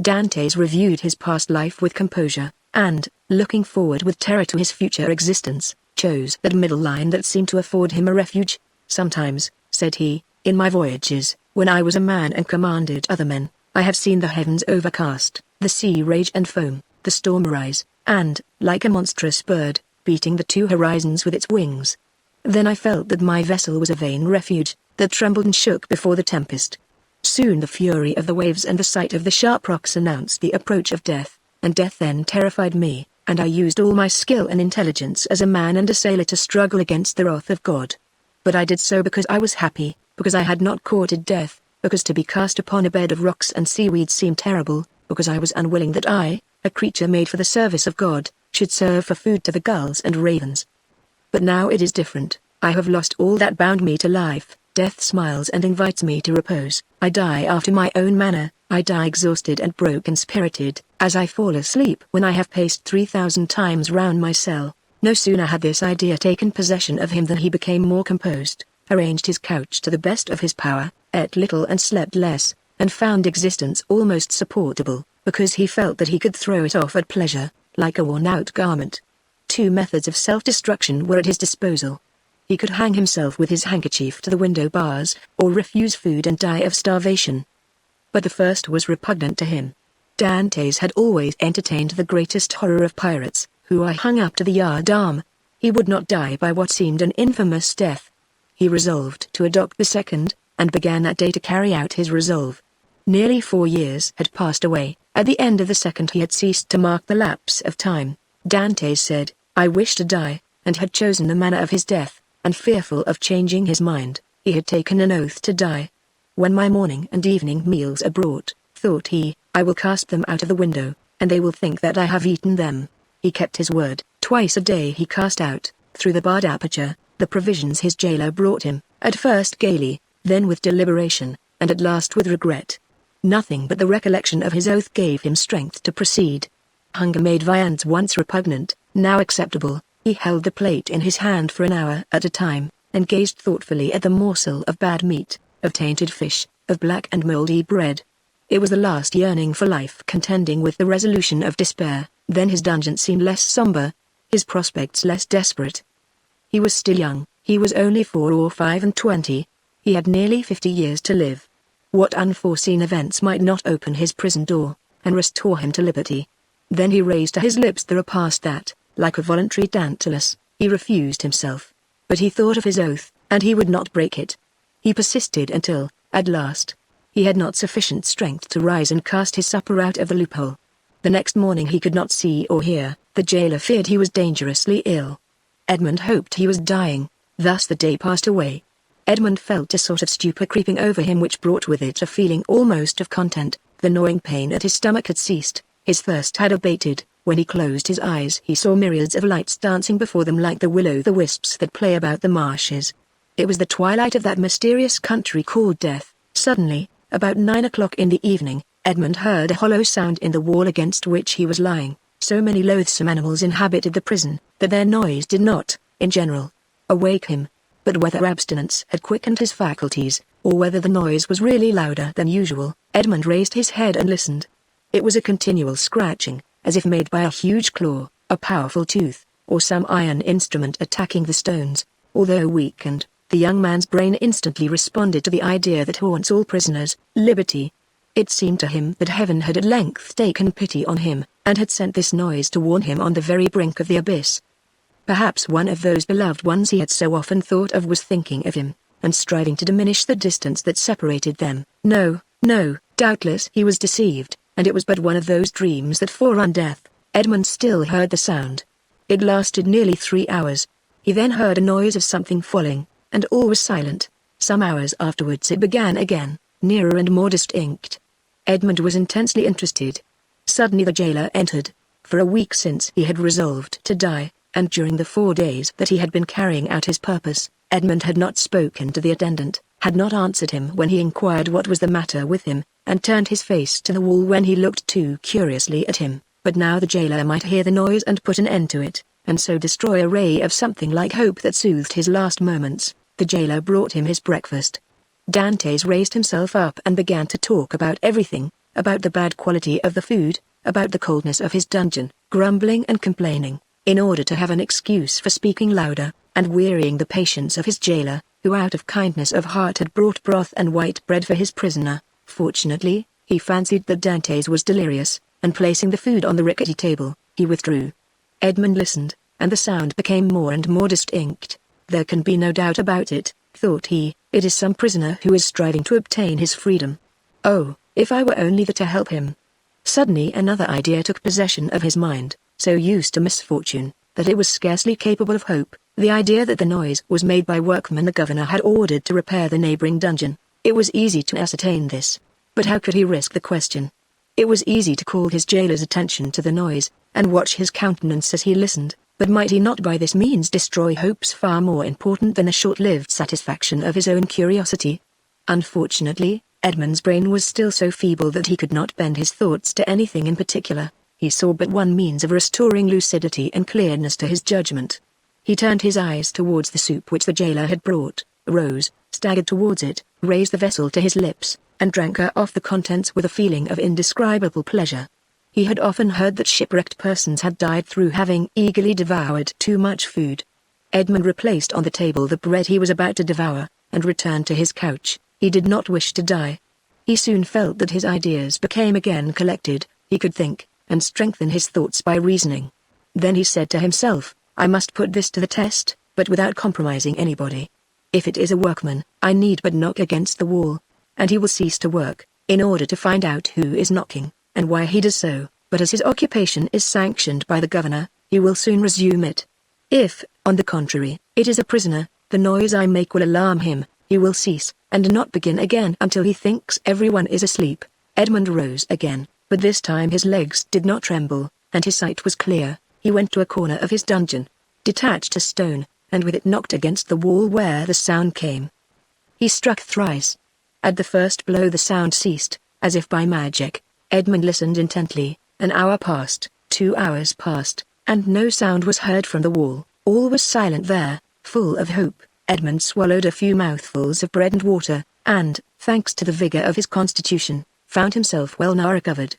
Dante's reviewed his past life with composure, and, looking forward with terror to his future existence, chose that middle line that seemed to afford him a refuge. Sometimes, said he, in my voyages, when I was a man and commanded other men, I have seen the heavens overcast, the sea rage and foam, the storm arise, and, like a monstrous bird, beating the two horizons with its wings. Then I felt that my vessel was a vain refuge, that trembled and shook before the tempest. Soon the fury of the waves and the sight of the sharp rocks announced the approach of death, and death then terrified me, and I used all my skill and intelligence as a man and a sailor to struggle against the wrath of God. But I did so because I was happy, because I had not courted death, because to be cast upon a bed of rocks and seaweed seemed terrible, because I was unwilling that I, a creature made for the service of God, should serve for food to the gulls and ravens. But now it is different. I have lost all that bound me to life. Death smiles and invites me to repose. I die after my own manner. I die exhausted and broken-spirited, as I fall asleep when I have paced 3,000 times round my cell. No sooner had this idea taken possession of him than he became more composed, arranged his couch to the best of his power, ate little and slept less, and found existence almost supportable, because he felt that he could throw it off at pleasure, like a worn-out garment. 2 methods of self-destruction were at his disposal. He could hang himself with his handkerchief to the window bars, or refuse food and die of starvation. But the first was repugnant to him. Dante's had always entertained the greatest horror of pirates, who are hung up to the yardarm. He would not die by what seemed an infamous death. He resolved to adopt the second, and began that day to carry out his resolve. Nearly 4 years had passed away. At the end of the second he had ceased to mark the lapse of time. Dante said, I wish to die, and had chosen the manner of his death, and fearful of changing his mind, he had taken an oath to die. When my morning and evening meals are brought, thought he, I will cast them out of the window, and they will think that I have eaten them. He kept his word. Twice a day he cast out, through the barred aperture, the provisions his jailer brought him, at first gaily, then with deliberation, and at last with regret. Nothing but the recollection of his oath gave him strength to proceed. Hunger made viands once repugnant, now acceptable. He held the plate in his hand for an hour at a time, and gazed thoughtfully at the morsel of bad meat, of tainted fish, of black and mouldy bread. It was the last yearning for life contending with the resolution of despair. Then his dungeon seemed less somber, his prospects less desperate. He was still young, he was only 4 or 25. He had nearly 50 years to live. What unforeseen events might not open his prison door, and restore him to liberty? Then he raised to his lips the repast that, like a voluntary Tantalus, he refused himself. But he thought of his oath, and he would not break it. He persisted until, at last, he had not sufficient strength to rise and cast his supper out of the loophole. The next morning he could not see or hear. The jailer feared he was dangerously ill. Edmund hoped he was dying. Thus the day passed away. Edmund felt a sort of stupor creeping over him which brought with it a feeling almost of content. The gnawing pain at his stomach had ceased, his thirst had abated. When he closed his eyes he saw myriads of lights dancing before them like the will-o'-the-wisps that play about the marshes. It was the twilight of that mysterious country called death. Suddenly, about 9 o'clock in the evening, Edmund heard a hollow sound in the wall against which he was lying. So many loathsome animals inhabited the prison, that their noise did not, in general, awake him. But whether abstinence had quickened his faculties, or whether the noise was really louder than usual, Edmund raised his head and listened. It was a continual scratching, as if made by a huge claw, a powerful tooth, or some iron instrument attacking the stones. Although weakened, the young man's brain instantly responded to the idea that haunts all prisoners, liberty. It seemed to him that heaven had at length taken pity on him, and had sent this noise to warn him on the very brink of the abyss. Perhaps one of those beloved ones he had so often thought of was thinking of him, and striving to diminish the distance that separated them. No, doubtless he was deceived, and it was but one of those dreams that forerun death. Edmund still heard the sound. It lasted nearly 3 hours. He then heard a noise of something falling, and all was silent. Some hours afterwards it began again, nearer and more distinct. Edmund was intensely interested. Suddenly the jailer entered. For a week since he had resolved to die, and during the 4 days that he had been carrying out his purpose, Edmund had not spoken to the attendant, had not answered him when he inquired what was the matter with him, and turned his face to the wall when he looked too curiously at him. But now the jailer might hear the noise and put an end to it, and so destroy a ray of something like hope that soothed his last moments. The jailer brought him his breakfast. Dantes raised himself up and began to talk about everything, about the bad quality of the food, about the coldness of his dungeon, grumbling and complaining, in order to have an excuse for speaking louder, and wearying the patience of his jailer, who out of kindness of heart had brought broth and white bread for his prisoner. Fortunately, he fancied that Dantes was delirious, and placing the food on the rickety table, he withdrew. Edmund listened, and the sound became more and more distinct. There can be no doubt about it, thought he, it is some prisoner who is striving to obtain his freedom. Oh, if I were only there to help him. Suddenly another idea took possession of his mind, so used to misfortune, that it was scarcely capable of hope, the idea that the noise was made by workmen the governor had ordered to repair the neighboring dungeon. It was easy to ascertain this. But how could he risk the question? It was easy to call his jailer's attention to the noise, and watch his countenance as he listened, but might he not by this means destroy hopes far more important than the short-lived satisfaction of his own curiosity? Unfortunately, Edmund's brain was still so feeble that he could not bend his thoughts to anything in particular. He saw but one means of restoring lucidity and clearness to his judgment. He turned his eyes towards the soup which the jailer had brought, rose, staggered towards it, raised the vessel to his lips, and drank her off the contents with a feeling of indescribable pleasure. He had often heard that shipwrecked persons had died through having eagerly devoured too much food. Edmund replaced on the table the bread he was about to devour, and returned to his couch. He did not wish to die. He soon felt that his ideas became again collected. He could think, and strengthen his thoughts by reasoning. Then he said to himself, I must put this to the test, but without compromising anybody. If it is a workman, I need but knock against the wall, and he will cease to work, in order to find out who is knocking, and why he does so. But as his occupation is sanctioned by the governor, he will soon resume it. If, on the contrary, it is a prisoner, the noise I make will alarm him. He will cease, and not begin again until he thinks everyone is asleep. Edmund rose again, but this time his legs did not tremble, and his sight was clear. He went to a corner of his dungeon, detached a stone, and with it knocked against the wall where the sound came. He struck thrice. At the first blow the sound ceased, as if by magic. Edmund listened intently. An hour passed, 2 hours passed, and no sound was heard from the wall. All was silent there, full of hope. Edmund swallowed a few mouthfuls of bread and water, and, thanks to the vigor of his constitution, found himself well nigh recovered.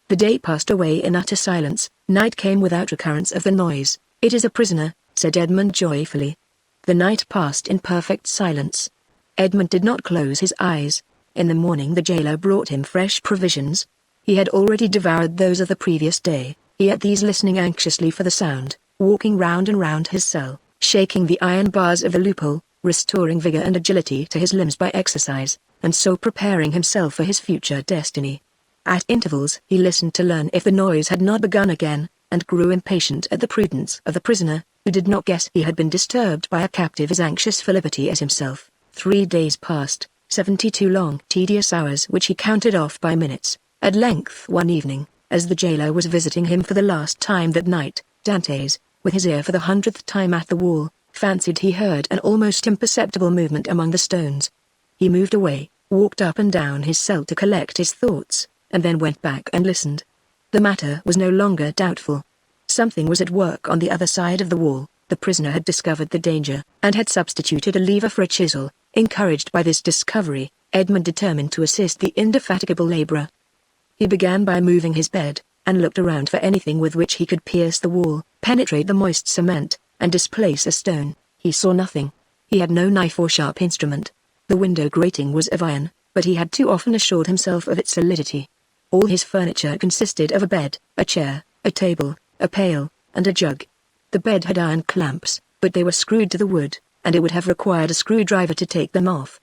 The day passed away in utter silence. Night came without recurrence of the noise. "It is a prisoner," said Edmund joyfully. The night passed in perfect silence. Edmund did not close his eyes. In the morning the jailer brought him fresh provisions. He had already devoured those of the previous day. He ate these, listening anxiously for the sound, walking round and round his cell, shaking the iron bars of the loophole, restoring vigor and agility to his limbs by exercise, and so preparing himself for his future destiny. At intervals he listened to learn if the noise had not begun again, and grew impatient at the prudence of the prisoner, who did not guess he had been disturbed by a captive as anxious for liberty as himself. 3 days passed, 72 long, tedious hours which he counted off by minutes. At length one evening, as the jailer was visiting him for the last time that night, Dantes, with his ear for the 100th time at the wall, fancied he heard an almost imperceptible movement among the stones. He moved away, walked up and down his cell to collect his thoughts, and then went back and listened. The matter was no longer doubtful. Something was at work on the other side of the wall. The prisoner had discovered the danger, and had substituted a lever for a chisel. Encouraged by this discovery, Edmund determined to assist the indefatigable laborer. He began by moving his bed, and looked around for anything with which he could pierce the wall, penetrate the moist cement, and displace a stone. He saw nothing. He had no knife or sharp instrument. The window grating was of iron, but he had too often assured himself of its solidity. All his furniture consisted of a bed, a chair, a table, a pail, and a jug. The bed had iron clamps, but they were screwed to the wood, and it would have required a screwdriver to take them off.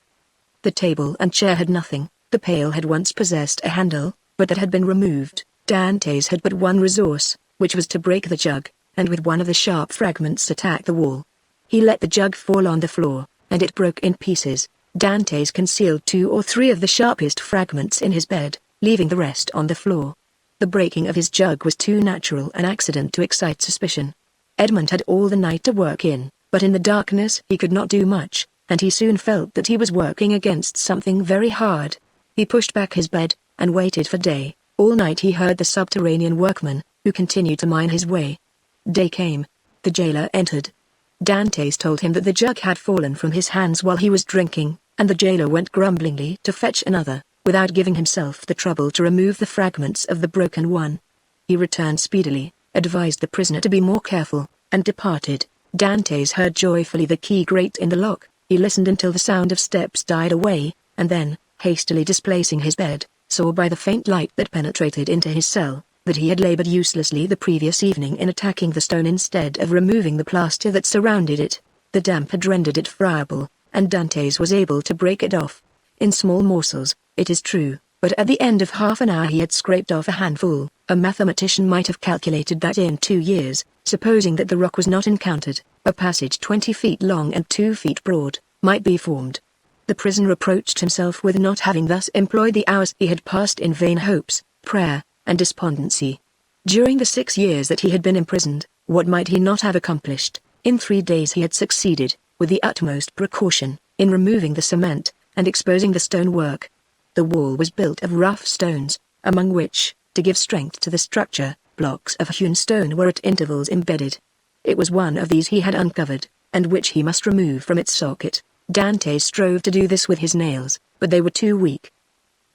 The table and chair had nothing. The pail had once possessed a handle, but that had been removed. Dantes had but one resource, which was to break the jug, and with one of the sharp fragments attack the wall. He let the jug fall on the floor, and it broke in pieces. Dantes concealed 2 or 3 of the sharpest fragments in his bed, leaving the rest on the floor. The breaking of his jug was too natural an accident to excite suspicion. Edmund had all the night to work in, but in the darkness he could not do much, and he soon felt that he was working against something very hard. He pushed back his bed, and waited for day. All night he heard the subterranean workman, who continued to mine his way. Day came. The jailer entered. Dantes told him that the jug had fallen from his hands while he was drinking, and the jailer went grumblingly to fetch another, without giving himself the trouble to remove the fragments of the broken one. He returned speedily, advised the prisoner to be more careful, and departed. Dantes heard joyfully the key grate in the lock. He listened until the sound of steps died away, and then, hastily displacing his bed, saw by the faint light that penetrated into his cell, that he had labored uselessly the previous evening in attacking the stone instead of removing the plaster that surrounded it. The damp had rendered it friable, and Dantes was able to break it off. In small morsels, it is true, but at the end of half an hour he had scraped off a handful. A mathematician might have calculated that in 2 years, supposing that the rock was not encountered, a passage 20 feet long and 2 feet broad, might be formed. The prisoner reproached himself with not having thus employed the hours he had passed in vain hopes, prayer, and despondency. During the 6 years that he had been imprisoned, what might he not have accomplished? In 3 days he had succeeded, with the utmost precaution, in removing the cement, and exposing the stonework. The wall was built of rough stones, among which, to give strength to the structure, blocks of hewn stone were at intervals embedded. It was one of these he had uncovered, and which he must remove from its socket. Dantes strove to do this with his nails, but they were too weak.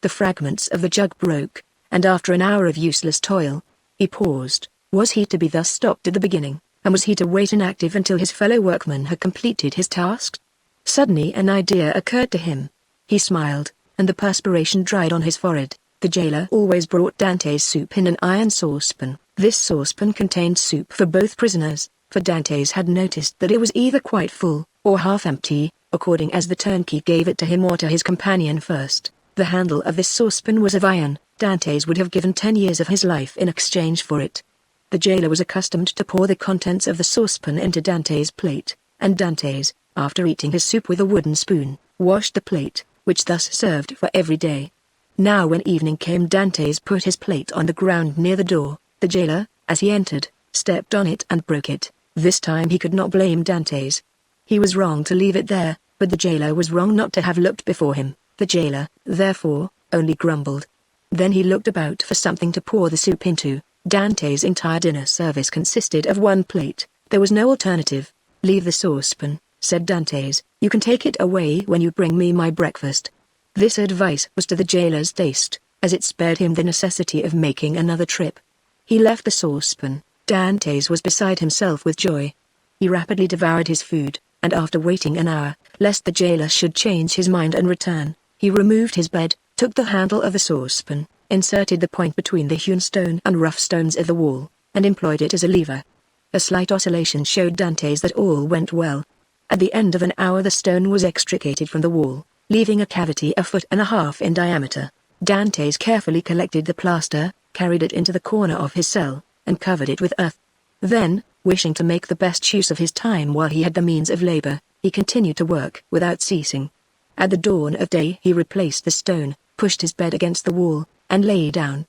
The fragments of the jug broke, and after an hour of useless toil, he paused. Was he to be thus stopped at the beginning, and was he to wait inactive until his fellow workman had completed his task? Suddenly an idea occurred to him. He smiled, and the perspiration dried on his forehead. The jailer always brought Dantes soup in an iron saucepan. This saucepan contained soup for both prisoners, for Dantes had noticed that it was either quite full, or half empty, according as the turnkey gave it to him or to his companion first. The handle of this saucepan was of iron. Dantes would have given 10 years of his life in exchange for it. The jailer was accustomed to pour the contents of the saucepan into Dantes' plate, and Dantes, after eating his soup with a wooden spoon, washed the plate, which thus served for every day. Now when evening came, Dantes put his plate on the ground near the door. The jailer, as he entered, stepped on it and broke it. This time he could not blame Dantes. He was wrong to leave it there, but the jailer was wrong not to have looked before him. The jailer, therefore, only grumbled. Then he looked about for something to pour the soup into. Dantes' entire dinner service consisted of one plate. There was no alternative. Leave the saucepan, said Dantes. "You can take it away when you bring me my breakfast." This advice was to the jailer's taste, as it spared him the necessity of making another trip. He left the saucepan. Dantes was beside himself with joy. He rapidly devoured his food, and after waiting an hour, lest the jailer should change his mind and return, he removed his bed, took the handle of the saucepan, inserted the point between the hewn stone and rough stones of the wall, and employed it as a lever. A slight oscillation showed Dantes that all went well. At the end of an hour the stone was extricated from the wall, leaving a cavity 1.5 feet in diameter. Dantes carefully collected the plaster, carried it into the corner of his cell, and covered it with earth. Then, wishing to make the best use of his time while he had the means of labor, he continued to work without ceasing. At the dawn of day he replaced the stone, pushed his bed against the wall, and lay down.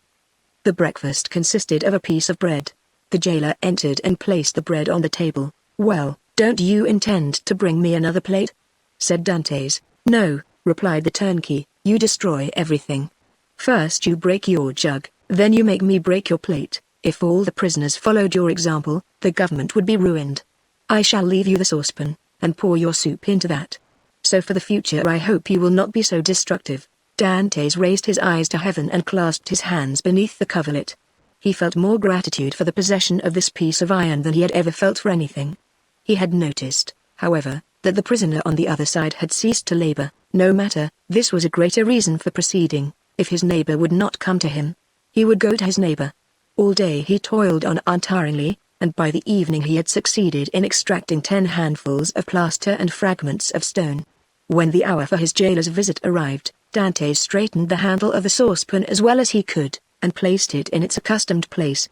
The breakfast consisted of a piece of bread. The jailer entered and placed the bread on the table. "Well, don't you intend to bring me another plate?" said Dantes. "No," replied the turnkey, "you destroy everything. First you break your jug, then you make me break your plate. If all the prisoners followed your example, the government would be ruined. I shall leave you the saucepan, and pour your soup into that. So for the future I hope you will not be so destructive." Dantes raised his eyes to heaven and clasped his hands beneath the coverlet. He felt more gratitude for the possession of this piece of iron than he had ever felt for anything. He had noticed, however, that the prisoner on the other side had ceased to labor. No matter, this was a greater reason for proceeding. If his neighbor would not come to him, he would go to his neighbor. All day he toiled on untiringly, and by the evening he had succeeded in extracting 10 handfuls of plaster and fragments of stone. When the hour for his jailer's visit arrived, Dantes straightened the handle of the saucepan as well as he could, and placed it in its accustomed place.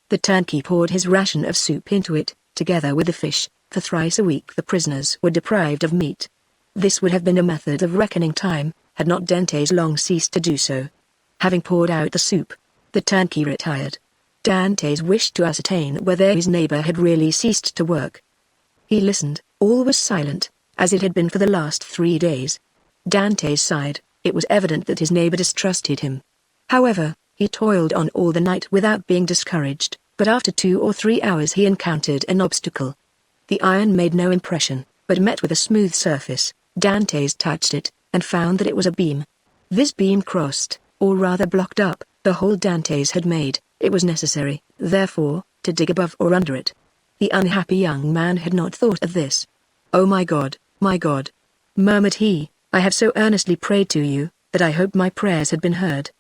The turnkey poured his ration of soup into it, together with the fish. For thrice a week the prisoners were deprived of meat. This would have been a method of reckoning time, had not Dantes long ceased to do so. Having poured out the soup, the turnkey retired. Dantes wished to ascertain whether his neighbor had really ceased to work. He listened. All was silent, as it had been for the last 3 days. Dantes sighed. It was evident that his neighbor distrusted him. However, he toiled on all the night without being discouraged, but after 2 or 3 hours he encountered an obstacle. The iron made no impression, but met with a smooth surface. Dantes touched it, and found that it was a beam. This beam crossed, or rather blocked up, the hole Dantes had made. It was necessary, therefore, to dig above or under it. The unhappy young man had not thought of this. "Oh my God, murmured he, "I have so earnestly prayed to you, that I hope my prayers had been heard.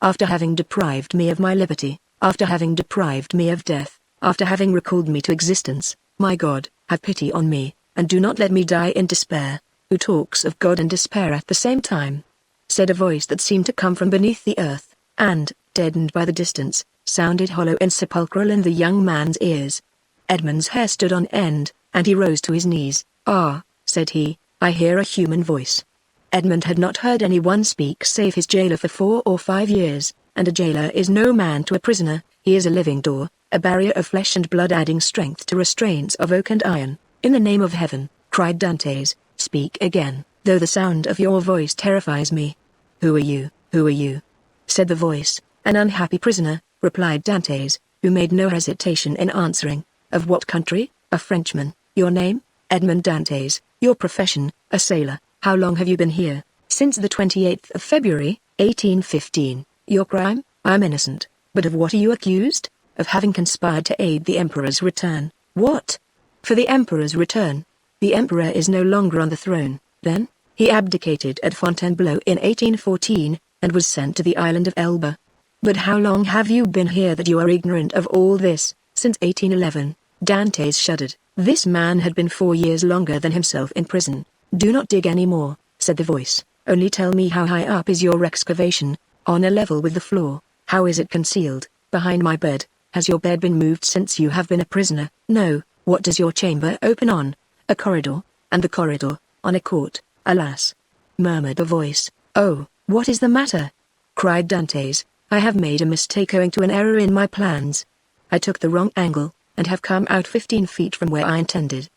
After having deprived me of my liberty, after having deprived me of death, after having recalled me to existence, my God, have pity on me, and do not let me die in despair." "Who talks of God and despair at the same time?" said a voice that seemed to come from beneath the earth, and, deadened by the distance, sounded hollow and sepulchral in the young man's ears. Edmund's hair stood on end, and he rose to his knees. "Ah," said he, "I hear a human voice." Edmund had not heard anyone speak save his jailer for 4 or 5 years, and a jailer is no man to a prisoner. He is a living door, a barrier of flesh and blood adding strength to restraints of oak and iron. "In the name of heaven," cried Dantes, "speak again, though the sound of your voice terrifies me." "Who are you, who are you?" said the voice. "An unhappy prisoner," replied Dantes, who made no hesitation in answering. "Of what country?" "A Frenchman." "Your name?" "Edmond Dantes." "Your profession?" "A sailor." "How long have you been here?" "Since the 28th of February, 1815. "Your crime?" "I am innocent." "But of what are you accused?" "Of having conspired to aid the Emperor's return." "What? For the Emperor's return? The Emperor is no longer on the throne, then?" "He abdicated at Fontainebleau in 1814, and was sent to the island of Elba." "But how long have you been here that you are ignorant of all this?" "Since 1811. Dantes shuddered. This man had been 4 years longer than himself in prison. "Do not dig any more," said the voice. "Only tell me how high up is your excavation." "On a level with the floor." "How is it concealed?" "Behind my bed." "Has your bed been moved since you have been a prisoner?" "No." "What does your chamber open on?" "A corridor." "And the corridor?" "On a court." "Alas!" murmured a voice. "Oh, what is the matter?" cried Dantes. "I have made a mistake owing to an error in my plans. I took the wrong angle, and have come out 15 feet from where I intended.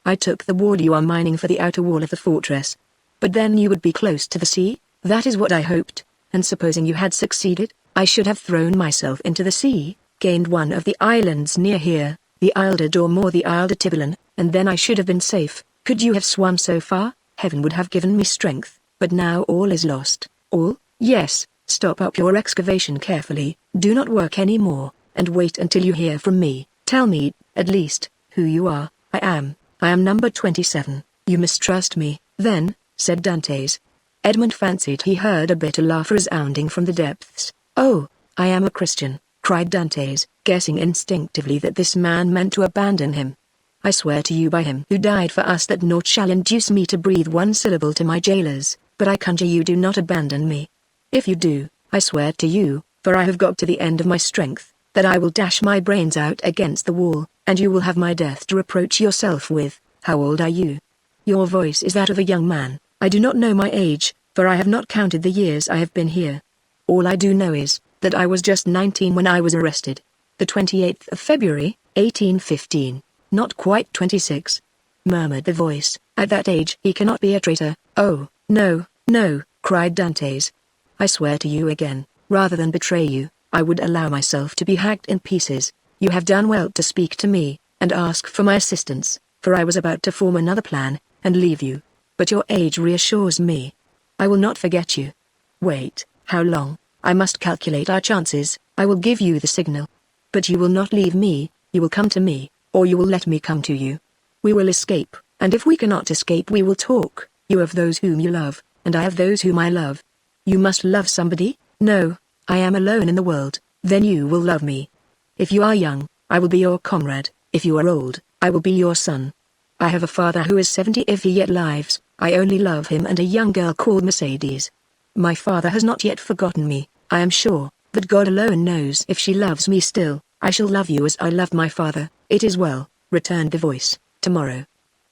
I took the wall you are mining for the outer wall of the fortress. But then you would be close to the sea. That is what I hoped, and supposing you had succeeded, I should have thrown myself into the sea, gained one of the islands near here, the Isle de Dorme or the Isle de Tiburon, and then I should have been safe. Could you have swum so far? Heaven would have given me strength, but now all is lost. All? Yes. Stop up your excavation carefully, do not work any more, and wait until you hear from me. Tell me, at least, who you are. I am number 27. You mistrust me, then, said Dantes. Edmund fancied he heard a bitter laugh resounding from the depths. Oh, I am a Christian, cried Dantes, guessing instinctively that this man meant to abandon him. I swear to you by him who died for us that naught shall induce me to breathe one syllable to my jailers, but I conjure you do not abandon me. If you do, I swear to you, for I have got to the end of my strength, that I will dash my brains out against the wall, and you will have my death to reproach yourself with. How old are you? Your voice is that of a young man. I do not know my age, for I have not counted the years I have been here. All I do know is, that I was just 19 when I was arrested. The 28th of February, 1815. Not quite 26. Murmured the voice. At that age he cannot be a traitor. Oh, no, no, cried Dantes. I swear to you again, rather than betray you, I would allow myself to be hacked in pieces. You have done well to speak to me, and ask for my assistance, for I was about to form another plan, and leave you. But your age reassures me. I will not forget you. Wait, how long? I must calculate our chances. I will give you the signal. But you will not leave me, you will come to me, or you will let me come to you. We will escape, and if we cannot escape we will talk. You have those whom you love, and I have those whom I love. You must love somebody? No, I am alone in the world, then you will love me. If you are young, I will be your comrade. If you are old, I will be your son. I have a father who is 70 if he yet lives. I only love him and a young girl called Mercedes. My father has not yet forgotten me, I am sure, but God alone knows if she loves me still. I shall love you as I loved my father. It is well, returned the voice, tomorrow.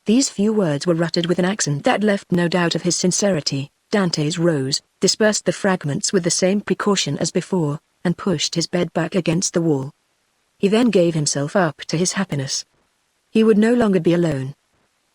These few words were uttered with an accent that left no doubt of his sincerity. Dantes rose, dispersed the fragments with the same precaution as before, and pushed his bed back against the wall. He then gave himself up to his happiness. He would no longer be alone.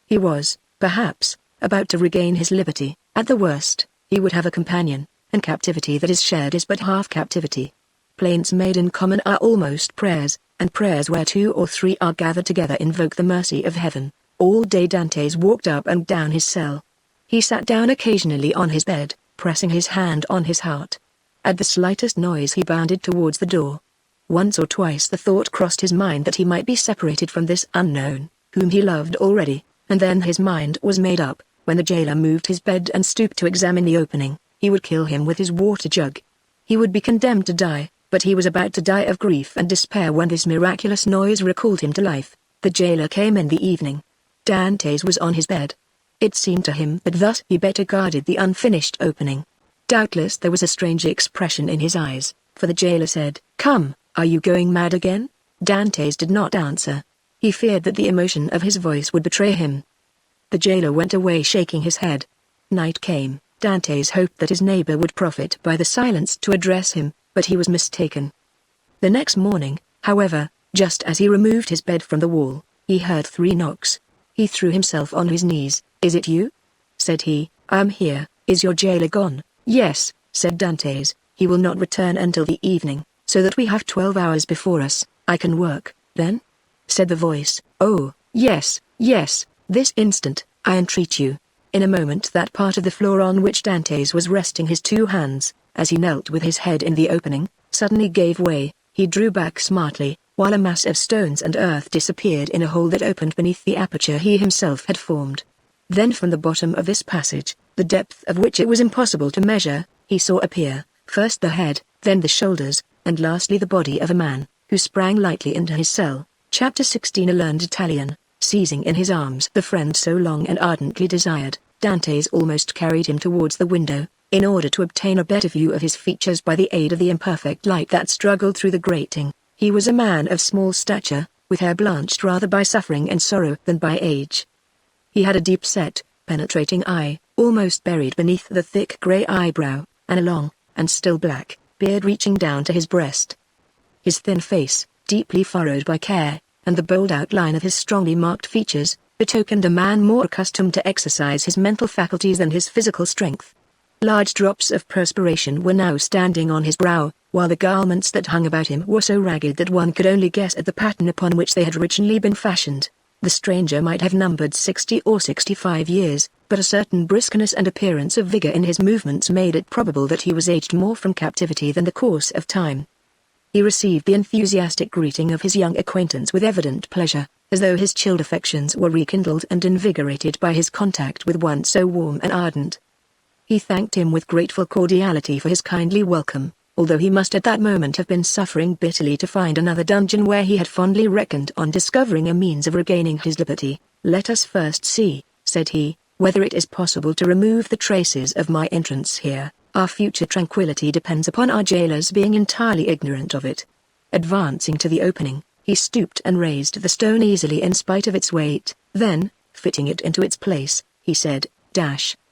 He was, perhaps, about to regain his liberty. At the worst, he would have a companion, and captivity that is shared is but half captivity. Plaints made in common are almost prayers, and prayers where 2 or 3 are gathered together invoke the mercy of heaven. All day Dantes walked up and down his cell. He sat down occasionally on his bed, pressing his hand on his heart. At the slightest noise he bounded towards the door. Once or twice the thought crossed his mind that he might be separated from this unknown, whom he loved already, and then his mind was made up. When the jailer moved his bed and stooped to examine the opening, he would kill him with his water jug. He would be condemned to die, but he was about to die of grief and despair when this miraculous noise recalled him to life. The jailer came in the evening. Dantes was on his bed. It seemed to him that thus he better guarded the unfinished opening. Doubtless there was a strange expression in his eyes, for the jailer said, "Come, are you going mad again?" Dantes did not answer. He feared that the emotion of his voice would betray him. The jailer went away shaking his head. Night came. Dantes hoped that his neighbor would profit by the silence to address him, but he was mistaken. The next morning, however, just as he removed his bed from the wall, he heard 3 knocks. He threw himself on his knees. "Is it you?" said he. "I am here. Is your jailer gone?" "Yes," said Dantes. "He will not return until the evening, so that we have 12 hours before us. I can work, then?" said the voice. "Oh, yes, yes, this instant, I entreat you." In a moment that part of the floor on which Dantes was resting his 2 hands, as he knelt with his head in the opening, suddenly gave way. He drew back smartly, while a mass of stones and earth disappeared in a hole that opened beneath the aperture he himself had formed. Then from the bottom of this passage, the depth of which it was impossible to measure, he saw appear, first the head, then the shoulders, and lastly the body of a man, who sprang lightly into his cell. Chapter 16. A learned Italian, seizing in his arms the friend so long and ardently desired, Dantes almost carried him towards the window, in order to obtain a better view of his features by the aid of the imperfect light that struggled through the grating. He was a man of small stature, with hair blanched rather by suffering and sorrow than by age. He had a deep-set, penetrating eye, almost buried beneath the thick grey eyebrow, and a long, and still black, beard reaching down to his breast. His thin face, deeply furrowed by care, and the bold outline of his strongly marked features, betokened a man more accustomed to exercise his mental faculties than his physical strength. Large drops of perspiration were now standing on his brow, while the garments that hung about him were so ragged that one could only guess at the pattern upon which they had originally been fashioned. The stranger might have numbered 60 or 65 years, but a certain briskness and appearance of vigor in his movements made it probable that he was aged more from captivity than the course of time. He received the enthusiastic greeting of his young acquaintance with evident pleasure, as though his chilled affections were rekindled and invigorated by his contact with one so warm and ardent. He thanked him with grateful cordiality for his kindly welcome, although he must at that moment have been suffering bitterly to find another dungeon where he had fondly reckoned on discovering a means of regaining his liberty. "Let us first see," said he, "whether it is possible to remove the traces of my entrance here. Our future tranquility depends upon our jailers being entirely ignorant of it." Advancing to the opening, he stooped and raised the stone easily in spite of its weight. Then, fitting it into its place, he said,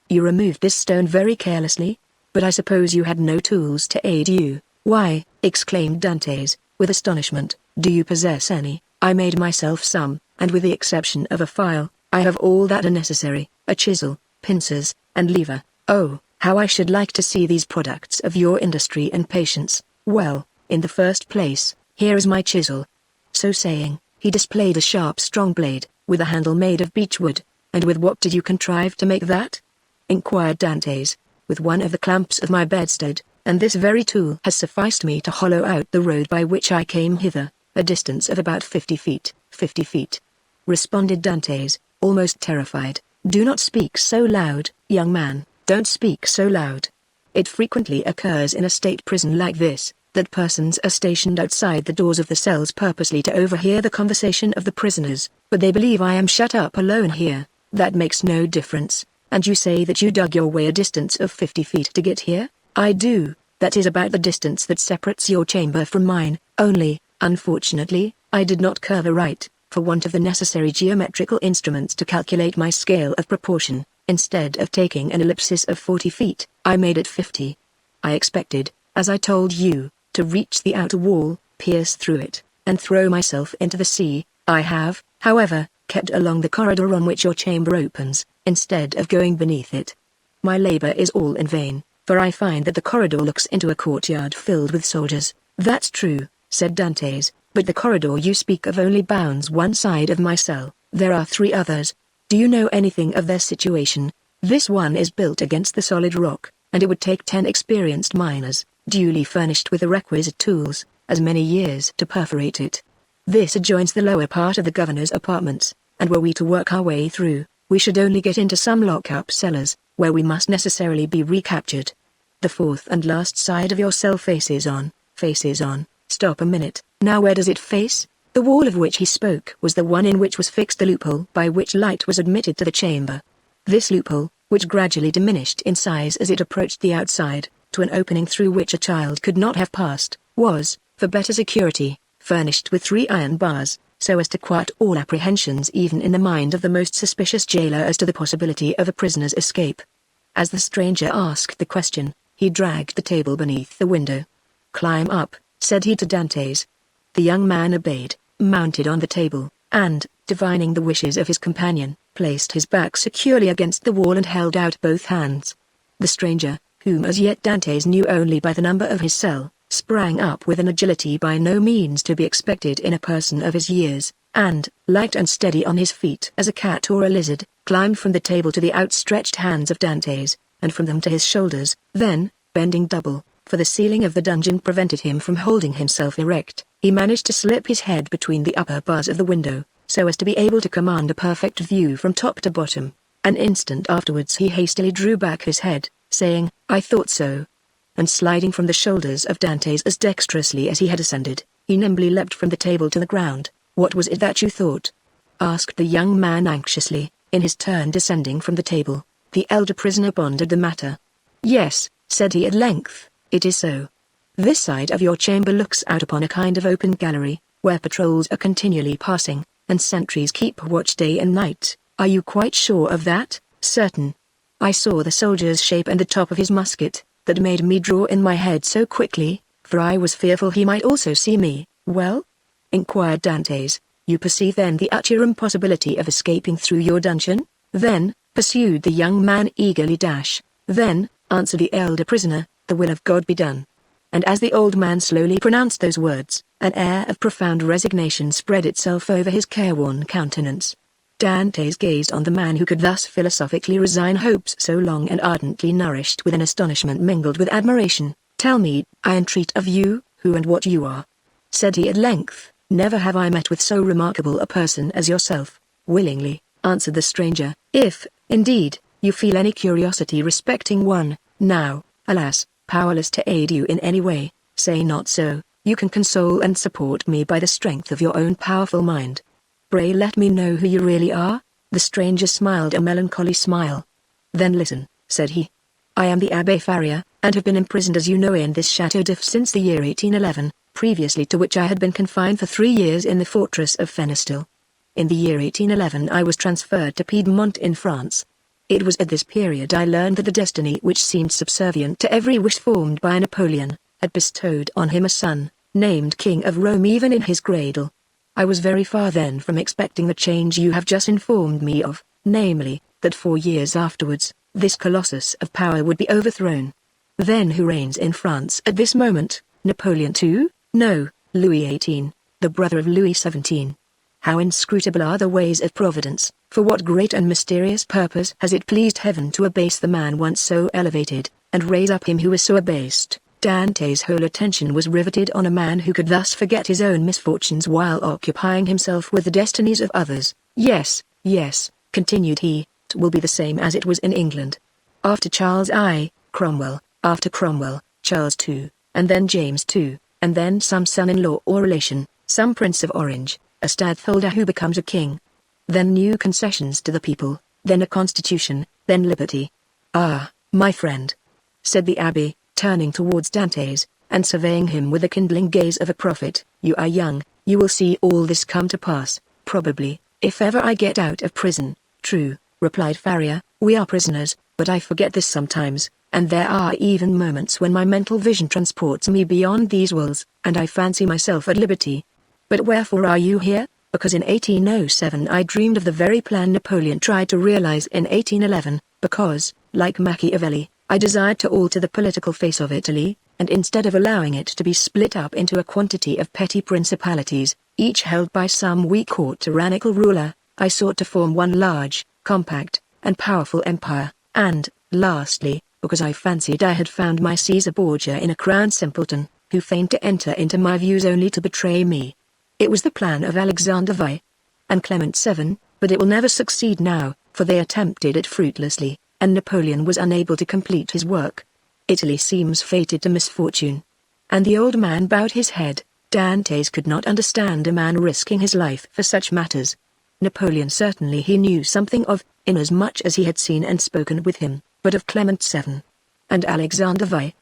"You removed this stone very carelessly? But I suppose you had no tools to aid you." "Why," exclaimed Dantes, with astonishment, "do you possess any?" "I made myself some, and with the exception of a file, I have all that are necessary, a chisel, pincers, and lever." "Oh, how I should like to see these products of your industry and patience. Well, in the first place, here is my chisel." So saying, he displayed a sharp strong blade, with a handle made of beechwood. "And with what did you contrive to make that?" inquired Dantes. "With one of the clamps of my bedstead, and this very tool has sufficed me to hollow out the road by which I came hither, a distance of about 50 feet. 50 feet," responded Dantes, almost terrified. "Do not speak so loud, young man, don't speak so loud. It frequently occurs in a state prison like this, that persons are stationed outside the doors of the cells purposely to overhear the conversation of the prisoners, but they believe I am shut up alone here. That makes no difference. And you say that you dug your way a distance of 50 feet to get here?" "I do. That is about the distance that separates your chamber from mine, only, unfortunately, I did not curve aright, for want of the necessary geometrical instruments to calculate my scale of proportion. Instead of taking an ellipsis of 40 feet, I made it 50. I expected, as I told you, to reach the outer wall, pierce through it, and throw myself into the sea. I have, however, kept along the corridor on which your chamber opens, instead of going beneath it. My labor is all in vain, for I find that the corridor looks into a courtyard filled with soldiers." "That's true," said Dantes, "but the corridor you speak of only bounds one side of my cell. There are 3 others. Do you know anything of their situation?" "This one is built against the solid rock, and it would take 10 experienced miners, duly furnished with the requisite tools, as many years to perforate it. This adjoins the lower part of the governor's apartments, and were we to work our way through, we should only get into some lock-up cellars, where we must necessarily be recaptured. The 4th and last side of your cell faces on. Stop a minute. Now where does it face?" The wall of which he spoke was the one in which was fixed the loophole by which light was admitted to the chamber. This loophole, which gradually diminished in size as it approached the outside, to an opening through which a child could not have passed, was, for better security, furnished with 3 iron bars, so as to quiet all apprehensions even in the mind of the most suspicious jailer as to the possibility of a prisoner's escape. As the stranger asked the question, he dragged the table beneath the window. "Climb up," said he to Dantes. The young man obeyed, mounted on the table, and, divining the wishes of his companion, placed his back securely against the wall and held out both hands. The stranger, whom as yet Dantes knew only by the number of his cell, sprang up with an agility by no means to be expected in a person of his years, and, light and steady on his feet as a cat or a lizard, climbed from the table to the outstretched hands of Dantes, and from them to his shoulders. Then, bending double, for the ceiling of the dungeon prevented him from holding himself erect, he managed to slip his head between the upper bars of the window, so as to be able to command a perfect view from top to bottom. An instant afterwards he hastily drew back his head, saying, "I thought so." And sliding from the shoulders of Dantes as dexterously as he had ascended, he nimbly leapt from the table to the ground. "What was it that you thought?" asked the young man anxiously, in his turn descending from the table. The elder prisoner pondered the matter. "Yes," said he at length, "it is so. This side of your chamber looks out upon a kind of open gallery, where patrols are continually passing, and sentries keep watch day and night." "Are you quite sure of that?" "Certain. I saw the soldier's shape and the top of his musket, that made me draw in my head so quickly, for I was fearful he might also see me." "Well?" inquired Dantes. "You perceive then the utter impossibility of escaping through your dungeon?" "Then," pursued the young man eagerly, "then," answered the elder prisoner, "the will of God be done." And as the old man slowly pronounced those words, an air of profound resignation spread itself over his careworn countenance, Dante's gazed on the man who could thus philosophically resign hopes so long and ardently nourished with an astonishment mingled with admiration. "Tell me, I entreat of you, who and what you are," said he at length. "Never have I met with so remarkable a person as yourself." "Willingly," answered the stranger, "if, indeed, you feel any curiosity respecting one. Now, alas, powerless to aid you in any way, say not so. You can console and support me by the strength of your own powerful mind. Pray let me know who you really are." The stranger smiled a melancholy smile. "Then listen," said he. "I am the Abbé Faria, and have been imprisoned as you know in this Château d'If since the year 1811, previously to which I had been confined for 3 years in the fortress of Fenestil. In the year 1811 I was transferred to Piedmont in France. It was at this period I learned that the destiny which seemed subservient to every wish formed by Napoleon, had bestowed on him a son, named King of Rome even in his cradle. I was very far then from expecting the change you have just informed me of, namely, that 4 years afterwards, this colossus of power would be overthrown. Then who reigns in France at this moment? Napoleon II? No, Louis XVIII, the brother of Louis XVII. How inscrutable are the ways of Providence! For what great and mysterious purpose has it pleased heaven to abase the man once so elevated, and raise up him who was so abased? Dante's whole attention was riveted on a man who could thus forget his own misfortunes while occupying himself with the destinies of others. "Yes, yes," continued he, "it will be the same as it was in England. After Charles I, Cromwell, after Cromwell, Charles II, and then James II, and then some son-in-law or relation, some Prince of Orange, a stadtholder who becomes a king. Then new concessions to the people, then a constitution, then liberty." "Ah, my friend," said the abbé, turning towards Dante's, and surveying him with the kindling gaze of a prophet, "you are young, you will see all this come to pass, probably, if ever I get out of prison." "True," replied Faria, "we are prisoners, but I forget this sometimes, and there are even moments when my mental vision transports me beyond these walls, and I fancy myself at liberty. But wherefore are you here?" "Because in 1807 I dreamed of the very plan Napoleon tried to realize in 1811, because, like Machiavelli, I desired to alter the political face of Italy, and instead of allowing it to be split up into a quantity of petty principalities, each held by some weak or tyrannical ruler, I sought to form one large, compact, and powerful empire, and, lastly, because I fancied I had found my Caesar Borgia in a crowned simpleton, who feigned to enter into my views only to betray me. It was the plan of Alexander VI and Clement VII, but it will never succeed now, for they attempted it fruitlessly, and Napoleon was unable to complete his work. Italy seems fated to misfortune." And the old man bowed his head. Dantes could not understand a man risking his life for such matters. Napoleon certainly he knew something of, inasmuch as he had seen and spoken with him, but of Clement VII and Alexander VI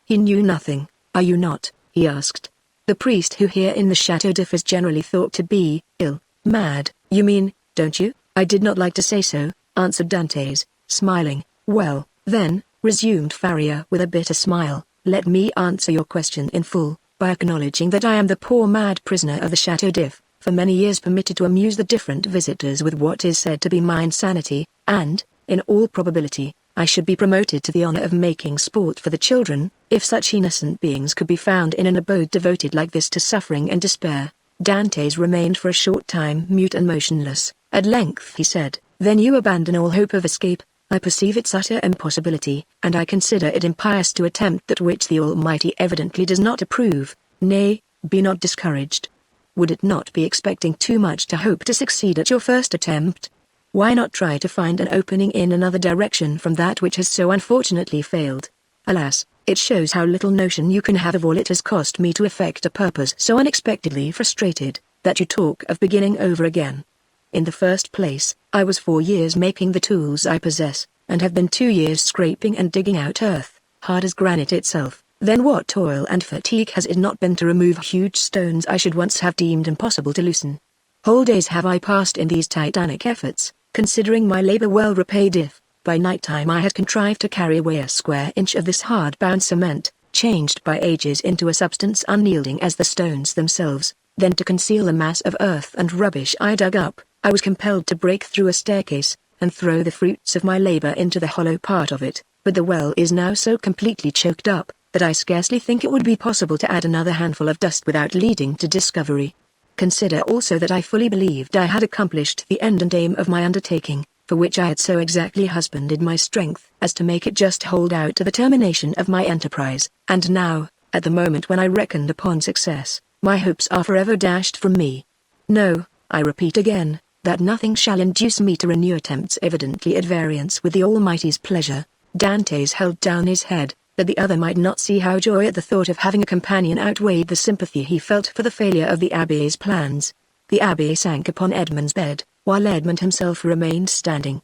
he knew nothing. "Are you not," he asked, "the priest who here in the Château d'If is generally thought to be ill, mad, you mean, don't you?" "I did not like to say so," answered Dantes, smiling. "Well, then," resumed Faria with a bitter smile, "let me answer your question in full, by acknowledging that I am the poor mad prisoner of the Château d'If, for many years permitted to amuse the different visitors with what is said to be my insanity, and, in all probability, I should be promoted to the honor of making sport for the children, if such innocent beings could be found in an abode devoted like this to suffering and despair." Dantes remained for a short time mute and motionless. At length he said, "Then you abandon all hope of escape? I perceive its utter impossibility, and I consider it impious to attempt that which the Almighty evidently does not approve. Nay, be not discouraged. Would it not be expecting too much to hope to succeed at your first attempt? Why not try to find an opening in another direction from that which has so unfortunately failed? Alas, it shows how little notion you can have of all it has cost me to effect a purpose so unexpectedly frustrated, that you talk of beginning over again. In the first place, I was 4 years making the tools I possess, and have been 2 years scraping and digging out earth, hard as granite itself. Then what toil and fatigue has it not been to remove huge stones I should once have deemed impossible to loosen? Whole days have I passed in these titanic efforts, considering my labor well repaid if, by night time I had contrived to carry away a square inch of this hard-bound cement, changed by ages into a substance unyielding as the stones themselves, then to conceal the mass of earth and rubbish I dug up, I was compelled to break through a staircase, and throw the fruits of my labor into the hollow part of it, but the well is now so completely choked up, that I scarcely think it would be possible to add another handful of dust without leading to discovery. Consider also that I fully believed I had accomplished the end and aim of my undertaking, for which I had so exactly husbanded my strength as to make it just hold out to the termination of my enterprise, and now, at the moment when I reckoned upon success, my hopes are forever dashed from me. No, I repeat again, that nothing shall induce me to renew attempts evidently at variance with the Almighty's pleasure. Dantes held down his head, that the other might not see how joy at the thought of having a companion outweighed the sympathy he felt for the failure of the abbé's plans. The abbé sank upon Edmund's bed, while Edmund himself remained standing.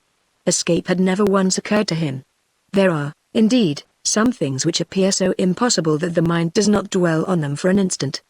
Escape had never once occurred to him. There are, indeed, some things which appear so impossible that the mind does not dwell on them for an instant.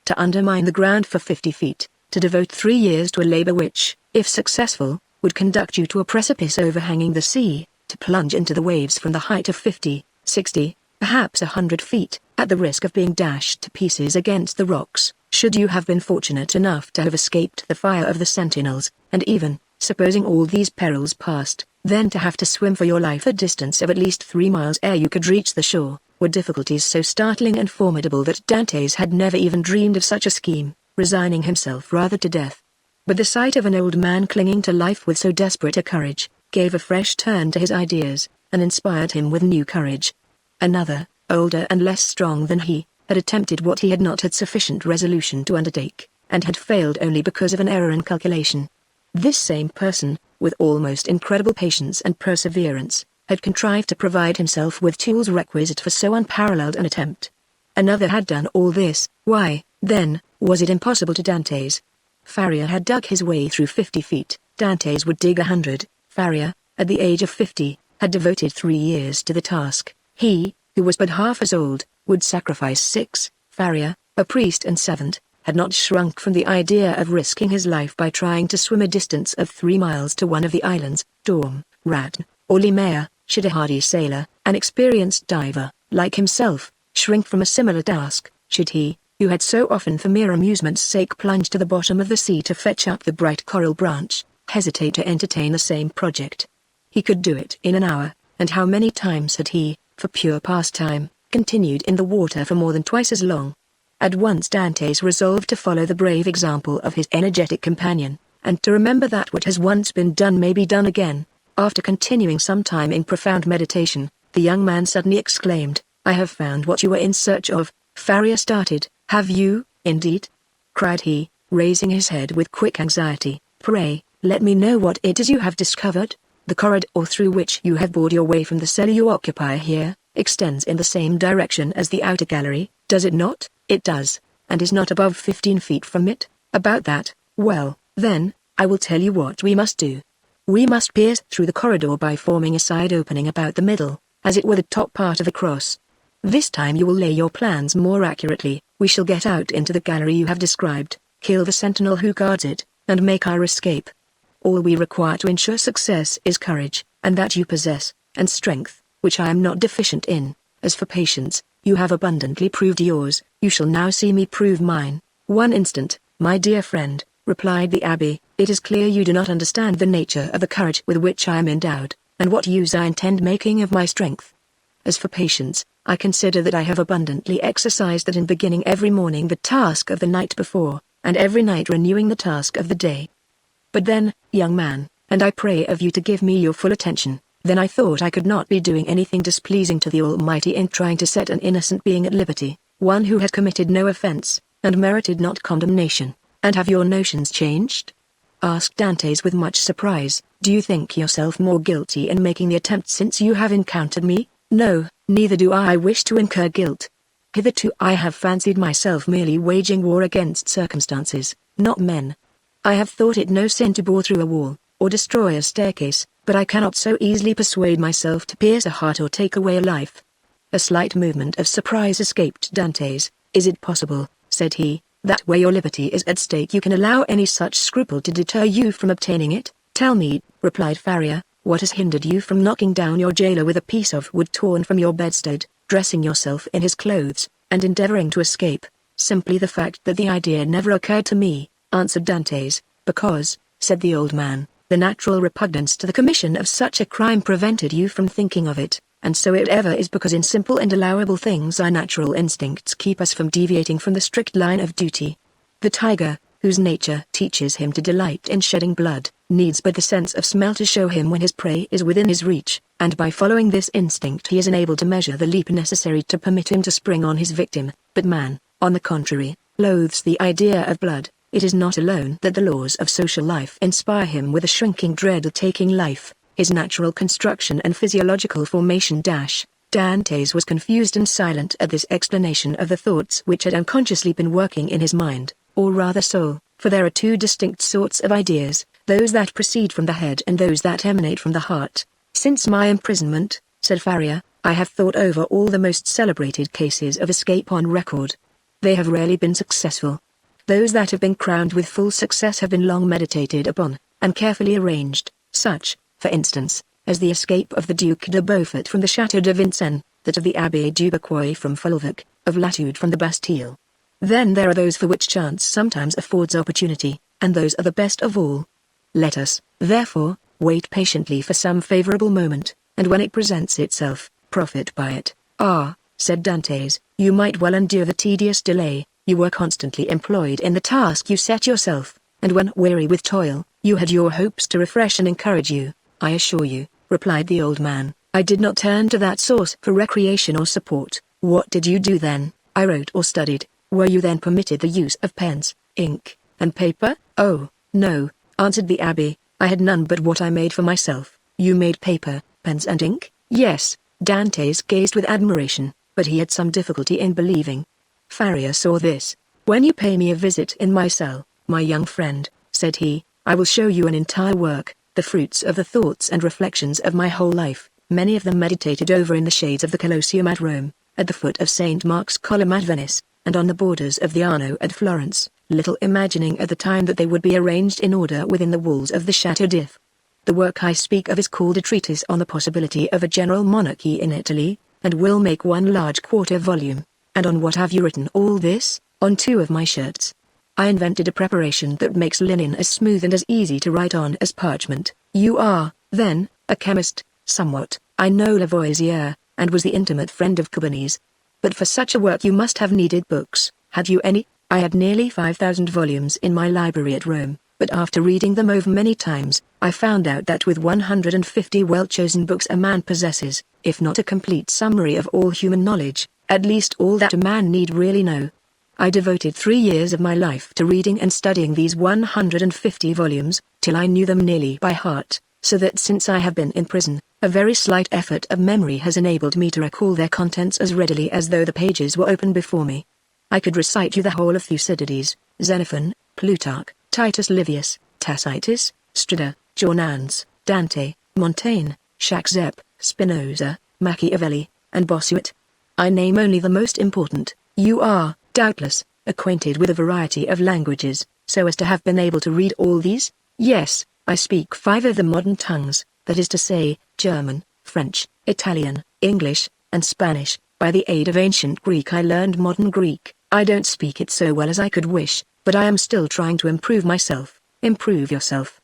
To undermine the ground for 50 feet, to devote 3 years to a labor which, if successful, would conduct you to a precipice overhanging the sea, to plunge into the waves from the height of 50, 60, perhaps 100 feet, at the risk of being dashed to pieces against the rocks, should you have been fortunate enough to have escaped the fire of the sentinels, and even, supposing all these perils past, then to have to swim for your life a distance of at least 3 miles ere you could reach the shore, were difficulties so startling and formidable that Dantes had never even dreamed of such a scheme, resigning himself rather to death. But the sight of an old man clinging to life with so desperate a courage, gave a fresh turn to his ideas, and inspired him with new courage. Another, older and less strong than he, had attempted what he had not had sufficient resolution to undertake, and had failed only because of an error in calculation. This same person, with almost incredible patience and perseverance, had contrived to provide himself with tools requisite for so unparalleled an attempt. Another had done all this. Why, then, was it impossible to Dantes? Faria had dug his way through 50 feet, Dantes would dig 100. Faria, at the age of 50, had devoted 3 years to the task. He, who was but half as old, would sacrifice 6. Faria, a priest and servant, had not shrunk from the idea of risking his life by trying to swim a distance of 3 miles to one of the islands, Dorm, Ratn, or Limea. Should a hardy sailor, an experienced diver, like himself, shrink from a similar task? Should he, who had so often for mere amusement's sake plunged to the bottom of the sea to fetch up the bright coral branch, hesitate to entertain the same project? He could do it in an hour, and how many times had he, for pure pastime, continued in the water for more than twice as long? At once Dantes resolved to follow the brave example of his energetic companion, and to remember that what has once been done may be done again. After continuing some time in profound meditation, the young man suddenly exclaimed, "I have found what you were in search of." Faria started. "Have you, indeed?" cried he, raising his head with quick anxiety. "Pray, let me know what it is you have discovered." "The corridor through which you have bored your way from the cellar you occupy here, extends in the same direction as the outer gallery, does it not?" "It does, and is not above 15 feet from it." "About that. Well, then, I will tell you what we must do. We must pierce through the corridor by forming a side opening about the middle, as it were the top part of the cross. This time you will lay your plans more accurately. We shall get out into the gallery you have described, kill the sentinel who guards it, and make our escape. All we require to ensure success is courage, and that you possess, and strength, which I am not deficient in. As for patience, you have abundantly proved yours, you shall now see me prove mine." "One instant, my dear friend," replied the abbé. "It is clear you do not understand the nature of the courage with which I am endowed, and what use I intend making of my strength. As for patience, I consider that I have abundantly exercised it in beginning every morning the task of the night before, and every night renewing the task of the day. But then, young man, and I pray of you to give me your full attention, then I thought I could not be doing anything displeasing to the Almighty in trying to set an innocent being at liberty, one who had committed no offense, and merited not condemnation." "And have your notions changed?" asked Dantes with much surprise. "Do you think yourself more guilty in making the attempt since you have encountered me?" "No, neither do I wish to incur guilt. Hitherto I have fancied myself merely waging war against circumstances, not men. I have thought it no sin to bore through a wall, or destroy a staircase, but I cannot so easily persuade myself to pierce a heart or take away a life." A slight movement of surprise escaped Dantes. "Is it possible," said he, "that where your liberty is at stake you can allow any such scruple to deter you from obtaining it?" "Tell me," replied Faria, "what has hindered you from knocking down your jailer with a piece of wood torn from your bedstead, dressing yourself in his clothes, and endeavoring to escape?" "Simply the fact that the idea never occurred to me," answered Dantes. "Because," said the old man, "the natural repugnance to the commission of such a crime prevented you from thinking of it, and so it ever is because in simple and allowable things our natural instincts keep us from deviating from the strict line of duty. The tiger, whose nature teaches him to delight in shedding blood, needs but the sense of smell to show him when his prey is within his reach, and by following this instinct he is enabled to measure the leap necessary to permit him to spring on his victim. But man, on the contrary, loathes the idea of blood. It is not alone that the laws of social life inspire him with a shrinking dread of taking life. His natural construction and physiological formation Dantes was confused and silent at this explanation of the thoughts which had unconsciously been working in his mind, or rather soul, for there are two distinct sorts of ideas, those that proceed from the head and those that emanate from the heart. Since my imprisonment, said Faria, I have thought over all the most celebrated cases of escape on record. They have rarely been successful. Those that have been crowned with full success have been long meditated upon, and carefully arranged, such, for instance, as the escape of the Duc de Beaufort from the Château de Vincennes, that of the Abbé Dubuquoy from Fulvic, of Latude from the Bastille. Then there are those for which chance sometimes affords opportunity, and those are the best of all. Let us, therefore, wait patiently for some favorable moment, and when it presents itself, profit by it. Ah, said Dantes, you might well endure the tedious delay. You were constantly employed in the task you set yourself, and when weary with toil, you had your hopes to refresh and encourage you. I assure you, replied the old man, I did not turn to that source for recreation or support. What did you do then? I wrote or studied. Were you then permitted the use of pens, ink, and paper? Oh, no, answered the abbé, I had none but what I made for myself. You made paper, pens and ink? Yes. Dantes gazed with admiration, but he had some difficulty in believing. Faria saw this. When you pay me a visit in my cell, my young friend, said he, I will show you an entire work, the fruits of the thoughts and reflections of my whole life, many of them meditated over in the shades of the Colosseum at Rome, at the foot of St. Mark's Column at Venice, and on the borders of the Arno at Florence, little imagining at the time that they would be arranged in order within the walls of the Château d'If. The work I speak of is called A Treatise on the Possibility of a General Monarchy in Italy, and will make one large quarto volume. And on what have you written all this? On 2 of my shirts. I invented a preparation that makes linen as smooth and as easy to write on as parchment. You are, then, a chemist, somewhat. I know Lavoisier, and was the intimate friend of Cabanis. But for such a work you must have needed books. Had you any? I had nearly 5,000 volumes in my library at Rome, but after reading them over many times, I found out that with 150 well-chosen books a man possesses, if not a complete summary of all human knowledge, at least all that a man need really know. I devoted 3 years of my life to reading and studying these 150 volumes, till I knew them nearly by heart, so that since I have been in prison, a very slight effort of memory has enabled me to recall their contents as readily as though the pages were open before me. I could recite you the whole of Thucydides, Xenophon, Plutarch, Titus Livius, Tacitus, Strida, Jornans, Dante, Montaigne, Jacques, Spinoza, Machiavelli, and Bossuet. I name only the most important. You are, doubtless, acquainted with a variety of languages, so as to have been able to read all these? Yes, I speak 5 of the modern tongues, that is to say, German, French, Italian, English, and Spanish. By the aid of ancient Greek I learned modern Greek. I don't speak it so well as I could wish, but I am still trying to improve myself. Improve yourself,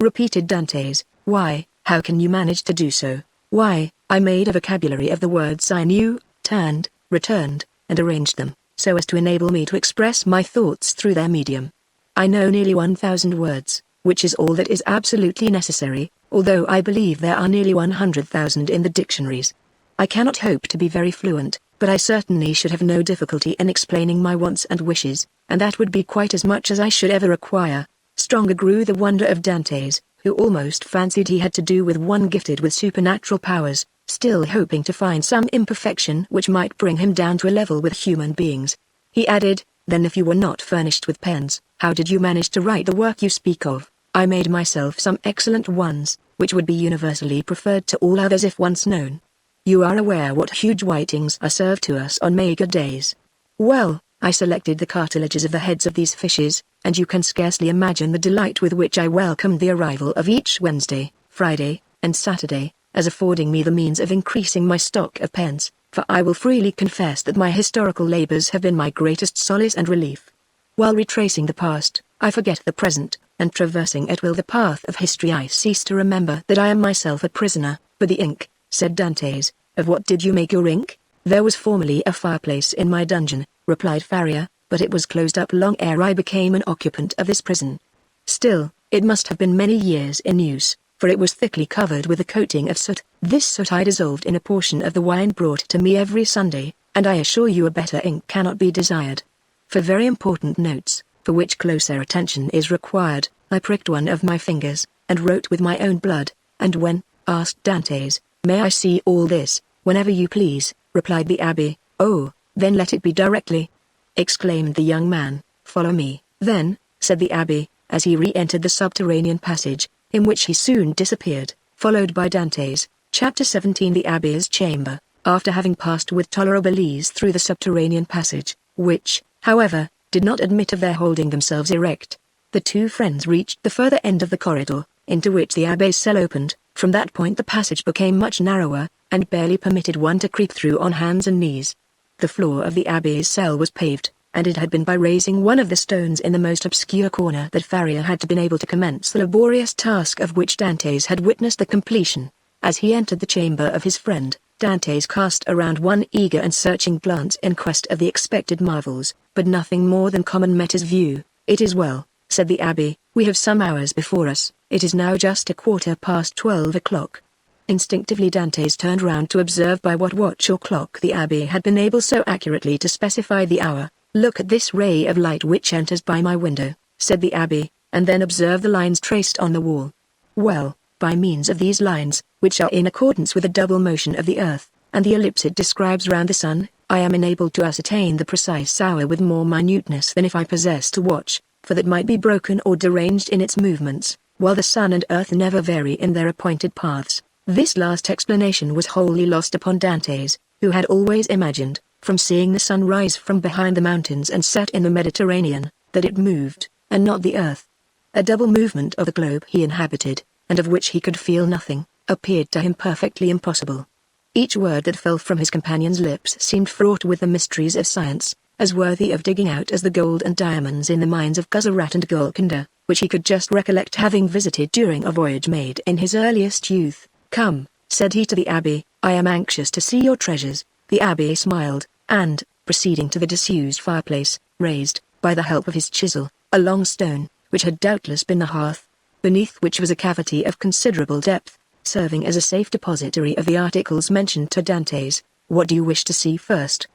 repeated Dantes. Why, how can you manage to do so? Why, I made a vocabulary of the words I knew, turned, returned, and arranged them, so as to enable me to express my thoughts through their medium. I know nearly 1,000 words, which is all that is absolutely necessary, although I believe there are nearly 100,000 in the dictionaries. I cannot hope to be very fluent, but I certainly should have no difficulty in explaining my wants and wishes, and that would be quite as much as I should ever require. Stronger grew the wonder of Dantes, who almost fancied he had to do with one gifted with supernatural powers, still hoping to find some imperfection which might bring him down to a level with human beings. He added, then if you were not furnished with pens, how did you manage to write the work you speak of? I made myself some excellent ones, which would be universally preferred to all others if once known. You are aware what huge whitings are served to us on mega days. Well, I selected the cartilages of the heads of these fishes, and you can scarcely imagine the delight with which I welcomed the arrival of each Wednesday, Friday, and Saturday, as affording me the means of increasing my stock of pens, for I will freely confess that my historical labors have been my greatest solace and relief. While retracing the past, I forget the present, and traversing at will the path of history I cease to remember that I am myself a prisoner. But the ink, said Dantes, of what did you make your ink? There was formerly a fireplace in my dungeon, replied Faria, but it was closed up long ere I became an occupant of this prison. Still, it must have been many years in use, for it was thickly covered with a coating of soot. This soot I dissolved in a portion of the wine brought to me every Sunday, and I assure you a better ink cannot be desired. For very important notes, for which closer attention is required, I pricked one of my fingers, and wrote with my own blood, and when asked Dantes, "May I see all this?" "Whenever you please," replied the abbé. "Oh, then let it be directly," exclaimed the young man. "Follow me, then," said the abbé, as he re-entered the subterranean passage, in which he soon disappeared, followed by Dantes. Chapter 17. The abbé's chamber. After having passed with tolerable ease through the subterranean passage, which, however, did not admit of their holding themselves erect, the two friends reached the further end of the corridor, into which the abbé's cell opened. From that point the passage became much narrower, and barely permitted one to creep through on hands and knees. The floor of the abbé's cell was paved, and it had been by raising one of the stones in the most obscure corner that Faria had been able to commence the laborious task of which Dantes had witnessed the completion. As he entered the chamber of his friend, Dantes cast around one eager and searching glance in quest of the expected marvels, but nothing more than common met his view. "It is well," said the abbé, "we have some hours before us. It is now just 12:15 o'clock. Instinctively Dantes turned round to observe by what watch or clock the abbé had been able so accurately to specify the hour. "Look at this ray of light which enters by my window," said the abbé, "and then observe the lines traced on the wall. Well, by means of these lines, which are in accordance with the double motion of the earth, and the ellipse it describes round the sun, I am enabled to ascertain the precise hour with more minuteness than if I possessed a watch, for that might be broken or deranged in its movements, while the sun and earth never vary in their appointed paths." This last explanation was wholly lost upon Dantes, who had always imagined, from seeing the sun rise from behind the mountains and set in the Mediterranean, that it moved, and not the earth. A double movement of the globe he inhabited, and of which he could feel nothing, appeared to him perfectly impossible. Each word that fell from his companion's lips seemed fraught with the mysteries of science, as worthy of digging out as the gold and diamonds in the mines of Guzarat and Golconda, which he could just recollect having visited during a voyage made in his earliest youth. "Come," said he to the abbé, "I am anxious to see your treasures." The abbé smiled, and, proceeding to the disused fireplace, raised, by the help of his chisel, a long stone, which had doubtless been the hearth, beneath which was a cavity of considerable depth, serving as a safe depository of the articles mentioned to Dantes. "What do you wish to see first?"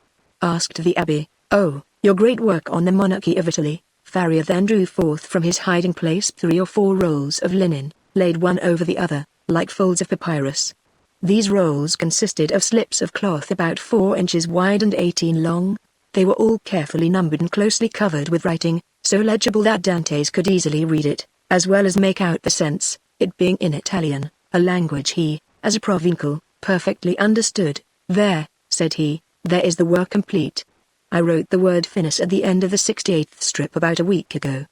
asked the abbé. "Oh, your great work on the monarchy of Italy." Faria then drew forth from his hiding place 3 or 4 rolls of linen, laid one over the other, like folds of papyrus. These rolls consisted of slips of cloth about 4 inches wide and 18 long. They were all carefully numbered and closely covered with writing, so legible that Dantes could easily read it, as well as make out the sense, it being in Italian, a language he, as a Provençal, perfectly understood. "There," said he, "there is the work complete. I wrote the word finis at the end of the 68th strip about a week ago.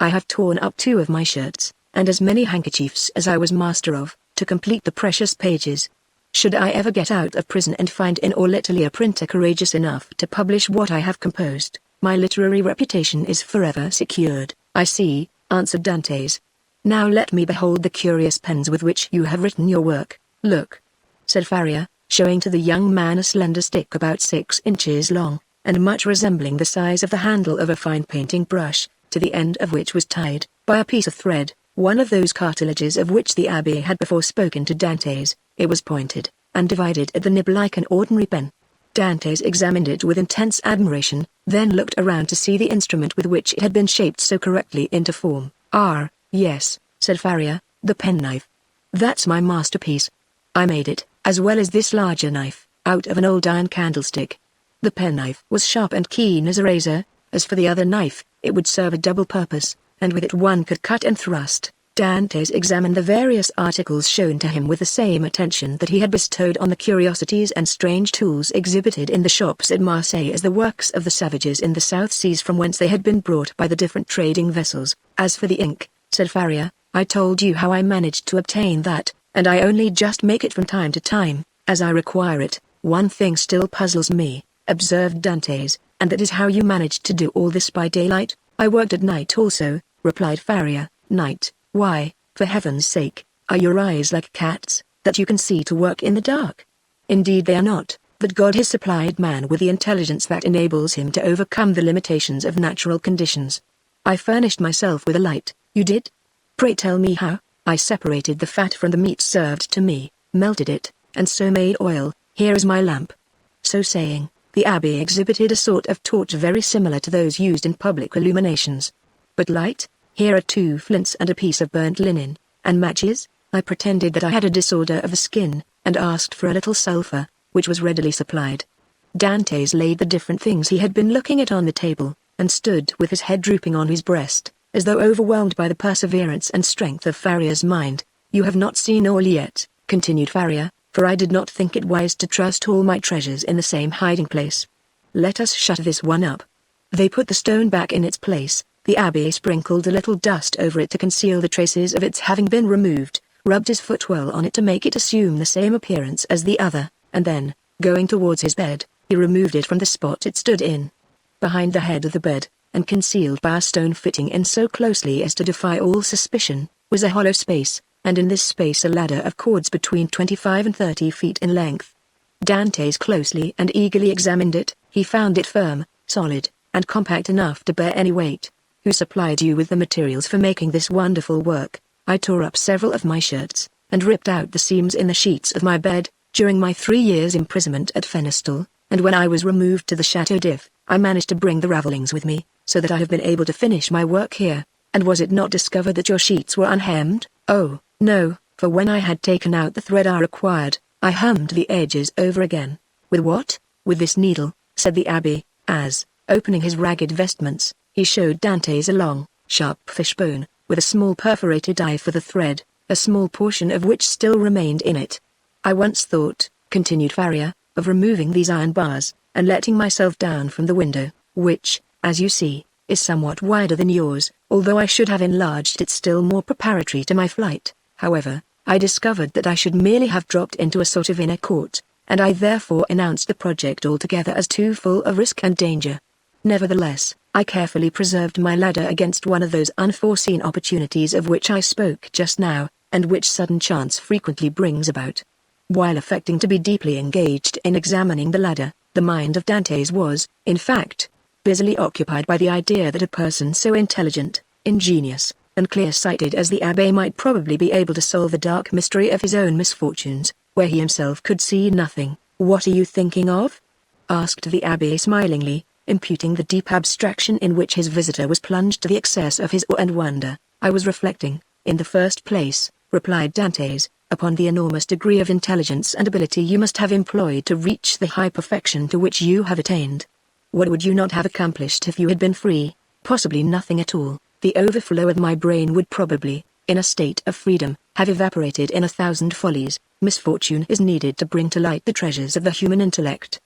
I have torn up 2 of my shirts, and as many handkerchiefs as I was master of, to complete the precious pages. Should I ever get out of prison and find in all Italy a printer courageous enough to publish what I have composed, my literary reputation is forever secured." "I see," answered Dantes. "Now let me behold the curious pens with which you have written your work." "Look," said Faria, showing to the young man a slender stick about 6 inches long, and much resembling the size of the handle of a fine painting brush, to the end of which was tied, by a piece of thread, one of those cartilages of which the abbé had before spoken to Dantes. It was pointed, and divided at the nib like an ordinary pen. Dantes examined it with intense admiration, then looked around to see the instrument with which it had been shaped so correctly into form. "Ah, yes," said Faria, "the penknife. That's my masterpiece. I made it, as well as this larger knife, out of an old iron candlestick." The penknife was sharp and keen as a razor. As for the other knife, it would serve a double purpose, and with it one could cut and thrust. Dantes examined the various articles shown to him with the same attention that he had bestowed on the curiosities and strange tools exhibited in the shops at Marseilles as the works of the savages in the South Seas from whence they had been brought by the different trading vessels. "As for the ink," said Faria, "I told you how I managed to obtain that, and I only just make it from time to time, as I require it." "One thing still puzzles me," observed Dantes, "and that is how you managed to do all this by daylight." "I worked at night also," replied Faria. "Night? Why, for heaven's sake, are your eyes like cats, that you can see to work in the dark?" "Indeed they are not," that God has supplied man with the intelligence that enables him to overcome the limitations of natural conditions. I furnished myself with a light. You did? Pray tell me how. I separated the fat from the meat served to me, melted it, and so made oil. Here is my lamp. So saying, the abbé exhibited a sort of torch very similar to those used in public illuminations. But light? Here are 2 flints and a piece of burnt linen, and matches. I pretended that I had a disorder of the skin, and asked for a little sulphur, which was readily supplied. Dantes laid the different things he had been looking at on the table, and stood with his head drooping on his breast, as though overwhelmed by the perseverance and strength of Faria's mind. You have not seen all yet, continued Faria, for I did not think it wise to trust all my treasures in the same hiding place. Let us shut this one up. They put the stone back in its place. The abbé sprinkled a little dust over it to conceal the traces of its having been removed, rubbed his foot well on it to make it assume the same appearance as the other, and then, going towards his bed, he removed it from the spot it stood in. Behind the head of the bed, and concealed by a stone fitting in so closely as to defy all suspicion, was a hollow space, and in this space a ladder of cords between 25 and 30 feet in length. Dantes closely and eagerly examined it. He found it firm, solid, and compact enough to bear any weight. Who supplied you with the materials for making this wonderful work? I tore up several of my shirts, and ripped out the seams in the sheets of my bed, during my 3 years' imprisonment at Fenestal, and when I was removed to the Chateau d'If, I managed to bring the ravelings with me, so that I have been able to finish my work here. And was it not discovered that your sheets were unhemmed? Oh, no, for when I had taken out the thread I required, I hemmed the edges over again. With what? With this needle, said the abbé, as, opening his ragged vestments, he showed Dantes a long, sharp fishbone, with a small perforated eye for the thread, a small portion of which still remained in it. I once thought, continued Faria, of removing these iron bars, and letting myself down from the window, which, as you see, is somewhat wider than yours, although I should have enlarged it still more preparatory to my flight. However, I discovered that I should merely have dropped into a sort of inner court, and I therefore announced the project altogether as too full of risk and danger. Nevertheless, I carefully preserved my ladder against one of those unforeseen opportunities of which I spoke just now, and which sudden chance frequently brings about. While affecting to be deeply engaged in examining the ladder, the mind of Dantes was, in fact, busily occupied by the idea that a person so intelligent, ingenious, and clear-sighted as the abbé might probably be able to solve the dark mystery of his own misfortunes, where he himself could see nothing. What are you thinking of? Asked the abbé smilingly, imputing the deep abstraction in which his visitor was plunged to the excess of his awe and wonder. I was reflecting, in the first place, replied Dantes, upon the enormous degree of intelligence and ability you must have employed to reach the high perfection to which you have attained. What would you not have accomplished if you had been free? Possibly nothing at all. The overflow of my brain would probably, in a state of freedom, have evaporated in 1,000 follies. Misfortune is needed to bring to light the treasures of the human intellect.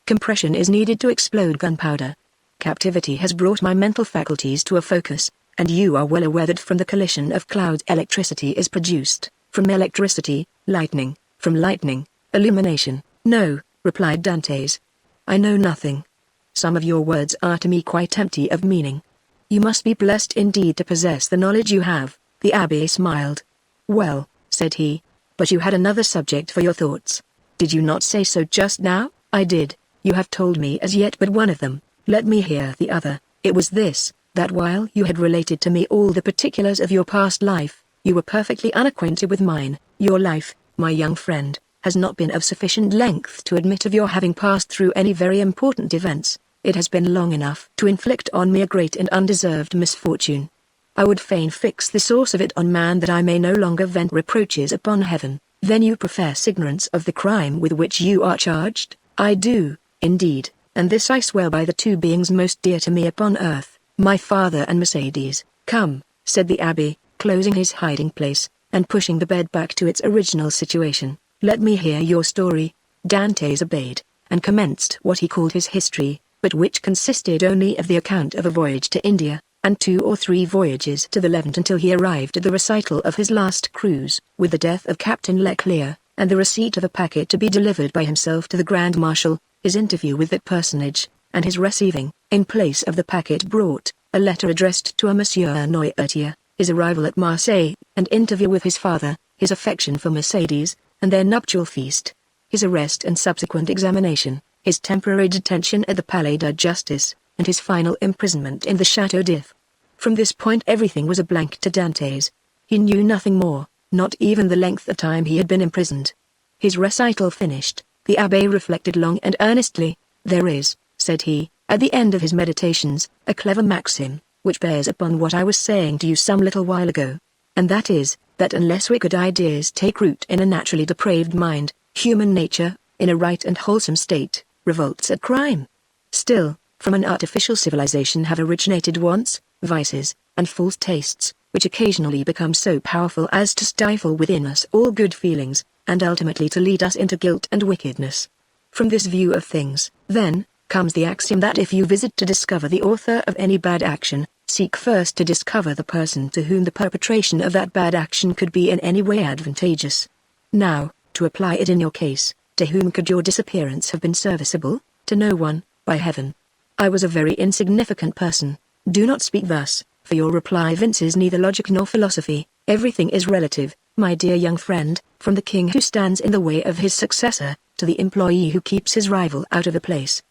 Compression is needed to explode gunpowder. Captivity has brought my mental faculties to a focus, and you are well aware that from the collision of clouds electricity is produced, from electricity, lightning, from lightning, illumination. No, replied Dantes. I know nothing. Some of your words are to me quite empty of meaning. You must be blessed indeed to possess the knowledge you have. The abbé smiled. Well, said he, but you had another subject for your thoughts. Did you not say so just now? I did. You have told me as yet but one of them. Let me hear the other. It was this, that while you had related to me all the particulars of your past life, you were perfectly unacquainted with mine. Your life, my young friend, has not been of sufficient length to admit of your having passed through any very important events. It has been long enough to inflict on me a great and undeserved misfortune. I would fain fix the source of it on man that I may no longer vent reproaches upon heaven. Then you profess ignorance of the crime with which you are charged? I do, indeed, and this I swear by the 2 beings most dear to me upon earth, my father and Mercedes. Come, said the abbé, closing his hiding place, and pushing the bed back to its original situation. Let me hear your story. Dantes obeyed, and commenced what he called his history, but which consisted only of the account of a voyage to India, and 2 or 3 voyages to the Levant until he arrived at the recital of his last cruise, with the death of Captain Leclerc, and the receipt of a packet to be delivered by himself to the Grand Marshal, his interview with that personage, and his receiving, in place of the packet brought, a letter addressed to a Monsieur Noirtier, his arrival at Marseille, and interview with his father, his affection for Mercedes, and their nuptial feast. his arrest and subsequent examination, his temporary detention at the Palais de Justice, and his final imprisonment in the Château d'If. From this point everything was a blank to Dantes. He knew nothing more, not even the length of time he had been imprisoned. His recital finished, the abbé reflected long and earnestly. "There is," said he, at the end of his meditations, "a clever maxim, which bears upon what I was saying to you some little while ago. And that is, that unless wicked ideas take root in a naturally depraved mind, human nature, in a right and wholesome state, revolts at crime. Still, from an artificial civilization have originated wants, vices, and false tastes, which occasionally become so powerful as to stifle within us all good feelings, and ultimately to lead us into guilt and wickedness. From this view of things, then, comes the axiom that if you visit to discover the author of any bad action, seek first to discover the person to whom the perpetration of that bad action could be in any way advantageous. Now, to apply it in your case, to whom could your disappearance have been serviceable? To no one, by heaven. I was a very insignificant person. Do not speak thus, for your reply evinces neither logic nor philosophy. Everything is relative, my dear young friend, from the king who stands in the way of his successor, to the employee who keeps his rival out of a place.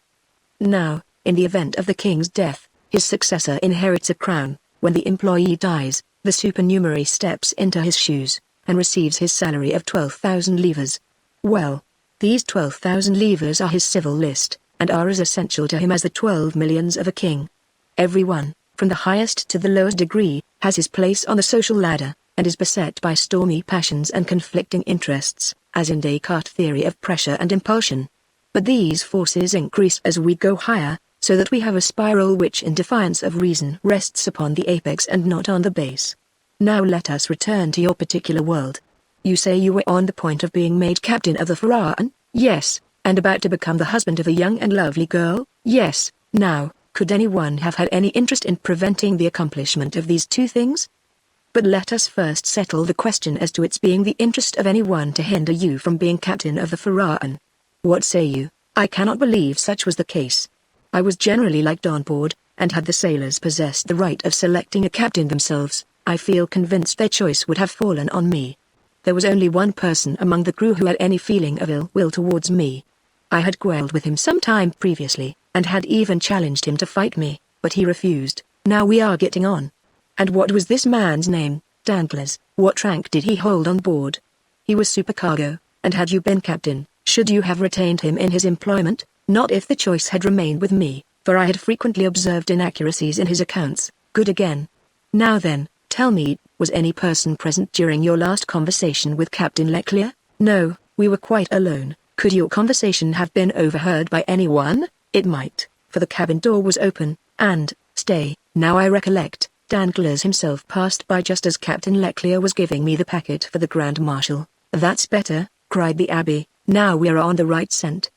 Now, in the event of the king's death, his successor inherits a crown. When the employee dies, the supernumerary steps into his shoes, and receives his salary of 12,000 livres. Well, these 12,000 livres are his civil list, and are as essential to him as the 12 millions of a king. Everyone, from the highest to the lowest degree, has his place on the social ladder, and is beset by stormy passions and conflicting interests, as in Descartes' theory of pressure and impulsion. But these forces increase as we go higher, so that we have a spiral which in defiance of reason rests upon the apex and not on the base. Now let us return to your particular world. You say you were on the point of being made captain of the Pharaon? Yes. And about to become the husband of a young and lovely girl? Yes. Now, could anyone have had any interest in preventing the accomplishment of these two things? But let us first settle the question as to its being the interest of anyone to hinder you from being captain of the Pharaon. What say you? I cannot believe such was the case. I was generally liked on board, and had the sailors possessed the right of selecting a captain themselves, I feel convinced their choice would have fallen on me. There was only one person among the crew who had any feeling of ill will towards me. I had quarrelled with him some time previously, and had even challenged him to fight me, but he refused. Now we are getting on. And what was this man's name? Danglars. What rank did he hold on board? He was supercargo, and had you been captain, should you have retained him in his employment? Not if the choice had remained with me, for I had frequently observed inaccuracies in his accounts. Good again. Now then, tell me, was any person present during your last conversation with Captain Leclerc? No, we were quite alone. Could your conversation have been overheard by anyone? It might, for the cabin door was open, and, stay, now I recollect, Danglars himself passed by just as Captain Leclerc was giving me the packet for the Grand Marshal. That's better, cried the abbé, now we are on the right scent.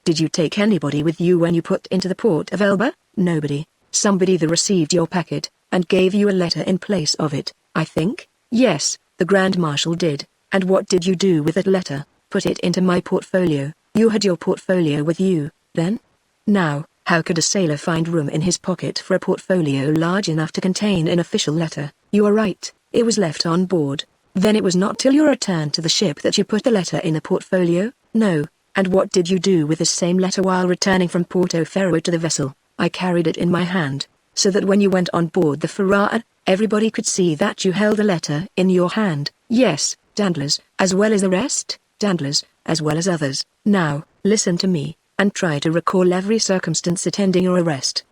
Did you take anybody with you when you put into the port of Elba? Nobody. Somebody that received your packet, and gave you a letter in place of it, I think? Yes, the Grand Marshal did. And what did you do with that letter? Put it into my portfolio. You had your portfolio with you, then? Now, how could a sailor find room in his pocket for a portfolio large enough to contain an official letter? You are right, it was left on board. Then it was not till your return to the ship that you put the letter in a portfolio? No. And what did you do with the same letter while returning from Porto Ferro to the vessel? I carried it in my hand, so that when you went on board the Pharaon, everybody could see that you held a letter in your hand. Yes, Danglars, as well as the rest? Danglars, as well as others. Now, listen to me, and try to recall every circumstance attending your arrest.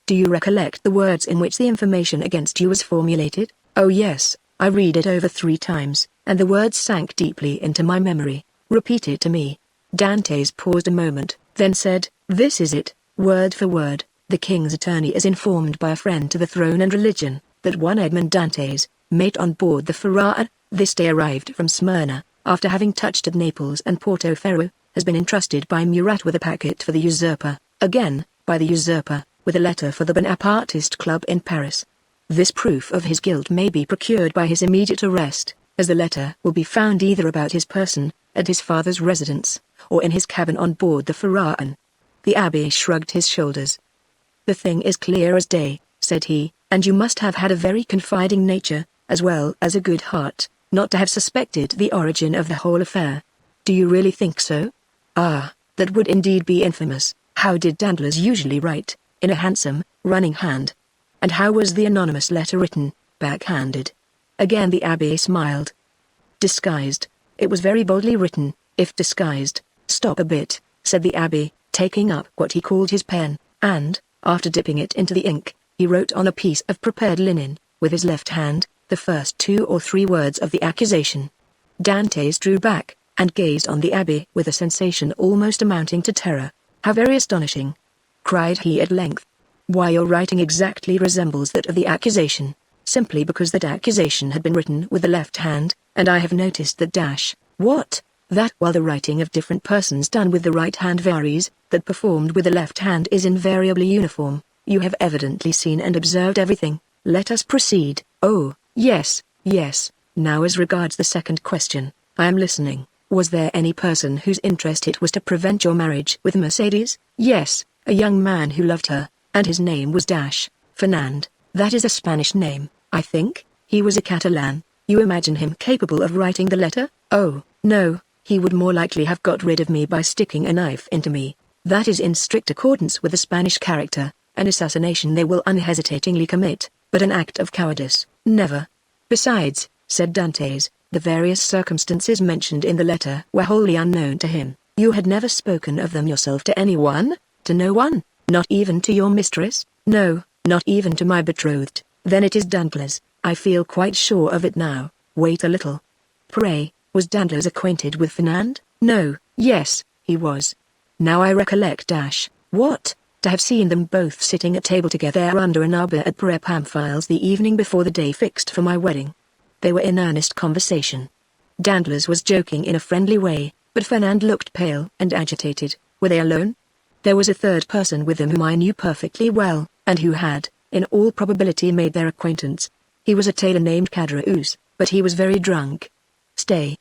Do you recollect the words in which the information against you was formulated? Oh yes, I read it over 3 times, and the words sank deeply into my memory. Repeat it to me. Dantes paused a moment, then said, "This is it, word for word. The king's attorney is informed by a friend to the throne and religion, that one Edmond Dantes, mate on board the Pharaon, this day arrived from Smyrna, after having touched at Naples and Porto Ferro, has been entrusted by Murat with a packet for the usurper, again, by the usurper, with a letter for the Bonapartist Club in Paris. This proof of his guilt may be procured by his immediate arrest, as the letter will be found either about his person, at his father's residence, or in his cabin on board the Pharaon." The abbé shrugged his shoulders. "The thing is clear as day," said he, "and you must have had a very confiding nature, as well as a good heart, not to have suspected the origin of the whole affair. Do you really think so? Ah, that would indeed be infamous. How did Danglars usually write? In a handsome, running hand. And how was the anonymous letter written? Backhanded. Again the abbé smiled. Disguised. It was very boldly written, if disguised. Stop a bit, said the abbé, taking up what he called his pen, and, after dipping it into the ink, he wrote on a piece of prepared linen, with his left hand, the first 2 or 3 words of the accusation. Dantès drew back, and gazed on the abbé with a sensation almost amounting to terror. "How very astonishing!" cried he at length. "Why, your writing exactly resembles that of the accusation, simply because that accusation had been written with the left hand, and I have noticed that What? That while the writing of different persons done with the right hand varies, that performed with the left hand is invariably uniform. You have evidently seen and observed everything. Let us proceed." "Oh, yes, yes. Now as regards the second question, I am listening. Was there any person whose interest it was to prevent your marriage with Mercedes?" "Yes, a young man who loved her, and his name was Fernand. That is a Spanish name, I think. He was a Catalan. You imagine him capable of writing the letter?" "Oh, no, he would more likely have got rid of me by sticking a knife into me. That is in strict accordance with the Spanish character. An assassination they will unhesitatingly commit, but an act of cowardice, never." "Besides," said Dantès, "the various circumstances mentioned in the letter were wholly unknown to him. You had never spoken of them yourself to anyone?" "To no one, not even to your mistress?" "No, not even to my betrothed." "Then it is Danglars. I feel quite sure of it now. Wait a little. Pray, was Danglars acquainted with Fernand?" "No." "Yes, he was. Now I recollect What? To have seen them both sitting at table together under an arbor at Pamphiles the evening before the day fixed for my wedding. They were in earnest conversation. Danglars was joking in a friendly way, but Fernand looked pale and agitated. Were they alone? There was a third person with them whom I knew perfectly well, and who had, in all probability, made their acquaintance. He was a tailor named Caderousse, but he was very drunk. Stay,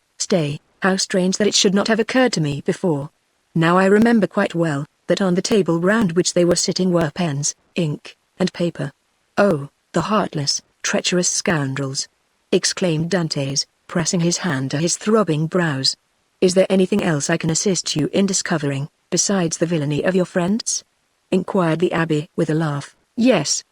how strange that it should not have occurred to me before. Now I remember quite well, that on the table round which they were sitting were pens, ink, and paper." "Oh, the heartless, treacherous scoundrels!" exclaimed Dantès, pressing his hand to his throbbing brows. "Is there anything else I can assist you in discovering, besides the villainy of your friends?" inquired the abbé with a laugh. "Yes,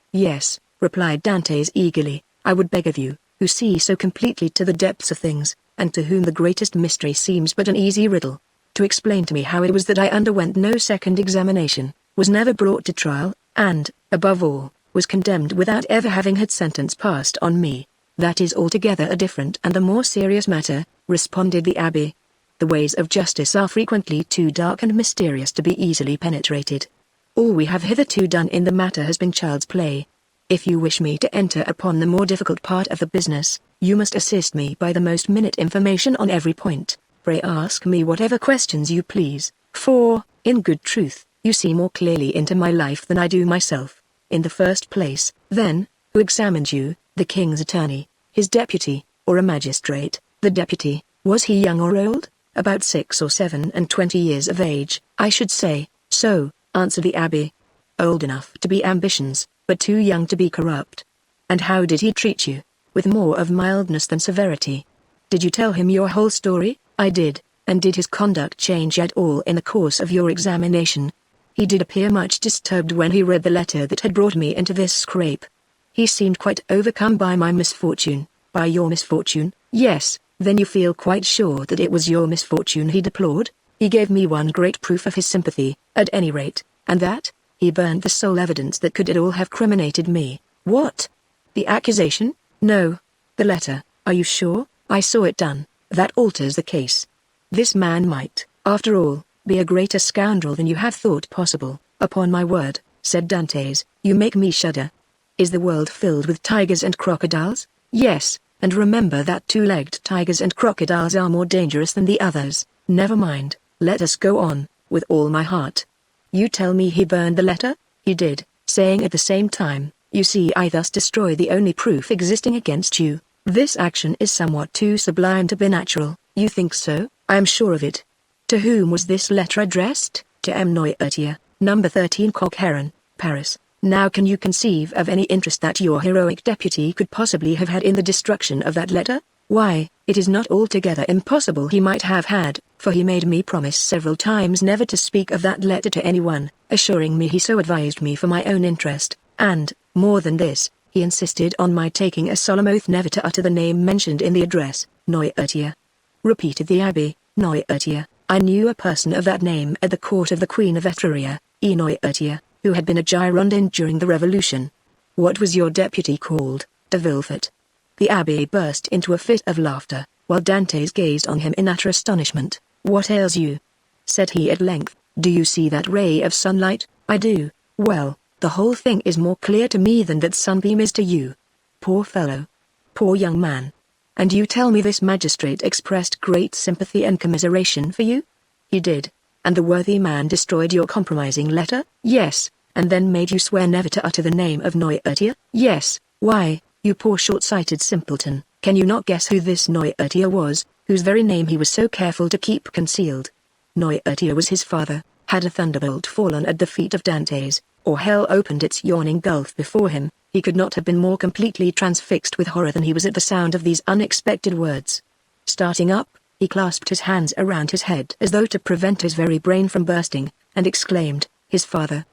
replied Dantès eagerly. "I would beg of you, who see so completely to the depths of things, and to whom the greatest mystery seems but an easy riddle, to explain to me how it was that I underwent no second examination, was never brought to trial, and, above all, was condemned without ever having had sentence passed on me." "That is altogether a different and a more serious matter," responded the abbé. "The ways of justice are frequently too dark and mysterious to be easily penetrated. All we have hitherto done in the matter has been child's play. If you wish me to enter upon the more difficult part of the business, you must assist me by the most minute information on every point. Pray ask me whatever questions you please, for, in good truth, you see more clearly into my life than I do myself. In the first place, then, who examined you? The king's attorney, his deputy, or a magistrate?" "The deputy." "Was he young or old?" "About 6 or 27 years of age, I should say." "So," answered the abbé. "Old enough to be ambitions, but too young to be corrupt." "And how did he treat you?" "With more of mildness than severity." "Did you tell him your whole story?" "I did." "And did his conduct change at all in the course of your examination?" "He did appear much disturbed when he read the letter that had brought me into this scrape. He seemed quite overcome by my misfortune." "By your misfortune?" "Yes." "Then you feel quite sure that it was your misfortune he deplored?" "He gave me one great proof of his sympathy, at any rate." "And that?" "He burned the sole evidence that could at all have criminated me." "What? The accusation?" "No, the letter." "Are you sure?" "I saw it done." "That alters the case. This man might, after all, be a greater scoundrel than you have thought possible." "Upon my word," said Dantès, "you make me shudder. Is the world filled with tigers and crocodiles?" "Yes, and remember that 2-legged tigers and crocodiles are more dangerous than the others." "Never mind, let us go on." "With all my heart." "You tell me he burned the letter?" "He did, saying at the same time, 'You see, I thus destroy the only proof existing against you.' This action is somewhat too sublime to be natural." "You think so?" "I am sure of it." "To whom was this letter addressed?" "To M. Noirtier, number 13 Coq Heron, Paris." "Now can you conceive of any interest that your heroic deputy could possibly have had in the destruction of that letter?" "Why, it is not altogether impossible he might have had, for he made me promise several times never to speak of that letter to anyone, assuring me he so advised me for my own interest, and, more than this, he insisted on my taking a solemn oath never to utter the name mentioned in the address, Noirtier. Repeated the abbé, Noirtier. I knew a person of that name at the court of the Queen of Etruria, Noirtier, who had been a Girondin during the Revolution. What was your deputy called? De Villefort. The abbé burst into a fit of laughter, while Dantes gazed on him in utter astonishment. What ails you? Said he at length. Do you see that ray of sunlight? I do. Well, the whole thing is more clear to me than that sunbeam is to you. Poor fellow. Poor young man. And you tell me this magistrate expressed great sympathy and commiseration for you? He did. And the worthy man destroyed your compromising letter? Yes. And then made you swear never to utter the name of Noirtier? Yes. Why, you poor short-sighted simpleton, can you not guess who this Noirtier was, whose very name he was so careful to keep concealed? Noirtier was his father. Had a thunderbolt fallen at the feet of Dantes, or hell opened its yawning gulf before him, he could not have been more completely transfixed with horror than he was at the sound of these unexpected words. Starting up, he clasped his hands around his head as though to prevent his very brain from bursting, and exclaimed, His father.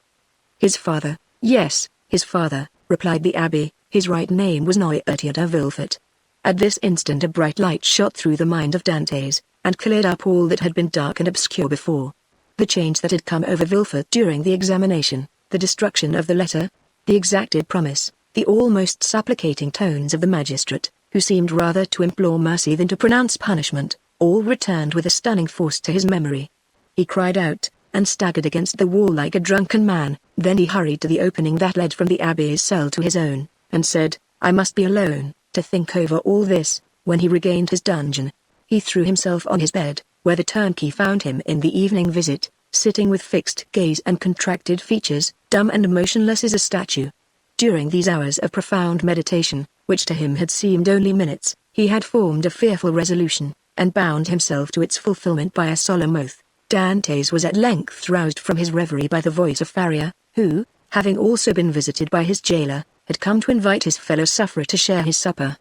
His father, yes, his father, replied the abbé. His right name was Noirtier de Villefort. At this instant a bright light shot through the mind of Dantes, and cleared up all that had been dark and obscure before. The change that had come over Villefort during the examination, the destruction of the letter, the exacted promise, the almost supplicating tones of the magistrate, who seemed rather to implore mercy than to pronounce punishment, all returned with a stunning force to his memory. He cried out, and staggered against the wall like a drunken man. Then he hurried to the opening that led from the abbé's cell to his own, and said, I must be alone, to think over all this. When he regained his dungeon, he threw himself on his bed, where the turnkey found him in the evening visit, sitting with fixed gaze and contracted features, dumb and motionless as a statue. During these hours of profound meditation, which to him had seemed only minutes, he had formed a fearful resolution, and bound himself to its fulfillment by a solemn oath. Dantes was at length roused from his reverie by the voice of Faria, who, having also been visited by his jailer, had come to invite his fellow sufferer to share his supper.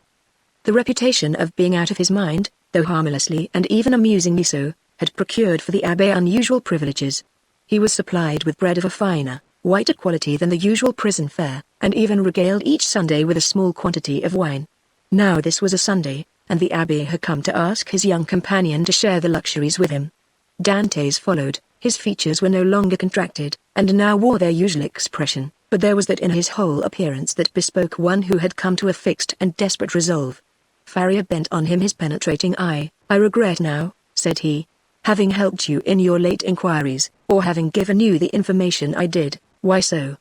The reputation of being out of his mind, though harmlessly and even amusingly so, had procured for the abbé unusual privileges. He was supplied with bread of a finer, whiter quality than the usual prison fare, and even regaled each Sunday with a small quantity of wine. Now this was a Sunday, and the abbé had come to ask his young companion to share the luxuries with him. Dantes followed. His features were no longer contracted, and now wore their usual expression, but there was that in his whole appearance that bespoke one who had come to a fixed and desperate resolve. Faria bent on him his penetrating eye. I regret now, said he, having helped you in your late inquiries, or having given you the information I did. Why so?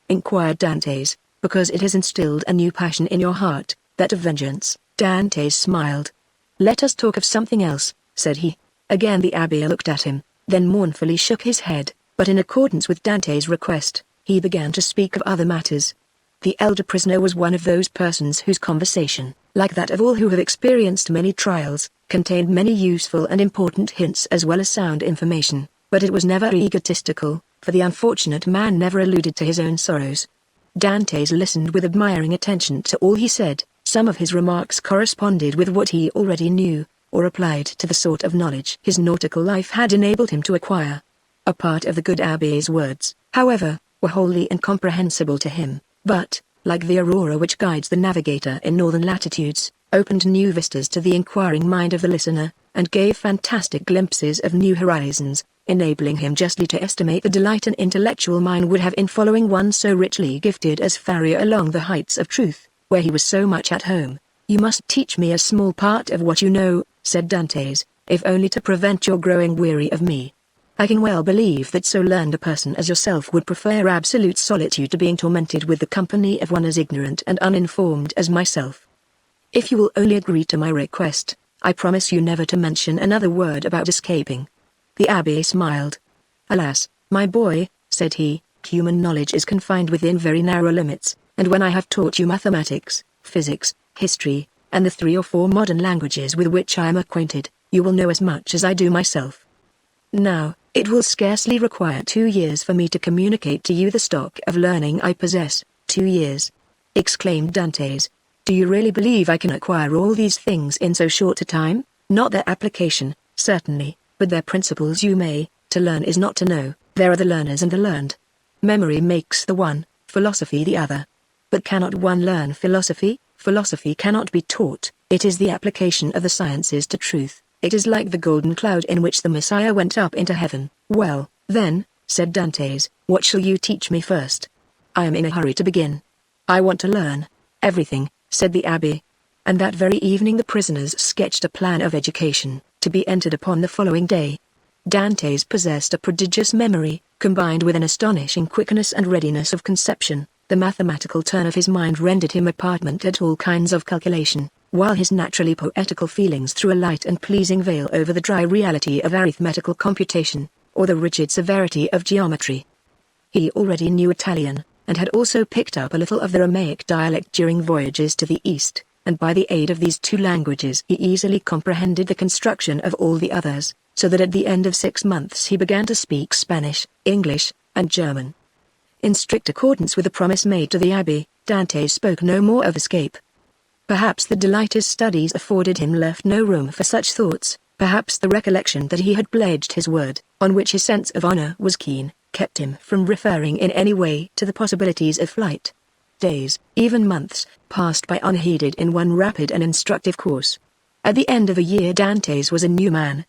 Inquired Dantes. Because it has instilled a new passion in your heart, that of vengeance. Dantes smiled. Let us talk of something else, said he. Again the abbé looked at him, then mournfully shook his head, but in accordance with Dantes' request, he began to speak of other matters. The elder prisoner was one of those persons whose conversation, like that of all who have experienced many trials, contained many useful and important hints as well as sound information, but it was never egotistical, for the unfortunate man never alluded to his own sorrows. Dantes listened with admiring attention to all he said. Some of his remarks corresponded with what he already knew, or applied to the sort of knowledge his nautical life had enabled him to acquire. A part of the good abbé's words, however, were wholly incomprehensible to him, but, like the aurora which guides the navigator in northern latitudes, opened new vistas to the inquiring mind of the listener, and gave fantastic glimpses of new horizons, enabling him justly to estimate the delight an intellectual mind would have in following one so richly gifted as Faria along the heights of truth, where he was so much at home. You must teach me a small part of what you know, said Dantes, if only to prevent your growing weary of me. I can well believe that so learned a person as yourself would prefer absolute solitude to being tormented with the company of one as ignorant and uninformed as myself. If you will only agree to my request, I promise you never to mention another word about escaping. The abbé smiled. Alas, my boy, said he, human knowledge is confined within very narrow limits, and when I have taught you mathematics, physics, history, and the 3 or 4 modern languages with which I am acquainted, you will know as much as I do myself. Now, it will scarcely require 2 years for me to communicate to you the stock of learning I possess. 2 years! Exclaimed Dantes. Do you really believe I can acquire all these things in so short a time? Not their application, certainly, but their principles you may. To learn is not to know, there are the learners and the learned. Memory makes the one, philosophy the other. But cannot one learn philosophy? Philosophy cannot be taught, it is the application of the sciences to truth. It is like the golden cloud in which the Messiah went up into heaven. Well, then, said Dantes, what shall you teach me first? I am in a hurry to begin. I want to learn everything, said the abbé. And that very evening the prisoners sketched a plan of education, to be entered upon the following day. Dantes possessed a prodigious memory, combined with an astonishing quickness and readiness of conception. The mathematical turn of his mind rendered him apartment at all kinds of calculation, while his naturally poetical feelings threw a light and pleasing veil over the dry reality of arithmetical computation, or the rigid severity of geometry. He already knew Italian, and had also picked up a little of the Romaic dialect during voyages to the East, and by the aid of these two languages he easily comprehended the construction of all the others, so that at the end of 6 months he began to speak Spanish, English, and German. In strict accordance with the promise made to the abbé, Dantes spoke no more of escape. Perhaps the delight his studies afforded him left no room for such thoughts, perhaps the recollection that he had pledged his word, on which his sense of honor was keen, kept him from referring in any way to the possibilities of flight. Days, even months, passed by unheeded in one rapid and instructive course. At the end of a year Dantes was a new man.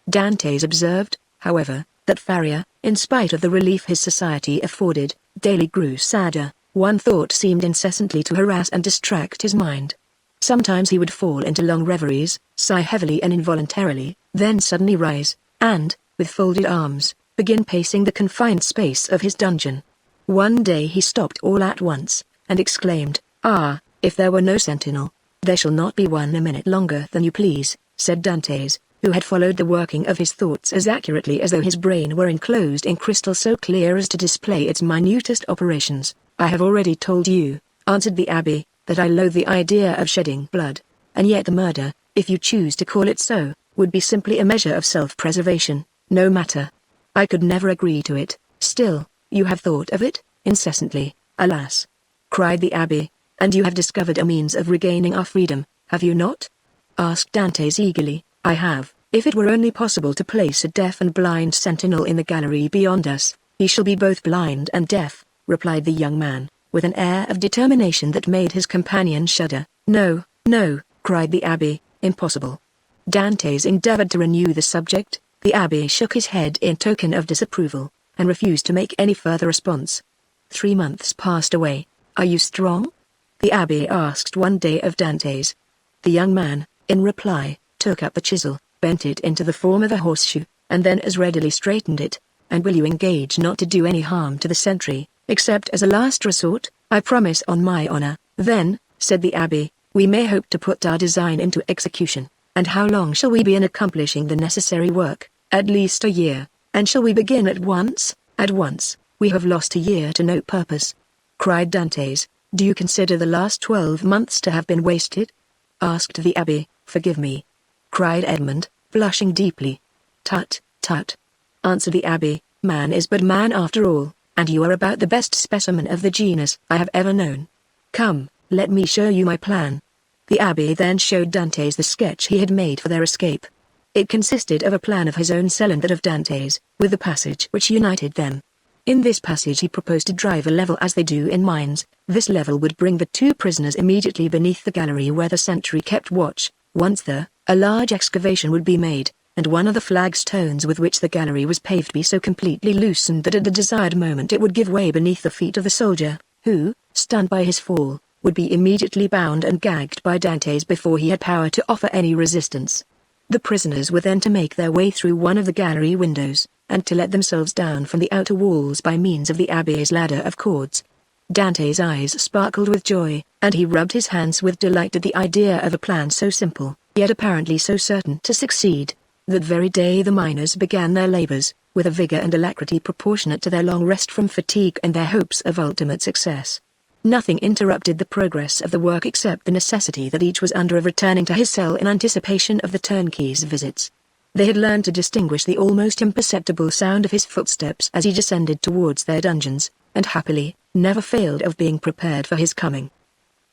Dantes observed, however, that Faria, in spite of the relief his society afforded, daily grew sadder. One thought seemed incessantly to harass and distract his mind. Sometimes he would fall into long reveries, sigh heavily and involuntarily, then suddenly rise, and, with folded arms, begin pacing the confined space of his dungeon. One day he stopped all at once, and exclaimed, "Ah, if there were no sentinel." "There shall not be one a minute longer than you please," said Dantes, who had followed the working of his thoughts as accurately as though his brain were enclosed in crystal so clear as to display its minutest operations. "I have already told you," answered the abbé, "that I loathe the idea of shedding blood. And yet the murder, if you choose to call it so, would be simply a measure of self-preservation. No matter. I could never agree to it. Still, you have thought of it, incessantly." "Alas!" cried the abbé, "and you have discovered a means of regaining our freedom, have you not?" asked Dantes eagerly. "I have. If it were only possible to place a deaf and blind sentinel in the gallery beyond us." "He shall be both blind and deaf," replied the young man, with an air of determination that made his companion shudder. "No, no," cried the abbé, "impossible." Dantes endeavored to renew the subject. The abbé shook his head in token of disapproval, and refused to make any further response. 3 months passed away. "Are you strong?" the abbé asked one day of Dantes. The young man, in reply, took up the chisel, bent it into the form of a horseshoe, and then as readily straightened it. "And will you engage not to do any harm to the sentry, except as a last resort?" "I promise on my honor." "Then," said the abbé, "we may hope to put our design into execution. And how long shall we be in accomplishing the necessary work?" "At least a year." "And shall we begin at once?" "At once." "We have lost a year to no purpose," cried Dantes. "Do you consider the last 12 months to have been wasted?" asked the abbé. "Forgive me," cried Edmund, blushing deeply. "Tut, tut," answered the abbé, "man is but man after all, and you are about the best specimen of the genus I have ever known. Come, let me show you my plan." The abbé then showed Dantes the sketch he had made for their escape. It consisted of a plan of his own cell and that of Dantes, with the passage which united them. In this passage he proposed to drive a level as they do in mines. This level would bring the 2 prisoners immediately beneath the gallery where the sentry kept watch. Once there, a large excavation would be made, and one of the flagstones with which the gallery was paved be so completely loosened that at the desired moment it would give way beneath the feet of the soldier, who, stunned by his fall, would be immediately bound and gagged by Dantes before he had power to offer any resistance. The prisoners were then to make their way through one of the gallery windows, and to let themselves down from the outer walls by means of the abbé's ladder of cords. Dantes' eyes sparkled with joy, and he rubbed his hands with delight at the idea of a plan so simple, yet apparently so certain to succeed. That very day the miners began their labors, with a vigor and alacrity proportionate to their long rest from fatigue and their hopes of ultimate success. Nothing interrupted the progress of the work except the necessity that each was under of returning to his cell in anticipation of the turnkey's visits. They had learned to distinguish the almost imperceptible sound of his footsteps as he descended towards their dungeons, and happily, never failed of being prepared for his coming.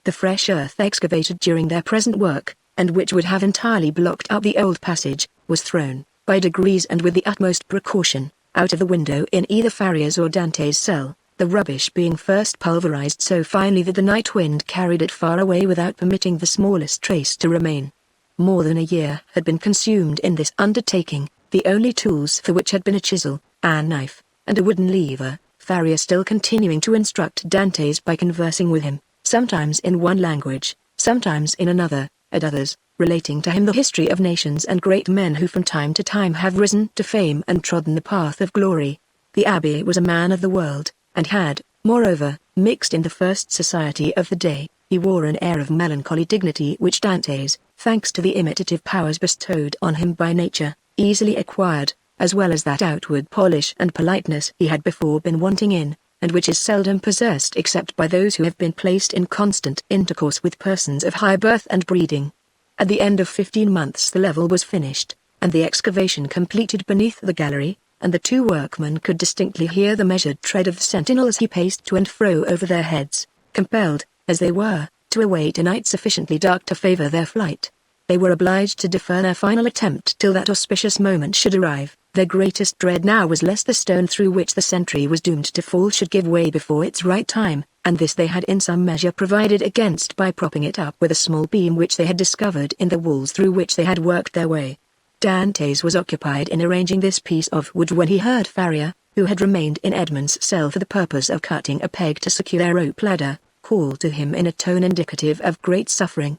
The fresh earth excavated during their present work, and which would have entirely blocked up the old passage, was thrown, By degrees and with the utmost precaution, out of the window in either Faria's or Dante's cell, the rubbish being first pulverized so finely that the night wind carried it far away without permitting the smallest trace to remain. More than a year had been consumed in this undertaking, the only tools for which had been a chisel, a knife, and a wooden lever, Faria still continuing to instruct Dantes by conversing with him, sometimes in one language, sometimes in another, at others, relating to him the history of nations and great men who from time to time have risen to fame and trodden the path of glory. The abbé was a man of the world, and had, moreover, mixed in the first society of the day. He wore an air of melancholy dignity which Dantes, thanks to the imitative powers bestowed on him by nature, easily acquired, as well as that outward polish and politeness he had before been wanting in, and which is seldom possessed except by those who have been placed in constant intercourse with persons of high birth and breeding. At the end of 15 months the level was finished, and the excavation completed beneath the gallery, and the two workmen could distinctly hear the measured tread of the sentinel as he paced to and fro over their heads, compelled, as they were, to await a night sufficiently dark to favor their flight. They were obliged to defer their final attempt till that auspicious moment should arrive. Their greatest dread now was lest the stone through which the sentry was doomed to fall should give way before its right time, and this they had in some measure provided against by propping it up with a small beam which they had discovered in the walls through which they had worked their way. Dantes was occupied in arranging this piece of wood when he heard Faria, who had remained in Edmund's cell for the purpose of cutting a peg to secure their rope ladder, call to him in a tone indicative of great suffering.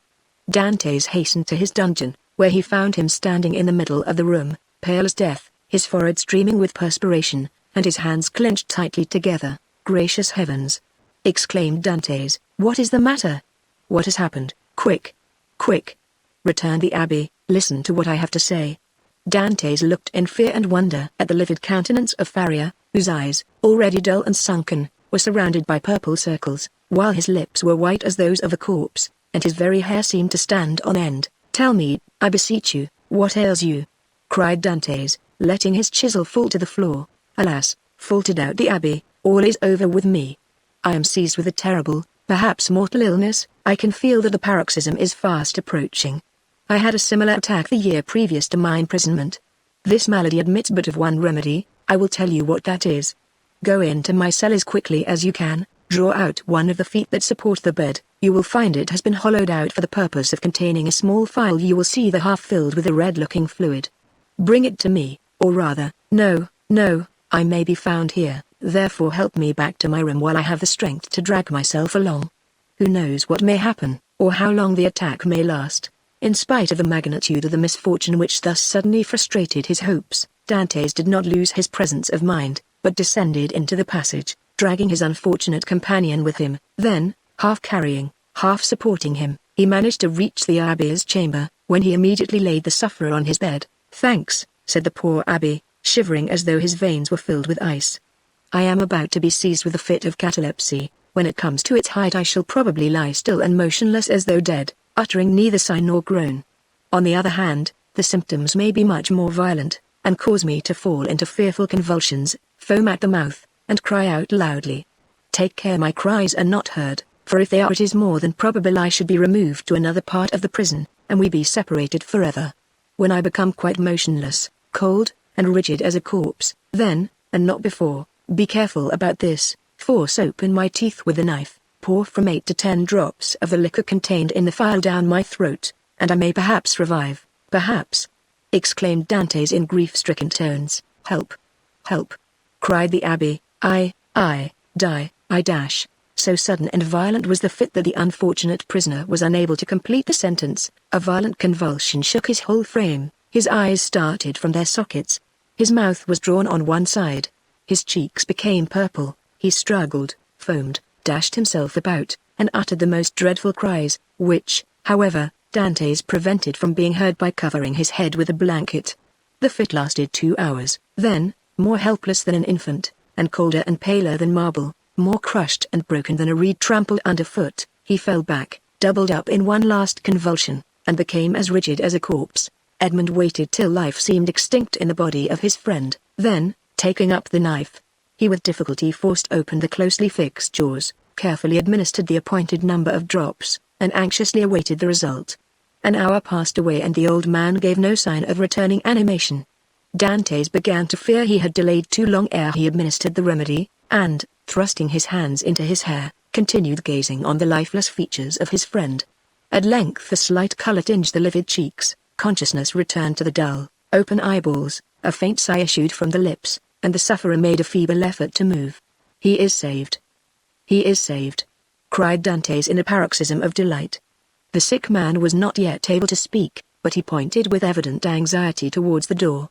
Dantes hastened to his dungeon, where he found him standing in the middle of the room, pale as death, his forehead streaming with perspiration, and his hands clenched tightly together. "Gracious heavens!" exclaimed Dantes, "what is the matter? What has happened? Quick! Quick!" returned the abbé, "listen to what I have to say." Dantes looked in fear and wonder at the livid countenance of Faria, whose eyes, already dull and sunken, were surrounded by purple circles, while his lips were white as those of a corpse, and his very hair seemed to stand on end. "Tell me, I beseech you, what ails you?" cried Dantes, letting his chisel fall to the floor. "Alas," faltered out the abbé, "all is over with me. I am seized with a terrible, perhaps mortal illness. I can feel that the paroxysm is fast approaching. I had a similar attack the year previous to my imprisonment. This malady admits but of one remedy. I will tell you what that is. Go into my cell as quickly as you can, draw out one of the feet that support the bed. You will find it has been hollowed out for the purpose of containing a small phial. You will see the half filled with a red-looking fluid. Bring it to me, or rather, no, I may be found here, therefore help me back to my room while I have the strength to drag myself along. Who knows what may happen, or how long the attack may last." In spite of the magnitude of the misfortune which thus suddenly frustrated his hopes, Dantes did not lose his presence of mind, but descended into the passage, dragging his unfortunate companion with him. Then, half carrying, half supporting him, he managed to reach the abbé's chamber, when he immediately laid the sufferer on his bed. "Thanks," said the poor abbé, shivering as though his veins were filled with ice. "I am about to be seized with a fit of catalepsy. When it comes to its height I shall probably lie still and motionless as though dead, uttering neither sigh nor groan. On the other hand, the symptoms may be much more violent, and cause me to fall into fearful convulsions, foam at the mouth, and cry out loudly. Take care my cries are not heard, for if they are it is more than probable I should be removed to another part of the prison, and we be separated forever. When I become quite motionless, cold, and rigid as a corpse, then, and not before, be careful about this, force open my teeth with a knife, pour from 8 to 10 drops of the liquor contained in the phial down my throat, and I may perhaps revive, perhaps," exclaimed Dantes in grief-stricken tones. "Help! Help!" cried the abbé. I die, I dash." So sudden and violent was the fit that the unfortunate prisoner was unable to complete the sentence. A violent convulsion shook his whole frame, his eyes started from their sockets, his mouth was drawn on one side, his cheeks became purple, he struggled, foamed, dashed himself about, and uttered the most dreadful cries, which, however, Dantes prevented from being heard by covering his head with a blanket. The fit lasted 2 hours. Then, more helpless than an infant, and colder and paler than marble, more crushed and broken than a reed trampled underfoot, he fell back, doubled up in one last convulsion, and became as rigid as a corpse. Edmund waited till life seemed extinct in the body of his friend, then, taking up the knife, he with difficulty forced open the closely fixed jaws, carefully administered the appointed number of drops, and anxiously awaited the result. An hour passed away and the old man gave no sign of returning animation. Dantes began to fear he had delayed too long ere he administered the remedy, and, thrusting his hands into his hair, continued gazing on the lifeless features of his friend. At length a slight color tinged the livid cheeks, consciousness returned to the dull, open eyeballs, a faint sigh issued from the lips, and the sufferer made a feeble effort to move. "He is saved! He is saved!" cried Dantes in a paroxysm of delight. The sick man was not yet able to speak, but he pointed with evident anxiety towards the door.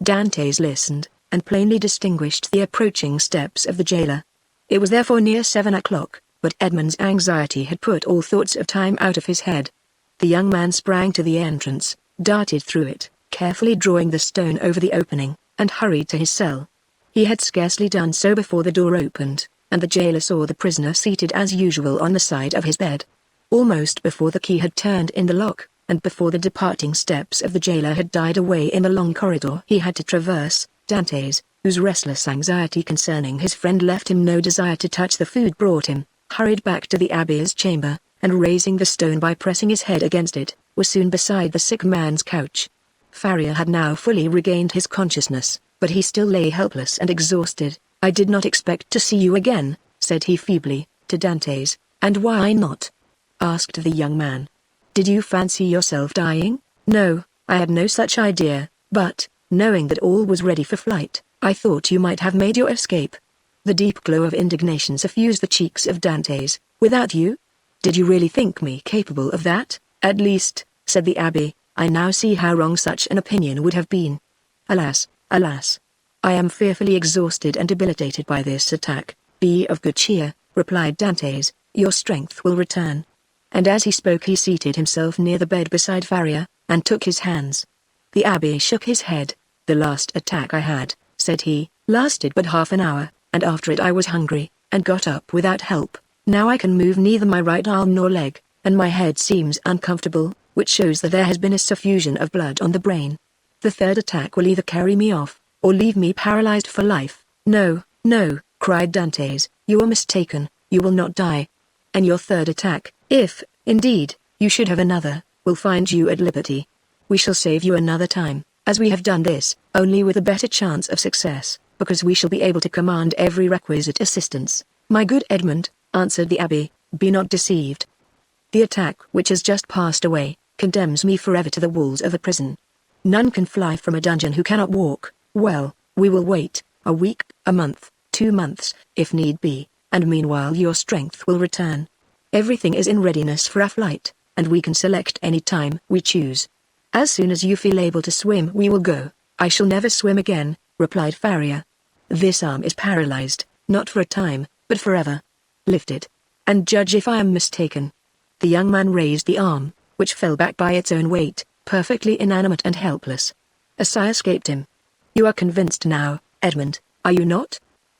Dantes listened, and plainly distinguished the approaching steps of the jailer. It was therefore near 7 o'clock, but Edmund's anxiety had put all thoughts of time out of his head. The young man sprang to the entrance, darted through it, carefully drawing the stone over the opening, and hurried to his cell. He had scarcely done so before the door opened, and the jailer saw the prisoner seated as usual on the side of his bed. Almost before the key had turned in the lock, and before the departing steps of the jailer had died away in the long corridor he had to traverse, Dantes, whose restless anxiety concerning his friend left him no desire to touch the food brought him, hurried back to the abbé's chamber, and raising the stone by pressing his head against it, was soon beside the sick man's couch. Faria had now fully regained his consciousness, but he still lay helpless and exhausted. "I did not expect to see you again," said he feebly, to Dantes. "And why not?" asked the young man. "Did you fancy yourself dying?" "No, I had no such idea, but, knowing that all was ready for flight, I thought you might have made your escape." The deep glow of indignation suffused the cheeks of Dantes. "Without you? Did you really think me capable of that?" "At least," said the abbé, "I now see how wrong such an opinion would have been. Alas, alas! I am fearfully exhausted and debilitated by this attack." "Be of good cheer," replied Dantes, "your strength will return." And as he spoke he seated himself near the bed beside Faria, and took his hands. The abbé shook his head. "The last attack I had," said he, "lasted but half an hour, and after it I was hungry, and got up without help. Now I can move neither my right arm nor leg, and my head seems uncomfortable, which shows that there has been a suffusion of blood on the brain. The third attack will either carry me off, or leave me paralyzed for life." "No, no," cried Dantes, "you are mistaken, you will not die. And your third attack, if, indeed, you should have another, will find you at liberty. We shall save you another time, as we have done this, only with a better chance of success, because we shall be able to command every requisite assistance." "My good Edmund," answered the abbé, "be not deceived. The attack which has just passed away, condemns me forever to the walls of a prison. None can fly from a dungeon who cannot walk. Well, we will wait, a week, a month, 2 months, if need be, and meanwhile your strength will return. Everything is in readiness for our flight, and we can select any time we choose. As soon as you feel able to swim we will go." "I shall never swim again," replied Faria. "This arm is paralyzed, not for a time, but forever. Lift it, and judge if I am mistaken." The young man raised the arm, which fell back by its own weight, perfectly inanimate and helpless. A sigh escaped him. "You are convinced now, Edmund, are you not?"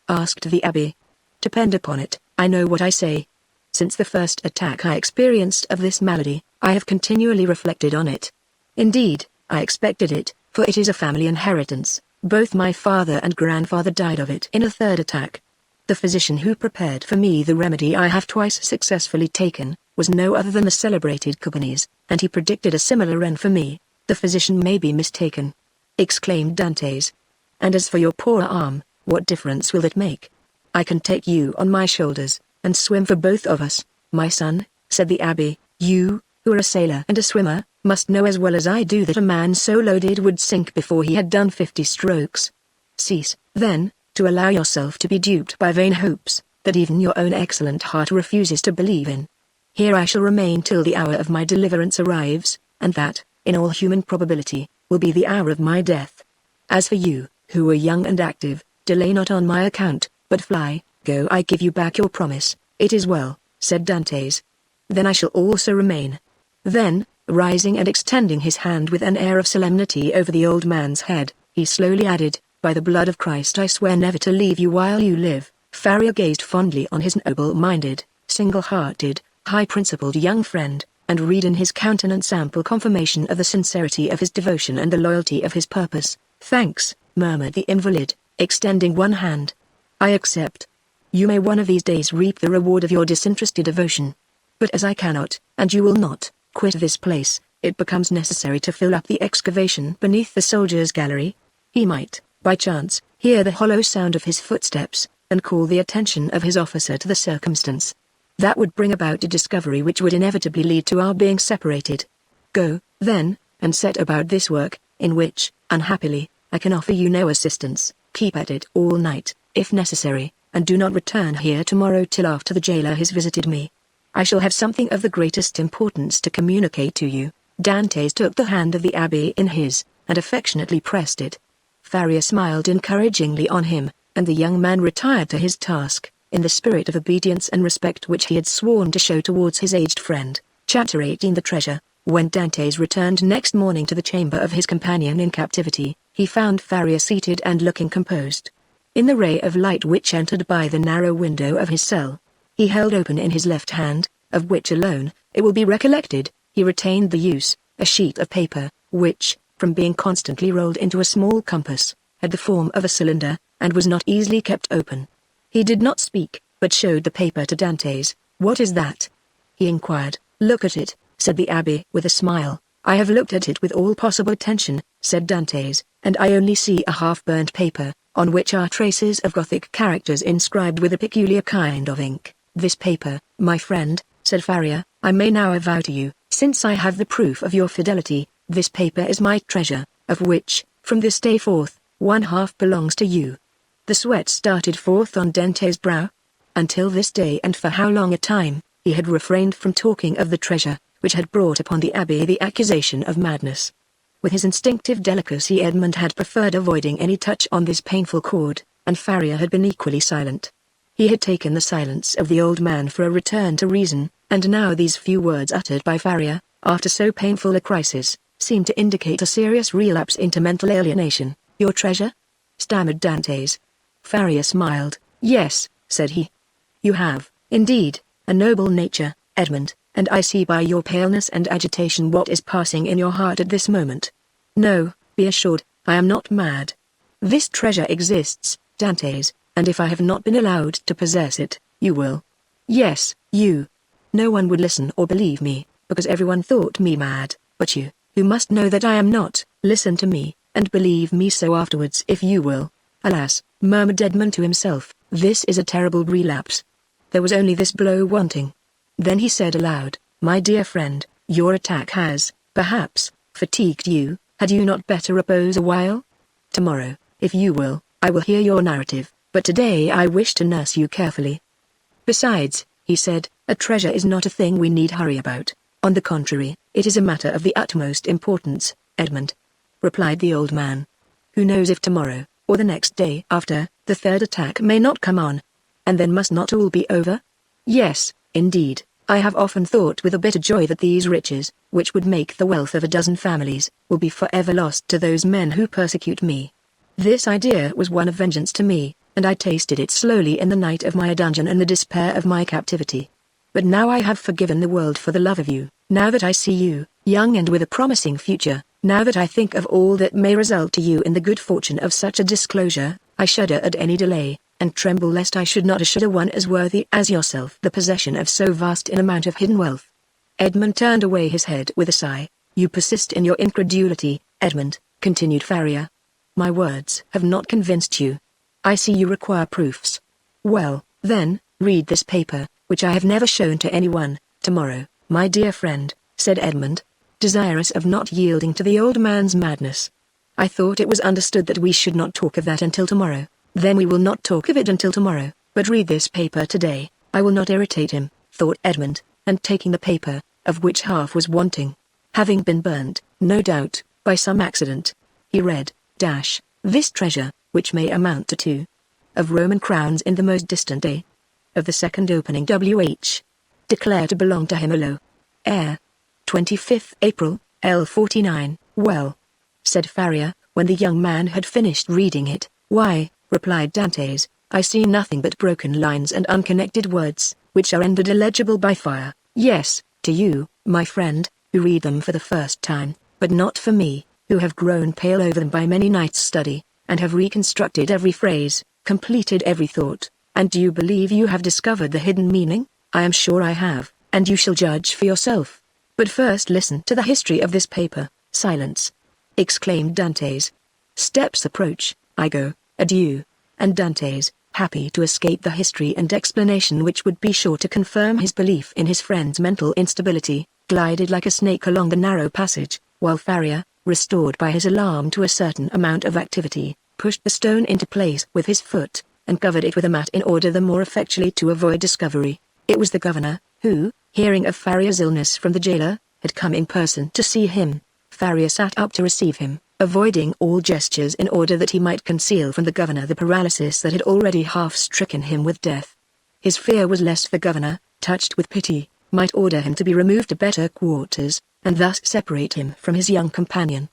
asked the abbé. "Depend upon it, I know what I say. Since the first attack I experienced of this malady, I have continually reflected on it. Indeed, I expected it, for it is a family inheritance. Both my father and grandfather died of it in a third attack. The physician who prepared for me the remedy I have twice successfully taken, was no other than the celebrated Cubanese, and he predicted a similar end for me." "The physician may be mistaken," exclaimed Dantes. "And as for your poor arm, what difference will it make? I can take you on my shoulders, and swim for both of us." "My son," said the abbé, "you, who are a sailor and a swimmer, must know as well as I do that a man so loaded would sink before he had done 50 strokes. Cease, then, to allow yourself to be duped by vain hopes, that even your own excellent heart refuses to believe in. Here I shall remain till the hour of my deliverance arrives, and that, in all human probability, will be the hour of my death. As for you, who are young and active, delay not on my account, but fly, go. I give you back your promise." "It is well," said Dantes. "Then I shall also remain." Then, rising and extending his hand with an air of solemnity over the old man's head, he slowly added, "By the blood of Christ I swear never to leave you while you live." Faria gazed fondly on his noble-minded, single-hearted, high-principled young friend, and read in his countenance ample confirmation of the sincerity of his devotion and the loyalty of his purpose. "Thanks," murmured the invalid, extending one hand. "I accept. You may one of these days reap the reward of your disinterested devotion. But as I cannot, and you will not, quit this place, it becomes necessary to fill up the excavation beneath the soldiers' gallery." He might, by chance, hear the hollow sound of his footsteps, and call the attention of his officer to the circumstance. That would bring about a discovery which would inevitably lead to our being separated. Go, then, and set about this work, in which, unhappily, I can offer you no assistance. Keep at it all night, if necessary, and do not return here tomorrow till after the jailer has visited me. I shall have something of the greatest importance to communicate to you." Dantes took the hand of the abbé in his, and affectionately pressed it. Faria smiled encouragingly on him, and the young man retired to his task, in the spirit of obedience and respect which he had sworn to show towards his aged friend. Chapter 18. The Treasure. When Dantes returned next morning to the chamber of his companion in captivity, he found Faria seated and looking composed. In the ray of light which entered by the narrow window of his cell, he held open in his left hand, of which alone, it will be recollected, he retained the use, a sheet of paper, which, from being constantly rolled into a small compass, had the form of a cylinder, and was not easily kept open. He did not speak, but showed the paper to Dantes. "What is that?" he inquired. "Look at it," said the abbé with a smile. "I have looked at it with all possible attention," said Dantes, "and I only see a half-burnt paper, on which are traces of Gothic characters inscribed with a peculiar kind of ink." "This paper, my friend," said Faria, "I may now avow to you, since I have the proof of your fidelity, this paper is my treasure, of which, from this day forth, one half belongs to you." The sweat started forth on Dantes' brow. Until this day, and for how long a time, he had refrained from talking of the treasure, which had brought upon the abbé the accusation of madness. With his instinctive delicacy, Edmund had preferred avoiding any touch on this painful chord, and Faria had been equally silent. He had taken the silence of the old man for a return to reason, and now these few words uttered by Faria, after so painful a crisis, seemed to indicate a serious relapse into mental alienation. "Your treasure?" stammered Dantes. Faria smiled. "Yes," said he. "You have, indeed, a noble nature, Edmund, and I see by your paleness and agitation what is passing in your heart at this moment. No, be assured, I am not mad. This treasure exists, Dantes, and if I have not been allowed to possess it, you will. Yes, you. No one would listen or believe me, because everyone thought me mad, but you, who must know that I am not, listen to me, and believe me so afterwards if you will." "Alas," murmured Edmund to himself, "this is a terrible relapse. There was only this blow wanting." Then he said aloud, "My dear friend, your attack has, perhaps, fatigued you. Had you not better repose a while? Tomorrow, if you will, I will hear your narrative, but today I wish to nurse you carefully." "Besides," he said, "a treasure is not a thing we need hurry about. On the contrary, it is a matter of the utmost importance, Edmund," replied the old man. "Who knows if tomorrow, or the next day after, the third attack may not come on? And then must not all be over? Yes, indeed, I have often thought with a bitter joy that these riches, which would make the wealth of a dozen families, will be forever lost to those men who persecute me. This idea was one of vengeance to me, and I tasted it slowly in the night of my dungeon and the despair of my captivity. But now I have forgiven the world for the love of you. Now that I see you, young and with a promising future, now that I think of all that may result to you in the good fortune of such a disclosure, I shudder at any delay, and tremble lest I should not assure one as worthy as yourself the possession of so vast an amount of hidden wealth." Edmund turned away his head with a sigh. "You persist in your incredulity, Edmund," continued Faria. "My words have not convinced you. I see you require proofs. Well, then, read this paper, which I have never shown to anyone, tomorrow, my dear friend," said Edmund, desirous of not yielding to the old man's madness. "I thought it was understood that we should not talk of that until tomorrow. Then we will not talk of it until tomorrow, but read this paper today. I will not irritate him," thought Edmund, and taking the paper, of which half was wanting, having been burnt, no doubt, by some accident, he read, "This treasure, which may amount to 2 of Roman crowns in the most distant day of the second opening WH, declare to belong to him alone. Heir. 25th April, L49. "Well," said Faria, when the young man had finished reading it. "Why," replied Dantes, "I see nothing but broken lines and unconnected words, which are rendered illegible by fire. Yes, to you, my friend, who read them for the first time, but not for me, who have grown pale over them by many nights' study, and have reconstructed every phrase, completed every thought. And do you believe you have discovered the hidden meaning? I am sure I have, and you shall judge for yourself. But first listen to the history of this paper." "Silence!" exclaimed Dantes. Steps approach, I go, adieu. And Dantes, happy to escape the history and explanation which would be sure to confirm his belief in his friend's mental instability, glided like a snake along the narrow passage, while Faria, restored by his alarm to a certain amount of activity, pushed the stone into place with his foot, and covered it with a mat in order the more effectually to avoid discovery. It was the governor, who, hearing of Faria's illness from the jailer, had come in person to see him. Faria sat up to receive him, avoiding all gestures in order that he might conceal from the governor the paralysis that had already half-stricken him with death. His fear was lest the governor, touched with pity, might order him to be removed to better quarters, and thus separate him from his young companion.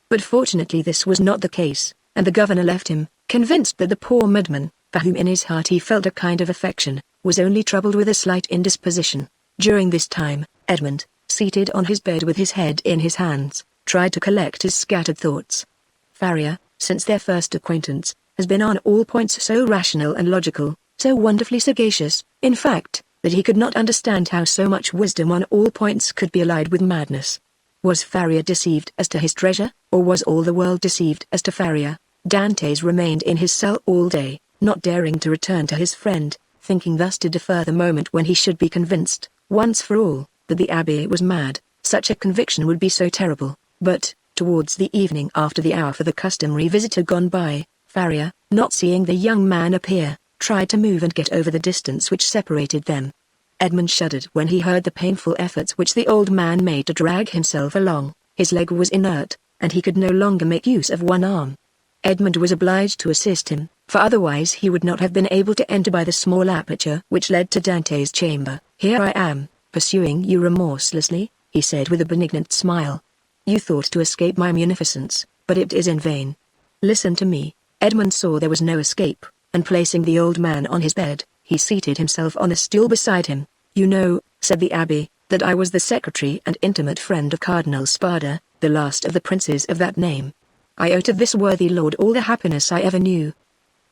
But fortunately this was not the case, and the governor left him, convinced that the poor madman, for whom in his heart he felt a kind of affection, was only troubled with a slight indisposition. During this time, Edmund, seated on his bed with his head in his hands, tried to collect his scattered thoughts. Faria, since their first acquaintance, has been on all points so rational and logical, so wonderfully sagacious, in fact, that he could not understand how so much wisdom on all points could be allied with madness. Was Faria deceived as to his treasure, or was all the world deceived as to Faria? Dantes remained in his cell all day, not daring to return to his friend, thinking thus to defer the moment when he should be convinced, once for all, that the abbé was mad. Such a conviction would be so terrible. But, towards the evening after the hour for the customary visit had gone by, Faria, not seeing the young man appear, tried to move and get over the distance which separated them. Edmund shuddered when he heard the painful efforts which the old man made to drag himself along. His leg was inert, and he could no longer make use of one arm. Edmund was obliged to assist him, for otherwise he would not have been able to enter by the small aperture which led to Dante's chamber. "Here I am, pursuing you remorselessly," he said with a benignant smile. "You thought to escape my munificence, but it is in vain. Listen to me." Edmund saw there was no escape, and placing the old man on his bed, he seated himself on a stool beside him. "You know," said the abbé, "that I was the secretary and intimate friend of Cardinal Spada, the last of the princes of that name. I owe to this worthy lord all the happiness I ever knew.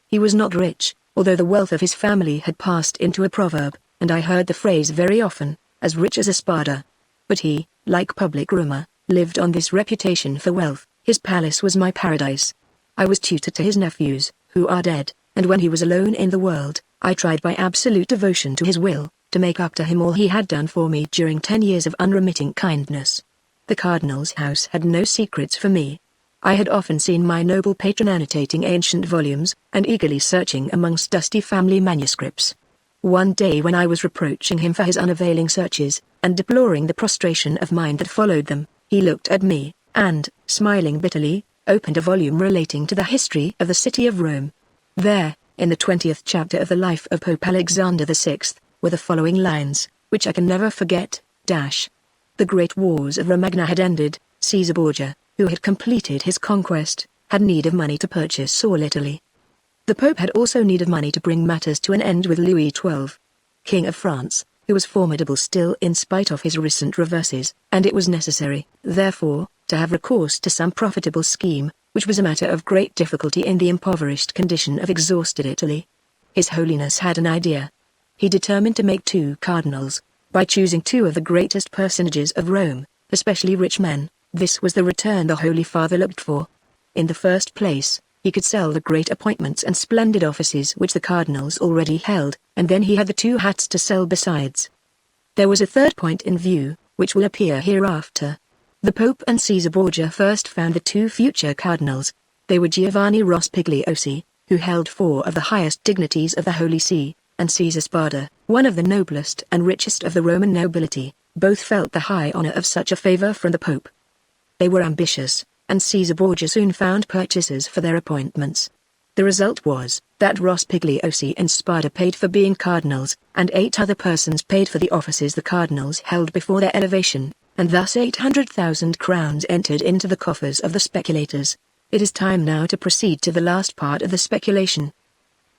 He was not rich, although the wealth of his family had passed into a proverb, and I heard the phrase very often, as rich as a Spada. But he, like public rumor, lived on this reputation for wealth. His palace was my paradise. I was tutor to his nephews, who are dead, and when he was alone in the world, I tried by absolute devotion to his will, to make up to him all he had done for me during 10 years of unremitting kindness. The cardinal's house had no secrets for me. I had often seen my noble patron annotating ancient volumes, and eagerly searching amongst dusty family manuscripts. One day when I was reproaching him for his unavailing searches, and deploring the prostration of mind that followed them, he looked at me, and, smiling bitterly, opened a volume relating to the history of the city of Rome. There, in the 20th chapter of the life of Pope Alexander VI, were the following lines, which I can never forget, "The great wars of Romagna had ended. Caesar Borgia, who had completed his conquest, had need of money to purchase all Italy. The Pope had also need of money to bring matters to an end with Louis XII, King of France, who was formidable still in spite of his recent reverses, and it was necessary, therefore, to have recourse to some profitable scheme, which was a matter of great difficulty in the impoverished condition of exhausted Italy. His Holiness had an idea. He determined to make 2 cardinals, by choosing 2 of the greatest personages of Rome, especially rich men. This was the return the Holy Father looked for. In the first place, he could sell the great appointments and splendid offices which the cardinals already held, and then he had the 2 hats to sell besides. There was a third point in view, which will appear hereafter. The Pope and Caesar Borgia first found the 2 future cardinals. They were Giovanni Rospigliosi, who held 4 of the highest dignities of the Holy See, and Caesar Spada, one of the noblest and richest of the Roman nobility. Both felt the high honor of such a favor from the Pope. They were ambitious, and Caesar Borgia soon found purchasers for their appointments. The result was that Rospigliosi and Spada paid for being cardinals, and 8 other persons paid for the offices the cardinals held before their elevation, and thus 800,000 crowns entered into the coffers of the speculators. It is time now to proceed to the last part of the speculation.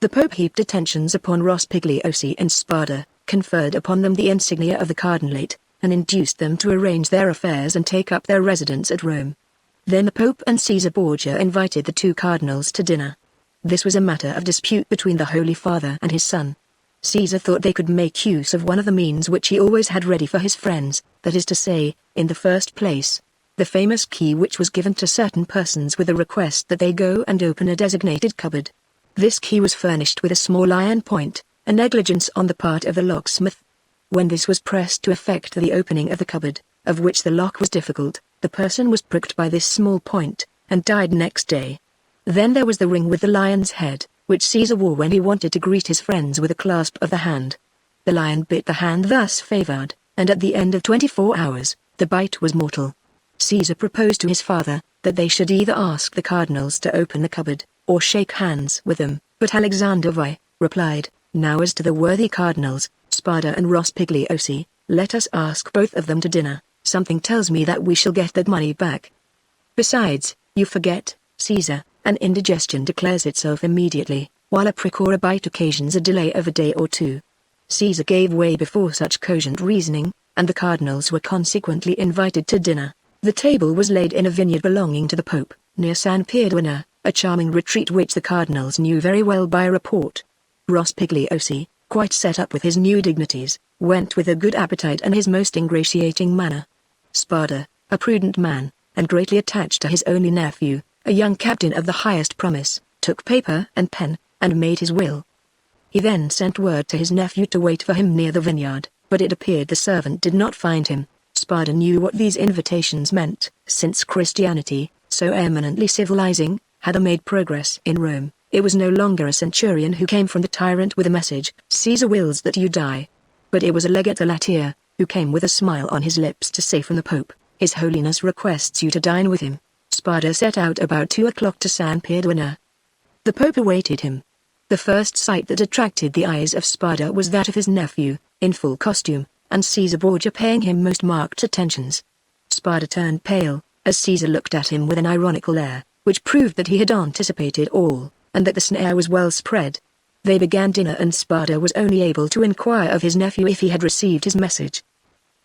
The Pope heaped attentions upon Rospigliosi and Spada, conferred upon them the insignia of the cardinalate, and induced them to arrange their affairs and take up their residence at Rome. Then the Pope and Caesar Borgia invited the 2 cardinals to dinner. This was a matter of dispute between the Holy Father and his son. Caesar thought they could make use of one of the means which he always had ready for his friends, that is to say, in the first place, the famous key which was given to certain persons with a request that they go and open a designated cupboard. This key was furnished with a small iron point, a negligence on the part of the locksmith. When this was pressed to effect the opening of the cupboard, of which the lock was difficult, the person was pricked by this small point, and died next day. Then there was the ring with the lion's head, which Caesar wore when he wanted to greet his friends with a clasp of the hand. The lion bit the hand thus favored, and at the end of 24 hours, the bite was mortal. Caesar proposed to his father, that they should either ask the cardinals to open the cupboard, or shake hands with them, but Alexander replied, "Now as to the worthy cardinals, Spada and Rospigliosi, let us ask both of them to dinner, something tells me that we shall get that money back. Besides, you forget, Caesar, an indigestion declares itself immediately, while a prick or a bite occasions a delay of a day or two." Caesar gave way before such cogent reasoning, and the cardinals were consequently invited to dinner. The table was laid in a vineyard belonging to the Pope, near San Pierduena, a charming retreat which the cardinals knew very well by report. Rospigliosi, quite set up with his new dignities, went with a good appetite and his most ingratiating manner. Spada, a prudent man, and greatly attached to his only nephew, a young captain of the highest promise, took paper and pen, and made his will. He then sent word to his nephew to wait for him near the vineyard, but it appeared the servant did not find him. Spada knew what these invitations meant, since Christianity, so eminently civilizing, had made progress in Rome. It was no longer a centurion who came from the tyrant with a message, "Caesar wills that you die." But it was a legate Latia, who came with a smile on his lips to say from the Pope, "His Holiness requests you to dine with him." Spada set out about 2 o'clock to San Pierduena. The Pope awaited him. The first sight that attracted the eyes of Spada was that of his nephew, in full costume, and Caesar Borgia paying him most marked attentions. Spada turned pale, as Caesar looked at him with an ironical air, which proved that he had anticipated all, and that the snare was well spread. They began dinner and Spada was only able to inquire of his nephew if he had received his message.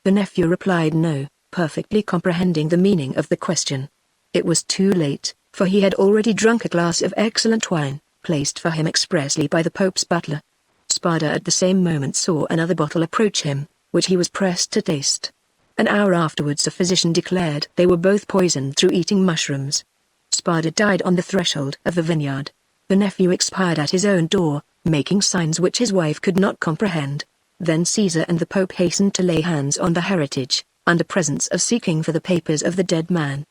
The nephew replied no, perfectly comprehending the meaning of the question. It was too late, for he had already drunk a glass of excellent wine, placed for him expressly by the Pope's butler. Spada at the same moment saw another bottle approach him, which he was pressed to taste. An hour afterwards a physician declared they were both poisoned through eating mushrooms. Spada died on the threshold of the vineyard. The nephew expired at his own door, making signs which his wife could not comprehend. Then Caesar and the Pope hastened to lay hands on the heritage, under presence of seeking for the papers of the dead man.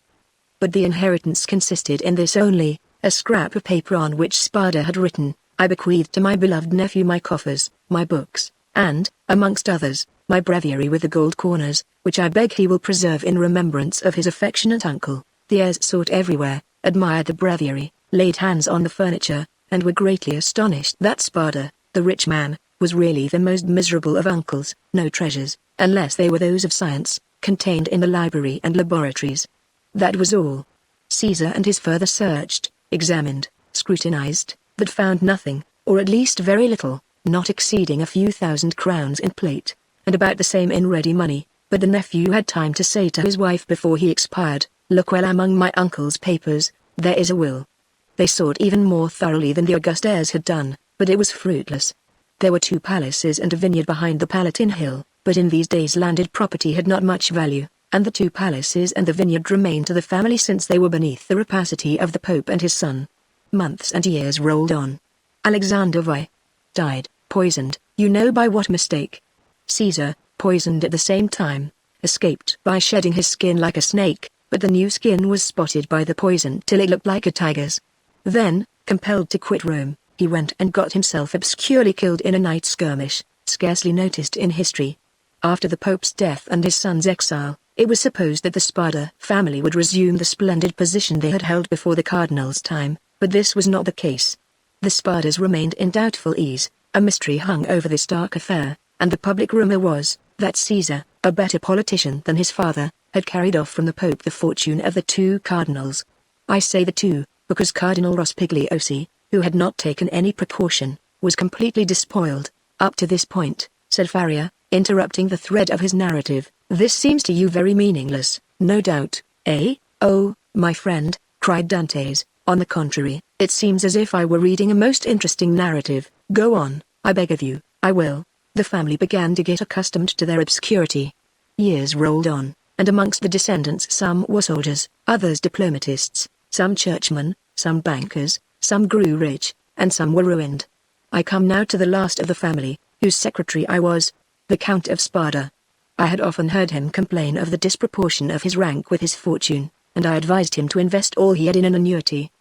But the inheritance consisted in this only, a scrap of paper on which Spada had written, "I bequeath to my beloved nephew my coffers, my books, and, amongst others, my breviary with the gold corners, which I beg he will preserve in remembrance of his affectionate uncle." The heirs sought everywhere, admired the breviary, laid hands on the furniture, and were greatly astonished that Spada, the rich man, was really the most miserable of uncles. No treasures, unless they were those of science, contained in the library and laboratories. That was all. Caesar and his further searched, examined, scrutinized, but found nothing, or at least very little, not exceeding a few thousand crowns in plate, and about the same in ready money. But the nephew had time to say to his wife before he expired, "Look well among my uncle's papers, there is a will." They sought even more thoroughly than the august heirs had done, but it was fruitless. There were 2 palaces and a vineyard behind the Palatine Hill, but in these days landed property had not much value, and the 2 palaces and the vineyard remained to the family since they were beneath the rapacity of the Pope and his son. Months and years rolled on. Alexander died, poisoned, you know by what mistake. Caesar, poisoned at the same time, escaped by shedding his skin like a snake, but the new skin was spotted by the poison till it looked like a tiger's. Then, compelled to quit Rome, he went and got himself obscurely killed in a night skirmish, scarcely noticed in history. After the Pope's death and his son's exile, it was supposed that the Spada family would resume the splendid position they had held before the cardinal's time, but this was not the case. The Spadas remained in doubtful ease, a mystery hung over this dark affair, and the public rumor was, that Caesar, a better politician than his father, had carried off from the Pope the fortune of the 2 cardinals. I say the 2, because Cardinal Rospigliosi, who had not taken any precaution, was completely despoiled. Up to this point, said Faria, interrupting the thread of his narrative, this seems to you very meaningless, no doubt, eh? Oh, my friend, cried Dantes, on the contrary, it seems as if I were reading a most interesting narrative. Go on, I beg of you. I will. The family began to get accustomed to their obscurity. Years rolled on, and amongst the descendants some were soldiers, others diplomatists, some churchmen, some bankers, some grew rich, and some were ruined. I come now to the last of the family, whose secretary I was, the Count of Spada. I had often heard him complain of the disproportion of his rank with his fortune, and I advised him to invest all he had in an annuity.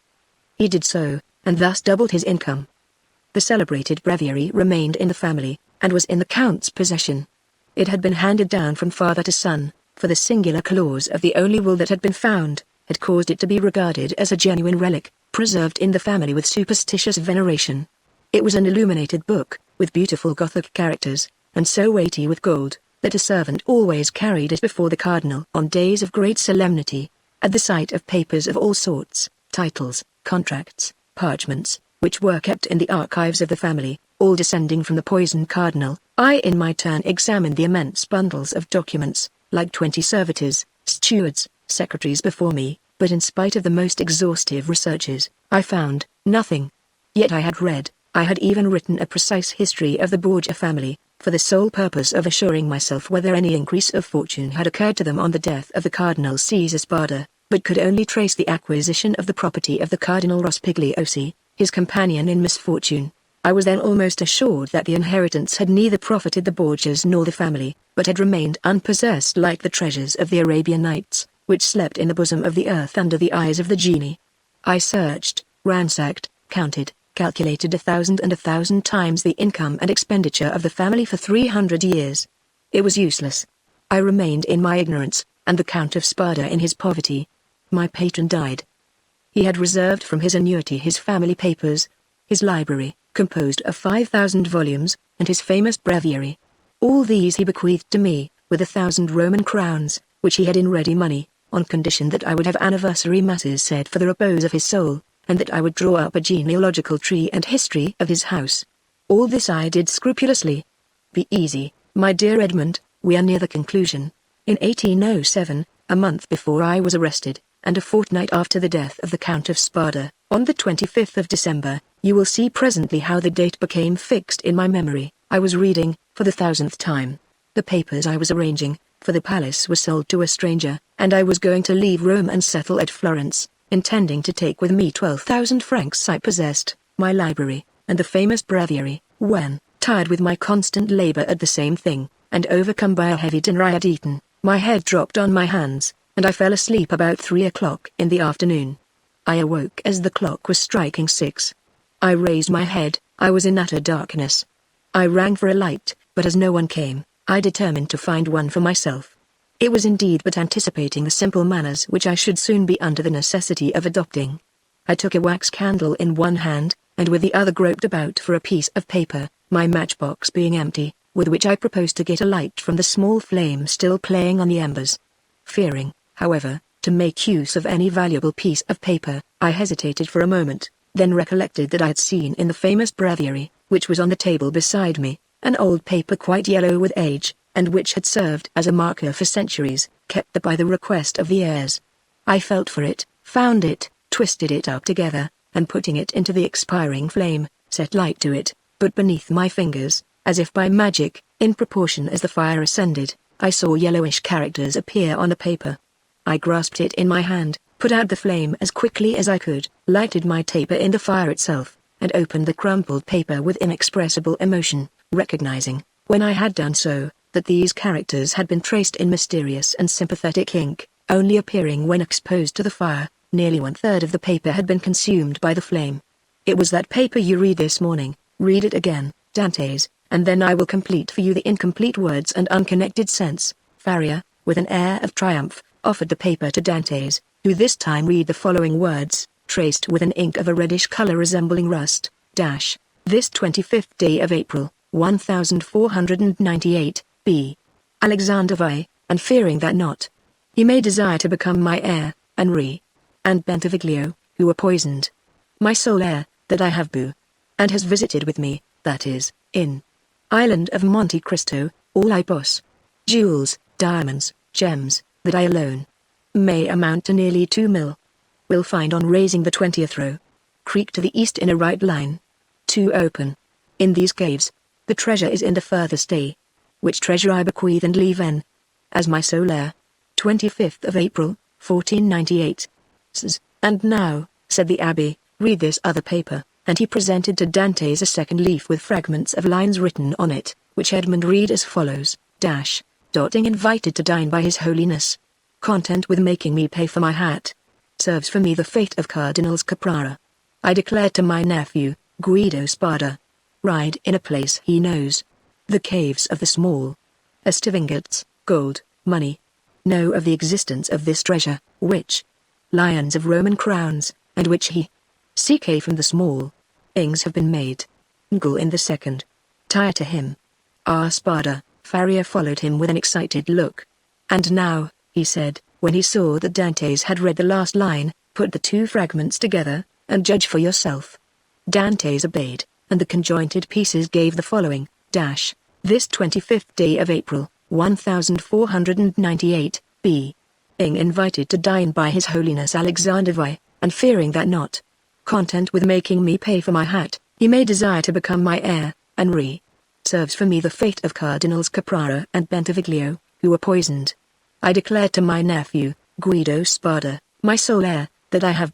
He did so, and thus doubled his income. The celebrated breviary remained in the family, and was in the Count's possession. It had been handed down from father to son, for the singular clause of the only will that had been found, had caused it to be regarded as a genuine relic, preserved in the family with superstitious veneration. It was an illuminated book, with beautiful Gothic characters, and so weighty with gold, that a servant always carried it before the cardinal on days of great solemnity. At the sight of papers of all sorts, titles, contracts, parchments, which were kept in the archives of the family, all descending from the poisoned cardinal, I in my turn examined the immense bundles of documents, like 20 servitors, stewards, secretaries before me, but in spite of the most exhaustive researches, I found nothing. Yet I had even written a precise history of the Borgia family, for the sole purpose of assuring myself whether any increase of fortune had occurred to them on the death of the Cardinal Caesar Spada, but could only trace the acquisition of the property of the Cardinal Rospigliosi, his companion in misfortune. I was then almost assured that the inheritance had neither profited the Borgias nor the family, but had remained unpossessed like the treasures of the Arabian Nights, which slept in the bosom of the earth under the eyes of the genie. I searched, ransacked, counted, calculated 1,000 times the income and expenditure of the family for 300 years. It was useless. I remained in my ignorance, and the Count of Spada in his poverty. My patron died. He had reserved from his annuity his family papers, his library, composed of 5,000 volumes, and his famous breviary. All these he bequeathed to me, with 1,000 Roman crowns, which he had in ready money, on condition that I would have anniversary masses said for the repose of his soul, and that I would draw up a genealogical tree and history of his house. All this I did scrupulously. Be easy, my dear Edmund, we are near the conclusion. In 1807, a month before I was arrested, and a fortnight after the death of the Count of Spada, on the 25th of December, you will see presently how the date became fixed in my memory. I was reading, for the 1,000th time, the papers I was arranging, for the palace was sold to a stranger, and I was going to leave Rome and settle at Florence, intending to take with me 12,000 francs I possessed, my library, and the famous breviary, when, tired with my constant labor at the same thing, and overcome by a heavy dinner I had eaten, my head dropped on my hands, and I fell asleep about 3 o'clock in the afternoon. I awoke as the clock was striking 6. I raised my head, I was in utter darkness. I rang for a light, but as no one came, I determined to find one for myself. It was indeed but anticipating the simple manners which I should soon be under the necessity of adopting. I took a wax candle in one hand, and with the other groped about for a piece of paper, my matchbox being empty, with which I proposed to get a light from the small flame still playing on the embers. Fearing, however, to make use of any valuable piece of paper, I hesitated for a moment, then recollected that I had seen in the famous breviary, which was on the table beside me, an old paper quite yellow with age, and which had served as a marker for centuries, kept there by the request of the heirs. I felt for it, found it, twisted it up together, and putting it into the expiring flame, set light to it, but beneath my fingers, as if by magic, in proportion as the fire ascended, I saw yellowish characters appear on the paper. I grasped it in my hand, put out the flame as quickly as I could, lighted my taper in the fire itself, and opened the crumpled paper with inexpressible emotion, recognizing, when I had done so, that these characters had been traced in mysterious and sympathetic ink, only appearing when exposed to the fire. Nearly 1/3 of the paper had been consumed by the flame. It was that paper you read this morning. Read it again, Dante's, and then I will complete for you the incomplete words and unconnected sense. Faria, with an air of triumph, offered the paper to Dante's, who this time read the following words, traced with an ink of a reddish color resembling rust, this 25th day of April, 1498, B. Alexander V, and fearing that not, he may desire to become my heir, Henri, and Bentivoglio, who were poisoned. My sole heir, that I have boo, and has visited with me, that is, in island of Monte Cristo, all I possess, jewels, diamonds, gems, that I alone may amount to nearly 2 mil. Will find on raising the 20th row. Creek to the east in a right line. 2 open. In these caves, the treasure is in the further stay. Which treasure I bequeath and leave as my sole heir. 25th of April, 1498. And now, said the abbé, read this other paper, and he presented to Dantes a second leaf with fragments of lines written on it, which Edmund read as follows, invited to dine by His Holiness. Content with making me pay for my hat. Serves for me the fate of Cardinals Caprara. I declare to my nephew, Guido Spada. Ride in a place he knows. The caves of the small. Estivingats, gold, money. Know of the existence of this treasure, which lions of Roman crowns, and which he CK from the small ings have been made. Ngul in the second. Tire to him. Spada. Farrier followed him with an excited look. And now, he said, when he saw that Dantes had read the last line, put the two fragments together, and judge for yourself. Dantes obeyed, and the conjointed pieces gave the following, this 25th day of April, 1498, B. Ing invited to dine by His Holiness Alexander Vi, and fearing that not content with making me pay for my hat, he may desire to become my heir, and serves for me the fate of Cardinals Caprara and Bentivoglio, who were poisoned. I declare to my nephew, Guido Spada, my sole heir, that I have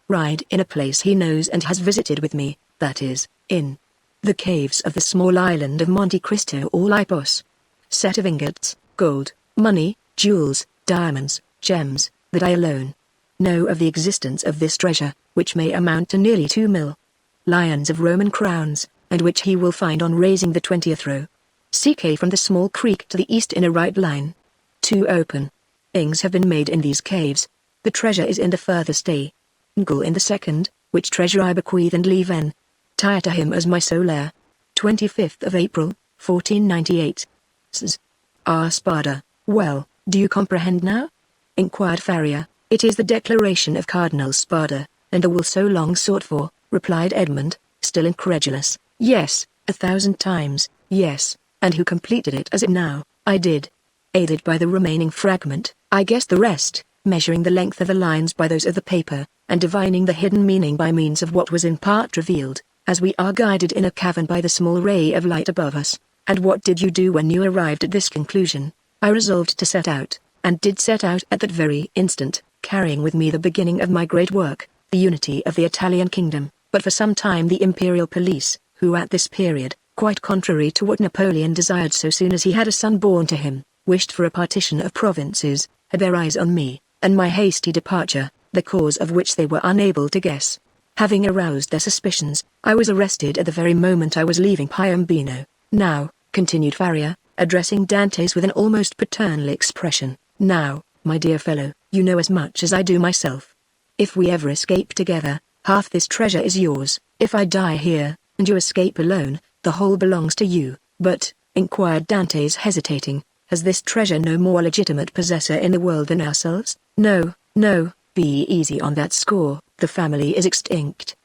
ride in a place he knows and has visited with me, that is, in the caves of the small island of Monte Cristo or Lipos. Set of ingots, gold, money, jewels, diamonds, gems, that I alone know of the existence of this treasure, which may amount to nearly 2 mil. Lions of Roman crowns, and which he will find on raising the 20th row. CK from the small creek to the east in a right line. 2 open ings have been made in these caves. The treasure is in the further stay. Ngul in the second, which treasure I bequeath and leave en tire to him as my sole heir. 25th of April, 1498. Spada. Well, do you comprehend now? Inquired Farrier. It is the declaration of Cardinal Spada, and the will so long sought for, replied Edmund, still incredulous. Yes, 1,000 times, yes, and who completed it as it now, I did. Aided by the remaining fragment, I guessed the rest, measuring the length of the lines by those of the paper, and divining the hidden meaning by means of what was in part revealed, as we are guided in a cavern by the small ray of light above us. And what did you do when you arrived at this conclusion? I resolved to set out, and did set out at that very instant, carrying with me the beginning of my great work, the unity of the Italian kingdom. But for some time the imperial police, who at this period, quite contrary to what Napoleon desired so soon as he had a son born to him, wished for a partition of provinces, had their eyes on me, and my hasty departure, the cause of which they were unable to guess. Having aroused their suspicions, I was arrested at the very moment I was leaving Piombino. Now, continued Farrier, addressing Dantes with an almost paternal expression, now, my dear fellow, you know as much as I do myself. If we ever escape together, half this treasure is yours. If I die here, and you escape alone, the whole belongs to you. But, inquired Dantes hesitating, has this treasure no more legitimate possessor in the world than ourselves? No, no, be easy on that score, the family is extinct.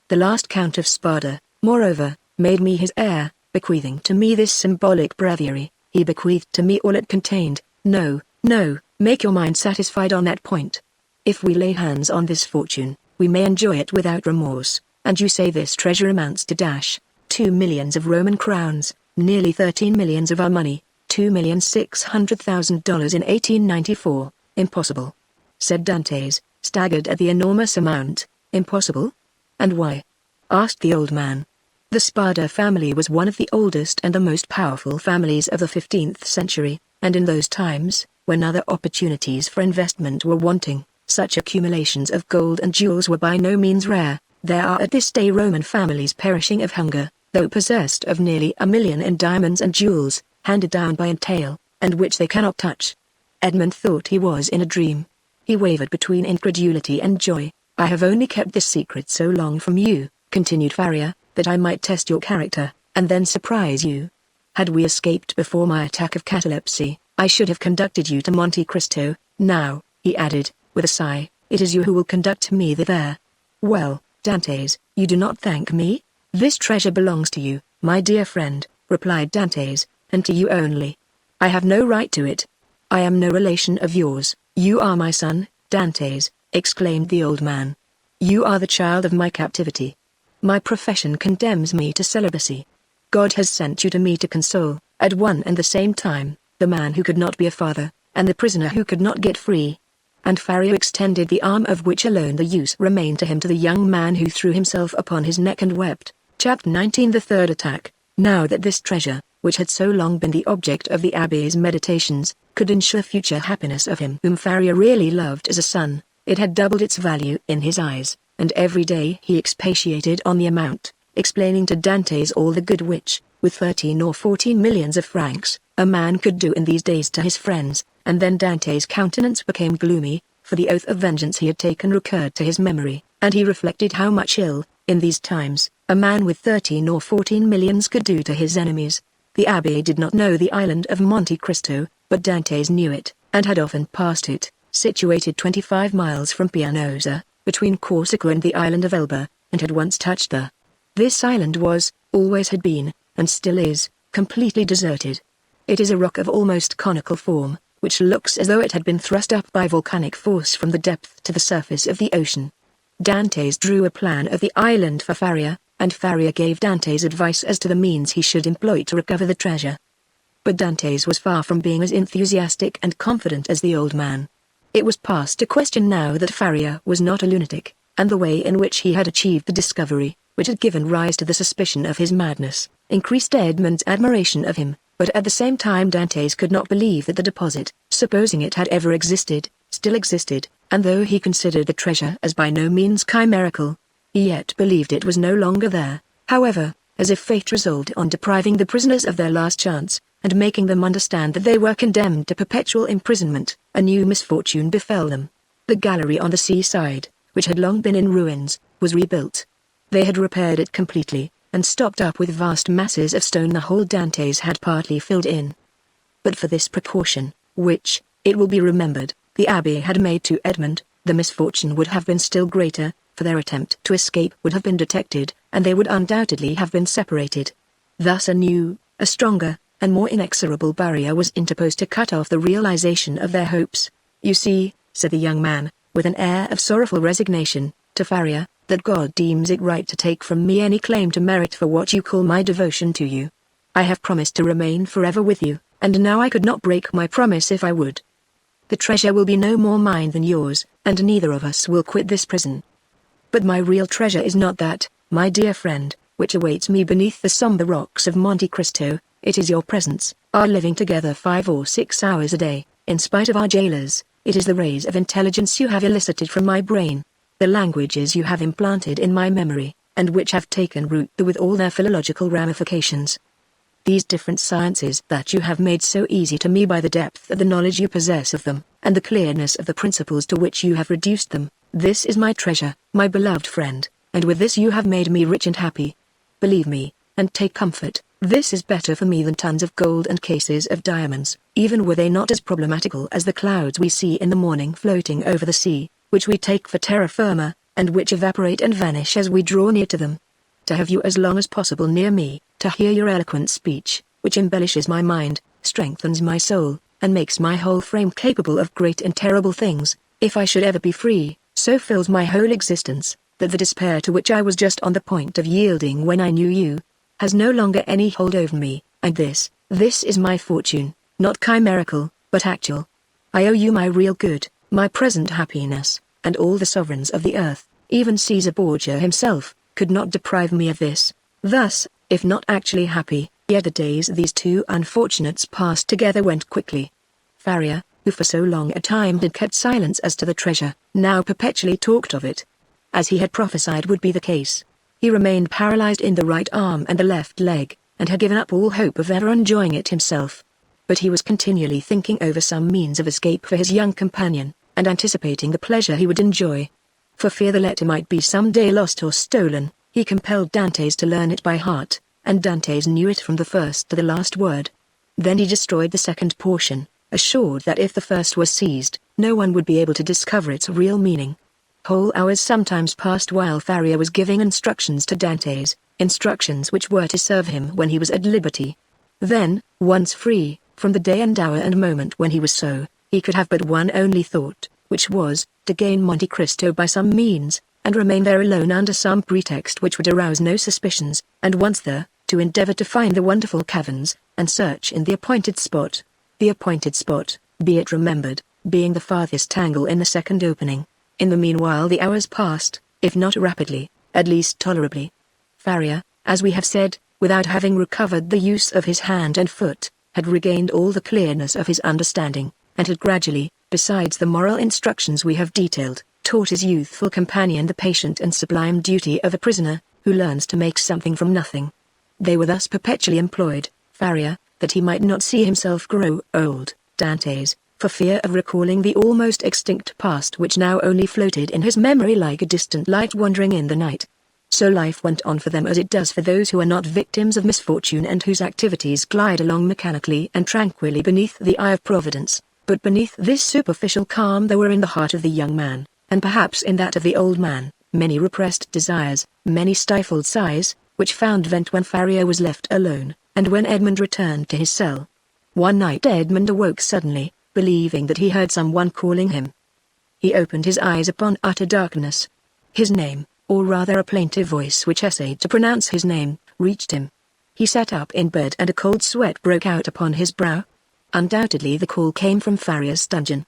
The last Count of Spada, moreover, made me his heir, bequeathing to me this symbolic breviary. He bequeathed to me all it contained. No, no, make your mind satisfied on that point. If we lay hands on this fortune, we may enjoy it without remorse, and you say this treasure amounts to 2 millions of Roman crowns, nearly 13 millions of our money, $2,600,000 in 1894, impossible. Said Dantes, staggered at the enormous amount. Impossible? And why? Asked the old man. The Spada family was one of the oldest and the most powerful families of the 15th century, and in those times, when other opportunities for investment were wanting, such accumulations of gold and jewels were by no means rare. There are at this day Roman families perishing of hunger, though possessed of nearly 1 million in diamonds and jewels, handed down by entail, and which they cannot touch. Edmund thought he was in a dream. He wavered between incredulity and joy. I have only kept this secret so long from you, continued Farrier, that I might test your character, and then surprise you. Had we escaped before my attack of catalepsy, I should have conducted you to Monte Cristo. Now, he added, with a sigh, it is you who will conduct me thither. Well, Dantes, you do not thank me? This treasure belongs to you, my dear friend, replied Dantes, and to you only. I have no right to it. I am no relation of yours. You are my son, Dantes, exclaimed the old man. You are the child of my captivity. My profession condemns me to celibacy. God has sent you to me to console, at one and the same time, the man who could not be a father, and the prisoner who could not get free. And Faria extended the arm of which alone the use remained to him to the young man who threw himself upon his neck and wept. Chapter 19. The third attack. Now that this treasure, which had so long been the object of the abbé's meditations, could ensure future happiness of him whom Faria really loved as a son, it had doubled its value in his eyes, and every day he expatiated on the amount, explaining to Dantes all the good which, with 13 or 14 millions of francs, a man could do in these days to his friends. And then Dante's countenance became gloomy, for the oath of vengeance he had taken recurred to his memory, and he reflected how much ill, in these times, a man with 13 or 14 millions could do to his enemies. The abbé did not know the island of Monte Cristo, but Dantes knew it, and had often passed it, situated 25 miles from Pianosa, between Corsica and the island of Elba, and had once touched the. This island was, always had been, and still is, completely deserted. It is a rock of almost conical form, which looks as though it had been thrust up by volcanic force from the depth to the surface of the ocean. Dantes drew a plan of the island for Faria, and Faria gave Dantes advice as to the means he should employ to recover the treasure. But Dantes was far from being as enthusiastic and confident as the old man. It was past a question now that Faria was not a lunatic, and the way in which he had achieved the discovery, which had given rise to the suspicion of his madness, increased Edmond's admiration of him. But at the same time Dantes could not believe that the deposit, supposing it had ever existed, still existed, and though he considered the treasure as by no means chimerical, he yet believed it was no longer there. However, as if fate resolved on depriving the prisoners of their last chance, and making them understand that they were condemned to perpetual imprisonment, a new misfortune befell them. The gallery on the seaside, which had long been in ruins, was rebuilt. They had repaired it completely, and stopped up with vast masses of stone the hole Dantes had partly filled in. But for this precaution, which, it will be remembered, the abbé had made to Edmond, the misfortune would have been still greater, for their attempt to escape would have been detected, and they would undoubtedly have been separated. Thus a new, a stronger, and more inexorable barrier was interposed to cut off the realization of their hopes. "You see," said the young man, with an air of sorrowful resignation, to Faria, "that God deems it right to take from me any claim to merit for what you call my devotion to you. I have promised to remain forever with you, and now I could not break my promise if I would. The treasure will be no more mine than yours, and neither of us will quit this prison. But my real treasure is not that, my dear friend, which awaits me beneath the sombre rocks of Monte Cristo. It is your presence, our living together 5 or 6 hours a day, in spite of our jailers. It is the rays of intelligence you have elicited from my brain, the languages you have implanted in my memory, and which have taken root with all their philological ramifications. These different sciences that you have made so easy to me by the depth of the knowledge you possess of them, and the clearness of the principles to which you have reduced them. This is my treasure, my beloved friend, and with this you have made me rich and happy. Believe me, and take comfort, this is better for me than tons of gold and cases of diamonds, even were they not as problematical as the clouds we see in the morning floating over the sea, which we take for terra firma, and which evaporate and vanish as we draw near to them. To have you as long as possible near me, to hear your eloquent speech, which embellishes my mind, strengthens my soul, and makes my whole frame capable of great and terrible things, if I should ever be free, so fills my whole existence, that the despair to which I was just on the point of yielding when I knew you, has no longer any hold over me, and this is my fortune, not chimerical, but actual. I owe you my real good, my present happiness, and all the sovereigns of the earth, even Caesar Borgia himself, could not deprive me of this. Thus, if not actually happy, yet the days these two unfortunates passed together went quickly. Faria, who for so long a time had kept silence as to the treasure, now perpetually talked of it. As he had prophesied would be the case, he remained paralyzed in the right arm and the left leg, and had given up all hope of ever enjoying it himself. But he was continually thinking over some means of escape for his young companion, and anticipating the pleasure he would enjoy. For fear the letter might be some day lost or stolen, he compelled Dantes to learn it by heart, and Dantes knew it from the first to the last word. Then he destroyed the second portion, assured that if the first was seized, no one would be able to discover its real meaning. Whole hours sometimes passed while Faria was giving instructions to Dantes, instructions which were to serve him when he was at liberty. Then, once free, from the day and hour and moment when he was so, he could have but one only thought, which was, to gain Monte Cristo by some means, and remain there alone under some pretext which would arouse no suspicions, and once there, to endeavor to find the wonderful caverns, and search in the appointed spot. The appointed spot, be it remembered, being the farthest angle in the second opening. In the meanwhile the hours passed, if not rapidly, at least tolerably. Faria, as we have said, without having recovered the use of his hand and foot, had regained all the clearness of his understanding, and had gradually, besides the moral instructions we have detailed, taught his youthful companion the patient and sublime duty of a prisoner, who learns to make something from nothing. They were thus perpetually employed, Faria, that he might not see himself grow old, Dante's, for fear of recalling the almost extinct past which now only floated in his memory like a distant light wandering in the night. So life went on for them as it does for those who are not victims of misfortune and whose activities glide along mechanically and tranquilly beneath the eye of Providence. But beneath this superficial calm there were in the heart of the young man, and perhaps in that of the old man, many repressed desires, many stifled sighs, which found vent when Faria was left alone, and when Edmund returned to his cell. One night Edmund awoke suddenly, believing that he heard someone calling him. He opened his eyes upon utter darkness. His name, or rather a plaintive voice which essayed to pronounce his name, reached him. He sat up in bed and a cold sweat broke out upon his brow. Undoubtedly the call came from Faria's dungeon.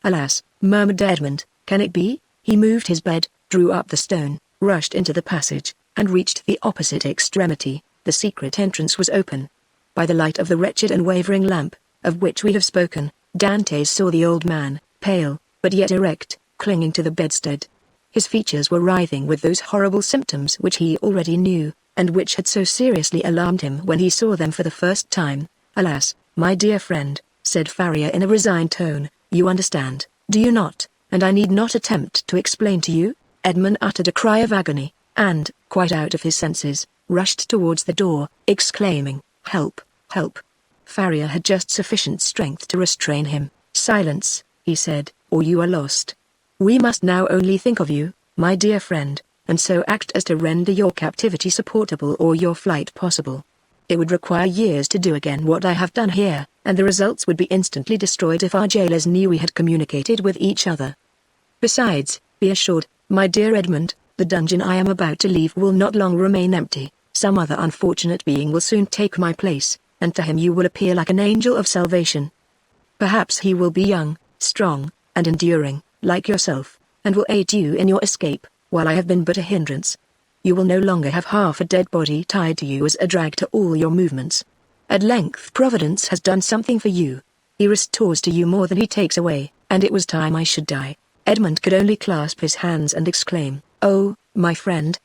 "Alas," murmured Edmund, "can it be?" He moved his bed, drew up the stone, rushed into the passage, and reached the opposite extremity. The secret entrance was open. By the light of the wretched and wavering lamp, of which we have spoken, Dante saw the old man, pale, but yet erect, clinging to the bedstead. His features were writhing with those horrible symptoms which he already knew, and which had so seriously alarmed him when he saw them for the first time. "Alas, my dear friend," said Faria in a resigned tone, "you understand, do you not, and I need not attempt to explain to you?" Edmund uttered a cry of agony, and, quite out of his senses, rushed towards the door, exclaiming, "Help, help!" Faria had just sufficient strength to restrain him. "Silence," he said, "or you are lost. We must now only think of you, my dear friend, and so act as to render your captivity supportable or your flight possible. It would require years to do again what I have done here, and the results would be instantly destroyed if our jailers knew we had communicated with each other. Besides, be assured, my dear Edmund, the dungeon I am about to leave will not long remain empty. Some other unfortunate being will soon take my place, and to him you will appear like an angel of salvation. Perhaps he will be young, strong, and enduring, like yourself, and will aid you in your escape, while I have been but a hindrance. You will no longer have half a dead body tied to you as a drag to all your movements. At length Providence has done something for you. He restores to you more than he takes away, and it was time I should die." Edmund could only clasp his hands and exclaim, "Oh, my friend,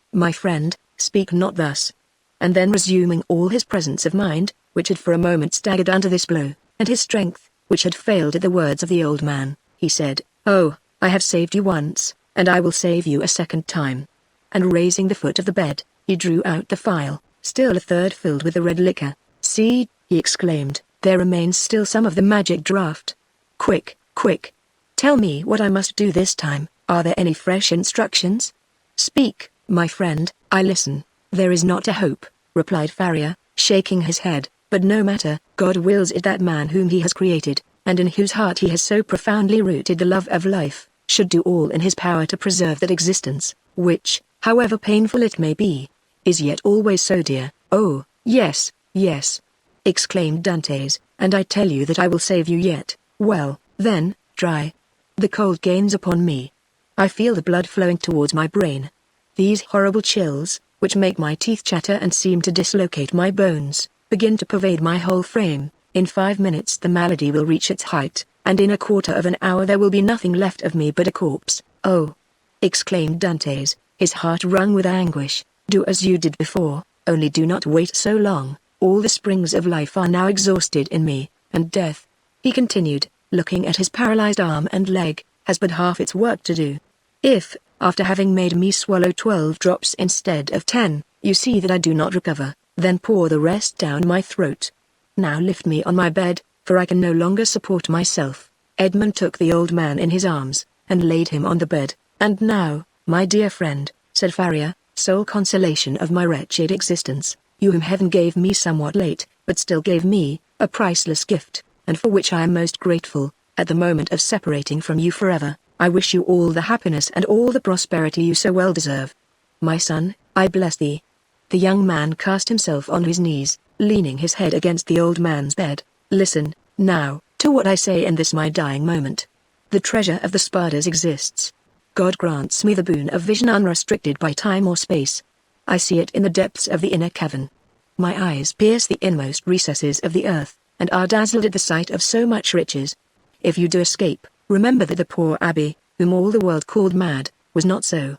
speak not thus." And then resuming all his presence of mind, which had for a moment staggered under this blow, and his strength, which had failed at the words of the old man, he said, "Oh, I have saved you once, and I will save you a second time." And raising the foot of the bed, he drew out the phial, still a third filled with the red liquor. "See," he exclaimed, "there remains still some of the magic draught. Quick, quick! Tell me what I must do this time. Are there any fresh instructions?" "Speak, my friend, I listen." "There is not a hope," replied Faria, shaking his head, "but no matter, God wills it that man whom he has created, and in whose heart he has so profoundly rooted the love of life, should do all in his power to preserve that existence, which, however painful it may be, is yet always so dear." "Oh, yes, yes," exclaimed Dantes, "and I tell you that I will save you yet." "Well, then, try." "The cold gains upon me. I feel the blood flowing towards my brain. These horrible chills, which make my teeth chatter and seem to dislocate my bones, begin to pervade my whole frame. In 5 minutes the malady will reach its height, and in a quarter of an hour there will be nothing left of me but a corpse." "Oh!" exclaimed Dantes, his heart wrung with anguish, "do as you did before, only do not wait so long. All the springs of life are now exhausted in me, and death," he continued, looking at his paralyzed arm and leg, "has but half its work to do. If, after having made me swallow 12 drops instead of 10, you see that I do not recover, then pour the rest down my throat. Now lift me on my bed, for I can no longer support myself." Edmund took the old man in his arms, and laid him on the bed. "And now, my dear friend," said Faria, "sole consolation of my wretched existence, you whom heaven gave me somewhat late, but still gave me, a priceless gift, and for which I am most grateful, at the moment of separating from you forever, I wish you all the happiness and all the prosperity you so well deserve. My son, I bless thee." The young man cast himself on his knees, leaning his head against the old man's bed. "Listen, now, to what I say in this my dying moment. The treasure of the Spartas exists. God grants me the boon of vision unrestricted by time or space. I see it in the depths of the inner cavern. My eyes pierce the inmost recesses of the earth, and are dazzled at the sight of so much riches. If you do escape, remember that the poor abbé, whom all the world called mad, was not so.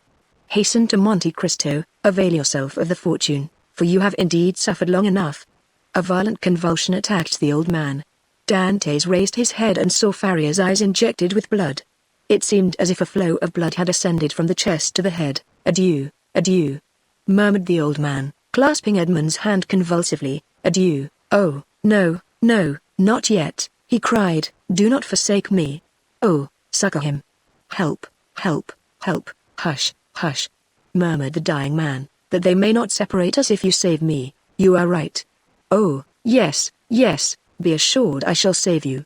Hasten to Monte Cristo, avail yourself of the fortune, for you have indeed suffered long enough. A violent convulsion attacked the old man. Dantes raised his head and saw Faria's eyes injected with blood. It seemed as if a flow of blood had ascended from the chest to the head. Adieu, adieu, murmured the old man, clasping Edmund's hand convulsively. Adieu. Oh, no, no, not yet, he cried, do not forsake me. Oh, succor him. Help, help, help, hush, hush, murmured the dying man, that they may not separate us if you save me. You are right. Oh, yes, yes, be assured I shall save you.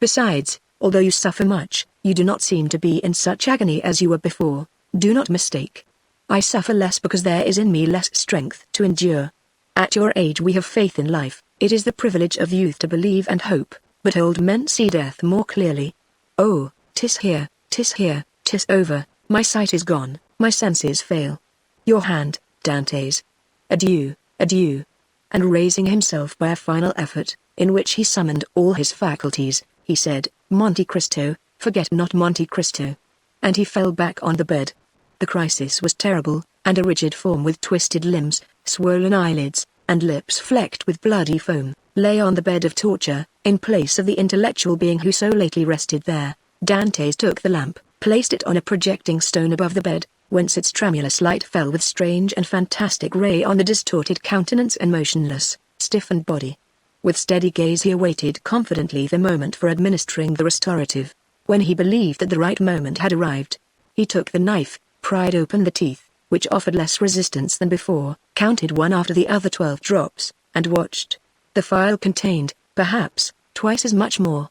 Besides, although you suffer much, you do not seem to be in such agony as you were before. Do not mistake. I suffer less because there is in me less strength to endure. At your age we have faith in life, it is the privilege of youth to believe and hope, but old men see death more clearly. Oh, 'tis here, 'tis here, 'tis over, my sight is gone, my senses fail. Your hand, Dantes. Adieu, adieu. And raising himself by a final effort, in which he summoned all his faculties, he said, Monte Cristo, forget not Monte Cristo. And he fell back on the bed. The crisis was terrible, and a rigid form with twisted limbs, swollen eyelids, and lips flecked with bloody foam, lay on the bed of torture, in place of the intellectual being who so lately rested there. Dantes took the lamp, placed it on a projecting stone above the bed, whence its tremulous light fell with strange and fantastic ray on the distorted countenance and motionless, stiffened body. With steady gaze he awaited confidently the moment for administering the restorative. When he believed that the right moment had arrived, he took the knife, pried open the teeth, which offered less resistance than before, counted one after the other 12 drops, and watched. The phial contained, perhaps, twice as much more.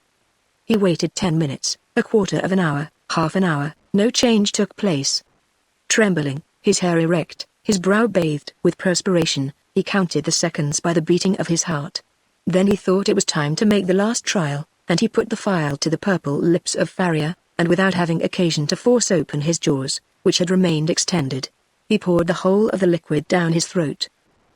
He waited 10 minutes, a quarter of an hour, half an hour, no change took place. Trembling, his hair erect, his brow bathed with perspiration, he counted the seconds by the beating of his heart. Then he thought it was time to make the last trial, and he put the phial to the purple lips of Faria, and without having occasion to force open his jaws, which had remained extended, he poured the whole of the liquid down his throat.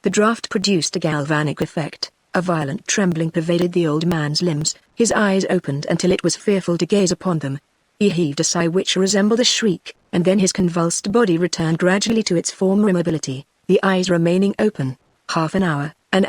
The draught produced a galvanic effect. A violent trembling pervaded the old man's limbs, his eyes opened until it was fearful to gaze upon them. He heaved a sigh which resembled a shriek, and then his convulsed body returned gradually to its former immobility, the eyes remaining open. Half an hour and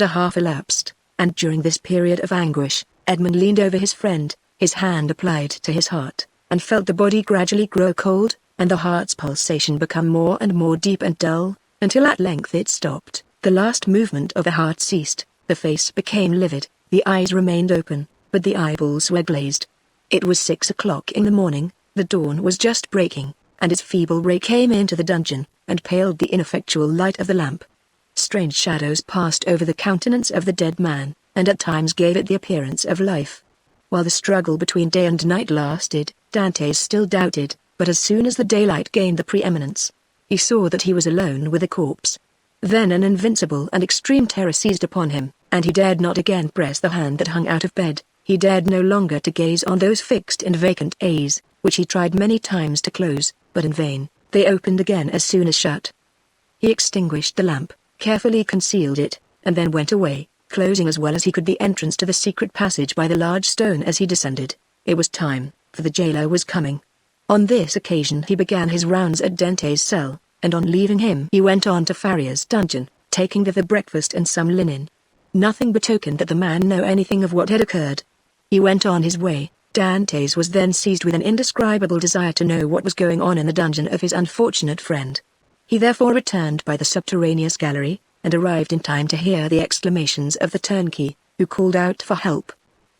a half elapsed, and during this period of anguish, Edmund leaned over his friend, his hand applied to his heart, and felt the body gradually grow cold, and the heart's pulsation become more and more deep and dull, until at length it stopped. The last movement of the heart ceased, the face became livid, the eyes remained open, but the eyeballs were glazed. It was 6 o'clock in the morning, the dawn was just breaking, and its feeble ray came into the dungeon, and paled the ineffectual light of the lamp. Strange shadows passed over the countenance of the dead man, and at times gave it the appearance of life. While the struggle between day and night lasted, Dantes still doubted, but as soon as the daylight gained the preeminence, he saw that he was alone with the corpse. Then an invincible and extreme terror seized upon him, and he dared not again press the hand that hung out of bed. He dared no longer to gaze on those fixed and vacant eyes, which he tried many times to close, but in vain. They opened again as soon as shut. He extinguished the lamp, carefully concealed it, and then went away, closing as well as he could the entrance to the secret passage by the large stone as he descended. It was time, for the jailer was coming. On this occasion he began his rounds at Dantes' cell, and on leaving him he went on to Faria's dungeon, taking thither breakfast and some linen. Nothing betokened that the man knew anything of what had occurred. He went on his way. Dantes was then seized with an indescribable desire to know what was going on in the dungeon of his unfortunate friend. He therefore returned by the subterraneous gallery, and arrived in time to hear the exclamations of the turnkey, who called out for help.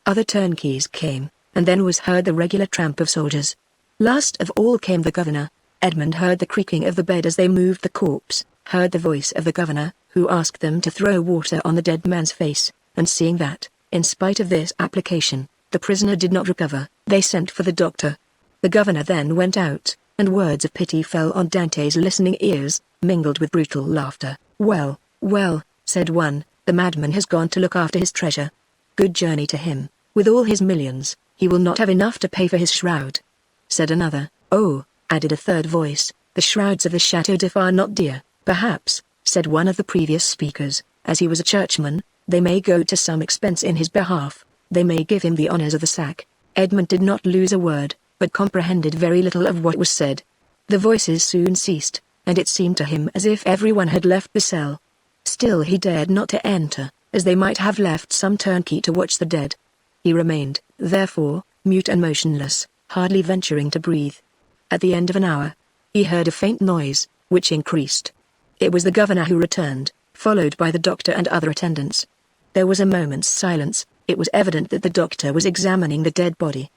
Other turnkeys came, and then was heard the regular tramp of soldiers. Last of all came the governor. Edmund heard the creaking of the bed as they moved the corpse, heard the voice of the governor, who asked them to throw water on the dead man's face, and seeing that, in spite of this application, the prisoner did not recover, they sent for the doctor. The governor then went out, and words of pity fell on Dantes' listening ears, mingled with brutal laughter. Well, well, said one, the madman has gone to look after his treasure. Good journey to him. With all his millions, he will not have enough to pay for his shroud," said another. "Oh," added a third voice, "the shrouds of the Chateau d'If are not dear." "Perhaps," said one of the previous speakers, "as he was a churchman, they may go to some expense in his behalf. They may give him the honors of the sack." Edmund did not lose a word, but comprehended very little of what was said. The voices soon ceased, and it seemed to him as if everyone had left the cell. Still he dared not to enter, as they might have left some turnkey to watch the dead. He remained, therefore, mute and motionless, hardly venturing to breathe. At the end of an hour, he heard a faint noise, which increased. It was the governor who returned, followed by the doctor and other attendants. There was a moment's silence. It was evident that the doctor was examining the dead body.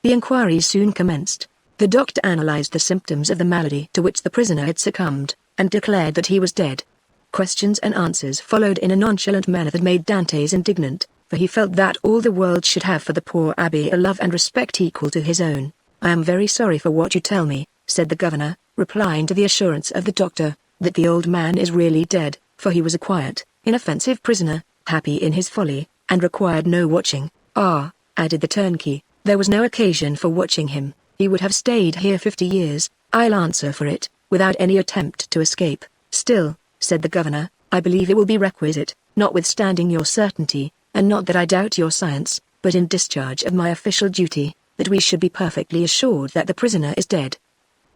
The inquiry soon commenced. The doctor analyzed the symptoms of the malady to which the prisoner had succumbed, and declared that he was dead. Questions and answers followed in a nonchalant manner that made Dantes indignant, for he felt that all the world should have for the poor abbé a love and respect equal to his own. "I am very sorry for what you tell me," said the governor, replying to the assurance of the doctor, that the old man is really dead, for he was a quiet, inoffensive prisoner, happy in his folly, and required no watching. "Ah," added the turnkey, "there was no occasion for watching him. He would have stayed here 50 years, I'll answer for it, without any attempt to escape." "Still," said the governor, "I believe it will be requisite, notwithstanding your certainty, and not that I doubt your science, but in discharge of my official duty, that we should be perfectly assured that the prisoner is dead."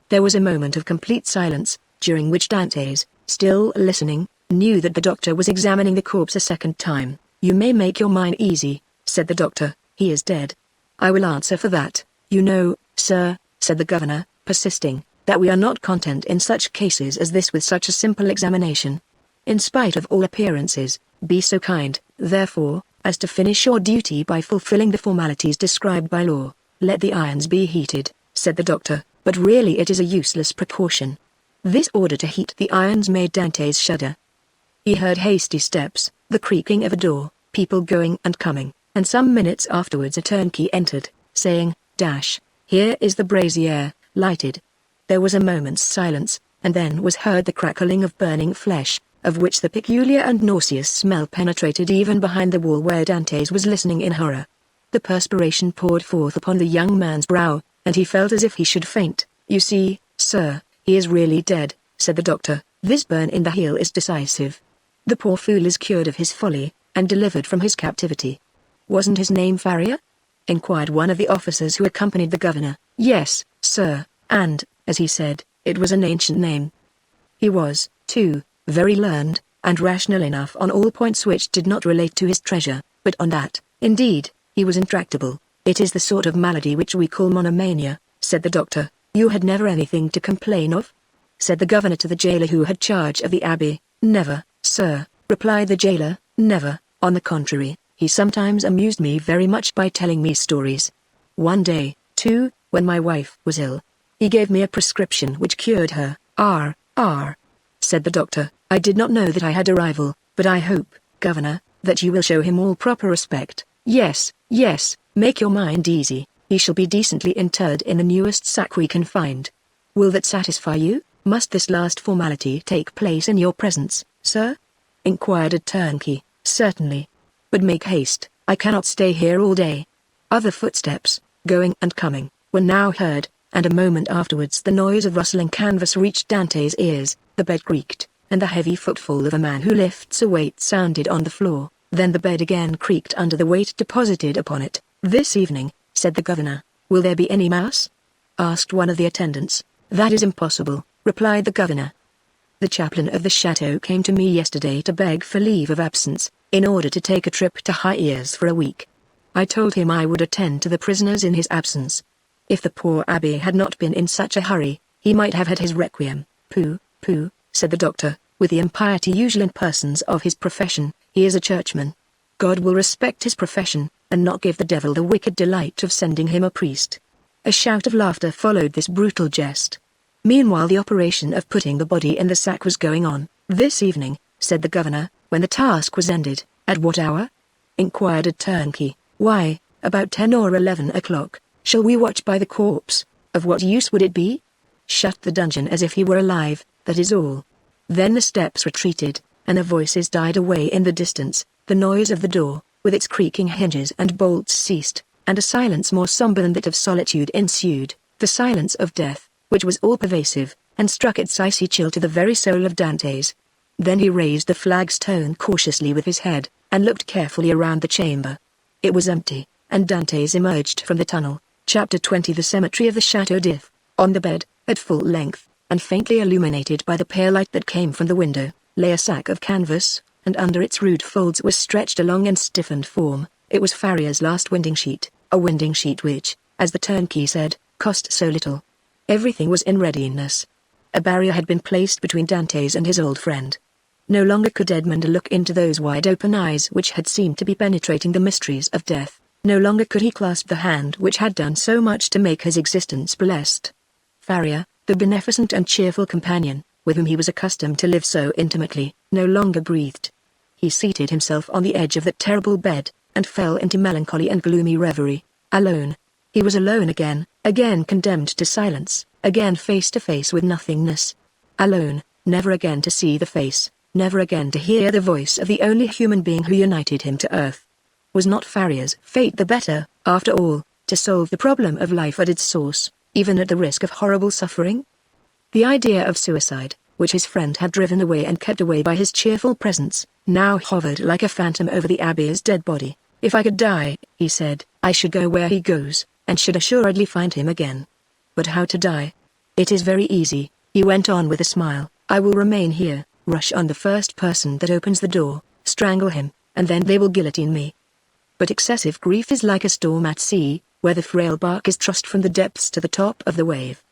There was a moment of complete silence, during which Dantes, still listening, knew that the doctor was examining the corpse a second time. "You may make your mind easy," said the doctor, "he is dead." "I will answer for that. You know, sir," said the governor, persisting, "that we are not content in such cases as this with such a simple examination. In spite of all appearances, be so kind, therefore, as to finish your duty by fulfilling the formalities described by law. Let the irons be heated," said the doctor, "but really it is a useless precaution." This order to heat the irons made Dantes shudder. He heard hasty steps, the creaking of a door, people going and coming, and some minutes afterwards a turnkey entered, saying, "Here is the brazier, lighted." There was a moment's silence, and then was heard the crackling of burning flesh, of which the peculiar and nauseous smell penetrated even behind the wall where Dantes was listening in horror. The perspiration poured forth upon the young man's brow, and he felt as if he should faint. "You see, sir, he is really dead," said the doctor. "This burn in the heel is decisive. The poor fool is cured of his folly, and delivered from his captivity." "Wasn't his name Farrier?" inquired one of the officers who accompanied the governor. "Yes, sir, and, as he said, it was an ancient name. He was, too, very learned, and rational enough on all points which did not relate to his treasure, but on that, indeed, he was intractable. It is the sort of malady which we call monomania," said the doctor. "You had never anything to complain of?" said the governor to the jailer who had charge of the abbey. "Never, sir," replied the jailer, "never. On the contrary, he sometimes amused me very much by telling me stories. One day, too, when my wife was ill, he gave me a prescription which cured her." Said the doctor, "I did not know that I had a rival, but I hope, governor, that you will show him all proper respect." Yes, make your mind easy, he shall be decently interred in the newest sack we can find." "Will that satisfy you? Must this last formality take place in your presence, sir?" inquired a turnkey. "Certainly. But make haste, I cannot stay here all day." Other footsteps, going and coming, were now heard, and a moment afterwards the noise of rustling canvas reached Dantes' ears. The bed creaked, and the heavy footfall of a man who lifts a weight sounded on the floor. Then the bed again creaked under the weight deposited upon it. "This evening," said the governor. "Will there be any mass?" asked one of the attendants. "That is impossible," replied the governor. "The chaplain of the chateau came to me yesterday to beg for leave of absence, in order to take a trip to Hires for a week. I told him I would attend to the prisoners in his absence. If the poor abbé had not been in such a hurry, he might have had his requiem." "Pooh, said the doctor, with the impiety usual in persons of his profession. "He is a churchman. God will respect his profession, and not give the devil the wicked delight of sending him a priest." A shout of laughter followed this brutal jest. Meanwhile the operation of putting the body in the sack was going on. "This evening," said the governor, when the task was ended. "At what hour?" inquired a turnkey. "Why, about 10 or 11 o'clock. Shall we watch by the corpse? Of what use would it be? Shut the dungeon as if he were alive, that is all." Then the steps retreated, and the voices died away in the distance. The noise of the door, with its creaking hinges and bolts ceased, and a silence more somber than that of solitude ensued, the silence of death, which was all-pervasive, and struck its icy chill to the very soul of Dante's. Then he raised the flagstone cautiously with his head, and looked carefully around the chamber. It was empty, and Dante's emerged from the tunnel. Chapter 20. The Cemetery of the Château d'If. On the bed, at full length, and faintly illuminated by the pale light that came from the window, lay a sack of canvas, and under its rude folds was stretched a long and stiffened form. It was Farriar's last winding sheet, a winding sheet which, as the turnkey said, cost so little. Everything was in readiness. A barrier had been placed between Dante's and his old friend. No longer could Edmund look into those wide-open eyes which had seemed to be penetrating the mysteries of death. No longer could he clasp the hand which had done so much to make his existence blessed. Farriar, the beneficent and cheerful companion, with whom he was accustomed to live so intimately, no longer breathed. He seated himself on the edge of that terrible bed, and fell into melancholy and gloomy reverie. Alone. He was alone again condemned to silence, again face to face with nothingness. Alone, never again to see the face, never again to hear the voice of the only human being who united him to earth. Was not Farriar's fate the better, after all, to solve the problem of life at its source, even at the risk of horrible suffering? The idea of suicide, which his friend had driven away and kept away by his cheerful presence, now hovered like a phantom over the abbé's dead body. If I could die, he said, I should go where he goes, and should assuredly find him again. But how to die? It is very easy, he went on with a smile. I will remain here, rush on the first person that opens the door, strangle him, and then they will guillotine me. But excessive grief is like a storm at sea, where the frail bark is tossed from the depths to the top of the wave.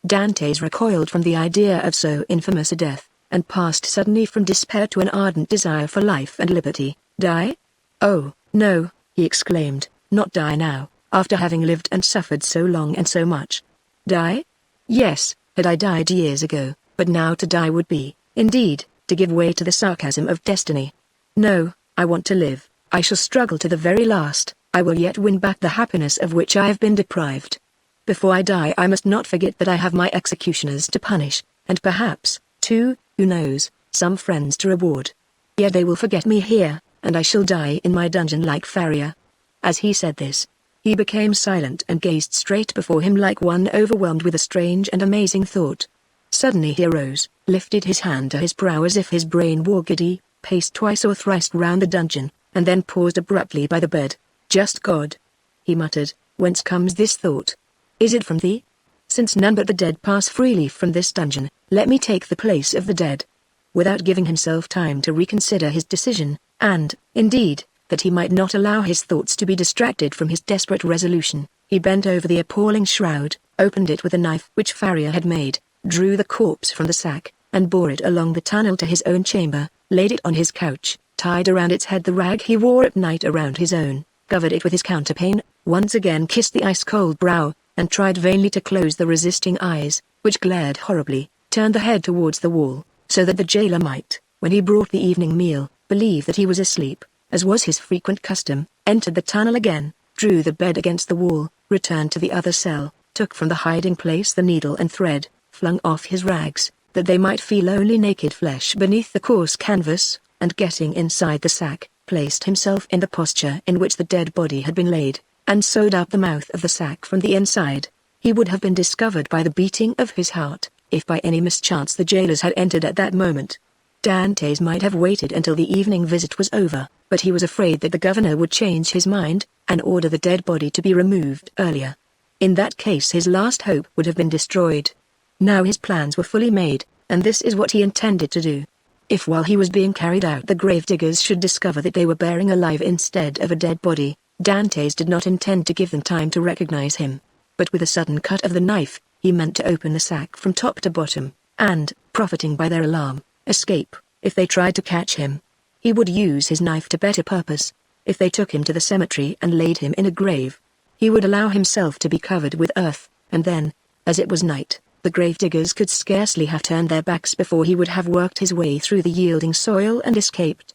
Dante's recoiled from the idea of so infamous a death, and passed suddenly from despair to an ardent desire for life and liberty. Die? Oh, no, he exclaimed, not die now, after having lived and suffered so long and so much. Die? Yes, had I died years ago, but now to die would be, indeed, to give way to the sarcasm of destiny. No, I want to live. I shall struggle to the very last. I will yet win back the happiness of which I have been deprived. Before I die I must not forget that I have my executioners to punish, and perhaps, too, who knows, some friends to reward. Yet they will forget me here, and I shall die in my dungeon like Farriar. As he said this, he became silent and gazed straight before him like one overwhelmed with a strange and amazing thought. Suddenly he arose, lifted his hand to his brow as if his brain were giddy, paced twice or thrice round the dungeon, and then paused abruptly by the bed. Just God, he muttered, whence comes this thought? Is it from thee? Since none but the dead pass freely from this dungeon, let me take the place of the dead. Without giving himself time to reconsider his decision, and, indeed, that he might not allow his thoughts to be distracted from his desperate resolution, he bent over the appalling shroud, opened it with a knife which Farriar had made, drew the corpse from the sack, and bore it along the tunnel to his own chamber, laid it on his couch, tied around its head the rag he wore at night around his own, covered it with his counterpane, once again kissed the ice-cold brow, and tried vainly to close the resisting eyes, which glared horribly, turned the head towards the wall, so that the jailer might, when he brought the evening meal, believe that he was asleep, as was his frequent custom, entered the tunnel again, drew the bed against the wall, returned to the other cell, took from the hiding-place the needle and thread, flung off his rags, that they might feel only naked flesh beneath the coarse canvas, and getting inside the sack, placed himself in the posture in which the dead body had been laid, and sewed up the mouth of the sack from the inside. He would have been discovered by the beating of his heart, if by any mischance the jailers had entered at that moment. Dantes might have waited until the evening visit was over, but he was afraid that the governor would change his mind, and order the dead body to be removed earlier. In that case his last hope would have been destroyed. Now his plans were fully made, and this is what he intended to do. If while he was being carried out the gravediggers should discover that they were bearing alive instead of a dead body, Dantes did not intend to give them time to recognize him. But with a sudden cut of the knife, he meant to open the sack from top to bottom, and, profiting by their alarm, escape, if they tried to catch him. He would use his knife to better purpose. If they took him to the cemetery and laid him in a grave, he would allow himself to be covered with earth, and then, as it was night, the gravediggers could scarcely have turned their backs before he would have worked his way through the yielding soil and escaped.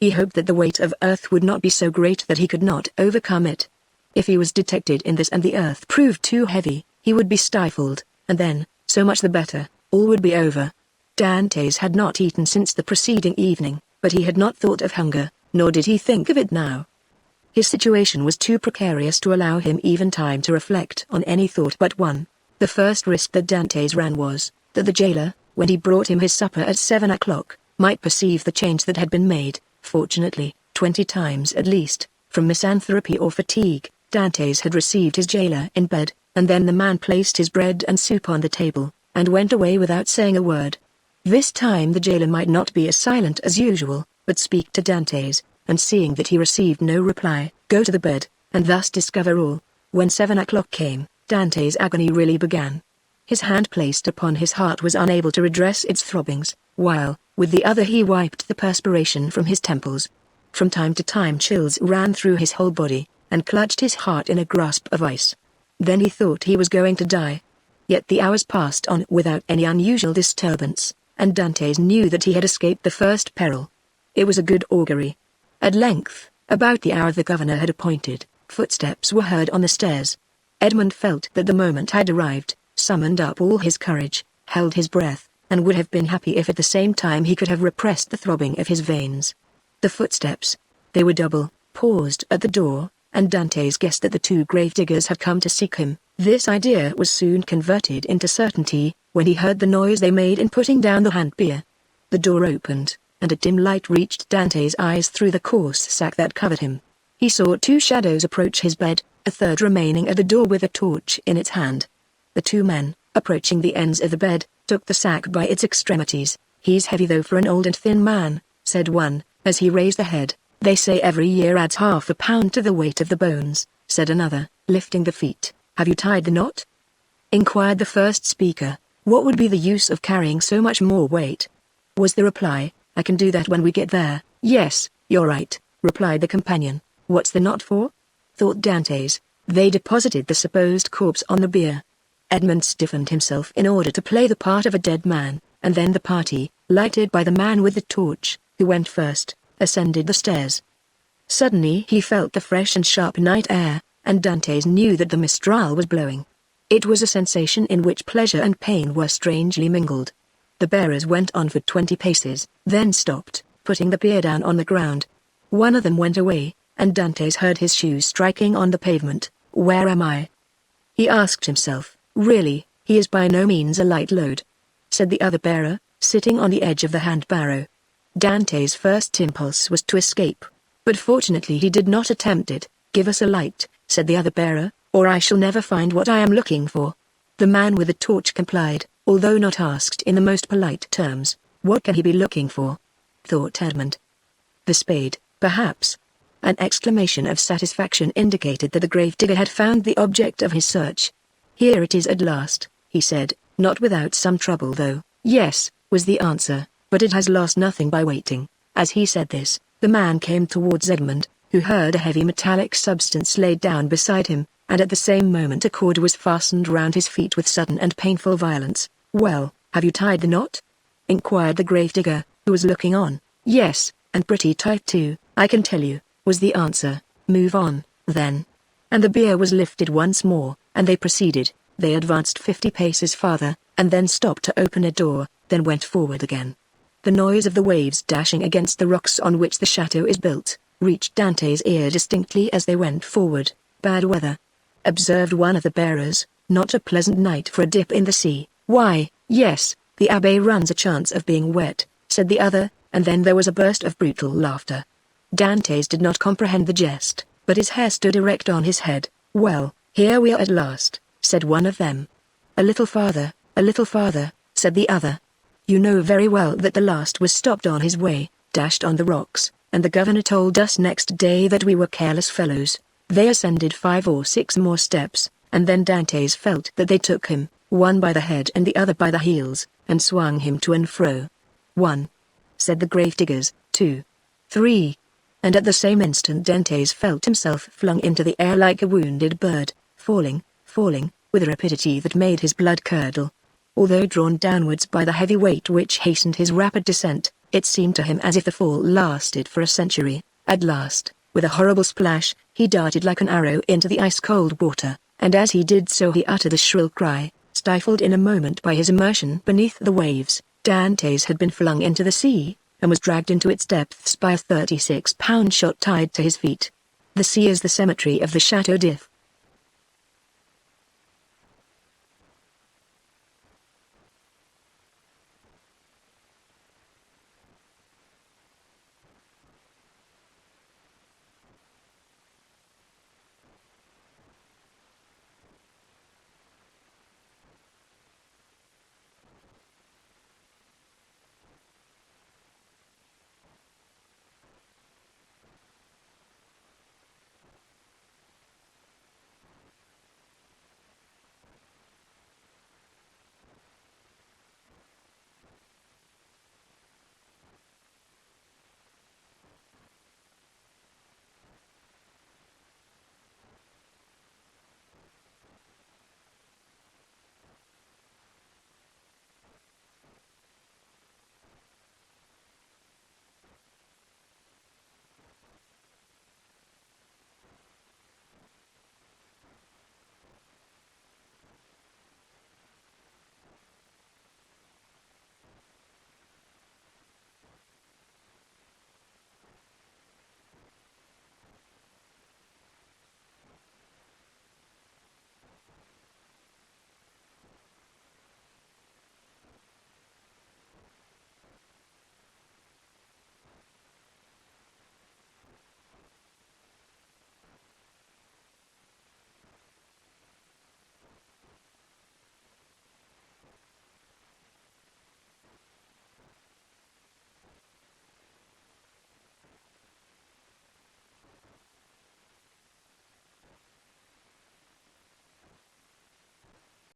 He hoped that the weight of earth would not be so great that he could not overcome it. If he was detected in this and the earth proved too heavy, he would be stifled, and then, so much the better, all would be over. Dantes had not eaten since the preceding evening, but he had not thought of hunger, nor did he think of it now. His situation was too precarious to allow him even time to reflect on any thought but one. The first risk that Dantes ran was that the jailer, when he brought him his supper at 7 o'clock, might perceive the change that had been made. Fortunately, 20 times at least, from misanthropy or fatigue, Dantes had received his jailer in bed, and then the man placed his bread and soup on the table, and went away without saying a word. This time the jailer might not be as silent as usual, but speak to Dantes, and seeing that he received no reply, go to the bed, and thus discover all. When 7 o'clock came, Dantes' agony really began. His hand placed upon his heart was unable to redress its throbbings, while, with the other he wiped the perspiration from his temples. From time to time chills ran through his whole body, and clutched his heart in a grasp of ice. Then he thought he was going to die. Yet the hours passed on without any unusual disturbance, and Dantes knew that he had escaped the first peril. It was a good augury. At length, about the hour the governor had appointed, footsteps were heard on the stairs. Edmund felt that the moment had arrived, summoned up all his courage, held his breath, and would have been happy if at the same time he could have repressed the throbbing of his veins. The footsteps, they were double, paused at the door, and Dantes guessed that the two gravediggers had come to seek him. This idea was soon converted into certainty, when he heard the noise they made in putting down the hand bier. The door opened, and a dim light reached Dantes' eyes through the coarse sack that covered him. He saw two shadows approach his bed, a third remaining at the door with a torch in its hand. The two men, approaching the ends of the bed, took the sack by its extremities. "He's heavy though for an old and thin man," said one, as he raised the head. "They say every year adds half a pound to the weight of the bones," said another, lifting the feet. "Have you tied the knot?" inquired the first speaker. "What would be the use of carrying so much more weight?" was the reply. "I can do that when we get there." "Yes, you're right," replied the companion. "What's the knot for?" thought Dantes. They deposited the supposed corpse on the bier. Edmund stiffened himself in order to play the part of a dead man, and then the party, lighted by the man with the torch, who went first, ascended the stairs. Suddenly he felt the fresh and sharp night air, and Dantes knew that the mistral was blowing. It was a sensation in which pleasure and pain were strangely mingled. The bearers went on for 20 paces, then stopped, putting the bier down on the ground. One of them went away, and Dantes heard his shoes striking on the pavement. "Where am I?" he asked himself. "Really, he is by no means a light load," said the other bearer, sitting on the edge of the hand barrow. Dantes' first impulse was to escape, but fortunately he did not attempt it. "Give us a light," said the other bearer, "or I shall never find what I am looking for." The man with the torch complied, although not asked in the most polite terms. "What can he be looking for?" thought Edmund. "The spade, perhaps." An exclamation of satisfaction indicated that the gravedigger had found the object of his search. "Here it is at last," he said, "not without some trouble though." "Yes," was the answer, "but it has lost nothing by waiting." As he said this, the man came towards Edmund, who heard a heavy metallic substance laid down beside him, and at the same moment a cord was fastened round his feet with sudden and painful violence. "Well, have you tied the knot?" inquired the gravedigger, who was looking on. "Yes, and pretty tight too, I can tell you," was the answer. "Move on, then." And the bier was lifted once more, and they proceeded. They advanced 50 paces farther, and then stopped to open a door, then went forward again. The noise of the waves dashing against the rocks on which the chateau is built, reached Dantes' ear distinctly as they went forward. "Bad weather," observed one of the bearers. "Not a pleasant night for a dip in the sea." "Why, yes, the abbé runs a chance of being wet," said the other, and then there was a burst of brutal laughter. Dantes did not comprehend the jest, but his hair stood erect on his head. "Well, here we are at last," said one of them. A little farther," said the other. "You know very well that the last was stopped on his way, dashed on the rocks, and the governor told us next day that we were careless fellows." They ascended 5 or 6 more steps, and then Dantes felt that they took him, one by the head and the other by the heels, and swung him to and fro. "1," said the gravediggers, "2, 3, and at the same instant Dantes felt himself flung into the air like a wounded bird, falling, with a rapidity that made his blood curdle. Although drawn downwards by the heavy weight which hastened his rapid descent, it seemed to him as if the fall lasted for a century. At last, with a horrible splash, he darted like an arrow into the ice-cold water, and as he did so he uttered a shrill cry, stifled in a moment by his immersion beneath the waves. Dantes had been flung into the sea, and was dragged into its depths by a 36-pound shot tied to his feet. The sea is the cemetery of the Chateau d'If.